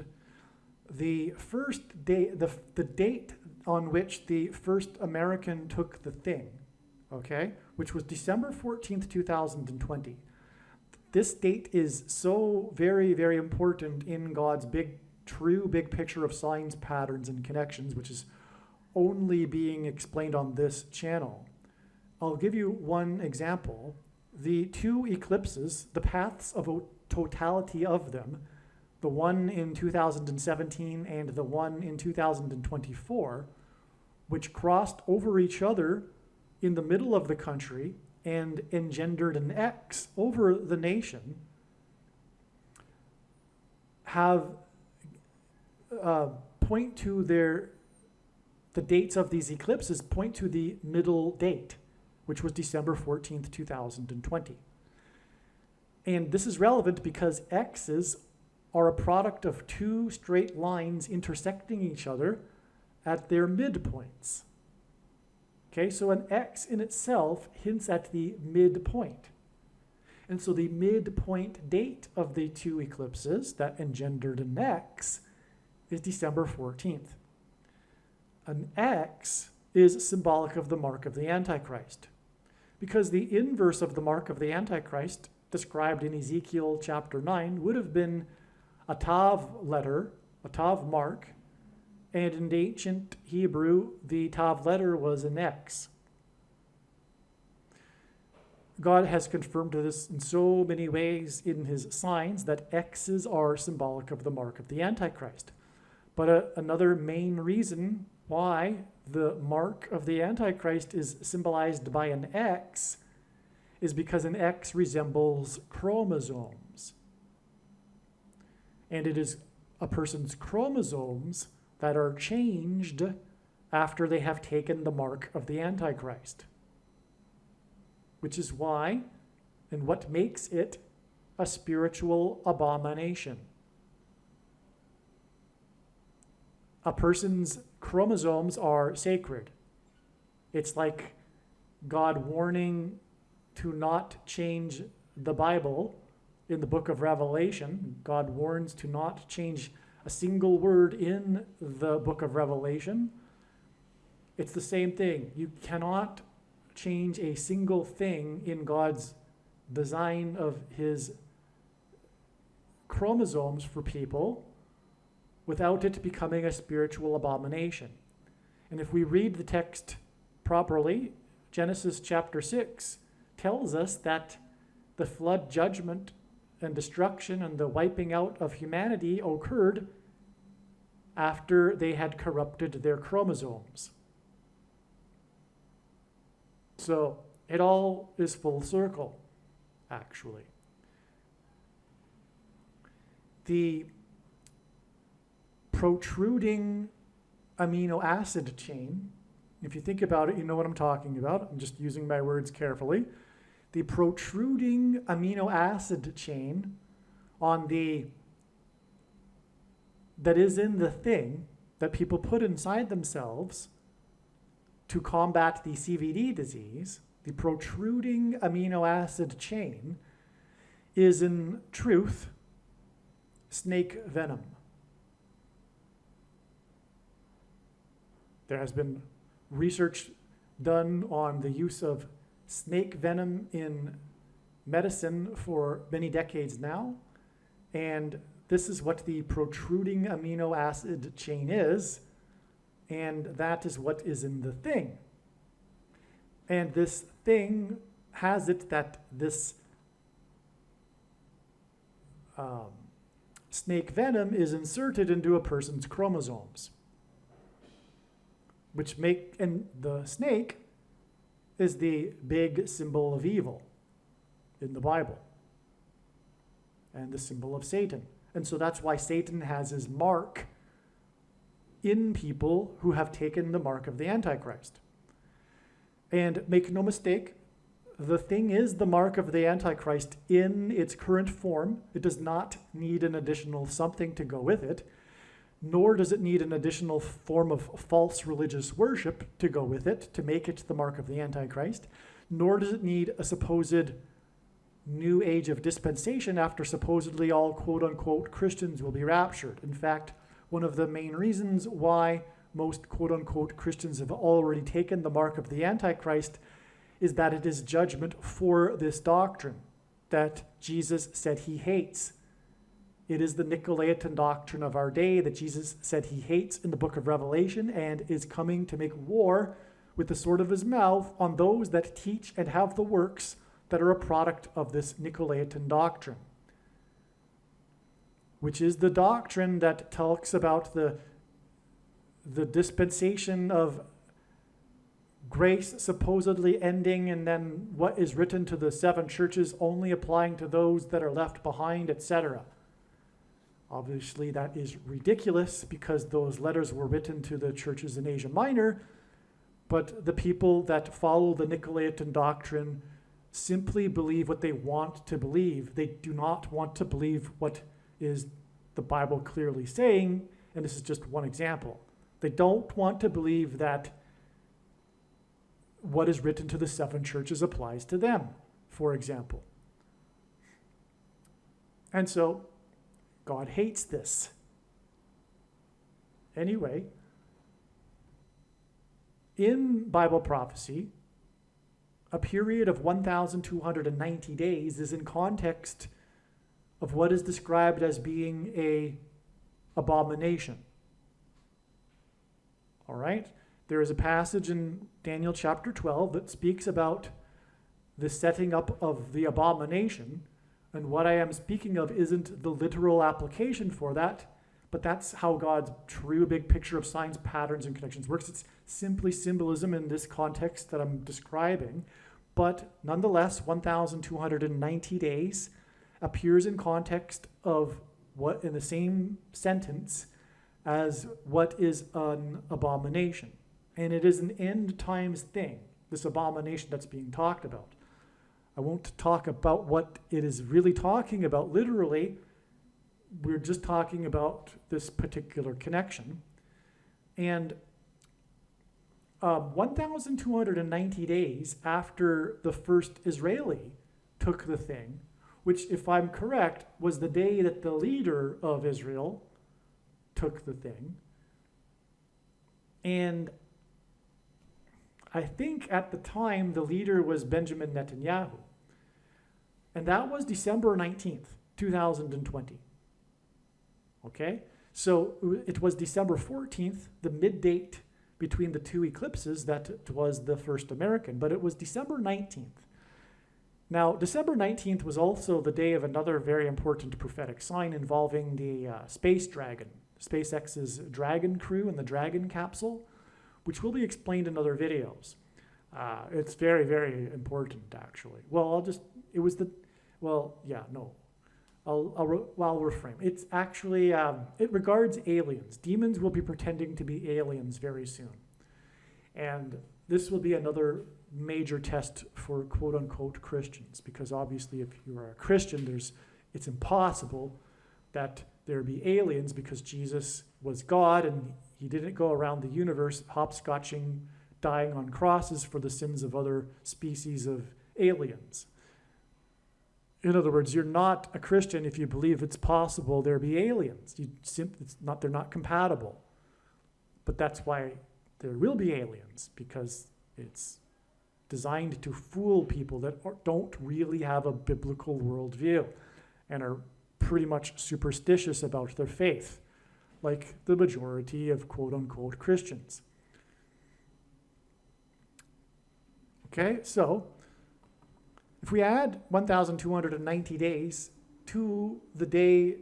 Speaker 1: the first day, the date on which the first American took the thing, okay, which was December 14th, 2020. This date is so very, very important in God's true big picture of signs, patterns, and connections, which is only being explained on this channel. I'll give you one example. The two eclipses, the paths of totality of them, the one in 2017 and the one in 2024, which crossed over each other in the middle of the country and engendered an X over the nation, have point to the dates of these eclipses point to the middle date, which was December 14th, 2020. And this is relevant because X's are a product of two straight lines intersecting each other at their midpoints. Okay, so an X in itself hints at the midpoint. And so the midpoint date of the two eclipses that engendered an X is December 14th. An X is symbolic of the mark of the Antichrist, because the inverse of the mark of the Antichrist, described in Ezekiel chapter 9, would have been a Tav letter, a Tav mark, and in ancient Hebrew, the Tav letter was an X. God has confirmed this in so many ways in his signs that X's are symbolic of the mark of the Antichrist. But another main reason why the mark of the Antichrist is symbolized by an X is because an X resembles chromosomes. And it is a person's chromosomes that are changed after they have taken the mark of the Antichrist. Which is why, and what makes it a spiritual abomination. A person's chromosomes are sacred. It's like God warning to not change the Bible in the book of Revelation. God warns to not change a single word in the book of Revelation. It's the same thing. You cannot change a single thing in God's design of his chromosomes for people without it becoming a spiritual abomination. And if we read the text properly, Genesis chapter 6 tells us that the flood judgment and destruction and the wiping out of humanity occurred after they had corrupted their chromosomes. So it all is full circle, actually. The protruding amino acid chain, if you think about it, you know what I'm talking about. I'm just using my words carefully. The protruding amino acid chain that is in the thing that people put inside themselves to combat the CVD disease, the protruding amino acid chain is in truth snake venom. There has been research done on the use of snake venom in medicine for many decades now, and this is what the protruding amino acid chain is, and that is what is in the thing. And this thing has it that this snake venom is inserted into a person's chromosomes, and the snake is the big symbol of evil in the Bible and the symbol of Satan. And so that's why Satan has his mark in people who have taken the mark of the Antichrist. And make no mistake, the thing is the mark of the Antichrist in its current form. It does not need an additional something to go with it, nor does it need an additional form of false religious worship to go with it to make it the mark of the Antichrist, nor does it need a supposed new age of dispensation after supposedly all quote-unquote Christians will be raptured. In fact, one of the main reasons why most quote-unquote Christians have already taken the mark of the Antichrist is that it is judgment for this doctrine that Jesus said he hates. It is the Nicolaitan doctrine of our day that Jesus said he hates in the book of Revelation and is coming to make war with the sword of his mouth on those that teach and have the works that are a product of this Nicolaitan doctrine, which is the doctrine that talks about the dispensation of grace supposedly ending, and then what is written to the seven churches only applying to those that are left behind, etc. Obviously, that is ridiculous because those letters were written to the churches in Asia Minor, but the people that follow the Nicolaitan doctrine simply believe what they want to believe. They do not want to believe what is the Bible clearly saying, and this is just one example. They don't want to believe that what is written to the seven churches applies to them, for example. And so God hates this. Anyway, in Bible prophecy, a period of 1,290 days is in context of what is described as being an abomination. All right? There is a passage in Daniel chapter 12 that speaks about the setting up of the abomination, and what I am speaking of isn't the literal application for that, But that's how God's true big picture of signs, patterns, and connections works. It's simply symbolism in this context that I'm describing. But nonetheless, 1,290 days appears in context of what in the same sentence as what is an abomination. And it is an end times thing, this abomination that's being talked about. I won't talk about what it is really talking about literally. We're just talking about this particular connection. And 1,290 days after the first Israeli took the thing, which, if I'm correct, was the day that the leader of Israel took the thing. And I think at the time the leader was Benjamin Netanyahu. And that was December 19th, 2020. Okay? So it was December 14th, the mid-date between the two eclipses, that it was the first American, but it was December 19th. Now, December 19th was also the day of another very important prophetic sign involving the space dragon, SpaceX's Dragon crew and the Dragon capsule, which will be explained in other videos. It's very, very important, actually. Well, I'll reframe. It's actually, it regards aliens. Demons will be pretending to be aliens very soon. And this will be another major test for quote-unquote Christians, because obviously if you are a Christian, it's impossible that there be aliens, because Jesus was God and he didn't go around the universe hopscotching, dying on crosses for the sins of other species of aliens. In other words, you're not a Christian if you believe it's possible there be aliens. They're not compatible. But that's why there will be aliens, because it's designed to fool people that don't really have a biblical worldview and are pretty much superstitious about their faith, like the majority of quote-unquote Christians. Okay, so if we add 1,290 days to the day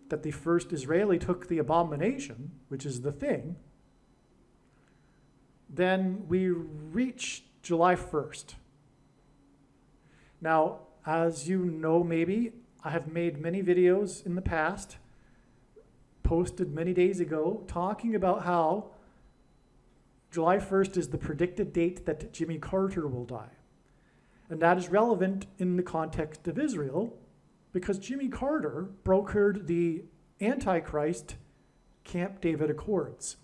Speaker 1: that the first Israeli took the abomination, which is the thing, then we reach July 1st. Now, as you know, maybe, I have made many videos in the past, posted many days ago, talking about how July 1st is the predicted date that Jimmy Carter will die. And that is relevant in the context of Israel, because Jimmy Carter brokered the Antichrist Camp David Accords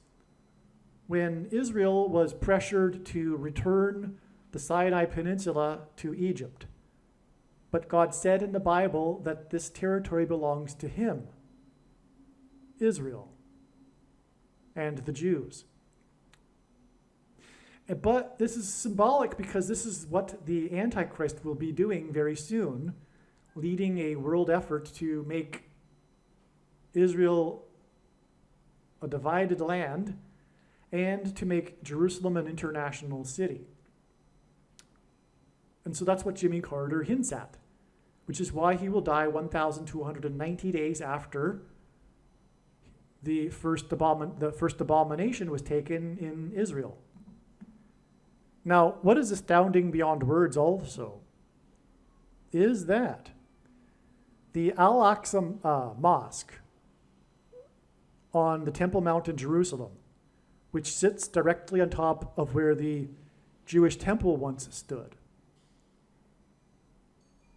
Speaker 1: when Israel was pressured to return the Sinai Peninsula to Egypt. But God said in the Bible that this territory belongs to him, Israel, and the Jews. But this is symbolic, because this is what the Antichrist will be doing very soon, leading a world effort to make Israel a divided land and to make Jerusalem an international city. And so that's what Jimmy Carter hints at, which is why he will die 1,290 days after the first abomination was taken in Israel. Now, what is astounding beyond words also is that the Al-Aqsa Mosque on the Temple Mount in Jerusalem, which sits directly on top of where the Jewish temple once stood,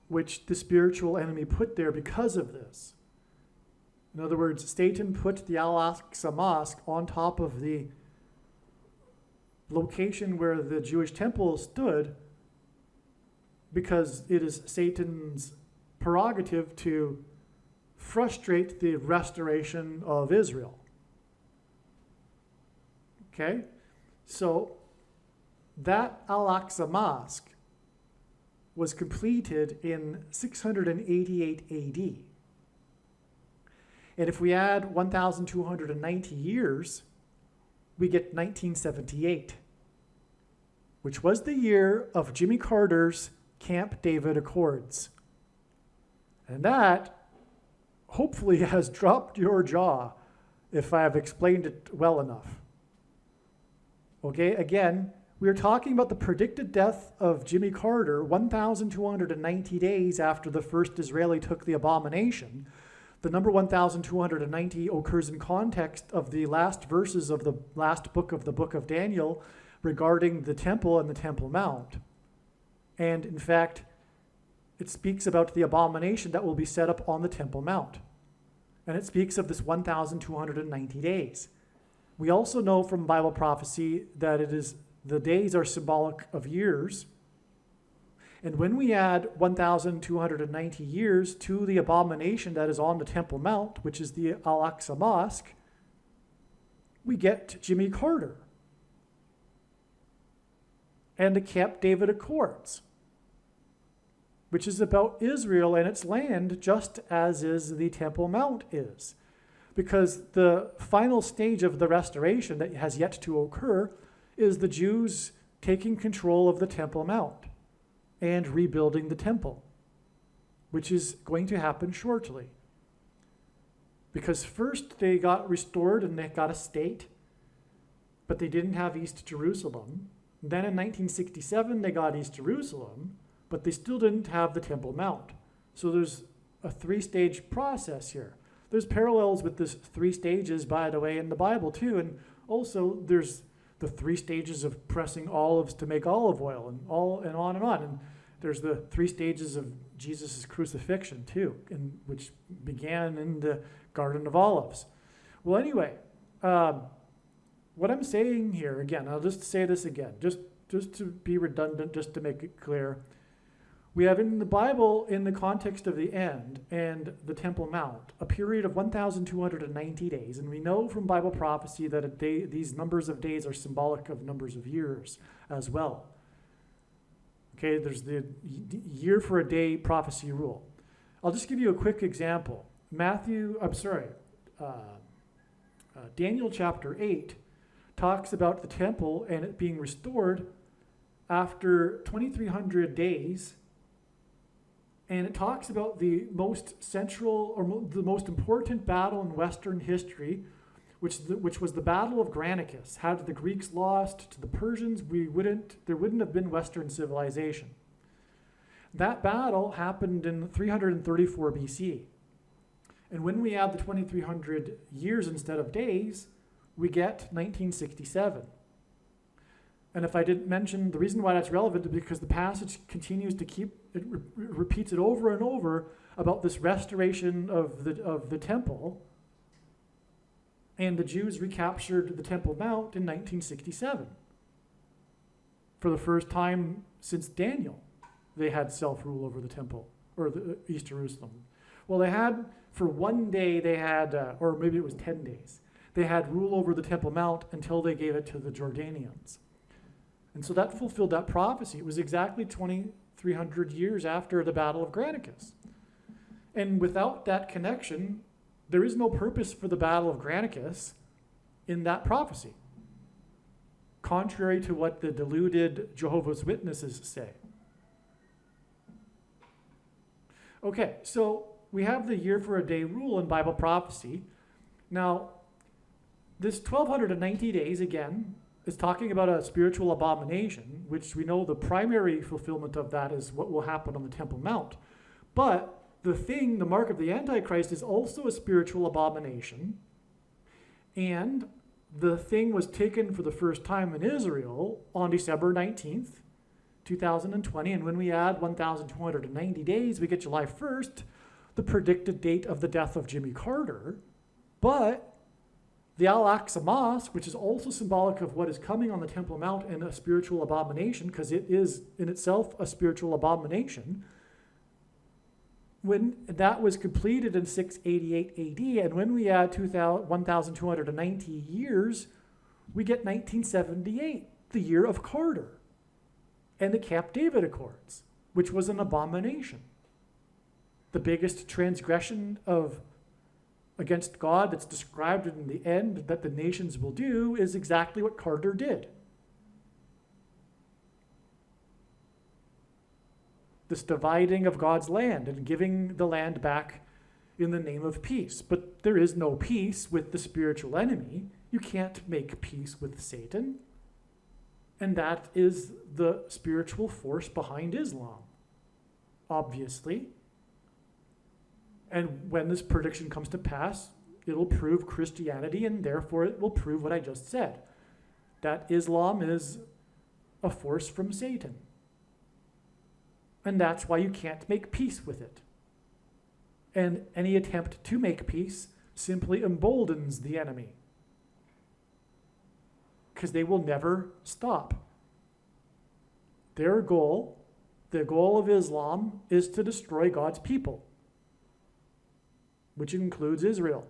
Speaker 1: which the spiritual enemy put there because of this. In other words, Satan put the Al-Aqsa Mosque on top of the location where the Jewish temple stood, because it is Satan's prerogative to frustrate the restoration of Israel. Okay? So that Al-Aqsa Mosque was completed in 688 AD. And if we add 1,290 years, we get 1978, which was the year of Jimmy Carter's Camp David Accords. And that hopefully has dropped your jaw if I have explained it well enough. Okay, again, we are talking about the predicted death of Jimmy Carter 1,290 days after the first Israeli took the abomination. The number 1,290 occurs in context of the last verses of the last book of the book of Daniel regarding the temple and the Temple Mount. And in fact, it speaks about the abomination that will be set up on the Temple Mount. And it speaks of this 1,290 days. We also know from Bible prophecy that the days are symbolic of years. And when we add 1,290 years to the abomination that is on the Temple Mount, which is the Al-Aqsa Mosque, we get Jimmy Carter and the Camp David Accords, which is about Israel and its land, just as is the Temple Mount is. Because the final stage of the restoration that has yet to occur is the Jews taking control of the Temple Mount and rebuilding the temple, which is going to happen shortly. Because first they got restored and they got a state, but they didn't have East Jerusalem. Then in 1967 they got East Jerusalem, but they still didn't have the Temple Mount. So there's a three-stage process here. There's parallels with this three stages, by the way, in the Bible too. And also there's the three stages of pressing olives to make olive oil and on and on. And there's the three stages of Jesus' crucifixion too, which began in the Garden of Olives. Well, anyway, what I'm saying here, again, I'll just say this again, just to be redundant, just to make it clear. We have in the Bible, in the context of the end and the Temple Mount, a period of 1,290 days. And we know from Bible prophecy that these numbers of days are symbolic of numbers of years as well. Okay, there's the year for a day prophecy rule. I'll just give you a quick example. Daniel chapter 8 talks about the temple and it being restored after 2,300 days. And it talks about the most central or the most important battle in Western history, which was the Battle of Granicus. Had the Greeks lost to the Persians, there wouldn't have been Western civilization. That battle happened in 334 BC. And when we add the 2,300 years instead of days, we get 1967. And if I didn't mention, the reason why that's relevant is because the passage continues to repeats it over and over about this restoration of the temple. And the Jews recaptured the Temple Mount in 1967. For the first time since Daniel, they had self-rule over the temple, or the East Jerusalem. Well, they had, for one day, or maybe it was 10 days, they had rule over the Temple Mount until they gave it to the Jordanians. And so that fulfilled that prophecy. It was exactly 2,300 years after the Battle of Granicus. And without that connection, there is no purpose for the Battle of Granicus in that prophecy, contrary to what the deluded Jehovah's Witnesses say. Okay, so we have the year for a day rule in Bible prophecy. Now, this 1,290 days, again, is talking about a spiritual abomination, which we know the primary fulfillment of that is what will happen on the Temple Mount. But the mark of the Antichrist, is also a spiritual abomination. And the thing was taken for the first time in Israel on December 19th, 2020. And when we add 1,290 days, we get July 1st, the predicted date of the death of Jimmy Carter. But the Al-Aqsa Mosque, which is also symbolic of what is coming on the Temple Mount and a spiritual abomination, because it is in itself a spiritual abomination, when that was completed in 688 AD, and when we add 1,290 years, we get 1978, the year of Carter, and the Camp David Accords, which was an abomination. The biggest transgression against God that's described in the end that the nations will do is exactly what Carter did. This dividing of God's land and giving the land back in the name of peace. But there is no peace with the spiritual enemy. You can't make peace with Satan. And that is the spiritual force behind Islam, obviously. And when this prediction comes to pass, it'll prove Christianity, and therefore it will prove what I just said, that Islam is a force from Satan. And that's why you can't make peace with it. And any attempt to make peace simply emboldens the enemy, because they will never stop. Their goal, the goal of Islam, is to destroy God's people, which includes Israel.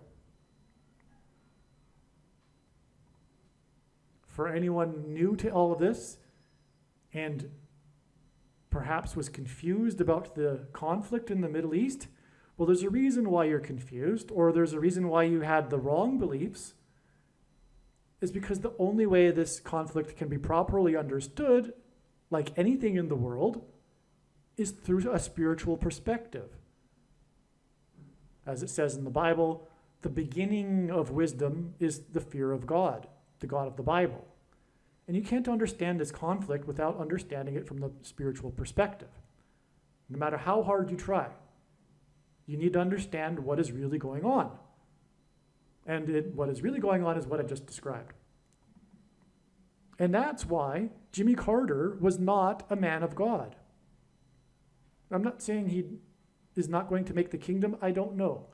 Speaker 1: For anyone new to all of this and perhaps was confused about the conflict in the Middle East, well, there's a reason why you're confused, or there's a reason why you had the wrong beliefs, is because the only way this conflict can be properly understood, like anything in the world, is through a spiritual perspective. As it says in the Bible, the beginning of wisdom is the fear of God, the God of the Bible. And you can't understand this conflict without understanding it from the spiritual perspective. No matter how hard you try, you need to understand what is really going on. And what is really going on is what I just described. And that's why Jimmy Carter was not a man of God. I'm not saying he is not going to make the kingdom. I don't know.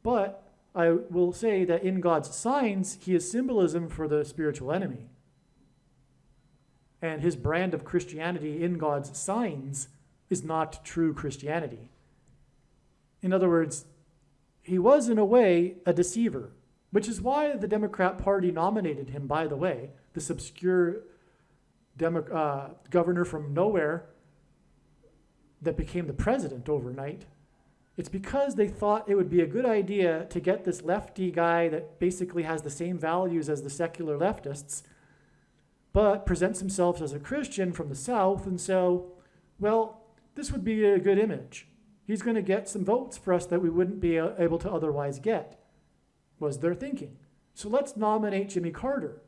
Speaker 1: But I will say that in God's signs, he is symbolism for the spiritual enemy. And his brand of Christianity in God's signs is not true Christianity. In other words, he was in a way a deceiver, which is why the Democrat Party nominated him, by the way, this obscure governor from nowhere that became the president overnight. It's because they thought it would be a good idea to get this lefty guy that basically has the same values as the secular leftists, but presents himself as a Christian from the South, and so, well, this would be a good image. He's going to get some votes for us that we wouldn't be able to otherwise get, was their thinking. So let's nominate Jimmy Carter,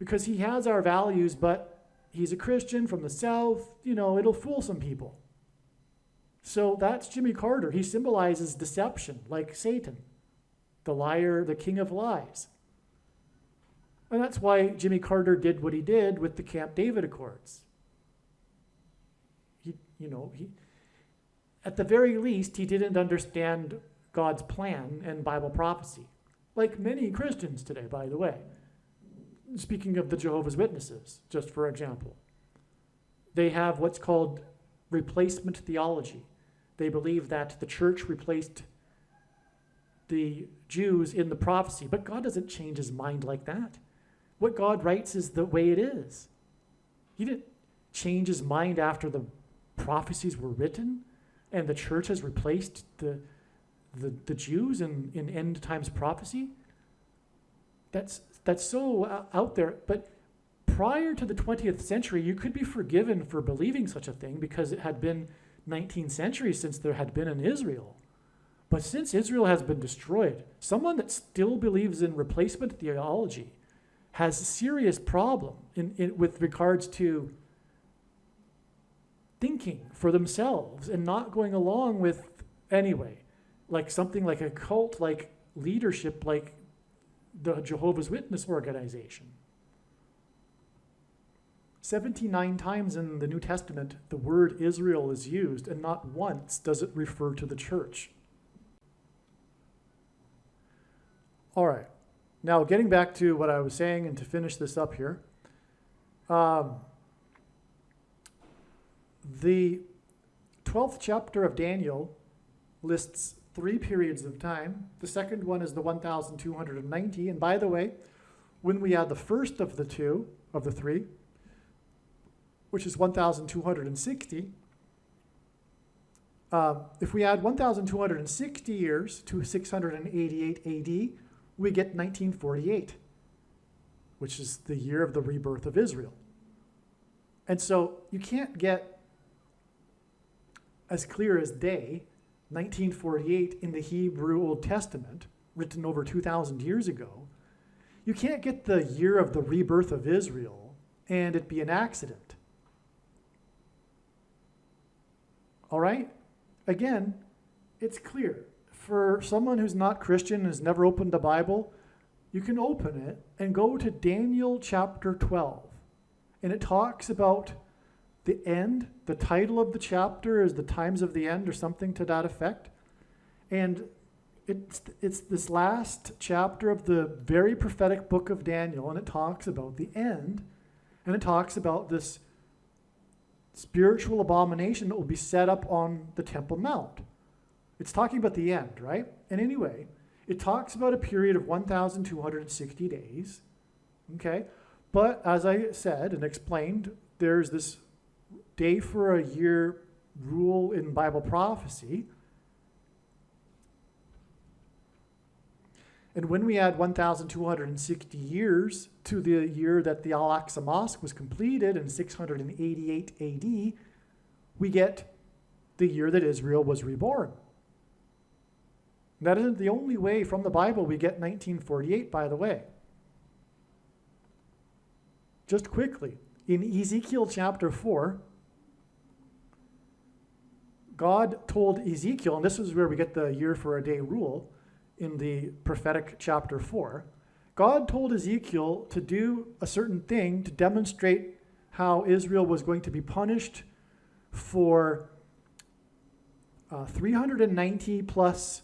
Speaker 1: because he has our values, but he's a Christian from the South. You know, it'll fool some people. So that's Jimmy Carter. He symbolizes deception, like Satan, the liar, the king of lies. And that's why Jimmy Carter did what he did with the Camp David Accords. He at the very least, he didn't understand God's plan and Bible prophecy, like many Christians today, by the way. Speaking of the Jehovah's Witnesses, just for example, they have what's called replacement theology. They believe that the church replaced the Jews in the prophecy, but God doesn't change his mind like that. What God writes is the way it is. He didn't change his mind after the prophecies were written and the church has replaced the Jews in end times prophecy. That's so out there. But prior to the 20th century, you could be forgiven for believing such a thing because it had been 19 centuries since there had been an Israel. But since Israel has been destroyed, someone that still believes in replacement theology has a serious problem with regards to thinking for themselves and not going along with, anyway, like something like a cult, like leadership, like the Jehovah's Witness organization. 79 times in the New Testament, the word Israel is used, and not once does it refer to the church. All right. Now, getting back to what I was saying, and to finish this up here, the 12th chapter of Daniel lists 3 periods of time. The second one is the 1290. And by the way, when we add the first of the three, which is 1260, if we add 1260 years to 688 AD, we get 1948, which is the year of the rebirth of Israel. And so you can't get as clear as day 1948 in the Hebrew Old Testament, written over 2,000 years ago, you can't get the year of the rebirth of Israel and it be an accident. All right? Again, it's clear. For someone who's not Christian, has never opened the Bible, you can open it and go to Daniel chapter 12. And it talks about the end. The title of the chapter is The Times of the End or something to that effect. And it's this last chapter of the very prophetic book of Daniel, and it talks about the end. And it talks about this spiritual abomination that will be set up on the Temple Mount. It's talking about the end, right? And anyway, it talks about a period of 1,260 days, okay? But as I said and explained, there's this day for a year rule in Bible prophecy. And when we add 1,260 years to the year that the Al-Aqsa Mosque was completed in 688 AD, we get the year that Israel was reborn. That isn't the only way from the Bible we get 1948, by the way. Just quickly, in Ezekiel chapter 4, God told Ezekiel, and this is where we get the year for a day rule, in the prophetic chapter 4, God told Ezekiel to do a certain thing to demonstrate how Israel was going to be punished for 390 plus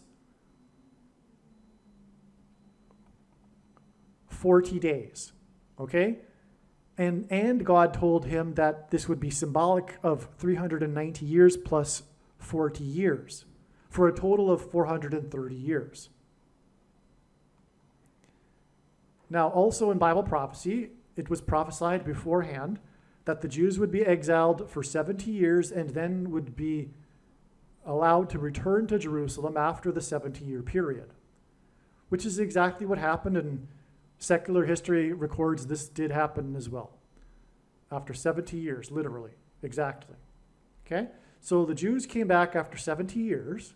Speaker 1: 40 days, okay? And God told him that this would be symbolic of 390 years plus 40 years, for a total of 430 years. Now, also in Bible prophecy, it was prophesied beforehand that the Jews would be exiled for 70 years and then would be allowed to return to Jerusalem after the 70-year period, which is exactly what happened, and secular history records this did happen as well. After 70 years, literally, exactly. Okay? So the Jews came back after 70 years,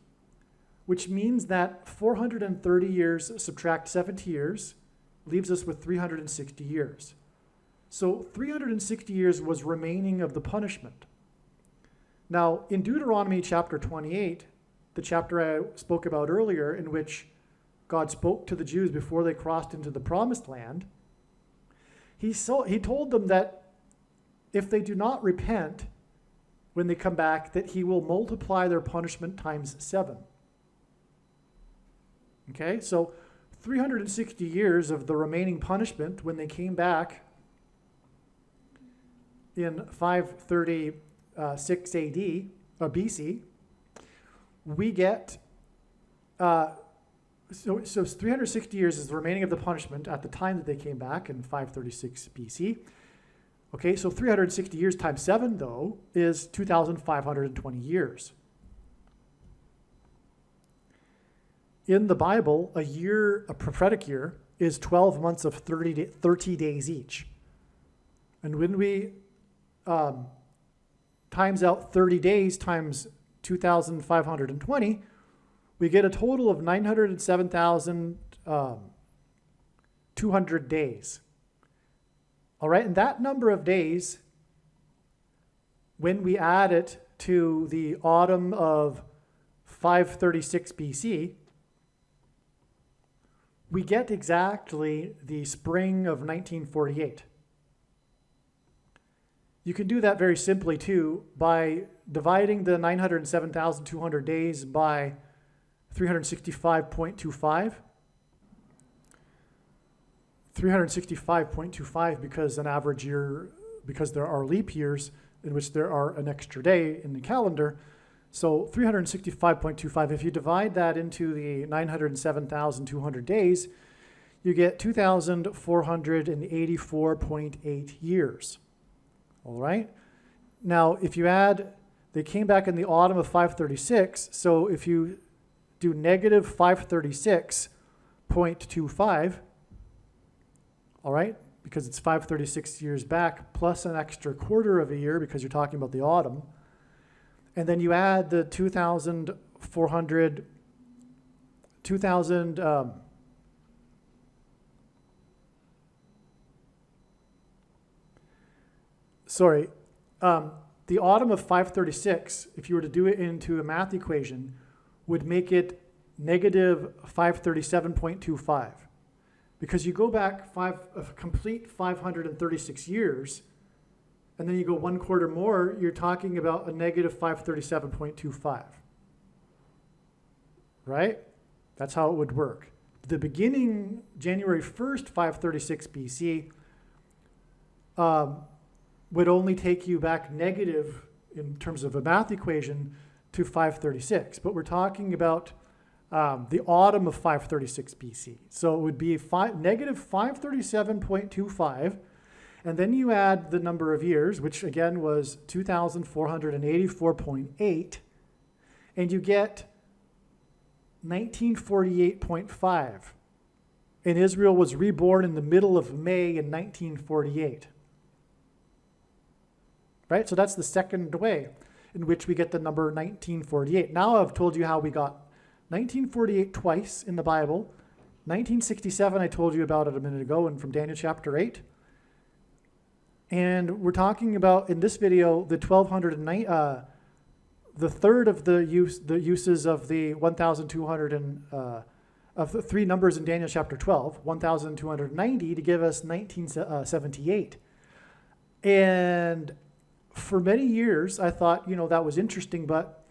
Speaker 1: which means that 430 years subtract 70 years leaves us with 360 years. So 360 years was remaining of the punishment. Now, in Deuteronomy chapter 28, the chapter I spoke about earlier, in which God spoke to the Jews before they crossed into the promised land, he told them that if they do not repent when they come back, that he will multiply their punishment times 7. Okay, so 360 years of the remaining punishment when they came back in 536 AD, or BC, we get, so 360 years is the remaining of the punishment at the time that they came back in 536 BC. Okay, so 360 years times 7, though, is 2,520 years. In the Bible, a year, a prophetic year, is 12 months of 30 days each. And when we times out 30 days times 2,520, we get a total of 907,200 days. All right, and that number of days, when we add it to the autumn of 536 BC, we get exactly the spring of 1948. You can do that very simply, too, by dividing the 907,200 days by 365.25. 365.25 because an average year, because there are leap years in which there are an extra day in the calendar. So 365.25, if you divide that into the 907,200 days, you get 2,484.8 years. All right? Now, if you add, they came back in the autumn of 536, so if you do negative 536.25, all right, because it's 536 years back, plus an extra quarter of a year because you're talking about the autumn, and then you add the 2,484.8 400, 2000, the autumn of 536, if you were to do it into a math equation, would make it negative 537.25. Because you go back a complete 536 years, and then you go one quarter more, you're talking about a negative 537.25. Right? That's how it would work. The beginning, January 1st, 536 BC, would only take you back negative in terms of a math equation to 536. But we're talking about the autumn of 536 BC. So it would be negative 537.25. And then you add the number of years, which again was 2,484.8. And you get 1948.5. And Israel was reborn in the middle of May in 1948. Right? So that's the second way in which we get the number 1948. Now I've told you how we got 1948 twice in the Bible. 1967 I told you about it a minute ago, and from Daniel chapter 8. And we're talking about, in this video, the 1209, the third of the uses of the 1,200 of the three numbers in Daniel chapter 12, 1,290 to give us 1978. And for many years, I thought, that was interesting, but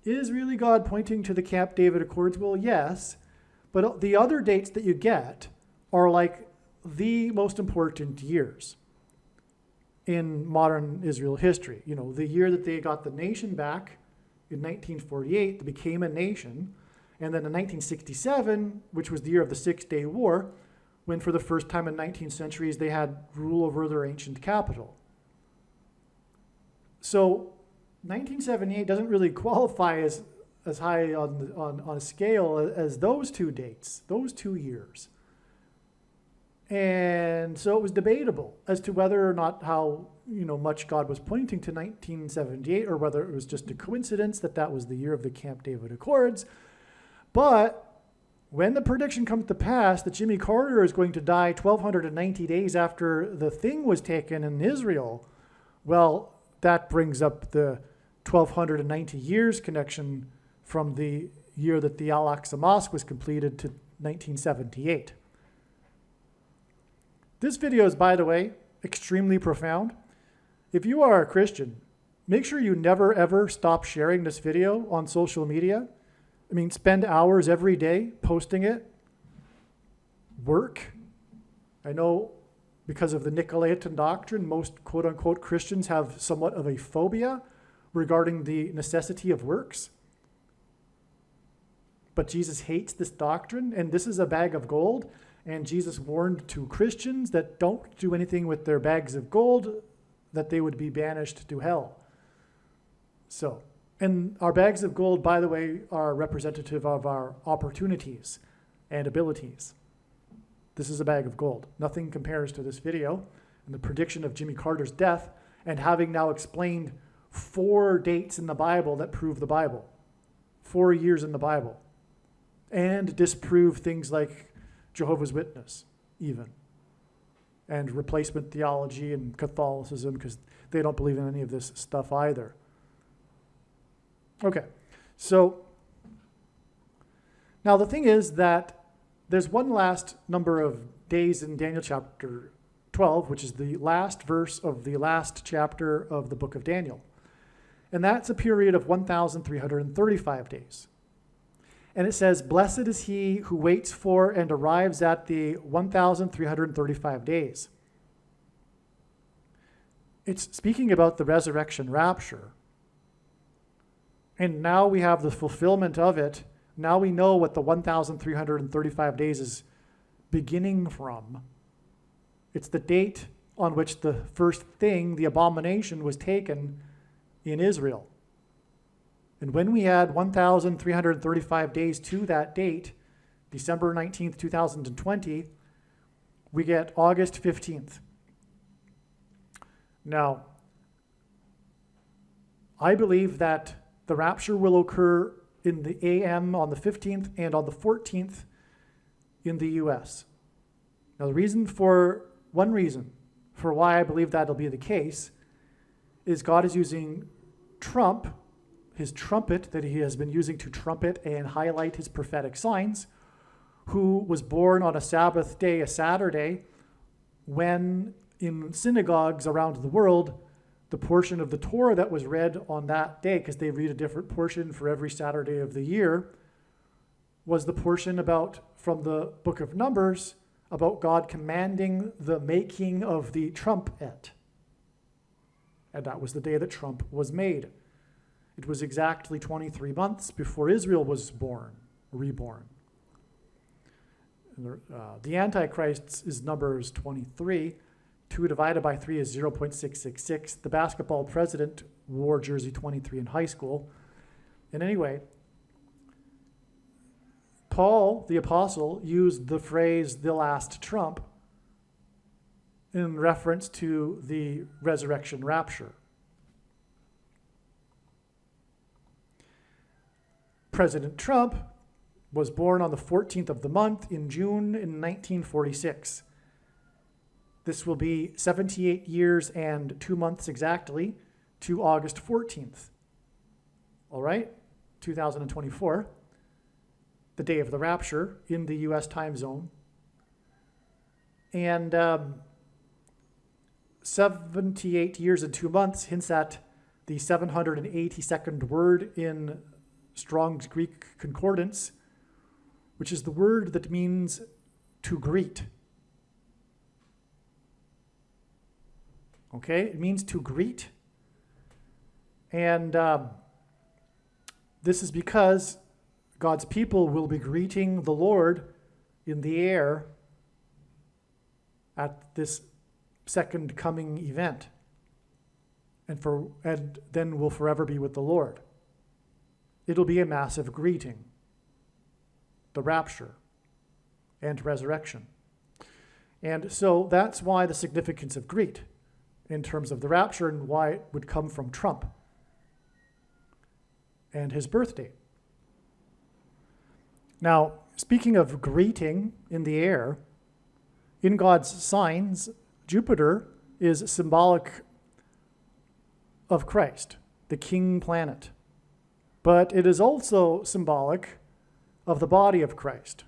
Speaker 1: is really God pointing to the Camp David Accords? Well, yes, but the other dates that you get are like the most important years in modern Israel history. The year that they got the nation back in 1948, they became a nation. And then in 1967, which was the year of the Six-Day War, when for the first time in 19 centuries they had rule over their ancient capital. So 1978 doesn't really qualify as high on a scale as those two dates, those 2 years. And so it was debatable as to whether or not how much God was pointing to 1978, or whether it was just a coincidence that was the year of the Camp David Accords. But when the prediction comes to pass that Jimmy Carter is going to die 1,290 days after the thing was taken in Israel, well, that brings up the 1,290 years connection from the year that the Al-Aqsa Mosque was completed to 1978. This video is, by the way, extremely profound. If you are a Christian, make sure you never ever stop sharing this video on social media. Spend hours every day posting it. Work. I know because of the Nicolaitan doctrine, most quote-unquote Christians have somewhat of a phobia regarding the necessity of works. But Jesus hates this doctrine, and this is a bag of gold. And Jesus warned to Christians that don't do anything with their bags of gold, that they would be banished to hell. So, and our bags of gold, by the way, are representative of our opportunities and abilities. This is a bag of gold. Nothing compares to this video and the prediction of Jimmy Carter's death, and having now explained 4 dates in the Bible that prove the Bible, 4 years in the Bible, and disprove things like Jehovah's Witness, even, and replacement theology and Catholicism, because they don't believe in any of this stuff either. Okay, so now the thing is that there's one last number of days in Daniel chapter 12, which is the last verse of the last chapter of the book of Daniel. And that's a period of 1,335 days. And it says, "Blessed is he who waits for and arrives at the 1,335 days." It's speaking about the resurrection rapture. And now we have the fulfillment of it. Now we know what the 1,335 days is beginning from. It's the date on which the first thing, the abomination, was taken in Israel. And when we add 1,335 days to that date, December 19th, 2020, we get August 15th. Now, I believe that the rapture will occur in the AM on the 15th and on the 14th in the US. Now, one reason for why I believe that'll be the case is God is using Trump, his trumpet that he has been using to trumpet and highlight his prophetic signs, who was born on a Sabbath day, a Saturday, when in synagogues around the world, the portion of the Torah that was read on that day, because they read a different portion for every Saturday of the year, was the portion from the book of Numbers about God commanding the making of the trumpet. And that was the day that Trump was made. It was exactly 23 months before Israel was reborn. The Antichrist is Numbers 23. 2 divided by 3 is 0.666. The basketball president wore jersey 23 in high school. And anyway, Paul, the apostle, used the phrase, the last trump, in reference to the resurrection rapture. President Trump was born on the 14th of the month in June in 1946. This will be 78 years and 2 months exactly to August 14th. All right, 2024, the day of the rapture in the US time zone. And 78 years and 2 months hints at the 782nd word in Strong's Greek Concordance, which is the word that means to greet. Okay, it means to greet. And this is because God's people will be greeting the Lord in the air at this second coming event. And then will forever be with the Lord. It'll be a massive greeting. The rapture and resurrection. And so that's why the significance of greet in terms of the rapture and why it would come from Trump and his birthday. Now, speaking of greeting in the air, in God's signs, Jupiter is symbolic of Christ, the king planet. But it is also symbolic of the body of Christ.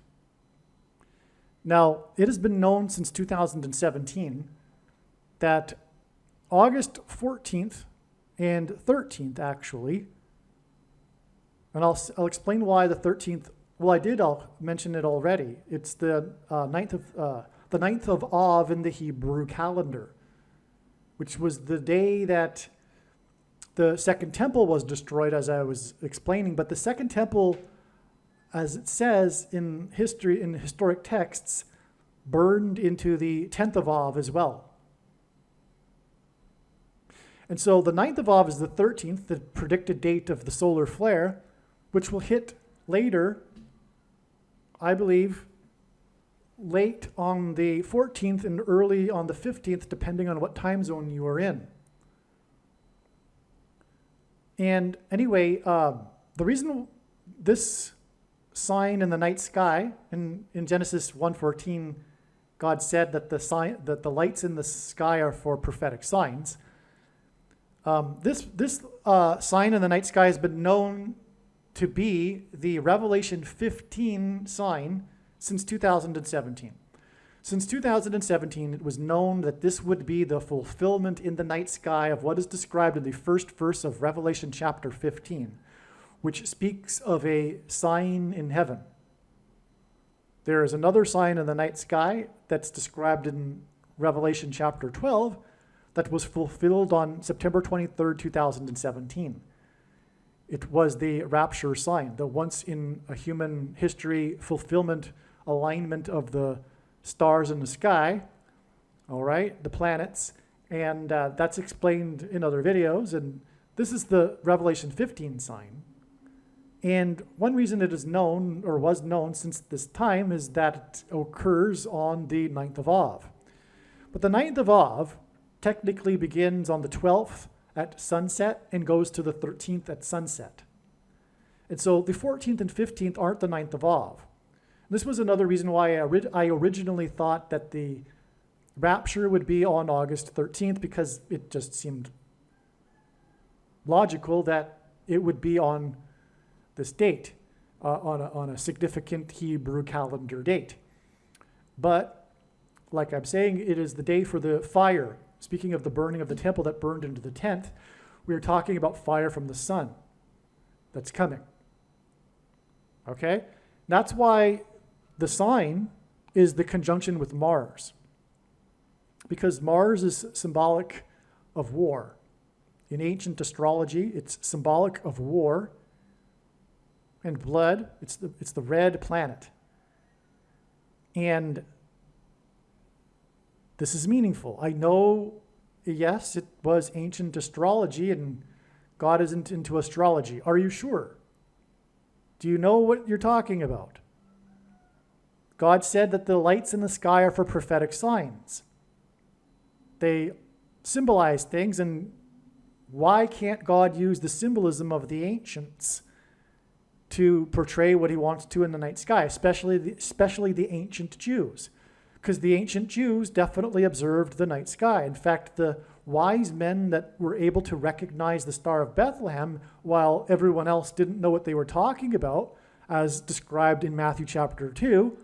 Speaker 1: Now, it has been known since 2017 that August 14th and 13th, actually, and I'll explain why the 13th. Well, I'll mention it already. It's the 9th of Av in the Hebrew calendar, which was the day that the Second Temple was destroyed, as I was explaining. But the Second Temple, as it says in historic texts, burned into the 10th of Av as well. And so the 9th of Av is the 13th, the predicted date of the solar flare, which will hit later, I believe, late on the 14th and early on the 15th, depending on what time zone you are in. And anyway, the reason this sign in the night sky, in Genesis 1:14, God said that the lights in the sky are for prophetic signs. This sign in the night sky has been known to be the Revelation 15 sign since 2017. Since 2017, it was known that this would be the fulfillment in the night sky of what is described in the first verse of Revelation chapter 15, which speaks of a sign in heaven. There is another sign in the night sky that's described in Revelation chapter 12 that was fulfilled on September 23rd, 2017. It was the rapture sign, the once in a human history fulfillment, alignment of the stars in the sky, all right, the planets, and that's explained in other videos, and this is the Revelation 15 sign. And one reason it is known, or was known since this time, is that it occurs on the 9th of Av. But the 9th of Av technically begins on the 12th at sunset and goes to the 13th at sunset. And so the 14th and 15th aren't the 9th of Av. This was another reason why I originally thought that the rapture would be on August 13th, because it just seemed logical that it would be on this date, on a significant Hebrew calendar date. But like I'm saying, it is the day for the fire. Speaking of the burning of the temple that burned into the 10th, we are talking about fire from the sun that's coming. Okay? That's why the sign is the conjunction with Mars, because Mars is symbolic of war. In ancient astrology, it's symbolic of war and blood. It's the red planet. And this is meaningful. I know, yes, it was ancient astrology, and God isn't into astrology. Are you sure? Do you know what you're talking about? God said that the lights in the sky are for prophetic signs. They symbolize things, and why can't God use the symbolism of the ancients to portray what he wants to in the night sky, especially the ancient Jews? Because the ancient Jews definitely observed the night sky. In fact, the wise men that were able to recognize the Star of Bethlehem while everyone else didn't know what they were talking about, as described in Matthew chapter 2,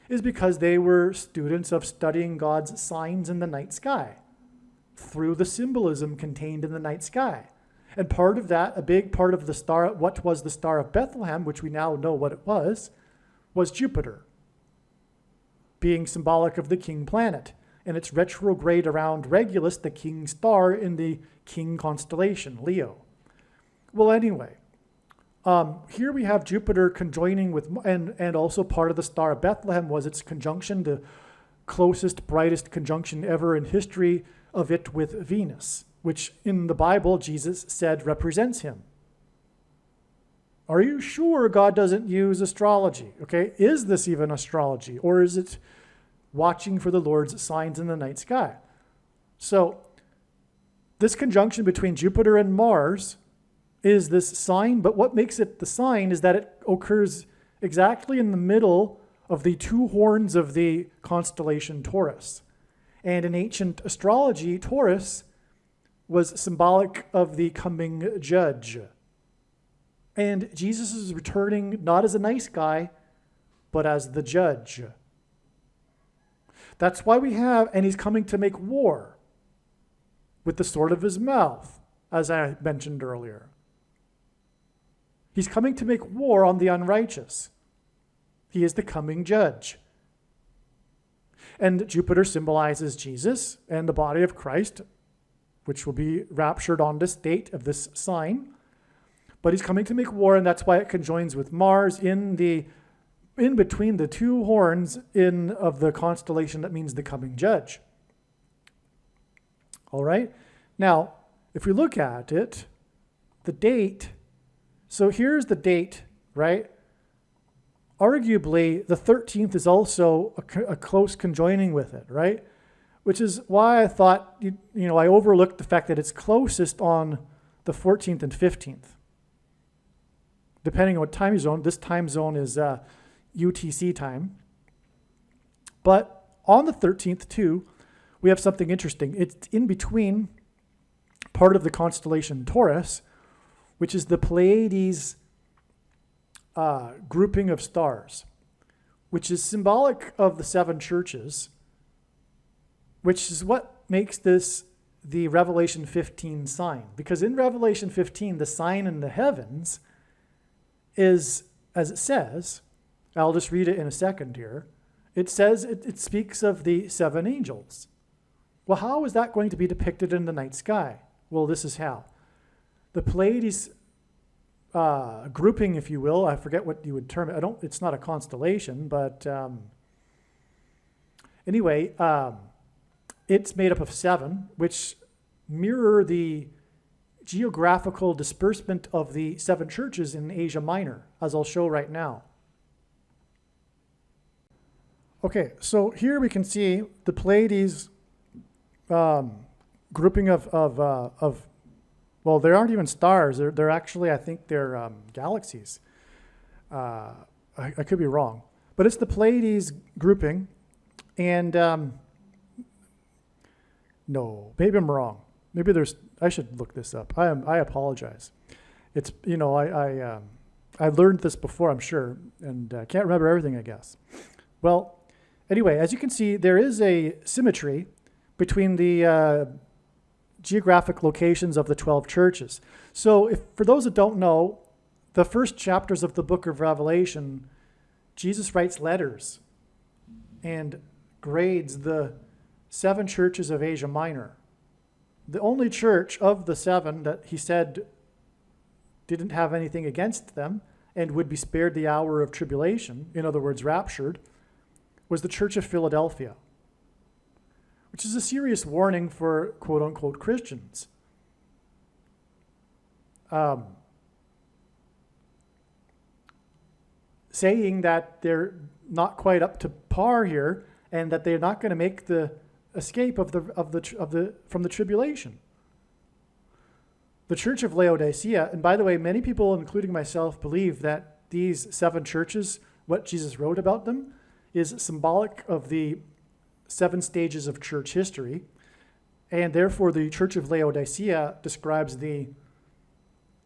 Speaker 1: is because they were students of studying God's signs in the night sky through the symbolism contained in the night sky. And part of that, a big part of the star, what was the Star of Bethlehem, which we now know what it was Jupiter, being symbolic of the king planet. And it's retrograde around Regulus, the king star in the king constellation, Leo. Well, anyway, here we have Jupiter conjoining with, and also part of the Star of Bethlehem was its conjunction, the closest, brightest conjunction ever in history of it with Venus, which in the Bible, Jesus said represents him. Are you sure God doesn't use astrology? Okay, is this even astrology, or is it watching for the Lord's signs in the night sky? So this conjunction between Jupiter and Mars is this sign, but what makes it the sign is that it occurs exactly in the middle of the two horns of the constellation Taurus. And in ancient astrology, Taurus was symbolic of the coming judge. And Jesus is returning not as a nice guy, but as the judge. That's why we have, and he's coming to make war with the sword of his mouth, as I mentioned earlier. He's coming to make war on the unrighteous. He is the coming judge. And Jupiter symbolizes Jesus and the body of Christ, which will be raptured on this date of this sign. But he's coming to make war, and that's why it conjoins with Mars in between the two horns of the constellation that means the coming judge. All right? Now, if we look at it, the date, so here's the date, right? Arguably, the 13th is also a close conjoining with it, right? Which is why I thought, I overlooked the fact that it's closest on the 14th and 15th. Depending on what time zone, this time zone is UTC time. But on the 13th, too, we have something interesting. It's in between part of the constellation Taurus, which is the Pleiades grouping of stars, which is symbolic of the seven churches, which is what makes this the Revelation 15 sign. Because in Revelation 15, the sign in the heavens is, as it says, I'll just read it in a second here. It says, it speaks of the seven angels. Well, how is that going to be depicted in the night sky? Well, this is how. The Pleiades grouping, if you will, I forget what you would term it. It's not a constellation, but anyway, it's made up of seven, which mirror the geographical disbursement of the seven churches in Asia Minor, as I'll show right now. Okay, so here we can see the Pleiades grouping of Well, they aren't even stars. They're actually, I think they're galaxies. I could be wrong. But it's the Pleiades grouping. And no, maybe I'm wrong. Maybe I should look this up. I apologize. It's, I learned this before, I'm sure, and can't remember everything, I guess. Well, anyway, as you can see, there is a symmetry between the geographic locations of the 12 churches. So for those that don't know, the first chapters of the book of Revelation, Jesus writes letters and grades the 7 churches of Asia Minor. The only church of the 7 that he said didn't have anything against them and would be spared the hour of tribulation, in other words, raptured, was the Church of Philadelphia, which is a serious warning for quote-unquote Christians. Saying that they're not quite up to par here and that they're not going to make the escape from the tribulation. The Church of Laodicea, and by the way, many people, including myself, believe that these 7 churches, what Jesus wrote about them, is symbolic of the 7 stages of church history, and therefore the Church of Laodicea describes the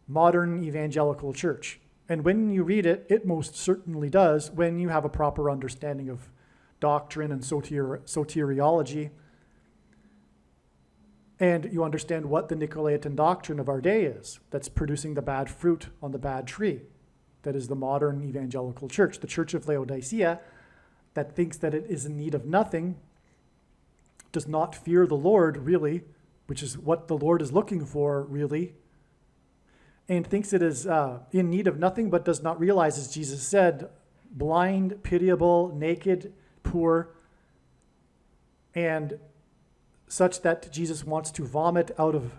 Speaker 1: modern evangelical church. And when you read it, it most certainly does when you have a proper understanding of doctrine and soteriology, and you understand what the Nicolaitan doctrine of our day is, that's producing the bad fruit on the bad tree. That is the modern evangelical church. The Church of Laodicea, that thinks that it is in need of nothing, does not fear the Lord, really, which is what the Lord is looking for, really, and thinks it is in need of nothing, but does not realize, as Jesus said, blind, pitiable, naked, poor, and such that Jesus wants to vomit out of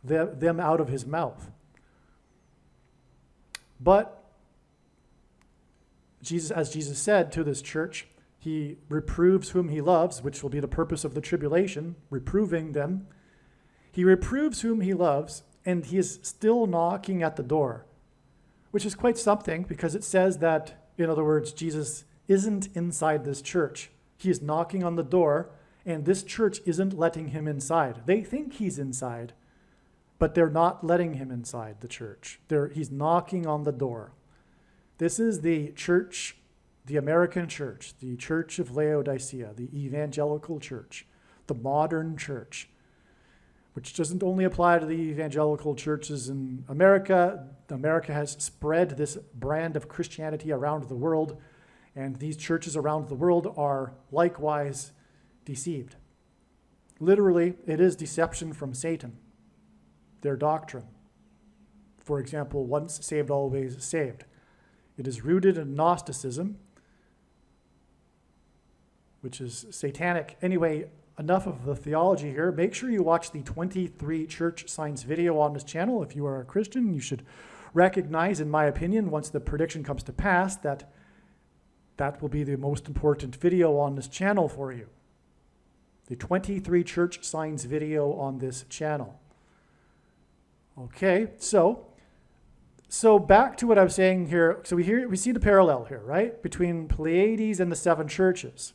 Speaker 1: them out of his mouth. But Jesus, as Jesus said to this church, he reproves whom he loves, which will be the purpose of the tribulation, reproving them. He reproves whom he loves, and he is still knocking at the door, which is quite something because it says that, in other words, Jesus isn't inside this church. He is knocking on the door, and this church isn't letting him inside. They think he's inside, but they're not letting him inside the church. He's knocking on the door. This is the church, the American church, the Church of Laodicea, the evangelical church, the modern church, which doesn't only apply to the evangelical churches in America. America has spread this brand of Christianity around the world, and these churches around the world are likewise deceived. Literally, it is deception from Satan, their doctrine. For example, once saved, always saved. It is rooted in Gnosticism, which is satanic. Anyway, enough of the theology here. Make sure you watch the 23 church signs video on this channel. If you are a Christian, you should recognize, in my opinion, once the prediction comes to pass, that will be the most important video on this channel for you. The 23 church signs video on this channel. Okay, so back to what I was saying here. So we see the parallel here, right, between Pleiades and the 7 churches.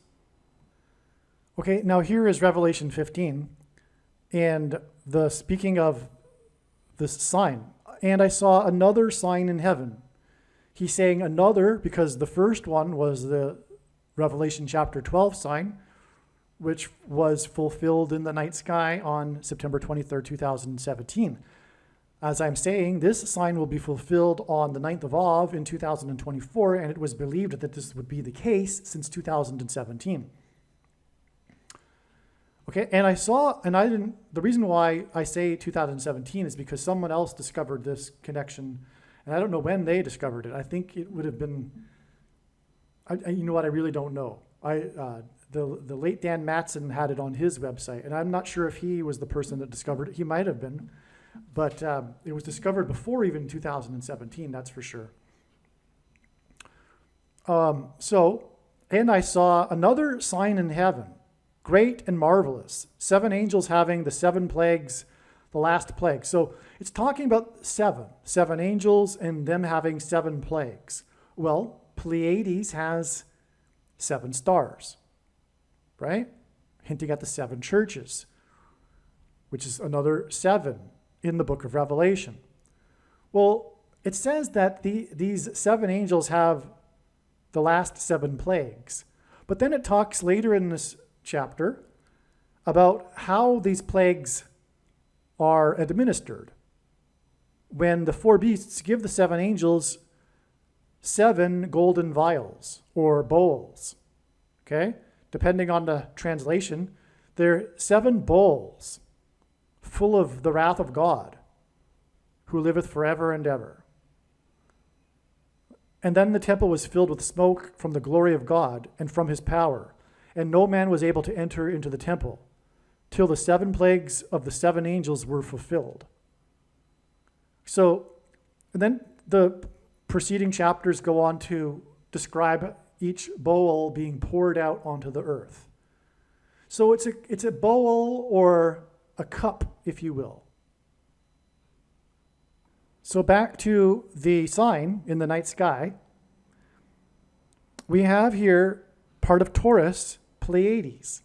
Speaker 1: Okay, now here is Revelation 15, and speaking of this sign, and I saw another sign in heaven. He's saying another because the first one was the Revelation chapter 12 sign, which was fulfilled in the night sky on September 23rd, 2017. As I'm saying, this sign will be fulfilled on the 9th of Av in 2024, and it was believed that this would be the case since 2017. Okay, and the reason why I say 2017 is because someone else discovered this connection, and I don't know when they discovered it. I think it would have been, you know what, I really don't know. The late Dan Matson had it on his website, and I'm not sure if he was the person that discovered it. He might have been, but it was discovered before even 2017, that's for sure. And I saw another sign in heaven, great and marvelous, 7 angels having the 7 plagues, the last plague. So it's talking about seven angels and them having 7 plagues. Well, Pleiades has 7 stars, right? Hinting at the 7 churches, which is another 7 in the book of Revelation. Well, it says that these 7 angels have the last 7 plagues. But then it talks later in this chapter about how these plagues are administered. When the 4 beasts give the 7 angels 7 golden vials or bowls, okay? Depending on the translation, they're 7 bowls full of the wrath of God, who liveth forever and ever. And then the temple was filled with smoke from the glory of God and from his power, and no man was able to enter into the temple till the 7 plagues of the 7 angels were fulfilled. So, and then the preceding chapters go on to describe each bowl being poured out onto the earth. So it's a bowl or a cup, if you will. So back to the sign in the night sky. We have here part of Taurus, Pleiades.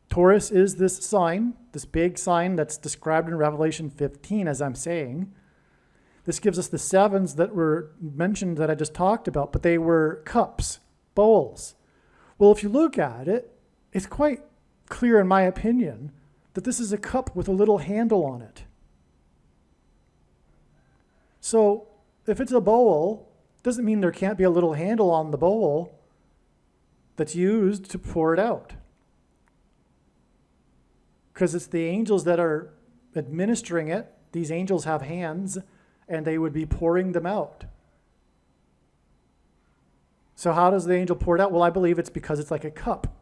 Speaker 1: Taurus is this sign, this big sign that's described in Revelation 15, as I'm saying. This gives us the 7s that were mentioned that I just talked about, but they were cups, bowls. Well, if you look at it, it's quite clear, in my opinion, that this is a cup with a little handle on it. So if it's a bowl, doesn't mean there can't be a little handle on the bowl that's used to pour it out. Because it's the angels that are administering it. These angels have hands, and they would be pouring them out. So how does the angel pour it out? Well, I believe it's because it's like a cup.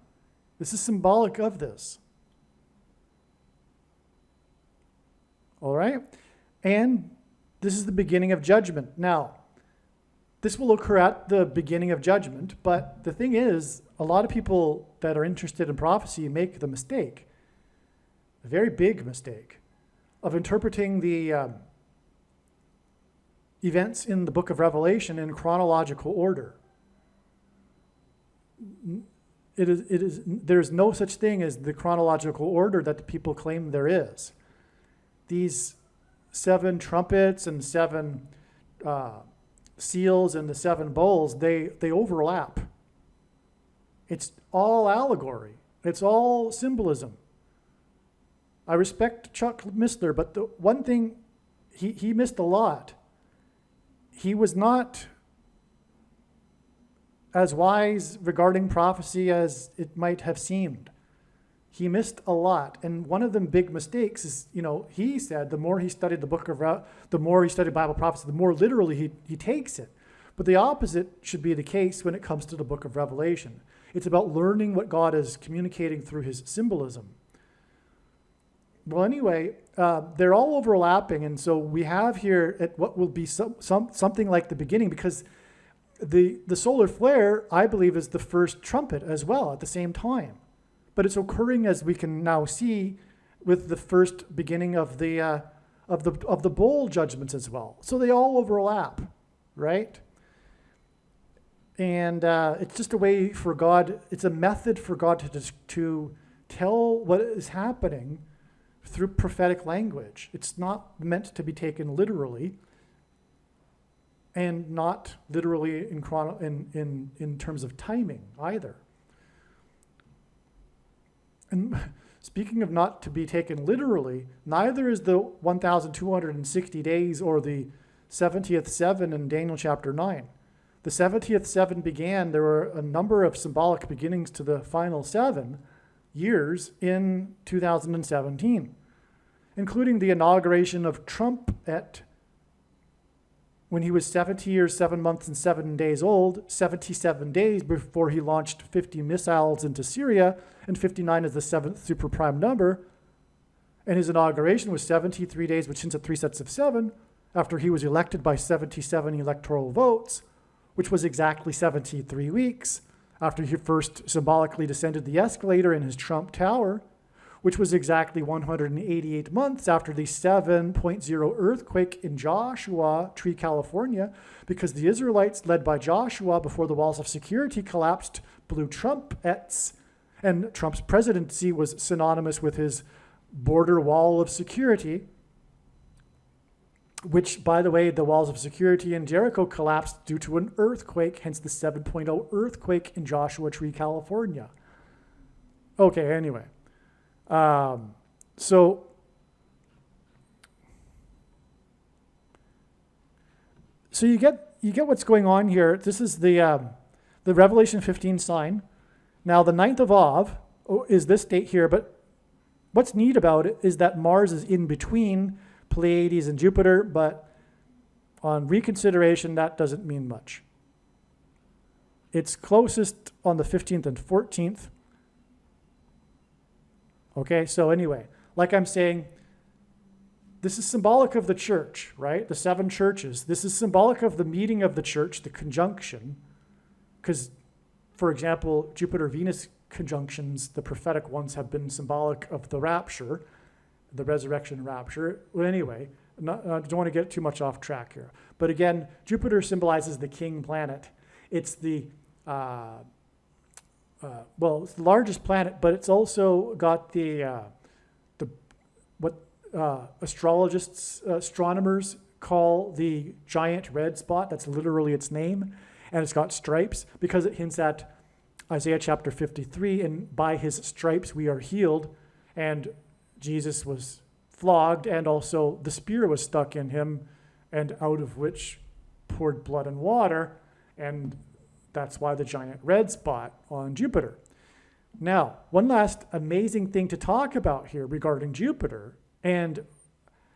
Speaker 1: This is symbolic of this. All right? And this is the beginning of judgment. Now, this will occur at the beginning of judgment, but the thing is, a lot of people that are interested in prophecy make the mistake, a very big mistake, of interpreting the events in the book of Revelation in chronological order. There's no such thing as the chronological order that the people claim there is. These 7 trumpets and 7 seals and the 7 bowls, they overlap. It's all allegory. It's all symbolism. I respect Chuck Missler, but the one thing he missed a lot. He was not as wise regarding prophecy as it might have seemed. He missed a lot. And one of the big mistakes is, he said the more he studied the more he studied Bible prophecy, the more literally he takes it. But the opposite should be the case when it comes to the book of Revelation. It's about learning what God is communicating through his symbolism. Well, anyway, they're all overlapping. And so we have here at what will be something like the beginning, because the solar flare, I believe, is the first trumpet as well at the same time. But it's occurring, as we can now see, with the first beginning of the bowl judgments as well. So they all overlap, right? And it's just a way for God. It's a method for God to tell what is happening through prophetic language. It's not meant to be taken literally, and not literally in terms of timing either. And speaking of not to be taken literally, neither is the 1,260 days or the 70th 7 in Daniel chapter 9. The 70th 7 began, there were a number of symbolic beginnings to the final 7 years in 2017, including the inauguration of Trump when he was 70 years, 7 months, and 7 days old, 77 days before he launched 50 missiles into Syria, and 59 is the 7th super prime number. And his inauguration was 73 days, which hints at 3 sets of 7, after he was elected by 77 electoral votes, which was exactly 73 weeks after he first symbolically descended the escalator in his Trump Tower, which was exactly 188 months after the 7.0 earthquake in Joshua Tree, California, because the Israelites, led by Joshua before the walls of security collapsed, blew trumpets, and Trump's presidency was synonymous with his border wall of security, which, by the way, the walls of security in Jericho collapsed due to an earthquake, hence the 7.0 earthquake in Joshua Tree, California. Okay, anyway. So you get what's going on here. This is the Revelation 15 sign. Now, the 9th of Av is this date here, but what's neat about it is that Mars is in between Pleiades and Jupiter, but on reconsideration, that doesn't mean much. It's closest on the 15th and 14th. Okay, so anyway, like I'm saying, this is symbolic of the church, right? The 7 churches. This is symbolic of the meeting of the church, the conjunction, because, for example, Jupiter-Venus conjunctions, the prophetic ones, have been symbolic of the rapture, the resurrection rapture. Well, anyway, I don't want to get too much off track here. But again, Jupiter symbolizes the king planet. It's it's the largest planet, but it's also got what astronomers call the giant red spot. That's literally its name. And it's got stripes because it hints at Isaiah chapter 53, and by his stripes we are healed. And Jesus was flogged, and also the spear was stuck in him, and out of which poured blood and water, and that's why the giant red spot on Jupiter. Now, one last amazing thing to talk about here regarding Jupiter and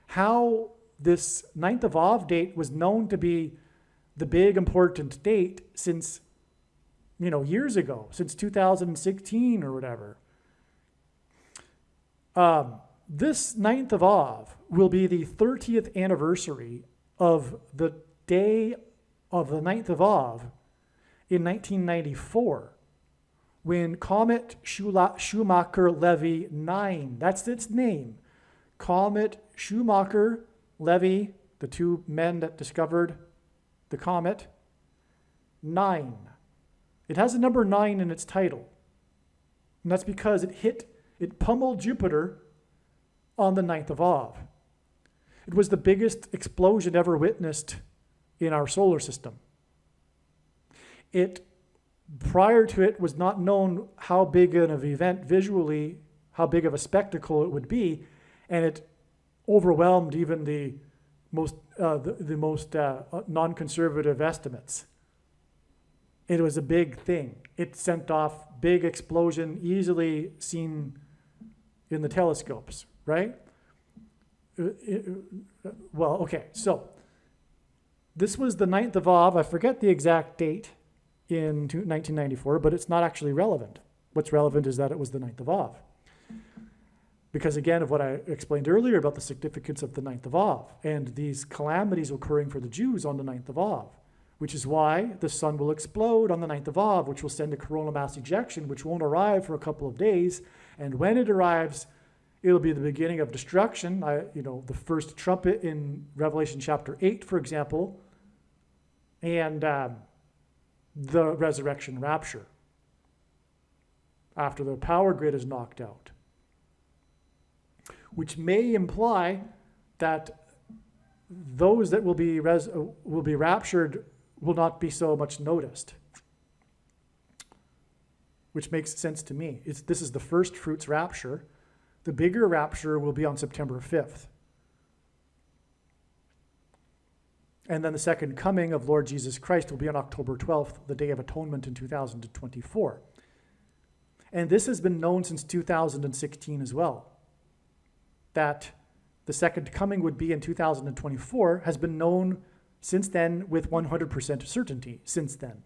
Speaker 1: how this 9th of Av date was known to be the big important date since, years ago, since 2016 or whatever. This 9th of Av will be the 30th anniversary of the day of the 9th of Av in 1994, when Comet Schumacher-Levy 9, that's its name, Comet Schumacher-Levy, the 2 men that discovered the comet, 9. It has the number 9 in its title, and that's because it pummeled Jupiter on the 9th of Av. It was the biggest explosion ever witnessed in our solar system. Prior to it was not known how big of an event visually, how big of a spectacle it would be, and it overwhelmed even the most non-conservative estimates. It was a big thing. It sent off big explosion, easily seen in the telescopes, right? So this was the 9th of Av. I forget the exact date in 1994, but it's not actually relevant. What's relevant is that it was the 9th of Av. Because again, of what I explained earlier about the significance of the 9th of Av and these calamities occurring for the Jews on the 9th of Av, which is why the sun will explode on the 9th of Av, which will send a coronal mass ejection, which won't arrive for a couple of days. And when it arrives, it'll be the beginning of destruction. The first trumpet in Revelation chapter 8, for example, and the resurrection rapture after the power grid is knocked out, which may imply that those that will be raptured will not be so much noticed, which makes sense to me. This is the first fruits rapture. The bigger rapture will be on September 5th. And then the second coming of Lord Jesus Christ will be on October 12th, the Day of Atonement in 2024. And this has been known since 2016 as well. That the second coming would be in 2024 has been known since then with 100% certainty since then.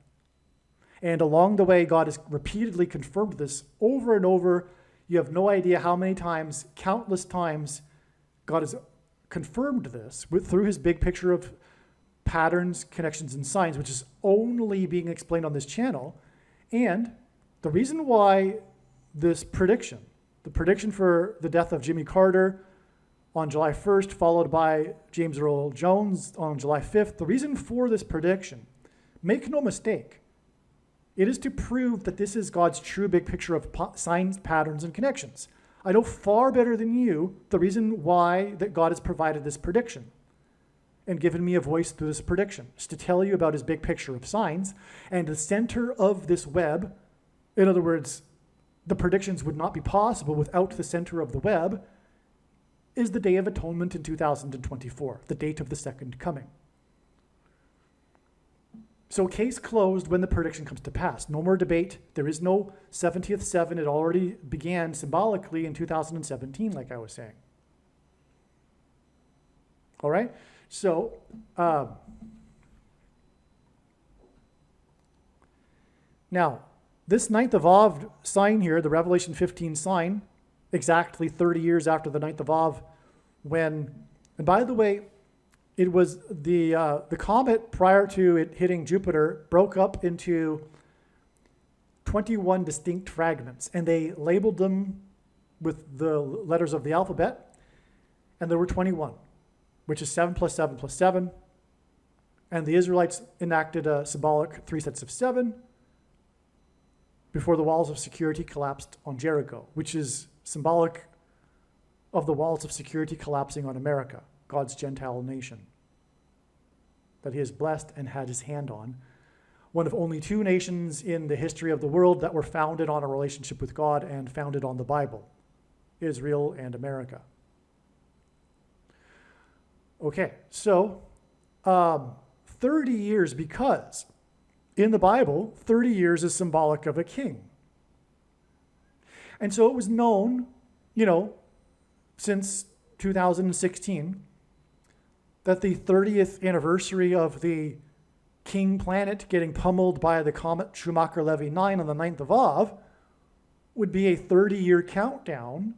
Speaker 1: And along the way, God has repeatedly confirmed this over and over. You have no idea how many times, countless times, God has confirmed this through his big picture of patterns, connections, and signs, which is only being explained on this channel. And the reason why this prediction The prediction for the death of Jimmy Carter on July 1st, followed by James Earl Jones on July 5th. The reason for this prediction, make no mistake, it is to prove that this is God's true big picture of signs, patterns, and connections. I know far better than you the reason why that God has provided this prediction and given me a voice through this prediction. It's to tell you about his big picture of signs, and the center of this web, in other words, the predictions would not be possible without the center of the web, is the Day of Atonement in 2024, the date of the second coming. So case closed when the prediction comes to pass. No more debate. There is no 70th seven. It already began symbolically in 2017, like I was saying. All right? So, now, this 9th of Av sign here, the Revelation 15 sign, exactly 30 years after the 9th of Av, when, and by the way, it was the comet prior to it hitting Jupiter broke up into 21 distinct fragments, and they labeled them with the letters of the alphabet, and there were 21, which is 7 plus 7 plus 7, and the Israelites enacted a symbolic 3 sets of 7 before the walls of security collapsed on Jericho, which is symbolic of the walls of security collapsing on America, God's Gentile nation that he has blessed and had his hand on. One of only 2 nations in the history of the world that were founded on a relationship with God and founded on the Bible, Israel and America. Okay, so 30 years, because in the Bible, 30 years is symbolic of a king. And so it was known, since 2016, that the 30th anniversary of the king planet getting pummeled by the comet Schumacher-Levy 9 on the 9th of Av would be a 30-year countdown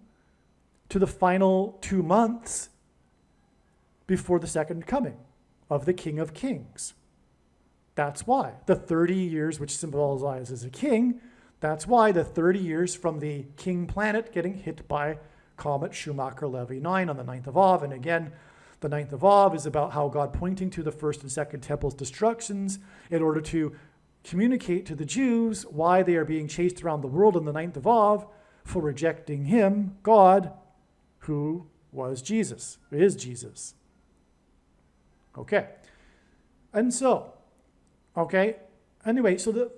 Speaker 1: to the final 2 months before the second coming of the King of Kings. That's why the 30 years, which symbolizes a king, that's why the 30 years from the king planet getting hit by comet Schumacher-Levy 9 on the 9th of Av. And again, the 9th of Av is about how God pointing to the first and second temple's destructions in order to communicate to the Jews why they are being chased around the world on the 9th of Av for rejecting him, God, who was Jesus, is Jesus. Okay. And so, okay, anyway, so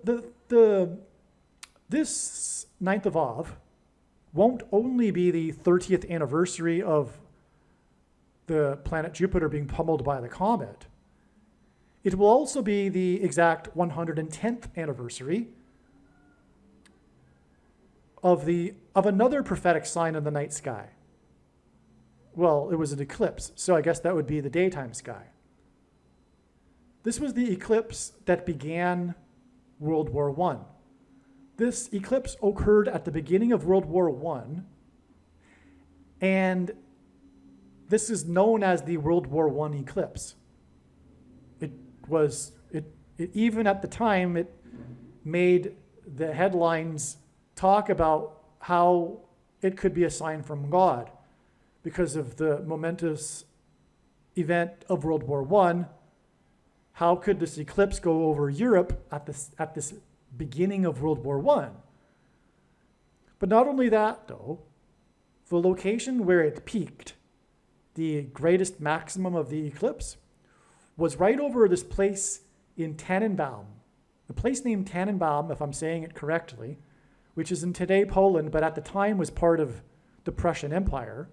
Speaker 1: this 9th of Av won't only be the 30th anniversary of the planet Jupiter being pummeled by the comet. It will also be the exact 110th anniversary of another prophetic sign in the night sky. Well, it was an eclipse, so I guess that would be the daytime sky. This was the eclipse that began World War I. This eclipse occurred at the beginning of World War I, and this is known as the World War I eclipse. Even at the time, it made the headlines talk about how it could be a sign from God because of the momentous event of World War I. How could this eclipse go over Europe at this beginning of World War I? But not only that, though, the location where it peaked, the greatest maximum of the eclipse, was right over this place in Tannenbaum. A place named Tannenbaum, if I'm saying it correctly, which is in today Poland, but at the time was part of the Prussian Empire.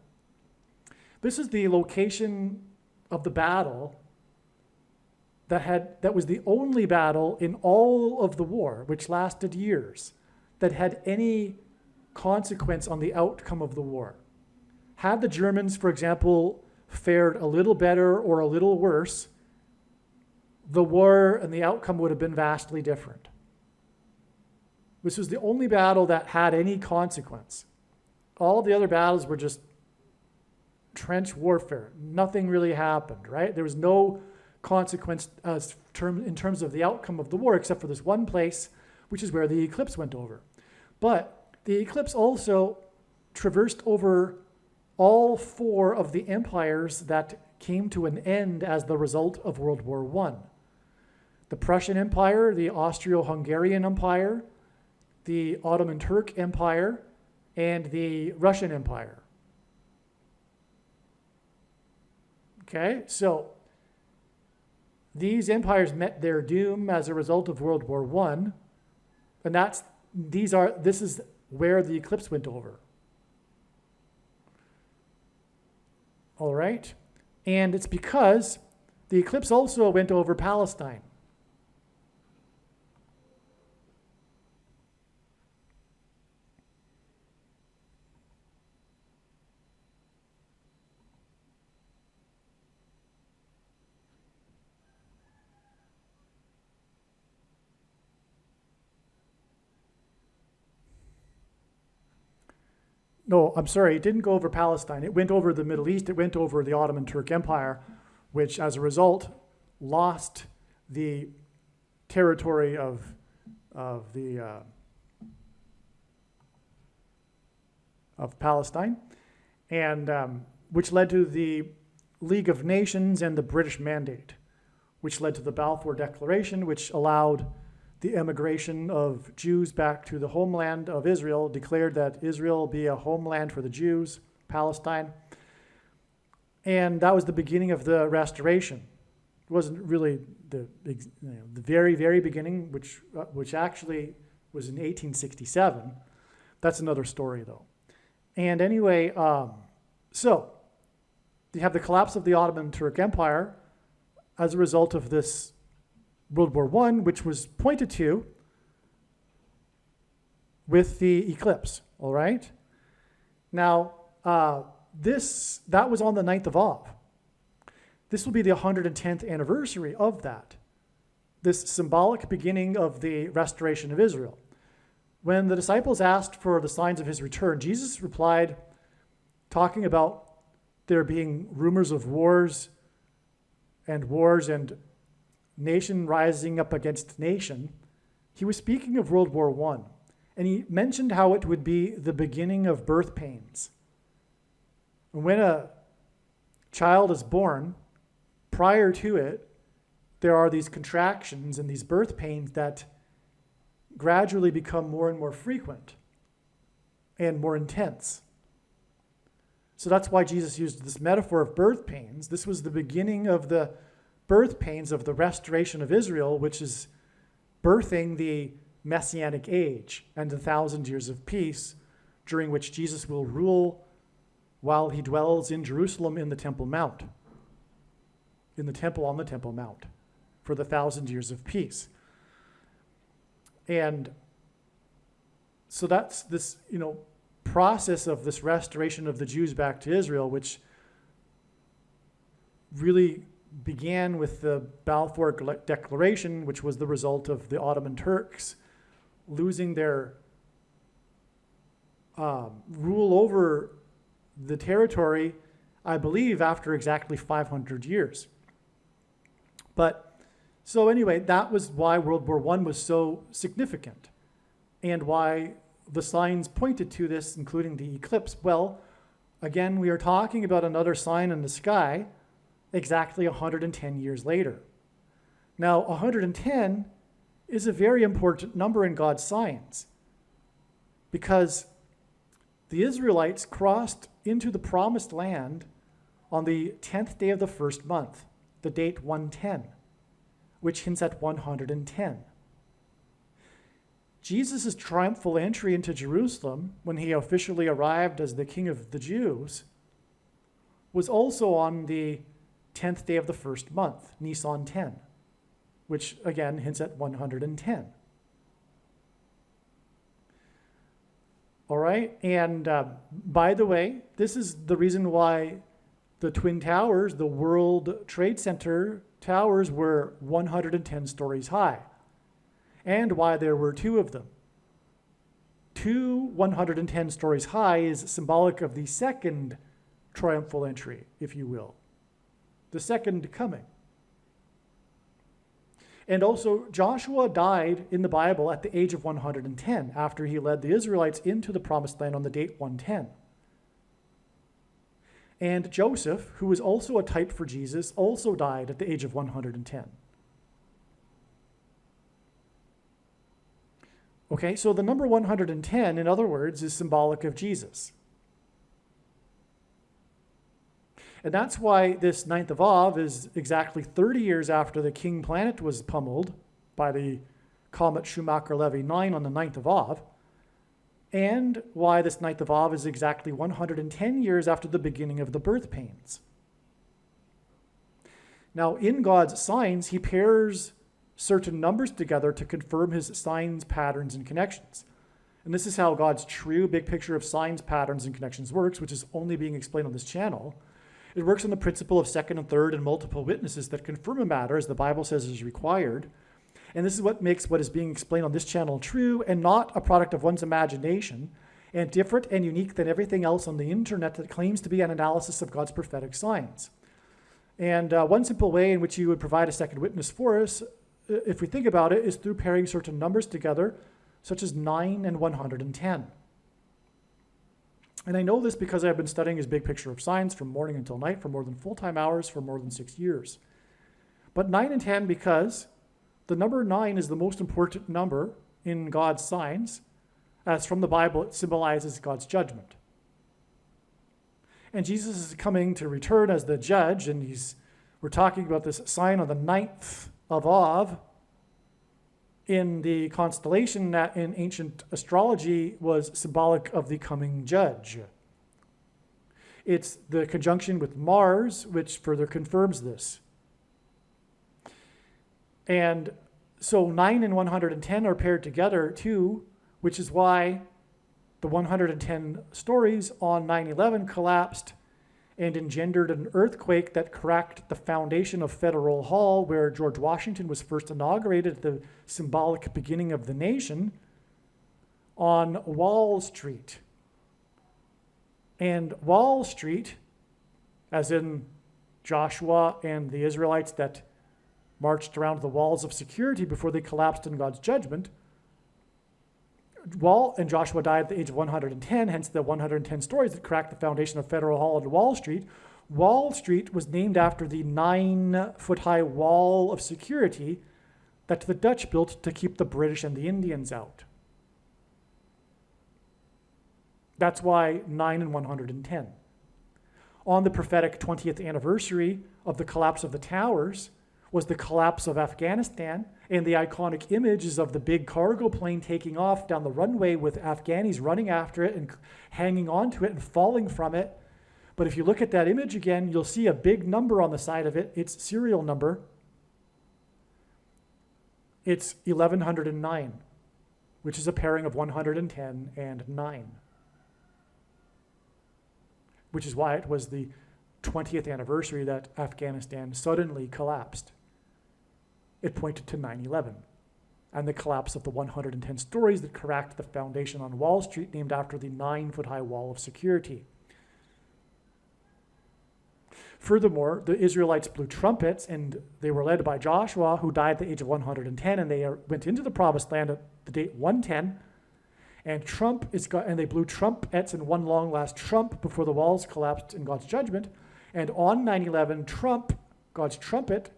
Speaker 1: This is the location of the battle that was the only battle in all of the war, which lasted years, that had any consequence on the outcome of the war. Had the Germans, for example, fared a little better or a little worse, the war and the outcome would have been vastly different. This was the only battle that had any consequence. All the other battles were just trench warfare. Nothing really happened, right? There was no consequence in terms of the outcome of the war, except for this one place, which is where the eclipse went over. But the eclipse also traversed over all four of the empires that came to an end as the result of World War I. The Prussian Empire, the Austro-Hungarian Empire, the Ottoman Turk Empire, and the Russian Empire. Okay, so these empires met their doom as a result of World War I, and this is where the eclipse went over. All right, and it's because the eclipse also went over Palestine. No, I'm sorry, it didn't go over Palestine. It went over the Middle East. It went over the Ottoman Turk Empire, which as a result lost the territory of Palestine, and which led to the League of Nations and the British Mandate, which led to the Balfour Declaration, which allowed the emigration of Jews back to the homeland of Israel, declared that Israel be a homeland for the Jews, Palestine. And that was the beginning of the restoration. It wasn't really the very, very beginning, which actually was in 1867. That's another story, though. And anyway, so you have the collapse of the Ottoman Turk Empire as a result of this World War I, which was pointed to with the eclipse, all right? Now, that was on the 9th of Av. This will be the 110th anniversary of that, this symbolic beginning of the restoration of Israel. When the disciples asked for the signs of his return, Jesus replied, talking about there being rumors of wars and nation rising up against nation. He was speaking of World War I, and he mentioned how it would be the beginning of birth pains. And when a child is born, prior to it, there are these contractions and these birth pains that gradually become more and more frequent and more intense. So that's why Jesus used this metaphor of birth pains. This was the beginning of the birth pains of the restoration of Israel, which is birthing the Messianic age and the 1,000 years of peace, during which Jesus will rule while he dwells in Jerusalem in the Temple Mount, in the temple on the Temple Mount, for the 1,000 years of peace. And so that's this, process of this restoration of the Jews back to Israel, which really began with the Balfour Declaration, which was the result of the Ottoman Turks losing their rule over the territory, I believe, after exactly 500 years. But so anyway, that was why World War I was so significant, and why the signs pointed to this, including the eclipse. Well, again, we are talking about another sign in the sky exactly 110 years later. Now, 110 is a very important number in God's science, because the Israelites crossed into the promised land on the 10th day of the first month, the date 110, which hints at 110. Jesus' triumphal entry into Jerusalem, when he officially arrived as the King of the Jews, was also on the 10th day of the first month, Nisan 10, which again hints at 110. All right, and by the way, this is the reason why the Twin Towers, the World Trade Center towers, were 110 stories high, and why there were two of them. 110 stories high is symbolic of the second triumphal entry, if you will, the second coming. And also, Joshua died in the Bible at the age of 110 after he led the Israelites into the promised land on the date 110. And Joseph, who was also a type for Jesus, also died at the age of 110. Okay, so the number 110, in other words, is symbolic of Jesus. And that's why this 9th of Av is exactly 30 years after the king planet was pummeled by the comet Schumacher-Levy 9 on the 9th of Av, and why this 9th of Av is exactly 110 years after the beginning of the birth pains. Now, in God's signs, he pairs certain numbers together to confirm his signs, patterns, and connections. And this is how God's true big picture of signs, patterns, and connections works, which is only being explained on this channel. It works on the principle of second and third and multiple witnesses that confirm a matter as the Bible says is required. And this is what makes what is being explained on this channel true and not a product of one's imagination, and different and unique than everything else on the internet that claims to be an analysis of God's prophetic signs. And one simple way in which you would provide a second witness for us, if we think about it, is through pairing certain numbers together, such as 9 and 110. And I know this because I've been studying his big picture of signs from morning until night for more than full-time hours for more than 6 years. But 9 and 10 because the number 9 is the most important number in God's signs, as from the Bible it symbolizes God's judgment. And Jesus is coming to return as the judge, and we're talking about this sign on the 9th of Av in the constellation that in ancient astrology was symbolic of the coming judge. It's the conjunction with Mars which further confirms this. And so 9 and 110 are paired together too, which is why the 110 stories on 9/11 collapsed and engendered an earthquake that cracked the foundation of Federal Hall, where George Washington was first inaugurated at the symbolic beginning of the nation, on Wall Street. And Wall Street, as in Joshua and the Israelites that marched around the walls of security before they collapsed in God's judgment, and Joshua died at the age of 110, hence the 110 stories that cracked the foundation of Federal Hall and Wall Street. Wall Street was named after the 9-foot-high wall of security that the Dutch built to keep the British and the Indians out. That's why 9 and 110. On the prophetic 20th anniversary of the collapse of the towers was the collapse of Afghanistan, and the iconic images of the big cargo plane taking off down the runway with Afghanis running after it and hanging onto it and falling from it. But if you look at that image again, you'll see a big number on the side of it. Its serial number. It's 1109, which is a pairing of 110 and 9. Which is why it was the 20th anniversary that Afghanistan suddenly collapsed. It pointed to 9/11 and the collapse of the 110 stories that cracked the foundation on Wall Street, named after the 9-foot-high wall of security. Furthermore, the Israelites blew trumpets, and they were led by Joshua, who died at the age of 110, and they went into the promised land at the date 110. And they blew trumpets in one long last trump before the walls collapsed in God's judgment. And on 9/11, God's trumpet,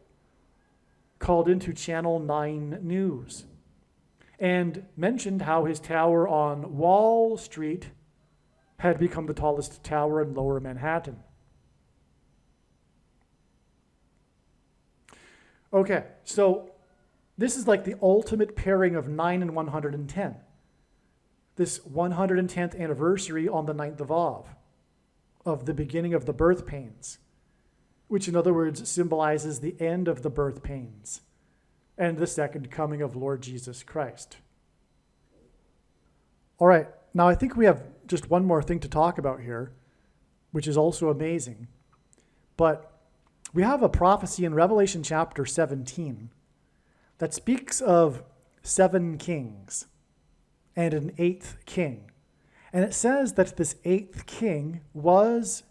Speaker 1: called into Channel 9 News and mentioned how his tower on Wall Street had become the tallest tower in Lower Manhattan. Okay, so this is like the ultimate pairing of 9 and 110. This 110th anniversary on the 9th of Av, of the beginning of the birth pains, which in other words symbolizes the end of the birth pains and the second coming of Lord Jesus Christ. All right, now I think we have just one more thing to talk about here, which is also amazing. But we have a prophecy in Revelation chapter 17 that speaks of 7 kings and an 8th king. And it says that this 8th king was,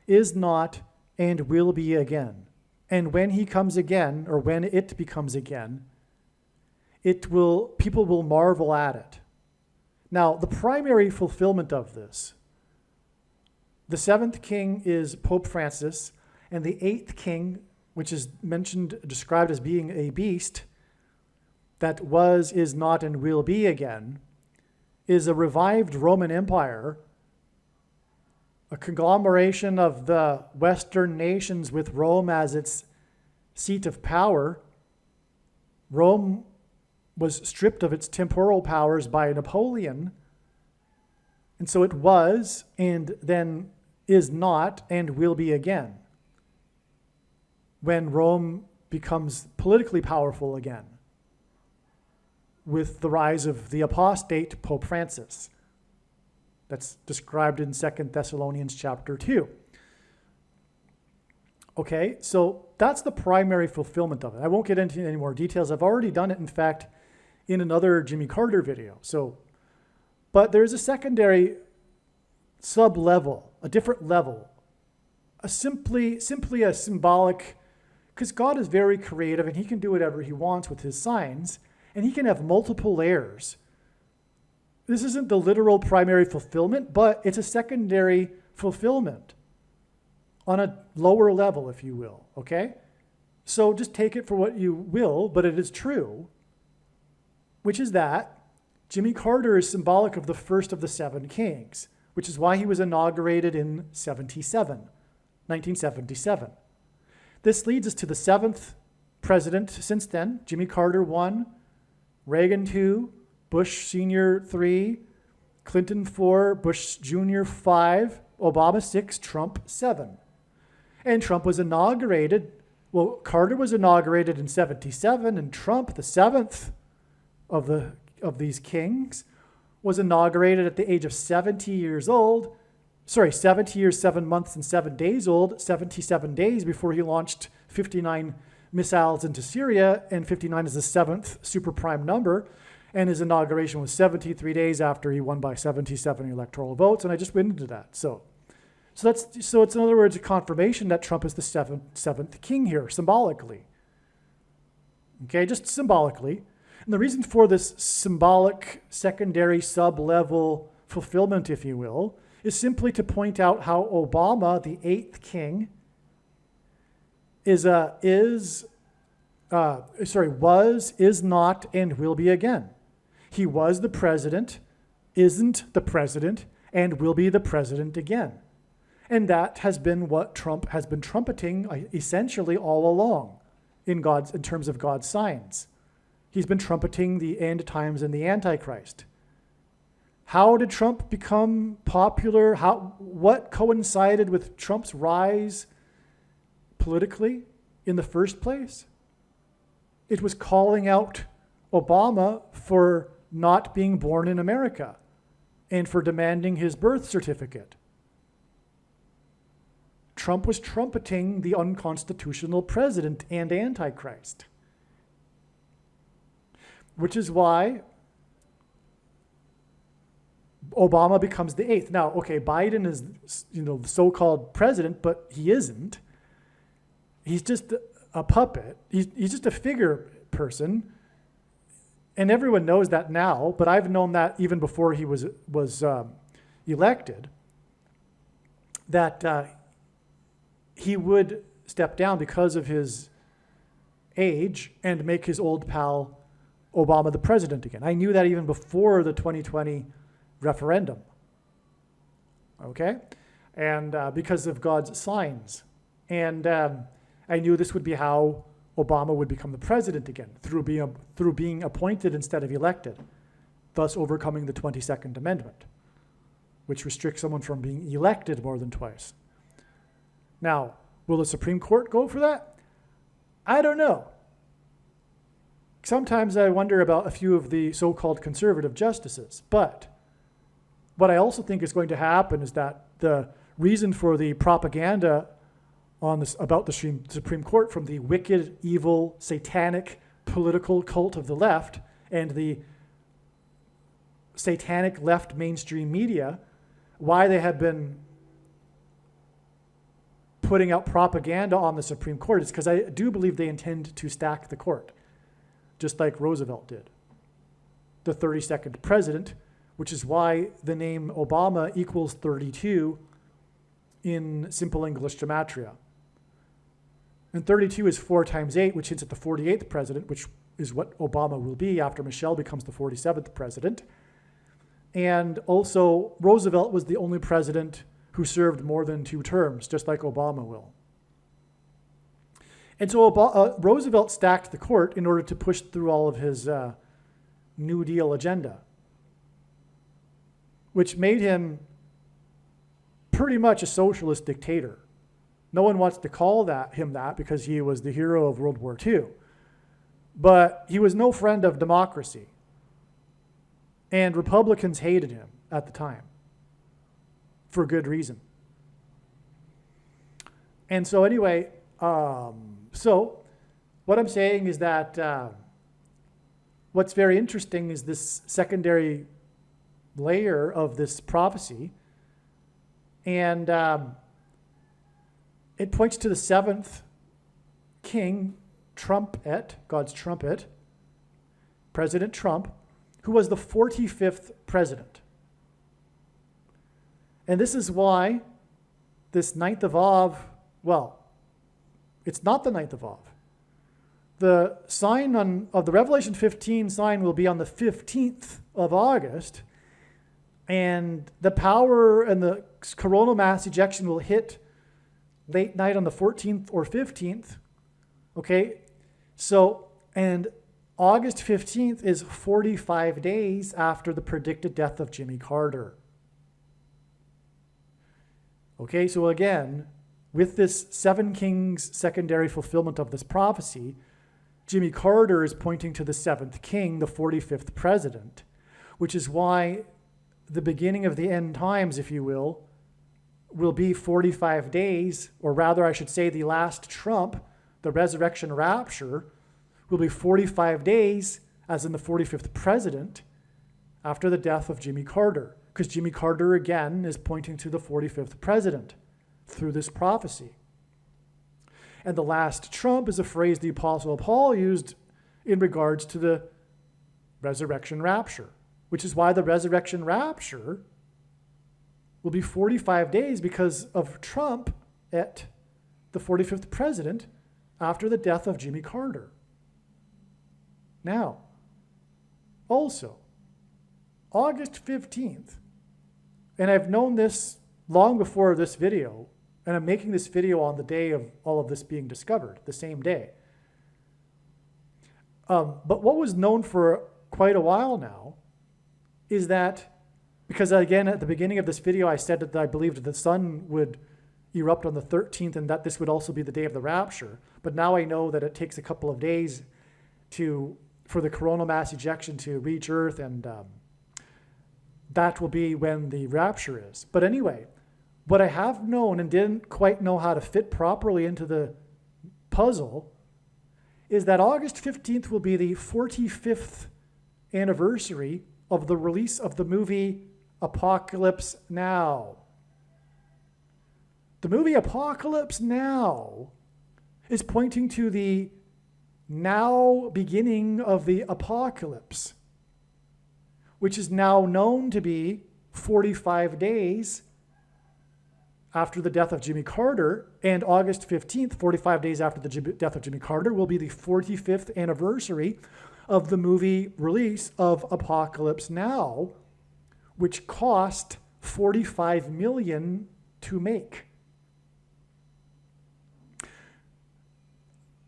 Speaker 1: is not, and will be again. And when he comes again, or when it becomes again, people will marvel at it. Now, the primary fulfillment of this The seventh king is Pope Francis, and the eighth king, which is described as being a beast that was, is not, and will be again, is a revived Roman Empire, a conglomeration of the Western nations with Rome as its seat of power. Rome was stripped of its temporal powers by Napoleon, and so it was, and then is not, and will be again, when Rome becomes politically powerful again, with the rise of the apostate Pope Francis. That's described in 2 Thessalonians chapter 2. Okay, so that's the primary fulfillment of it. I won't get into any more details. I've already done it, in fact, in another Jimmy Carter video. But there's a secondary sub-level, a different level, simply a symbolic, because God is very creative and he can do whatever he wants with his signs, and he can have multiple layers. This isn't the literal primary fulfillment, but it's a secondary fulfillment on a lower level, if you will, okay? So just take it for what you will, but it is true, which is that Jimmy Carter is symbolic of the first of the seven kings, which is why he was inaugurated in 1977. This leads us to the seventh president since then, Jimmy Carter 1, Reagan 2, Bush Sr. 3, Clinton 4, Bush Jr. 5, Obama 6, Trump 7. And Trump was inaugurated, Carter was inaugurated in 77, and Trump, the seventh of these kings, was inaugurated at the age of 70 years old. 70 years, 7 months, and 7 days old, 77 days before he launched 59 missiles into Syria, and 59 is the seventh super prime number. And his inauguration was 73 days after he won by 77 electoral votes, and I just went into that. So it's in other words a confirmation that Trump is the seventh king here, symbolically. Okay, just symbolically. And the reason for this symbolic secondary sub-level fulfillment, if you will, is simply to point out how Obama, the eighth king, was, is not, and will be again. He was the president, isn't the president, and will be the president again. And that has been what Trump has been trumpeting essentially all along in terms of God's signs. He's been trumpeting the end times and the Antichrist. How did Trump become popular? What coincided with Trump's rise politically in the first place? It was calling out Obama for not being born in America and for demanding his birth certificate. Trump was trumpeting the unconstitutional president and Antichrist, which is why Obama becomes the eighth. Now, okay, Biden is, the so-called president, but he isn't. He's just a puppet. He's just a figure person, and everyone knows that now. But I've known that even before he was elected, that he would step down because of his age and make his old pal Obama the president again. I knew that even before the 2020 referendum, okay? And because of God's signs. And I knew this would be how Obama would become the president again, through being appointed instead of elected, thus overcoming the 22nd Amendment, which restricts someone from being elected more than twice. Now, will the Supreme Court go for that? I don't know. Sometimes I wonder about a few of the so-called conservative justices, but what I also think is going to happen is that the reason for the propaganda on this about the Supreme Court from the wicked, evil, satanic political cult of the left and the satanic left mainstream media, why they have been putting out propaganda on the Supreme Court is because I do believe they intend to stack the court, just like Roosevelt did, the 32nd president, which is why the name Obama equals 32 in simple English gematria. And 32 is 4 times 8, which hints at the 48th president, which is what Obama will be after Michelle becomes the 47th president. And also, Roosevelt was the only president who served more than 2 terms, just like Obama will. And so Roosevelt stacked the court in order to push through all of his New Deal agenda, which made him pretty much a socialist dictator. No one wants to call him that because he was the hero of World War II. But he was no friend of democracy. And Republicans hated him at the time for good reason. And so anyway, so what I'm saying is that what's very interesting is this secondary layer of this prophecy. And it points to the 7th king, trumpet, God's trumpet, President Trump, who was the 45th president. And this is why this 9th of Av, well, it's not the 9th of Av. The sign of the Revelation 15 sign will be on the 15th of August, and the power and the coronal mass ejection will hit late night on the 14th or 15th. Okay, so, and August 15th is 45 days after the predicted death of Jimmy Carter. Okay, so again, with this 7 kings secondary fulfillment of this prophecy, Jimmy Carter is pointing to the 7th king, the 45th president, which is why the beginning of the end times, if you will be 45 days, or rather I should say the last trump, the resurrection rapture, will be 45 days, as in the 45th president, after the death of Jimmy Carter. Because Jimmy Carter, again, is pointing to the 45th president through this prophecy. And the last trump is a phrase the Apostle Paul used in regards to the resurrection rapture, which is why the resurrection rapture will be 45 days because of Trump at the 45th president after the death of Jimmy Carter. Now, also, August 15th, and I've known this long before this video, and I'm making this video on the day of all of this being discovered, the same day. But what was known for quite a while now is that, because again, at the beginning of this video, I said that I believed the sun would erupt on the 13th and that this would also be the day of the rapture. But now I know that it takes a couple of days for the coronal mass ejection to reach Earth, and that will be when the rapture is. But anyway, what I have known and didn't quite know how to fit properly into the puzzle is that August 15th will be the 45th anniversary of the release of the movie Apocalypse Now. The movie Apocalypse Now is pointing to the now beginning of the apocalypse, which is now known to be 45 days after the death of Jimmy Carter, and August 15th, 45 days after the death of Jimmy Carter, will be the 45th anniversary of the movie release of Apocalypse Now, which cost $45 million to make.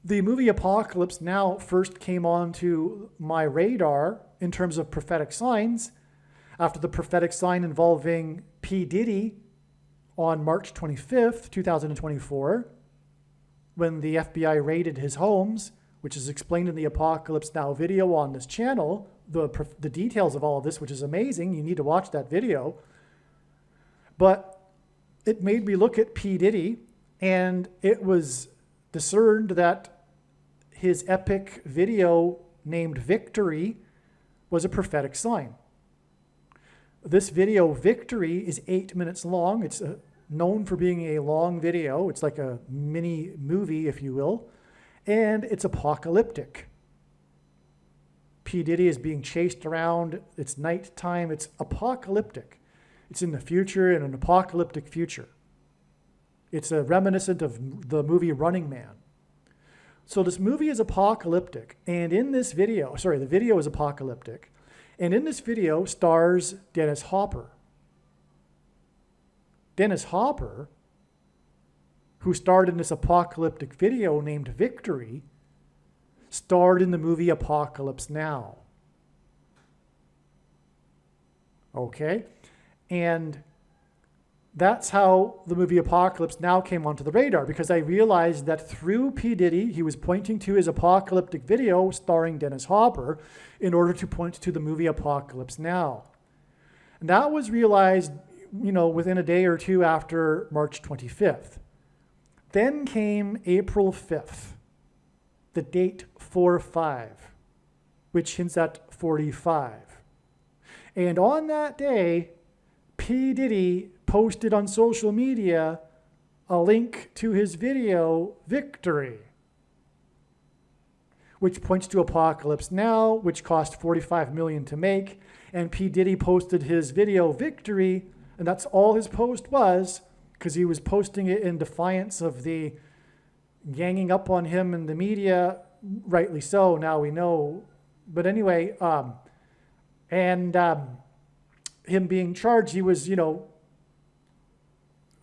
Speaker 1: The movie Apocalypse Now first came onto my radar in terms of prophetic signs after the prophetic sign involving P. Diddy on March 25th, 2024, when the FBI raided his homes, which is explained in the Apocalypse Now video on this channel, the details of all of this, which is amazing. You need to watch that video. But it made me look at P. Diddy, and it was discerned that his epic video named Victory was a prophetic sign. This video, Victory, is 8 minutes long. It's known for being a long video. It's like a mini movie, if you will, and it's apocalyptic. P. Diddy is being chased around. It's nighttime. It's apocalyptic. It's in the future, in an apocalyptic future. It's a reminiscent of the movie Running Man. So this movie is apocalyptic, and in this video, the video is apocalyptic, and in this video stars Dennis Hopper. Dennis Hopper, who starred in this apocalyptic video named Victory, starred in the movie Apocalypse Now. Okay? And that's how the movie Apocalypse Now came onto the radar, because I realized that through P. Diddy, he was pointing to his apocalyptic video starring Dennis Hopper in order to point to the movie Apocalypse Now. And that was realized, within a day or two after March 25th. Then came April 5th, the date 4-5, which hints at 45. And on that day, P. Diddy posted on social media a link to his video, Victory, which points to Apocalypse Now, which cost $45 million to make. And P. Diddy posted his video, Victory, and that's all his post was, because he was posting it in defiance of the ganging up on him in the media, rightly so, now we know. But anyway, him being charged, he was,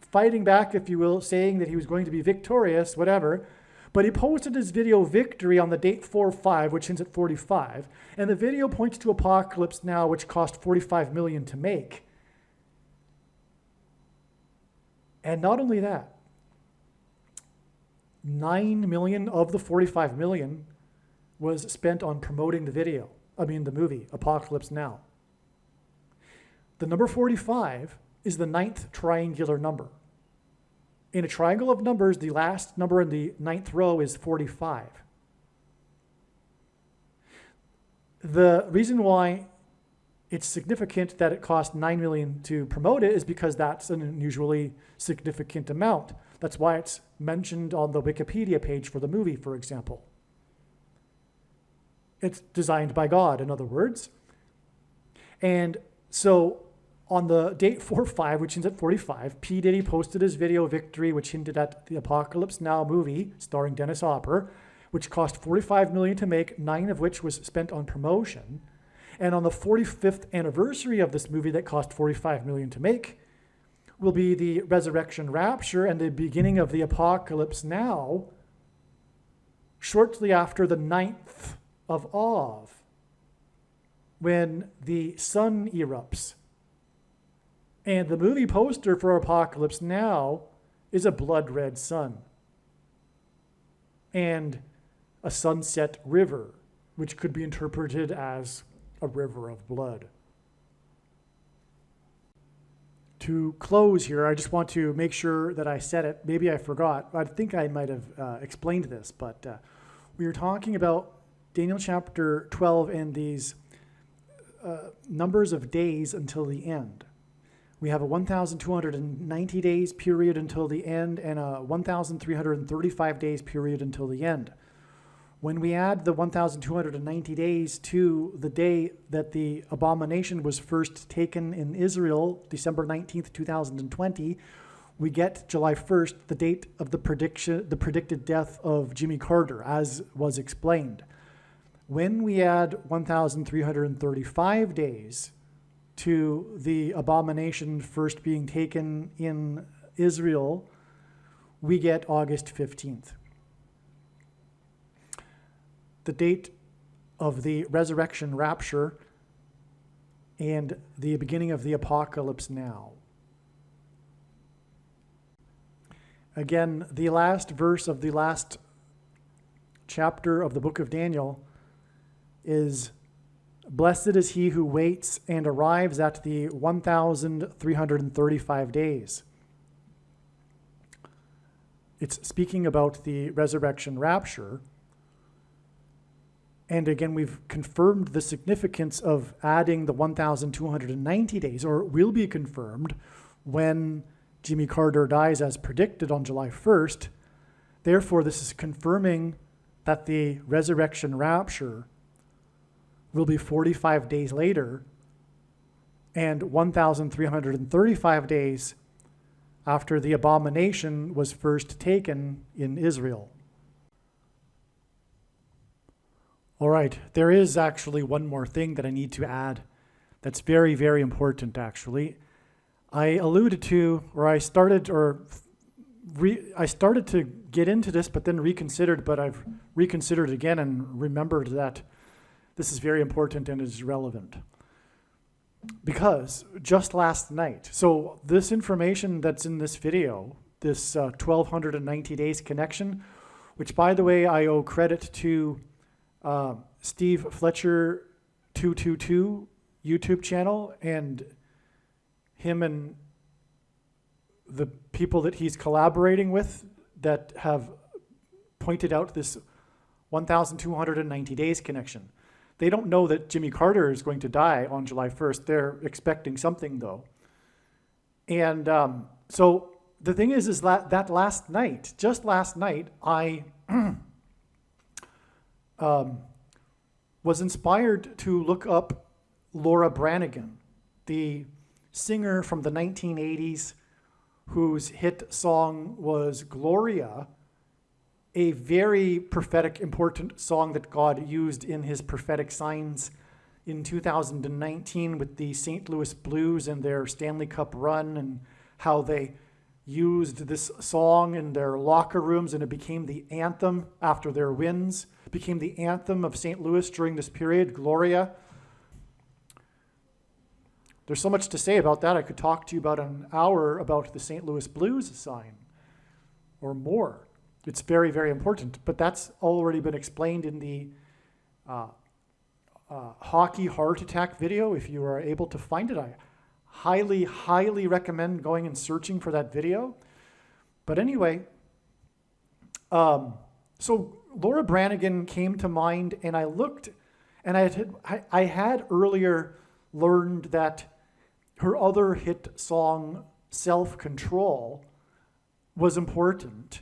Speaker 1: fighting back, if you will, saying that he was going to be victorious, whatever. But he posted his video Victory on the date 4-5, which hints at 45. And the video points to Apocalypse Now, which cost $45 million to make. And not only that, $9 million of the $45 million was spent on promoting the movie, Apocalypse Now. The number 45 is the 9th triangular number. In a triangle of numbers, the last number in the 9th row is 45. The reason why it's significant that it cost $9 million to promote it is because that's an unusually significant amount. That's why it's mentioned on the Wikipedia page for the movie, for example. It's designed by God, in other words. And so on the date 4-5, which hints at 45, P. Diddy posted his video Victory, which hinted at the Apocalypse Now movie starring Dennis Hopper, which cost $45 million to make, 9 of which was spent on promotion. And on the 45th anniversary of this movie that cost $45 million to make will be the Resurrection Rapture and the beginning of the Apocalypse Now, shortly after the 9th of Av, when the sun erupts. And the movie poster for Apocalypse Now is a blood red sun and a sunset river, which could be interpreted as a river of blood. To close here, I just want to make sure that I said it. Maybe I forgot. I think I might have explained this, but we were talking about Daniel chapter 12 and these numbers of days until the end. We have a 1,290 days period until the end and a 1,335 days period until the end. When we add the 1,290 days to the day that the abomination was first taken in Israel, December 19th, 2020, we get July 1st, the date of the predicted death of Jimmy Carter, as was explained. When we add 1,335 days to the abomination first being taken in Israel, we get August 15th. The date of the resurrection rapture and the beginning of the Apocalypse Now. Again, the last verse of the last chapter of the book of Daniel is, "Blessed is he who waits and arrives at the 1,335 days." It's speaking about the resurrection rapture. And again, we've confirmed the significance of adding the 1,290 days, or it will be confirmed when Jimmy Carter dies as predicted on July 1st. Therefore, this is confirming that the resurrection rapture will be 45 days later, and 1,335 days after the abomination was first taken in Israel. All right, there is actually one more thing that I need to add that's very, very important, actually. I alluded to, or I started to get into this, but then reconsidered, but I've reconsidered again and remembered that this is very important and is relevant. Because just last night, so this information that's in this video, this 1290 days connection, which by the way, I owe credit to Steve Fletcher 222 YouTube channel, and him and the people that he's collaborating with that have pointed out this 1290 days connection. They don't know that Jimmy Carter is going to die on July 1st. They're expecting something though. And so the thing is that last night, just last night, I was inspired to look up Laura Branigan, the singer from the 1980s whose hit song was Gloria, a very prophetic, important song that God used in his prophetic signs in 2019 with the St. Louis Blues and their Stanley Cup run, and how they used this song in their locker rooms, and it became the anthem after their wins, became the anthem of St. Louis during this period, Gloria. There's so much to say about that. I could talk to you about an hour about the St. Louis Blues sign or more. It's very, very important, but that's already been explained in the hockey heart attack video. If you are able to find it, I highly, highly recommend going and searching for that video. But anyway, so Laura Branigan came to mind, and I looked, and I had earlier learned that her other hit song, Self-Control, was important.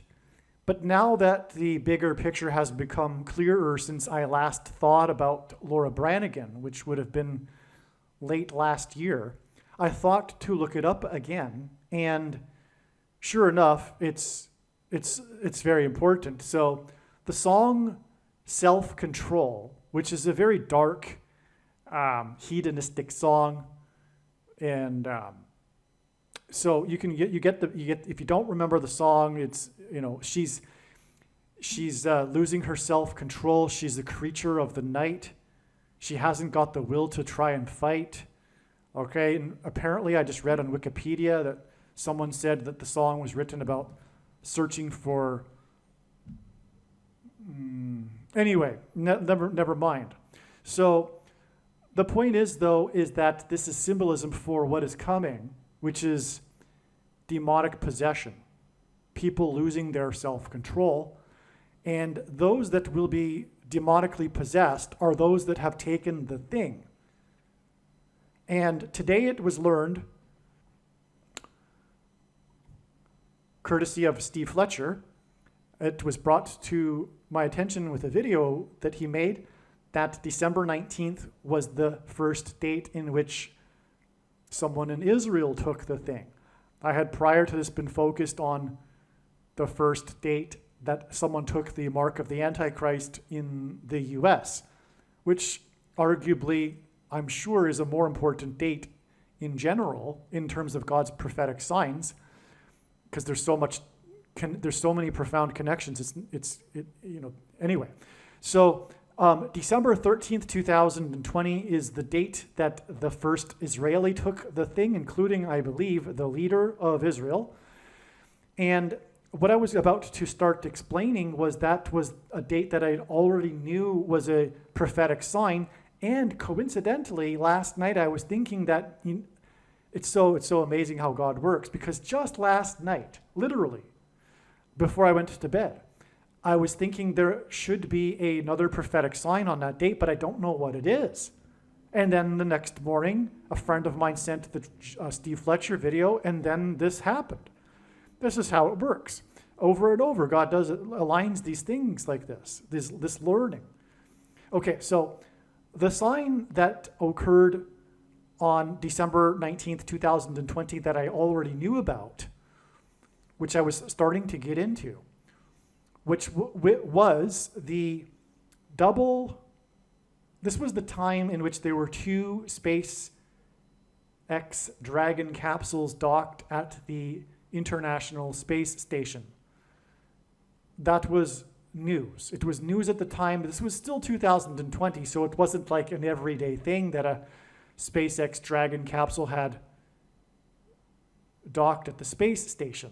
Speaker 1: But now that the bigger picture has become clearer since I last thought about Laura Branigan, which would have been late last year, I thought to look it up again, and sure enough, it's very important. So the song Self-Control, which is a very dark, hedonistic song, and so you get if you don't remember the song, it's, you know, she's losing her self-control. She's a creature of the night. She hasn't got the will to try and fight. Okay, and apparently I just read on Wikipedia that someone said that the song was written about searching for. Anyway, never mind. So the point is, though, is that this is symbolism for what is coming, which is demonic possession, people losing their self-control. And those that will be demonically possessed are those that have taken the thing. And today it was learned, courtesy of Steve Fletcher, it was brought to my attention with a video that he made, that December 19th was the first date in which someone in Israel took the thing. I had prior to this been focused on the first date that someone took the mark of the Antichrist in the US, which arguably, I'm sure, is a more important date in general in terms of God's prophetic signs, because there's so many profound connections. Anyway. So December 13th, 2020 is the date that the first Israeli took the thing, including, I believe, the leader of Israel. And what I was about to start explaining was that was a date that I already knew was a prophetic sign. And coincidentally, last night I was thinking that it's so amazing how God works, because just last night, literally, before I went to bed, I was thinking there should be another prophetic sign on that date, but I don't know what it is. And then the next morning, a friend of mine sent the Steve Fletcher video, and then this happened. This is how it works. Over and over, God aligns these things like this learning. Okay, so the sign that occurred on December 19th, 2020 that I already knew about which I was starting to get into, which was the double. This was the time in which there were two SpaceX Dragon capsules docked at the International Space Station. That was news. It was news at the time. This was still 2020, so it wasn't like an everyday thing that a SpaceX Dragon capsule had docked at the space station.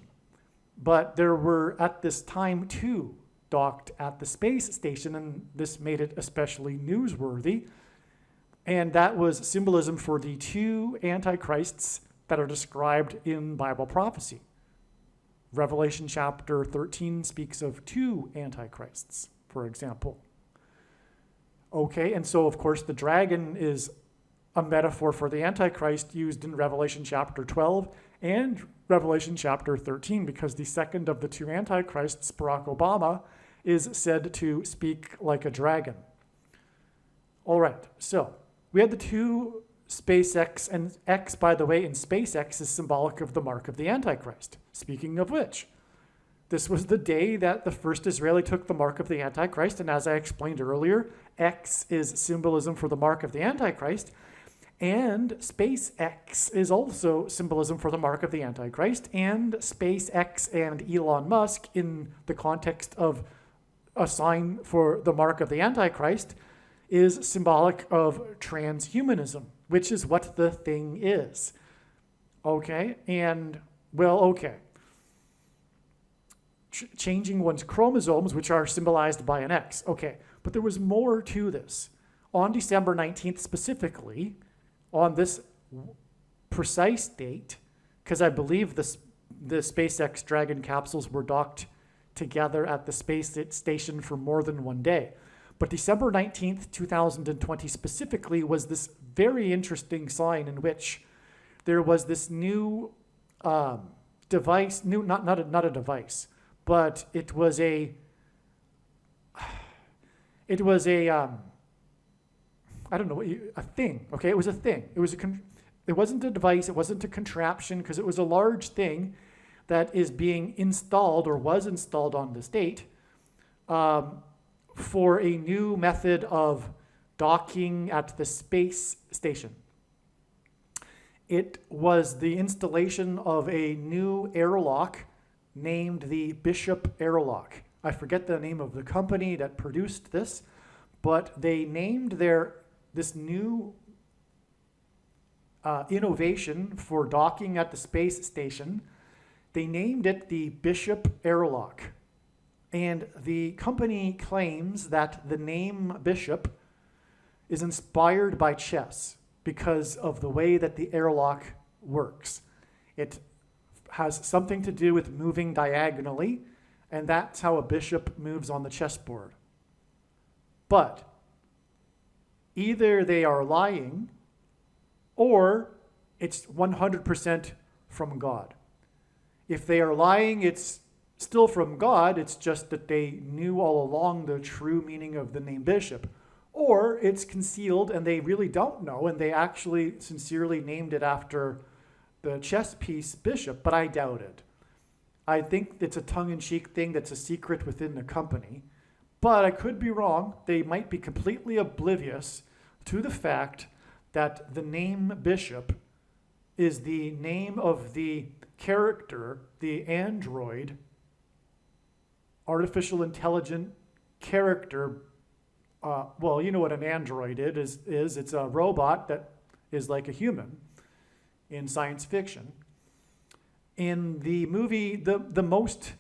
Speaker 1: But there were, at this time, two docked at the space station, and this made it especially newsworthy. And that was symbolism for the two antichrists that are described in Bible prophecy. Revelation chapter 13 speaks of two antichrists, for example. Okay, and so of course the dragon is a metaphor for the antichrist used in Revelation chapter 12 and Revelation chapter 13, because the second of the two antichrists, Barack Obama, is said to speak like a dragon. All right, so we had the two SpaceX, and X, by the way, in SpaceX is symbolic of the mark of the Antichrist. Speaking of which, this was the day that the first Israeli took the mark of the Antichrist, and as I explained earlier, X is symbolism for the mark of the Antichrist, and SpaceX is also symbolism for the mark of the Antichrist, and SpaceX and Elon Musk, in the context of a sign for the mark of the Antichrist, is symbolic of transhumanism, which is what the thing is. Okay, and, well, okay. Changing one's chromosomes, which are symbolized by an X. Okay, but there was more to this. On December 19th specifically, on this precise date, because I believe the SpaceX Dragon capsules were docked together at the space station for more than one day. But December 19th, 2020 specifically was this very interesting sign in which there was this new device, not a device, but it was a I don't know, a thing, okay? It was a thing. It wasn't a device, it wasn't a contraption, because it was a large thing that is being installed or was installed on this date for a new method of docking at the space station. It was the installation of a new airlock named the Bishop Airlock. I forget the name of the company that produced this, but they named this new innovation for docking at the space station. They named it the Bishop Airlock. And the company claims that the name Bishop is inspired by chess because of the way that the airlock works. It has something to do with moving diagonally, and that's how a bishop moves on the chessboard. But either they are lying or it's 100% from God. If they are lying, it's still from God, it's just that they knew all along the true meaning of the name bishop. Or it's concealed and they really don't know, and they actually sincerely named it after the chess piece bishop, but I doubt it. I think it's a tongue-in-cheek thing that's a secret within the company, but I could be wrong. They might be completely oblivious to the fact that the name bishop is the name of the character, the android, artificial intelligent character. Well, you know what an android is. It's a robot that is like a human in science fiction. In the movie, the most,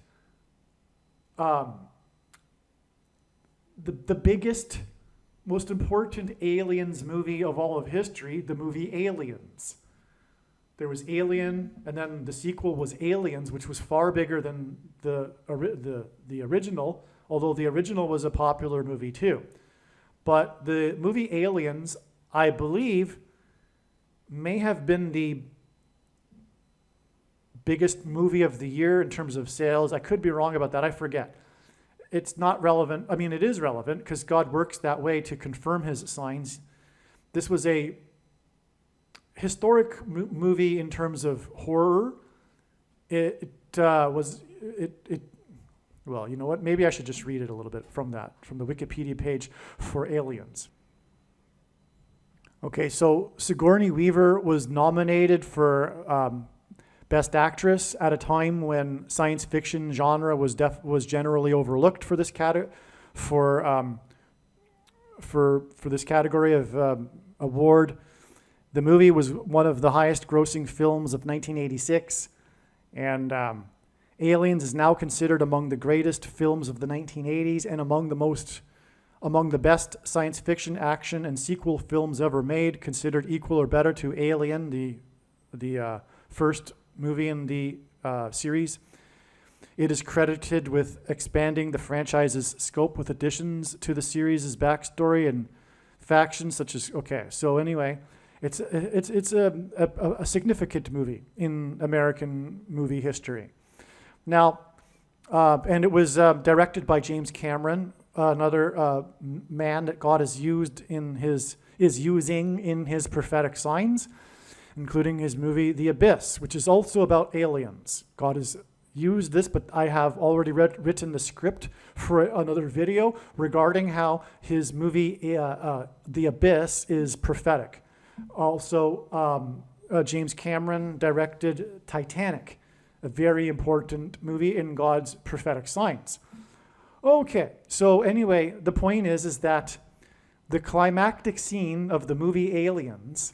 Speaker 1: the biggest, most important aliens movie of all of history, the movie Aliens. There was Alien, and then the sequel was Aliens, which was far bigger than the original, although the original was a popular movie too. But the movie Aliens, I believe, may have been the biggest movie of the year in terms of sales. I could be wrong about that. I forget. It's not relevant. I mean, it is relevant because God works that way to confirm his signs. This was a historic movie in terms of horror. well, you know what? Maybe I should just read it a little bit from the Wikipedia page for Aliens. Okay, so Sigourney Weaver was nominated for Best Actress at a time when science fiction genre was generally overlooked for this this category of award. The movie was one of the highest grossing films of 1986, and Aliens is now considered among the greatest films of the 1980s and among the best science fiction, action, and sequel films ever made, considered equal or better to Alien, the first movie in the series. It is credited with expanding the franchise's scope with additions to the series' backstory and factions such as, okay, so anyway, it's a significant movie in American movie history. Now, and it was directed by James Cameron, another man that God is using in his prophetic signs, including his movie The Abyss, which is also about aliens. God has used this, but I have already written the script for another video regarding how his movie The Abyss is prophetic. Also, James Cameron directed Titanic, a very important movie in God's prophetic signs. Okay, so anyway, the point is that the climactic scene of the movie Aliens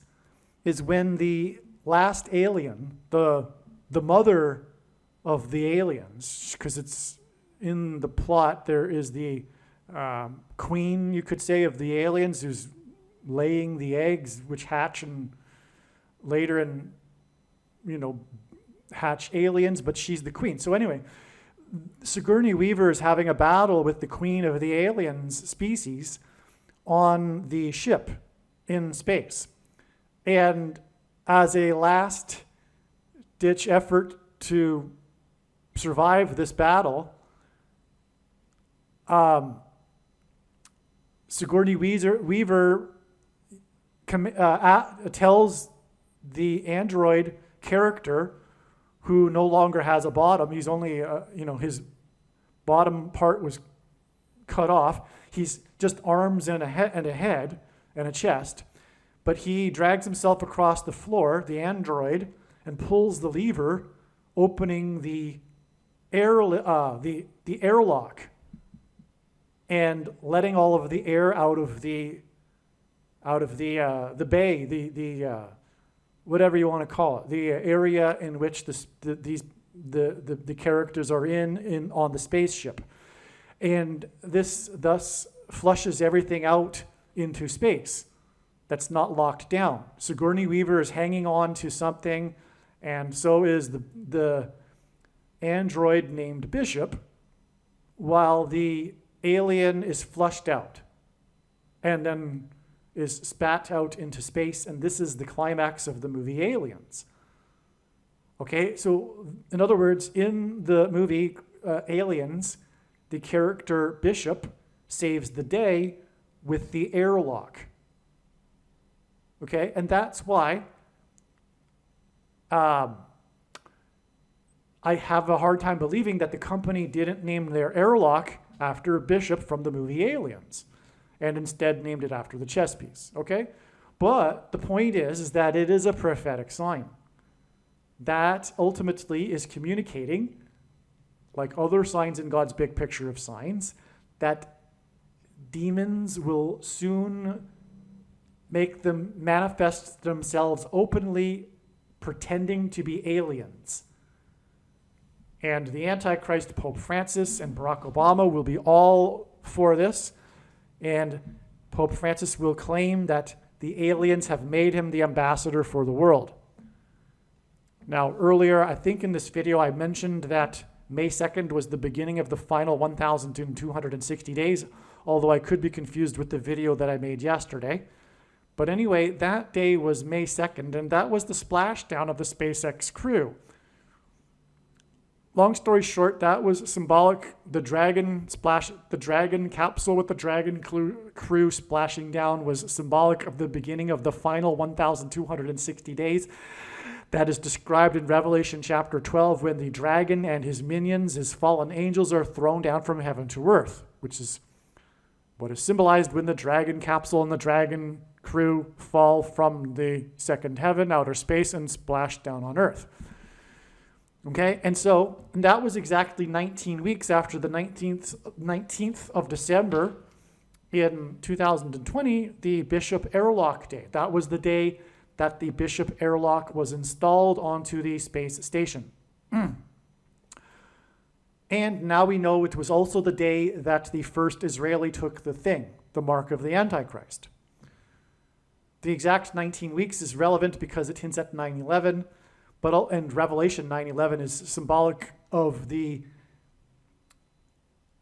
Speaker 1: is when the last alien, the mother of the aliens, because it's in the plot, there is the queen, you could say, of the aliens who's laying the eggs which hatch and later hatch aliens, but she's the queen. So anyway, Sigourney Weaver is having a battle with the queen of the aliens species on the ship in space. And as a last-ditch effort to survive this battle, Sigourney Weaver tells the android character, who no longer has a bottom. He's only, his bottom part was cut off. He's just arms and a head and a chest. But he drags himself across the floor, the android, and pulls the lever, opening the airlock and letting all of the air out of the bay, the whatever you want to call it, the area in which the characters are in on the spaceship. And this thus flushes everything out into space that's not locked down. Sigourney Weaver is hanging on to something, and so is the android named Bishop, while the alien is flushed out and then is spat out into space, and this is the climax of the movie Aliens. Okay, so in other words, in the movie Aliens, the character Bishop saves the day with the airlock. Okay, and that's why I have a hard time believing that the company didn't name their airlock after Bishop from the movie Aliens, and instead named it after the chess piece, okay? But the point is that it is a prophetic sign. That ultimately is communicating, like other signs in God's big picture of signs, that demons will soon make them manifest themselves openly, pretending to be aliens. And the Antichrist, Pope Francis and Barack Obama, will be all for this. And Pope Francis will claim that the aliens have made him the ambassador for the world. Now, earlier, I think in this video, I mentioned that May 2nd was the beginning of the final 1,260 days, although I could be confused with the video that I made yesterday. But anyway, that day was May 2nd, and that was the splashdown of the SpaceX crew. Long story short, that was symbolic. The Dragon capsule with the Dragon crew splashing down was symbolic of the beginning of the final 1,260 days. that is described in Revelation chapter 12 when the dragon and his minions, his fallen angels, are thrown down from heaven to earth, which is what is symbolized when the dragon capsule and the dragon crew fall from the second heaven, outer space, and splash down on earth. Okay, and so that was exactly 19 weeks after the 19th of December in 2020, the Bishop Airlock Day. That was the day that the Bishop Airlock was installed onto the space station. And now we know it was also the day that the first Israeli took the thing, the mark of the Antichrist. The exact 19 weeks is relevant because it hints at 9/11, and Revelation 9/11 is symbolic of the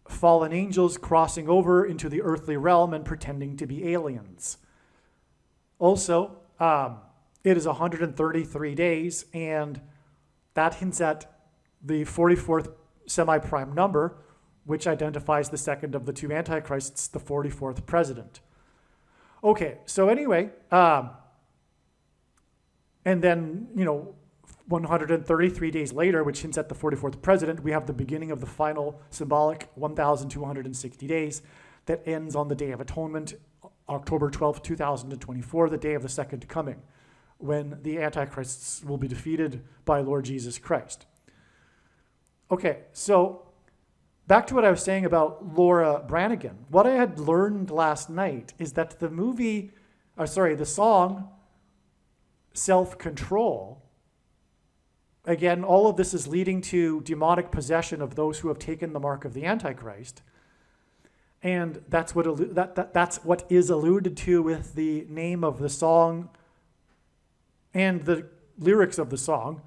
Speaker 1: fallen angels crossing over into the earthly realm and pretending to be aliens. Also, it is 133 days, and that hints at the 44th semi-prime number, which identifies the second of the two antichrists, the 44th president. Okay, so anyway, and then, 133 days later, which hints at the 44th president, we have the beginning of the final symbolic 1,260 days that ends on the Day of Atonement, October 12th, 2024, the day of the second coming, when the antichrists will be defeated by Lord Jesus Christ. Okay, so back to what I was saying about Laura Branigan. What I had learned last night is that the song Self-Control, again, all of this is leading to demonic possession of those who have taken the mark of the Antichrist. And that's what is alluded to with the name of the song and the lyrics of the song,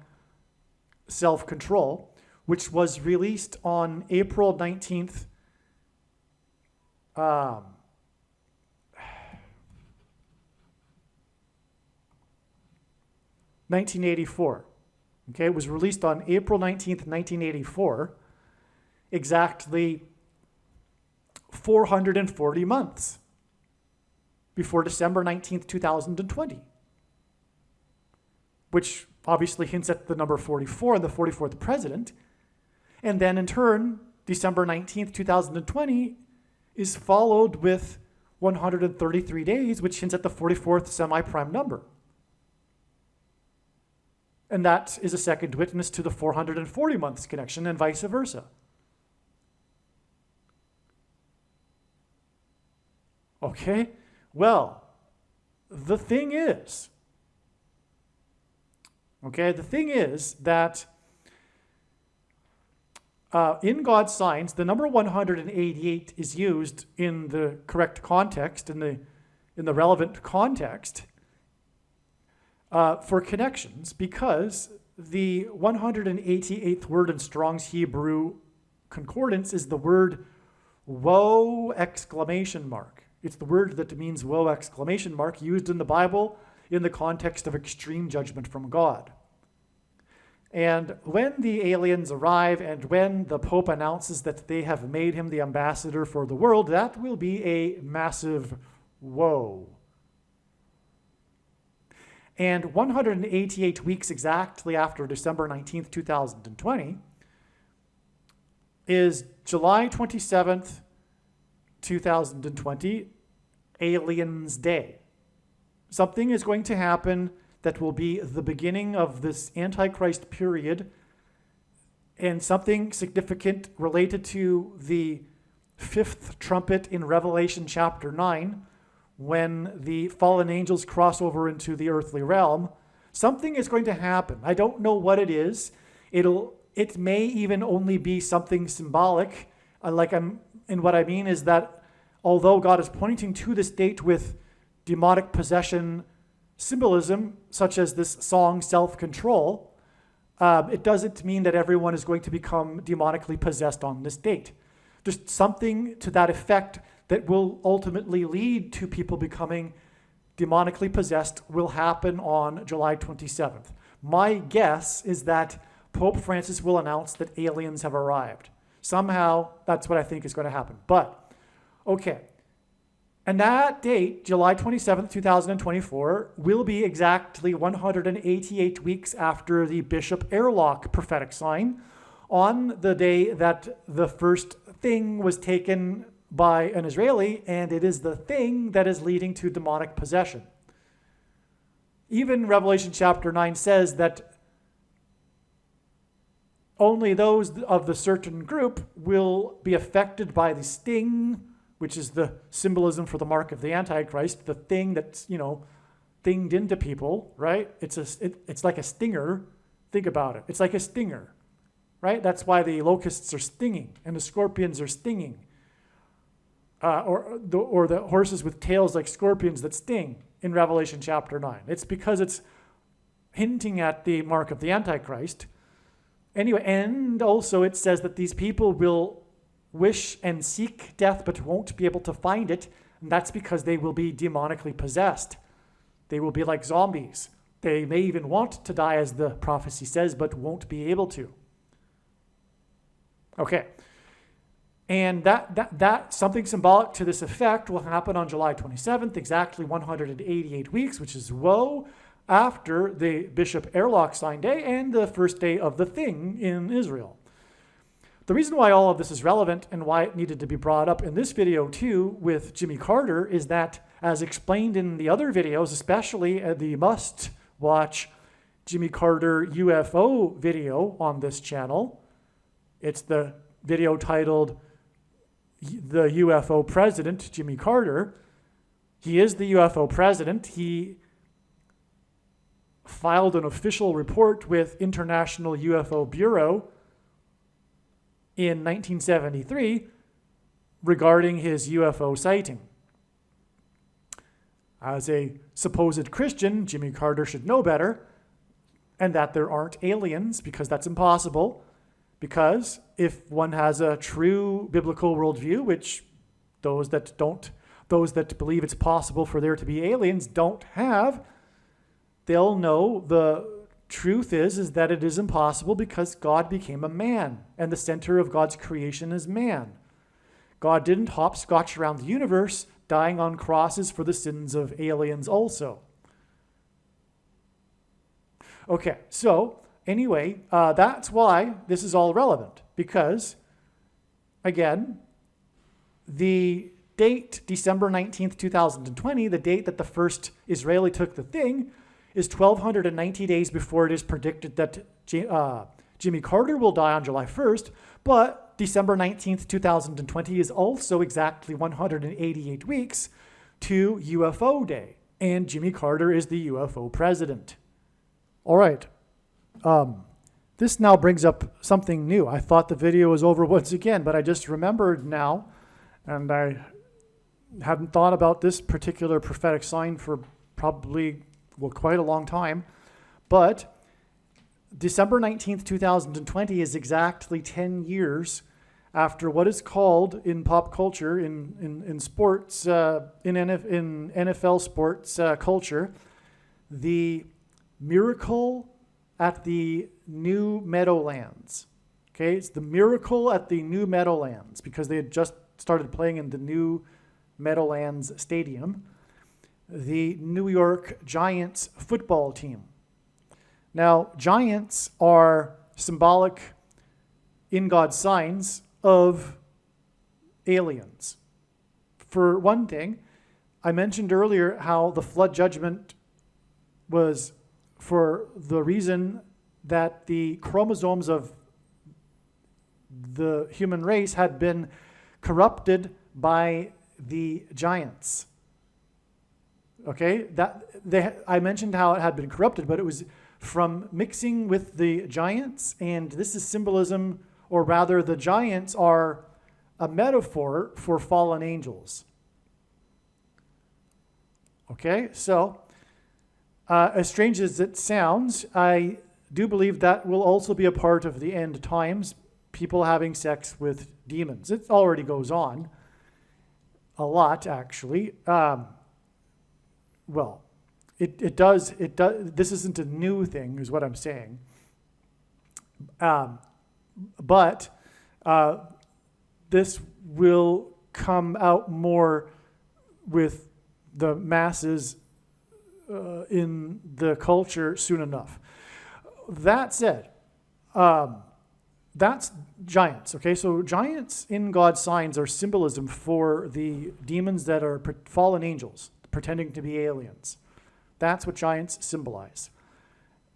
Speaker 1: Self-Control, which was released on April 19th, 1984. Okay, it was released on April 19th, 1984, exactly 440 months before December 19th, 2020, which obviously hints at the number 44 and the 44th president. And then in turn, December 19th, 2020 is followed with 133 days, which hints at the 44th semi-prime number. And that is a second witness to the 440 months connection and vice versa. Okay, well, the thing is that in God's signs, the number 188 is used in the correct context, in the relevant context, for connections, because the 188th word in Strong's Hebrew Concordance is the word woe exclamation mark. It's the word that means woe exclamation mark, used in the Bible in the context of extreme judgment from God. And when the aliens arrive and when the Pope announces that they have made him the ambassador for the world, that will be a massive woe. And 188 weeks exactly after December 19th, 2020, is July 27th, 2020, Aliens Day. Something is going to happen that will be the beginning of this Antichrist period, and something significant related to the fifth trumpet in Revelation chapter 9, when the fallen angels cross over into the earthly realm. Something is going to happen. I don't know what it is. It may even only be something symbolic. And what I mean is that although God is pointing to this date with demonic possession symbolism, such as this song, Self-Control, it doesn't mean that everyone is going to become demonically possessed on this date. Just something to that effect that will ultimately lead to people becoming demonically possessed will happen on July 27th. My guess is that Pope Francis will announce that aliens have arrived. Somehow, that's what I think is going to happen. But, okay. And that date, July 27th, 2024, will be exactly 188 weeks after the Bishop Airlock prophetic sign, on the day that the first thing was taken by an Israeli, and it is the thing that is leading to demonic possession. Even Revelation chapter 9 says that only those of the certain group will be affected by the sting, which is the symbolism for the mark of the Antichrist, the thing that's, thinged into people, right? It's like a stinger. Think about it. It's like a stinger, right? That's why the locusts are stinging and the scorpions are stinging. Or the horses with tails like scorpions that sting in Revelation chapter 9. It's because it's hinting at the mark of the Antichrist. Anyway, and also it says that these people will wish and seek death but won't be able to find it, and that's because they will be demonically possessed. They will be like zombies. They may even want to die, as the prophecy says, but won't be able to. Okay. And that something symbolic to this effect will happen on July 27th, exactly 188 weeks, which is after the Bishop Airlock sign day and the first day of the thing in Israel. The reason why all of this is relevant and why it needed to be brought up in this video too with Jimmy Carter is that, as explained in the other videos, especially the must-watch Jimmy Carter UFO video on this channel, it's the video titled "The UFO President, Jimmy Carter." He is the UFO president. He filed an official report with International UFO Bureau in 1973 regarding his UFO sighting. As a supposed Christian, Jimmy Carter should know better, and that there aren't aliens, because that's impossible. Because if one has a true biblical worldview, which those that believe it's possible for there to be aliens don't have, they'll know the truth is that it is impossible because God became a man, and the center of God's creation is man. God didn't hopscotch around the universe, dying on crosses for the sins of aliens also. Okay, so anyway, that's why this is all relevant, because, again, the date, December 19th, 2020, the date that the first Israeli took the thing, is 1,290 days before it is predicted that Jimmy Carter will die on July 1st, but December 19th, 2020 is also exactly 188 weeks to UFO Day, and Jimmy Carter is the UFO president. All right. This now brings up something new. I thought the video was over once again, but I just remembered now, and I hadn't thought about this particular prophetic sign for probably, quite a long time. But December 19th, 2020 is exactly 10 years after what is called in pop culture, in sports, in NFL sports culture, the miracle at the New Meadowlands. Okay, it's the miracle at the New Meadowlands, because they had just started playing in the New Meadowlands Stadium, the New York Giants football team. Now, giants are symbolic in God's signs of aliens. For one thing, I mentioned earlier how the flood judgment was for the reason that the chromosomes of the human race had been corrupted by the giants. Okay, I mentioned how it had been corrupted, but it was from mixing with the giants, and this is symbolism, or rather the giants are a metaphor for fallen angels. Okay, so as strange as it sounds, I do believe that will also be a part of the end times, people having sex with demons. It already goes on a lot, actually. It does. This isn't a new thing, is what I'm saying. But this will come out more with the masses in the culture soon enough. That said, that's giants, okay? So giants in God's signs are symbolism for the demons that are fallen angels, pretending to be aliens. That's what giants symbolize.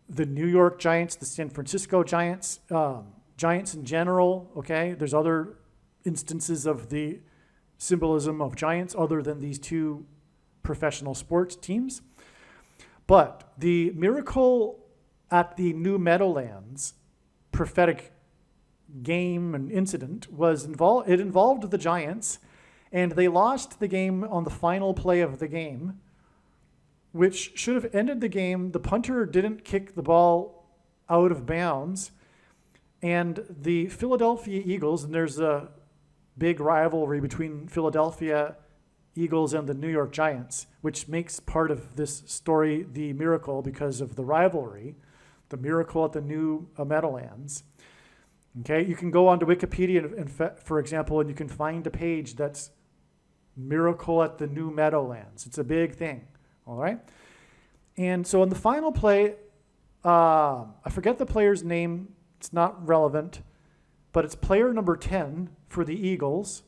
Speaker 1: The New York giants, the San Francisco giants, giants in general, okay? There's other instances of the symbolism of giants other than these two professional sports teams. But the miracle at the New Meadowlands prophetic game and incident involved the Giants, and they lost the game on the final play of the game, which should have ended the game. The punter didn't kick the ball out of bounds, and the Philadelphia Eagles, and there's a big rivalry between Philadelphia Eagles and the New York Giants, which makes part of this story the miracle because of the rivalry, the miracle at the New Meadowlands. Okay, you can go onto Wikipedia, for example, and you can find a page that's miracle at the New Meadowlands. It's a big thing, all right? And so in the final play, I forget the player's name. It's not relevant, but it's player number 10 for the Eagles.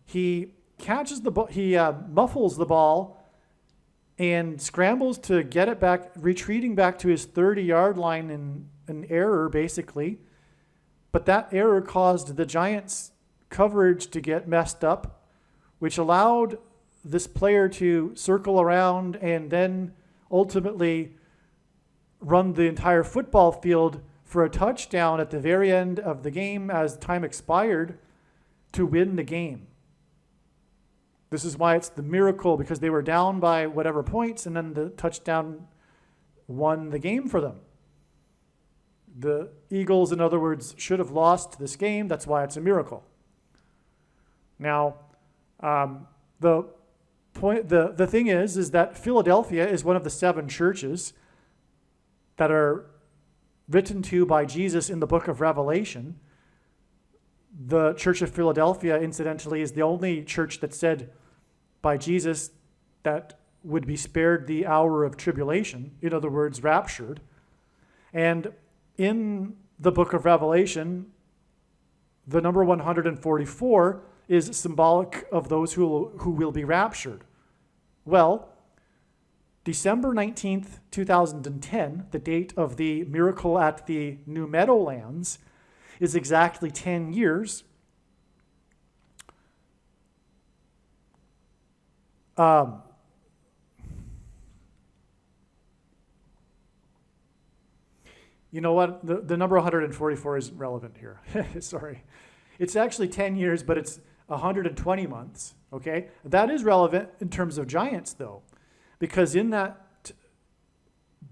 Speaker 1: He catches the ball, he muffles the ball and scrambles to get it back, retreating back to his 30-yard line in an error, basically. But that error caused the Giants' coverage to get messed up, which allowed this player to circle around and then ultimately run the entire football field for a touchdown at the very end of the game as time expired to win the game. This is why it's the miracle, because they were down by whatever points, and then the touchdown won the game for them. The Eagles, in other words, should have lost this game. That's why it's a miracle. Now, the thing is that Philadelphia is one of the 7 churches that are written to by Jesus in the book of Revelation. The Church of Philadelphia, incidentally, is the only church that said by Jesus that would be spared the hour of tribulation, in other words, raptured. And in the book of Revelation, the number 144 is symbolic of those who will be raptured. Well, December 19th, 2010, the date of the miracle at the New Meadowlands, is exactly 10 years. You know what? The number 144 isn't relevant here. Sorry. It's actually 10 years, but it's 120 months, okay? That is relevant in terms of giants, though, because in that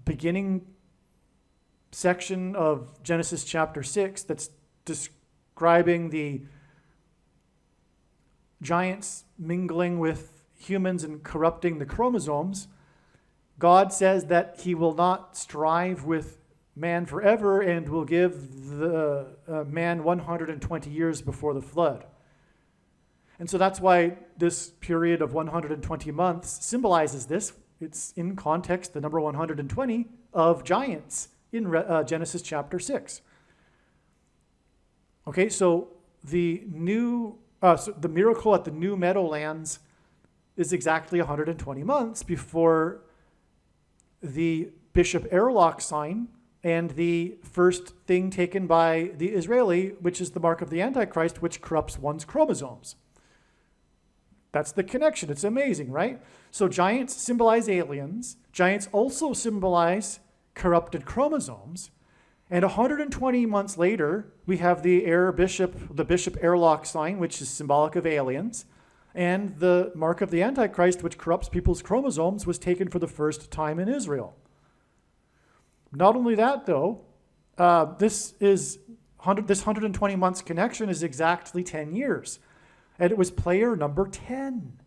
Speaker 1: beginning section of Genesis chapter 6 that's describing the giants mingling with humans and corrupting the chromosomes, God says that he will not strive with man forever and will give the man 120 years before the flood. And so that's why this period of 120 months symbolizes this. It's in context, the number 120 of giants in Genesis chapter 6. Okay, so the miracle at the New Meadowlands is exactly 120 months before the Bishop Airlock sign and the first thing taken by the Israeli, which is the mark of the Antichrist, which corrupts one's chromosomes. That's the connection. It's amazing, right? So giants symbolize aliens. Giants also symbolize corrupted chromosomes. And 120 months later, we have the Bishop Airlock sign, which is symbolic of aliens. And the mark of the Antichrist, which corrupts people's chromosomes, was taken for the first time in Israel. Not only that, though, this 120 months connection is exactly 10 years. And it was player number 10.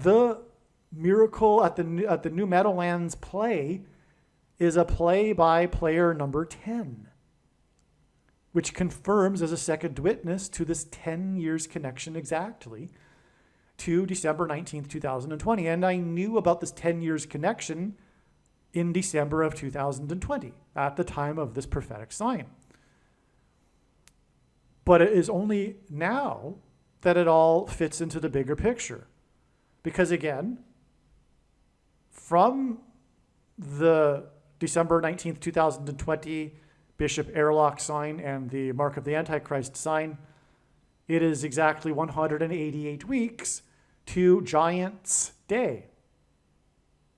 Speaker 1: The miracle at the New Meadowlands play is a play by player number 10, which confirms as a second witness to this 10 years connection exactly to December 19th, 2020. And I knew about this 10 years connection in December of 2020 at the time of this prophetic sign. But it is only now that it all fits into the bigger picture. Because again, from the December 19th, 2020 Bishop Airlock sign and the Mark of the Antichrist sign, it is exactly 188 weeks to Giants' Day.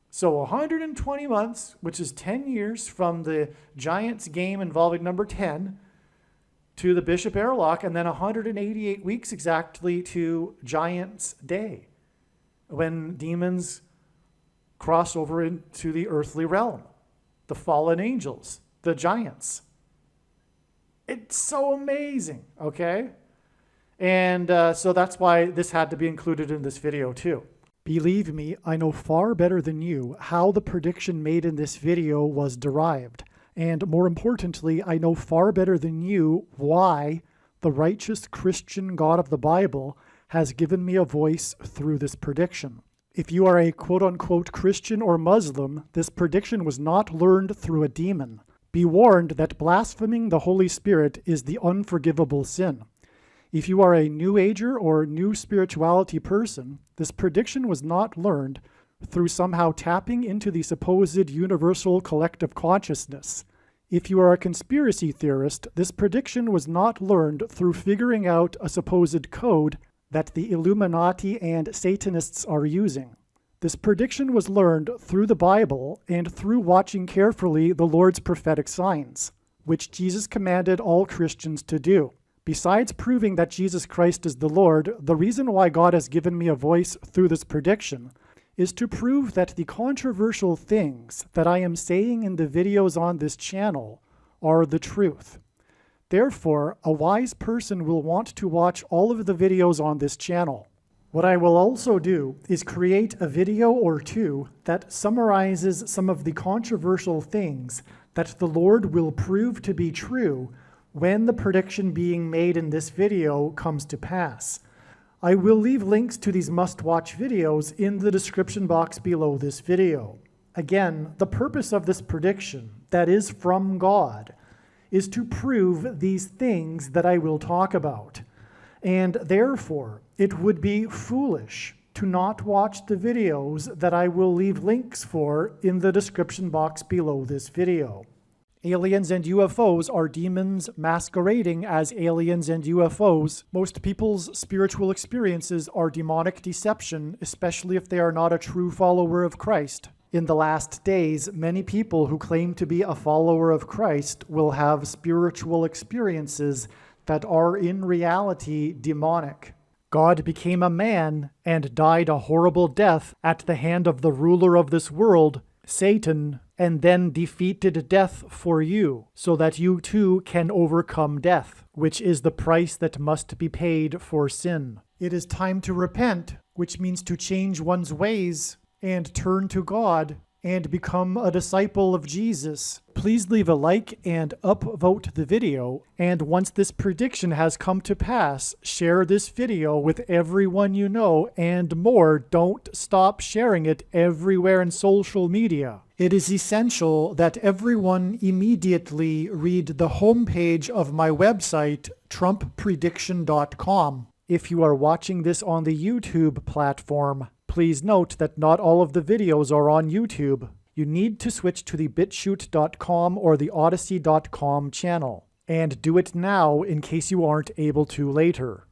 Speaker 1: So 120 months, which is 10 years from the Giants game involving number 10 to the Bishop Airlock, and then 188 weeks exactly to Giants' Day, when demons cross over into the earthly realm, the fallen angels, the giants. It's so amazing, okay? And so that's why this had to be included in this video too. Believe me, I know far better than you how the prediction made in this video was derived. And more importantly, I know far better than you why the righteous Christian God of the Bible has given me a voice through this prediction. If you are a quote-unquote Christian or Muslim, this prediction was not learned through a demon. Be warned that blaspheming the Holy Spirit is the unforgivable sin. If you are a New Ager or New Spirituality person, this prediction was not learned through somehow tapping into the supposed universal collective consciousness. If you are a conspiracy theorist, this prediction was not learned through figuring out a supposed code that the Illuminati and Satanists are using. This prediction was learned through the Bible and through watching carefully the Lord's prophetic signs, which Jesus commanded all Christians to do. Besides proving that Jesus Christ is the Lord, the reason why God has given me a voice through this prediction is to prove that the controversial things that I am saying in the videos on this channel are the truth. Therefore, a wise person will want to watch all of the videos on this channel. What I will also do is create a video or two that summarizes some of the controversial things that the Lord will prove to be true when the prediction being made in this video comes to pass. I will leave links to these must-watch videos in the description box below this video. Again, the purpose of this prediction, that is from God, is to prove these things that I will talk about. And therefore, it would be foolish to not watch the videos that I will leave links for in the description box below this video. Aliens and UFOs are demons masquerading as aliens and UFOs. Most people's spiritual experiences are demonic deception, especially if they are not a true follower of Christ. In the last days, many people who claim to be a follower of Christ will have spiritual experiences that are in reality demonic. God became a man and died a horrible death at the hand of the ruler of this world, Satan, and then defeated death for you, so that you too can overcome death, which is the price that must be paid for sin. It is time to repent, which means to change one's ways and turn to God and become a disciple of Jesus. Please leave a like and upvote the video, and once this prediction has come to pass, share this video with everyone you know, and more, don't stop sharing it everywhere in social media. It is essential that everyone immediately read the homepage of my website, TrumpPrediction.com. If you are watching this on the YouTube platform, please note that not all of the videos are on YouTube. You need to switch to the BitChute.com or the Odyssey.com channel. And do it now in case you aren't able to later.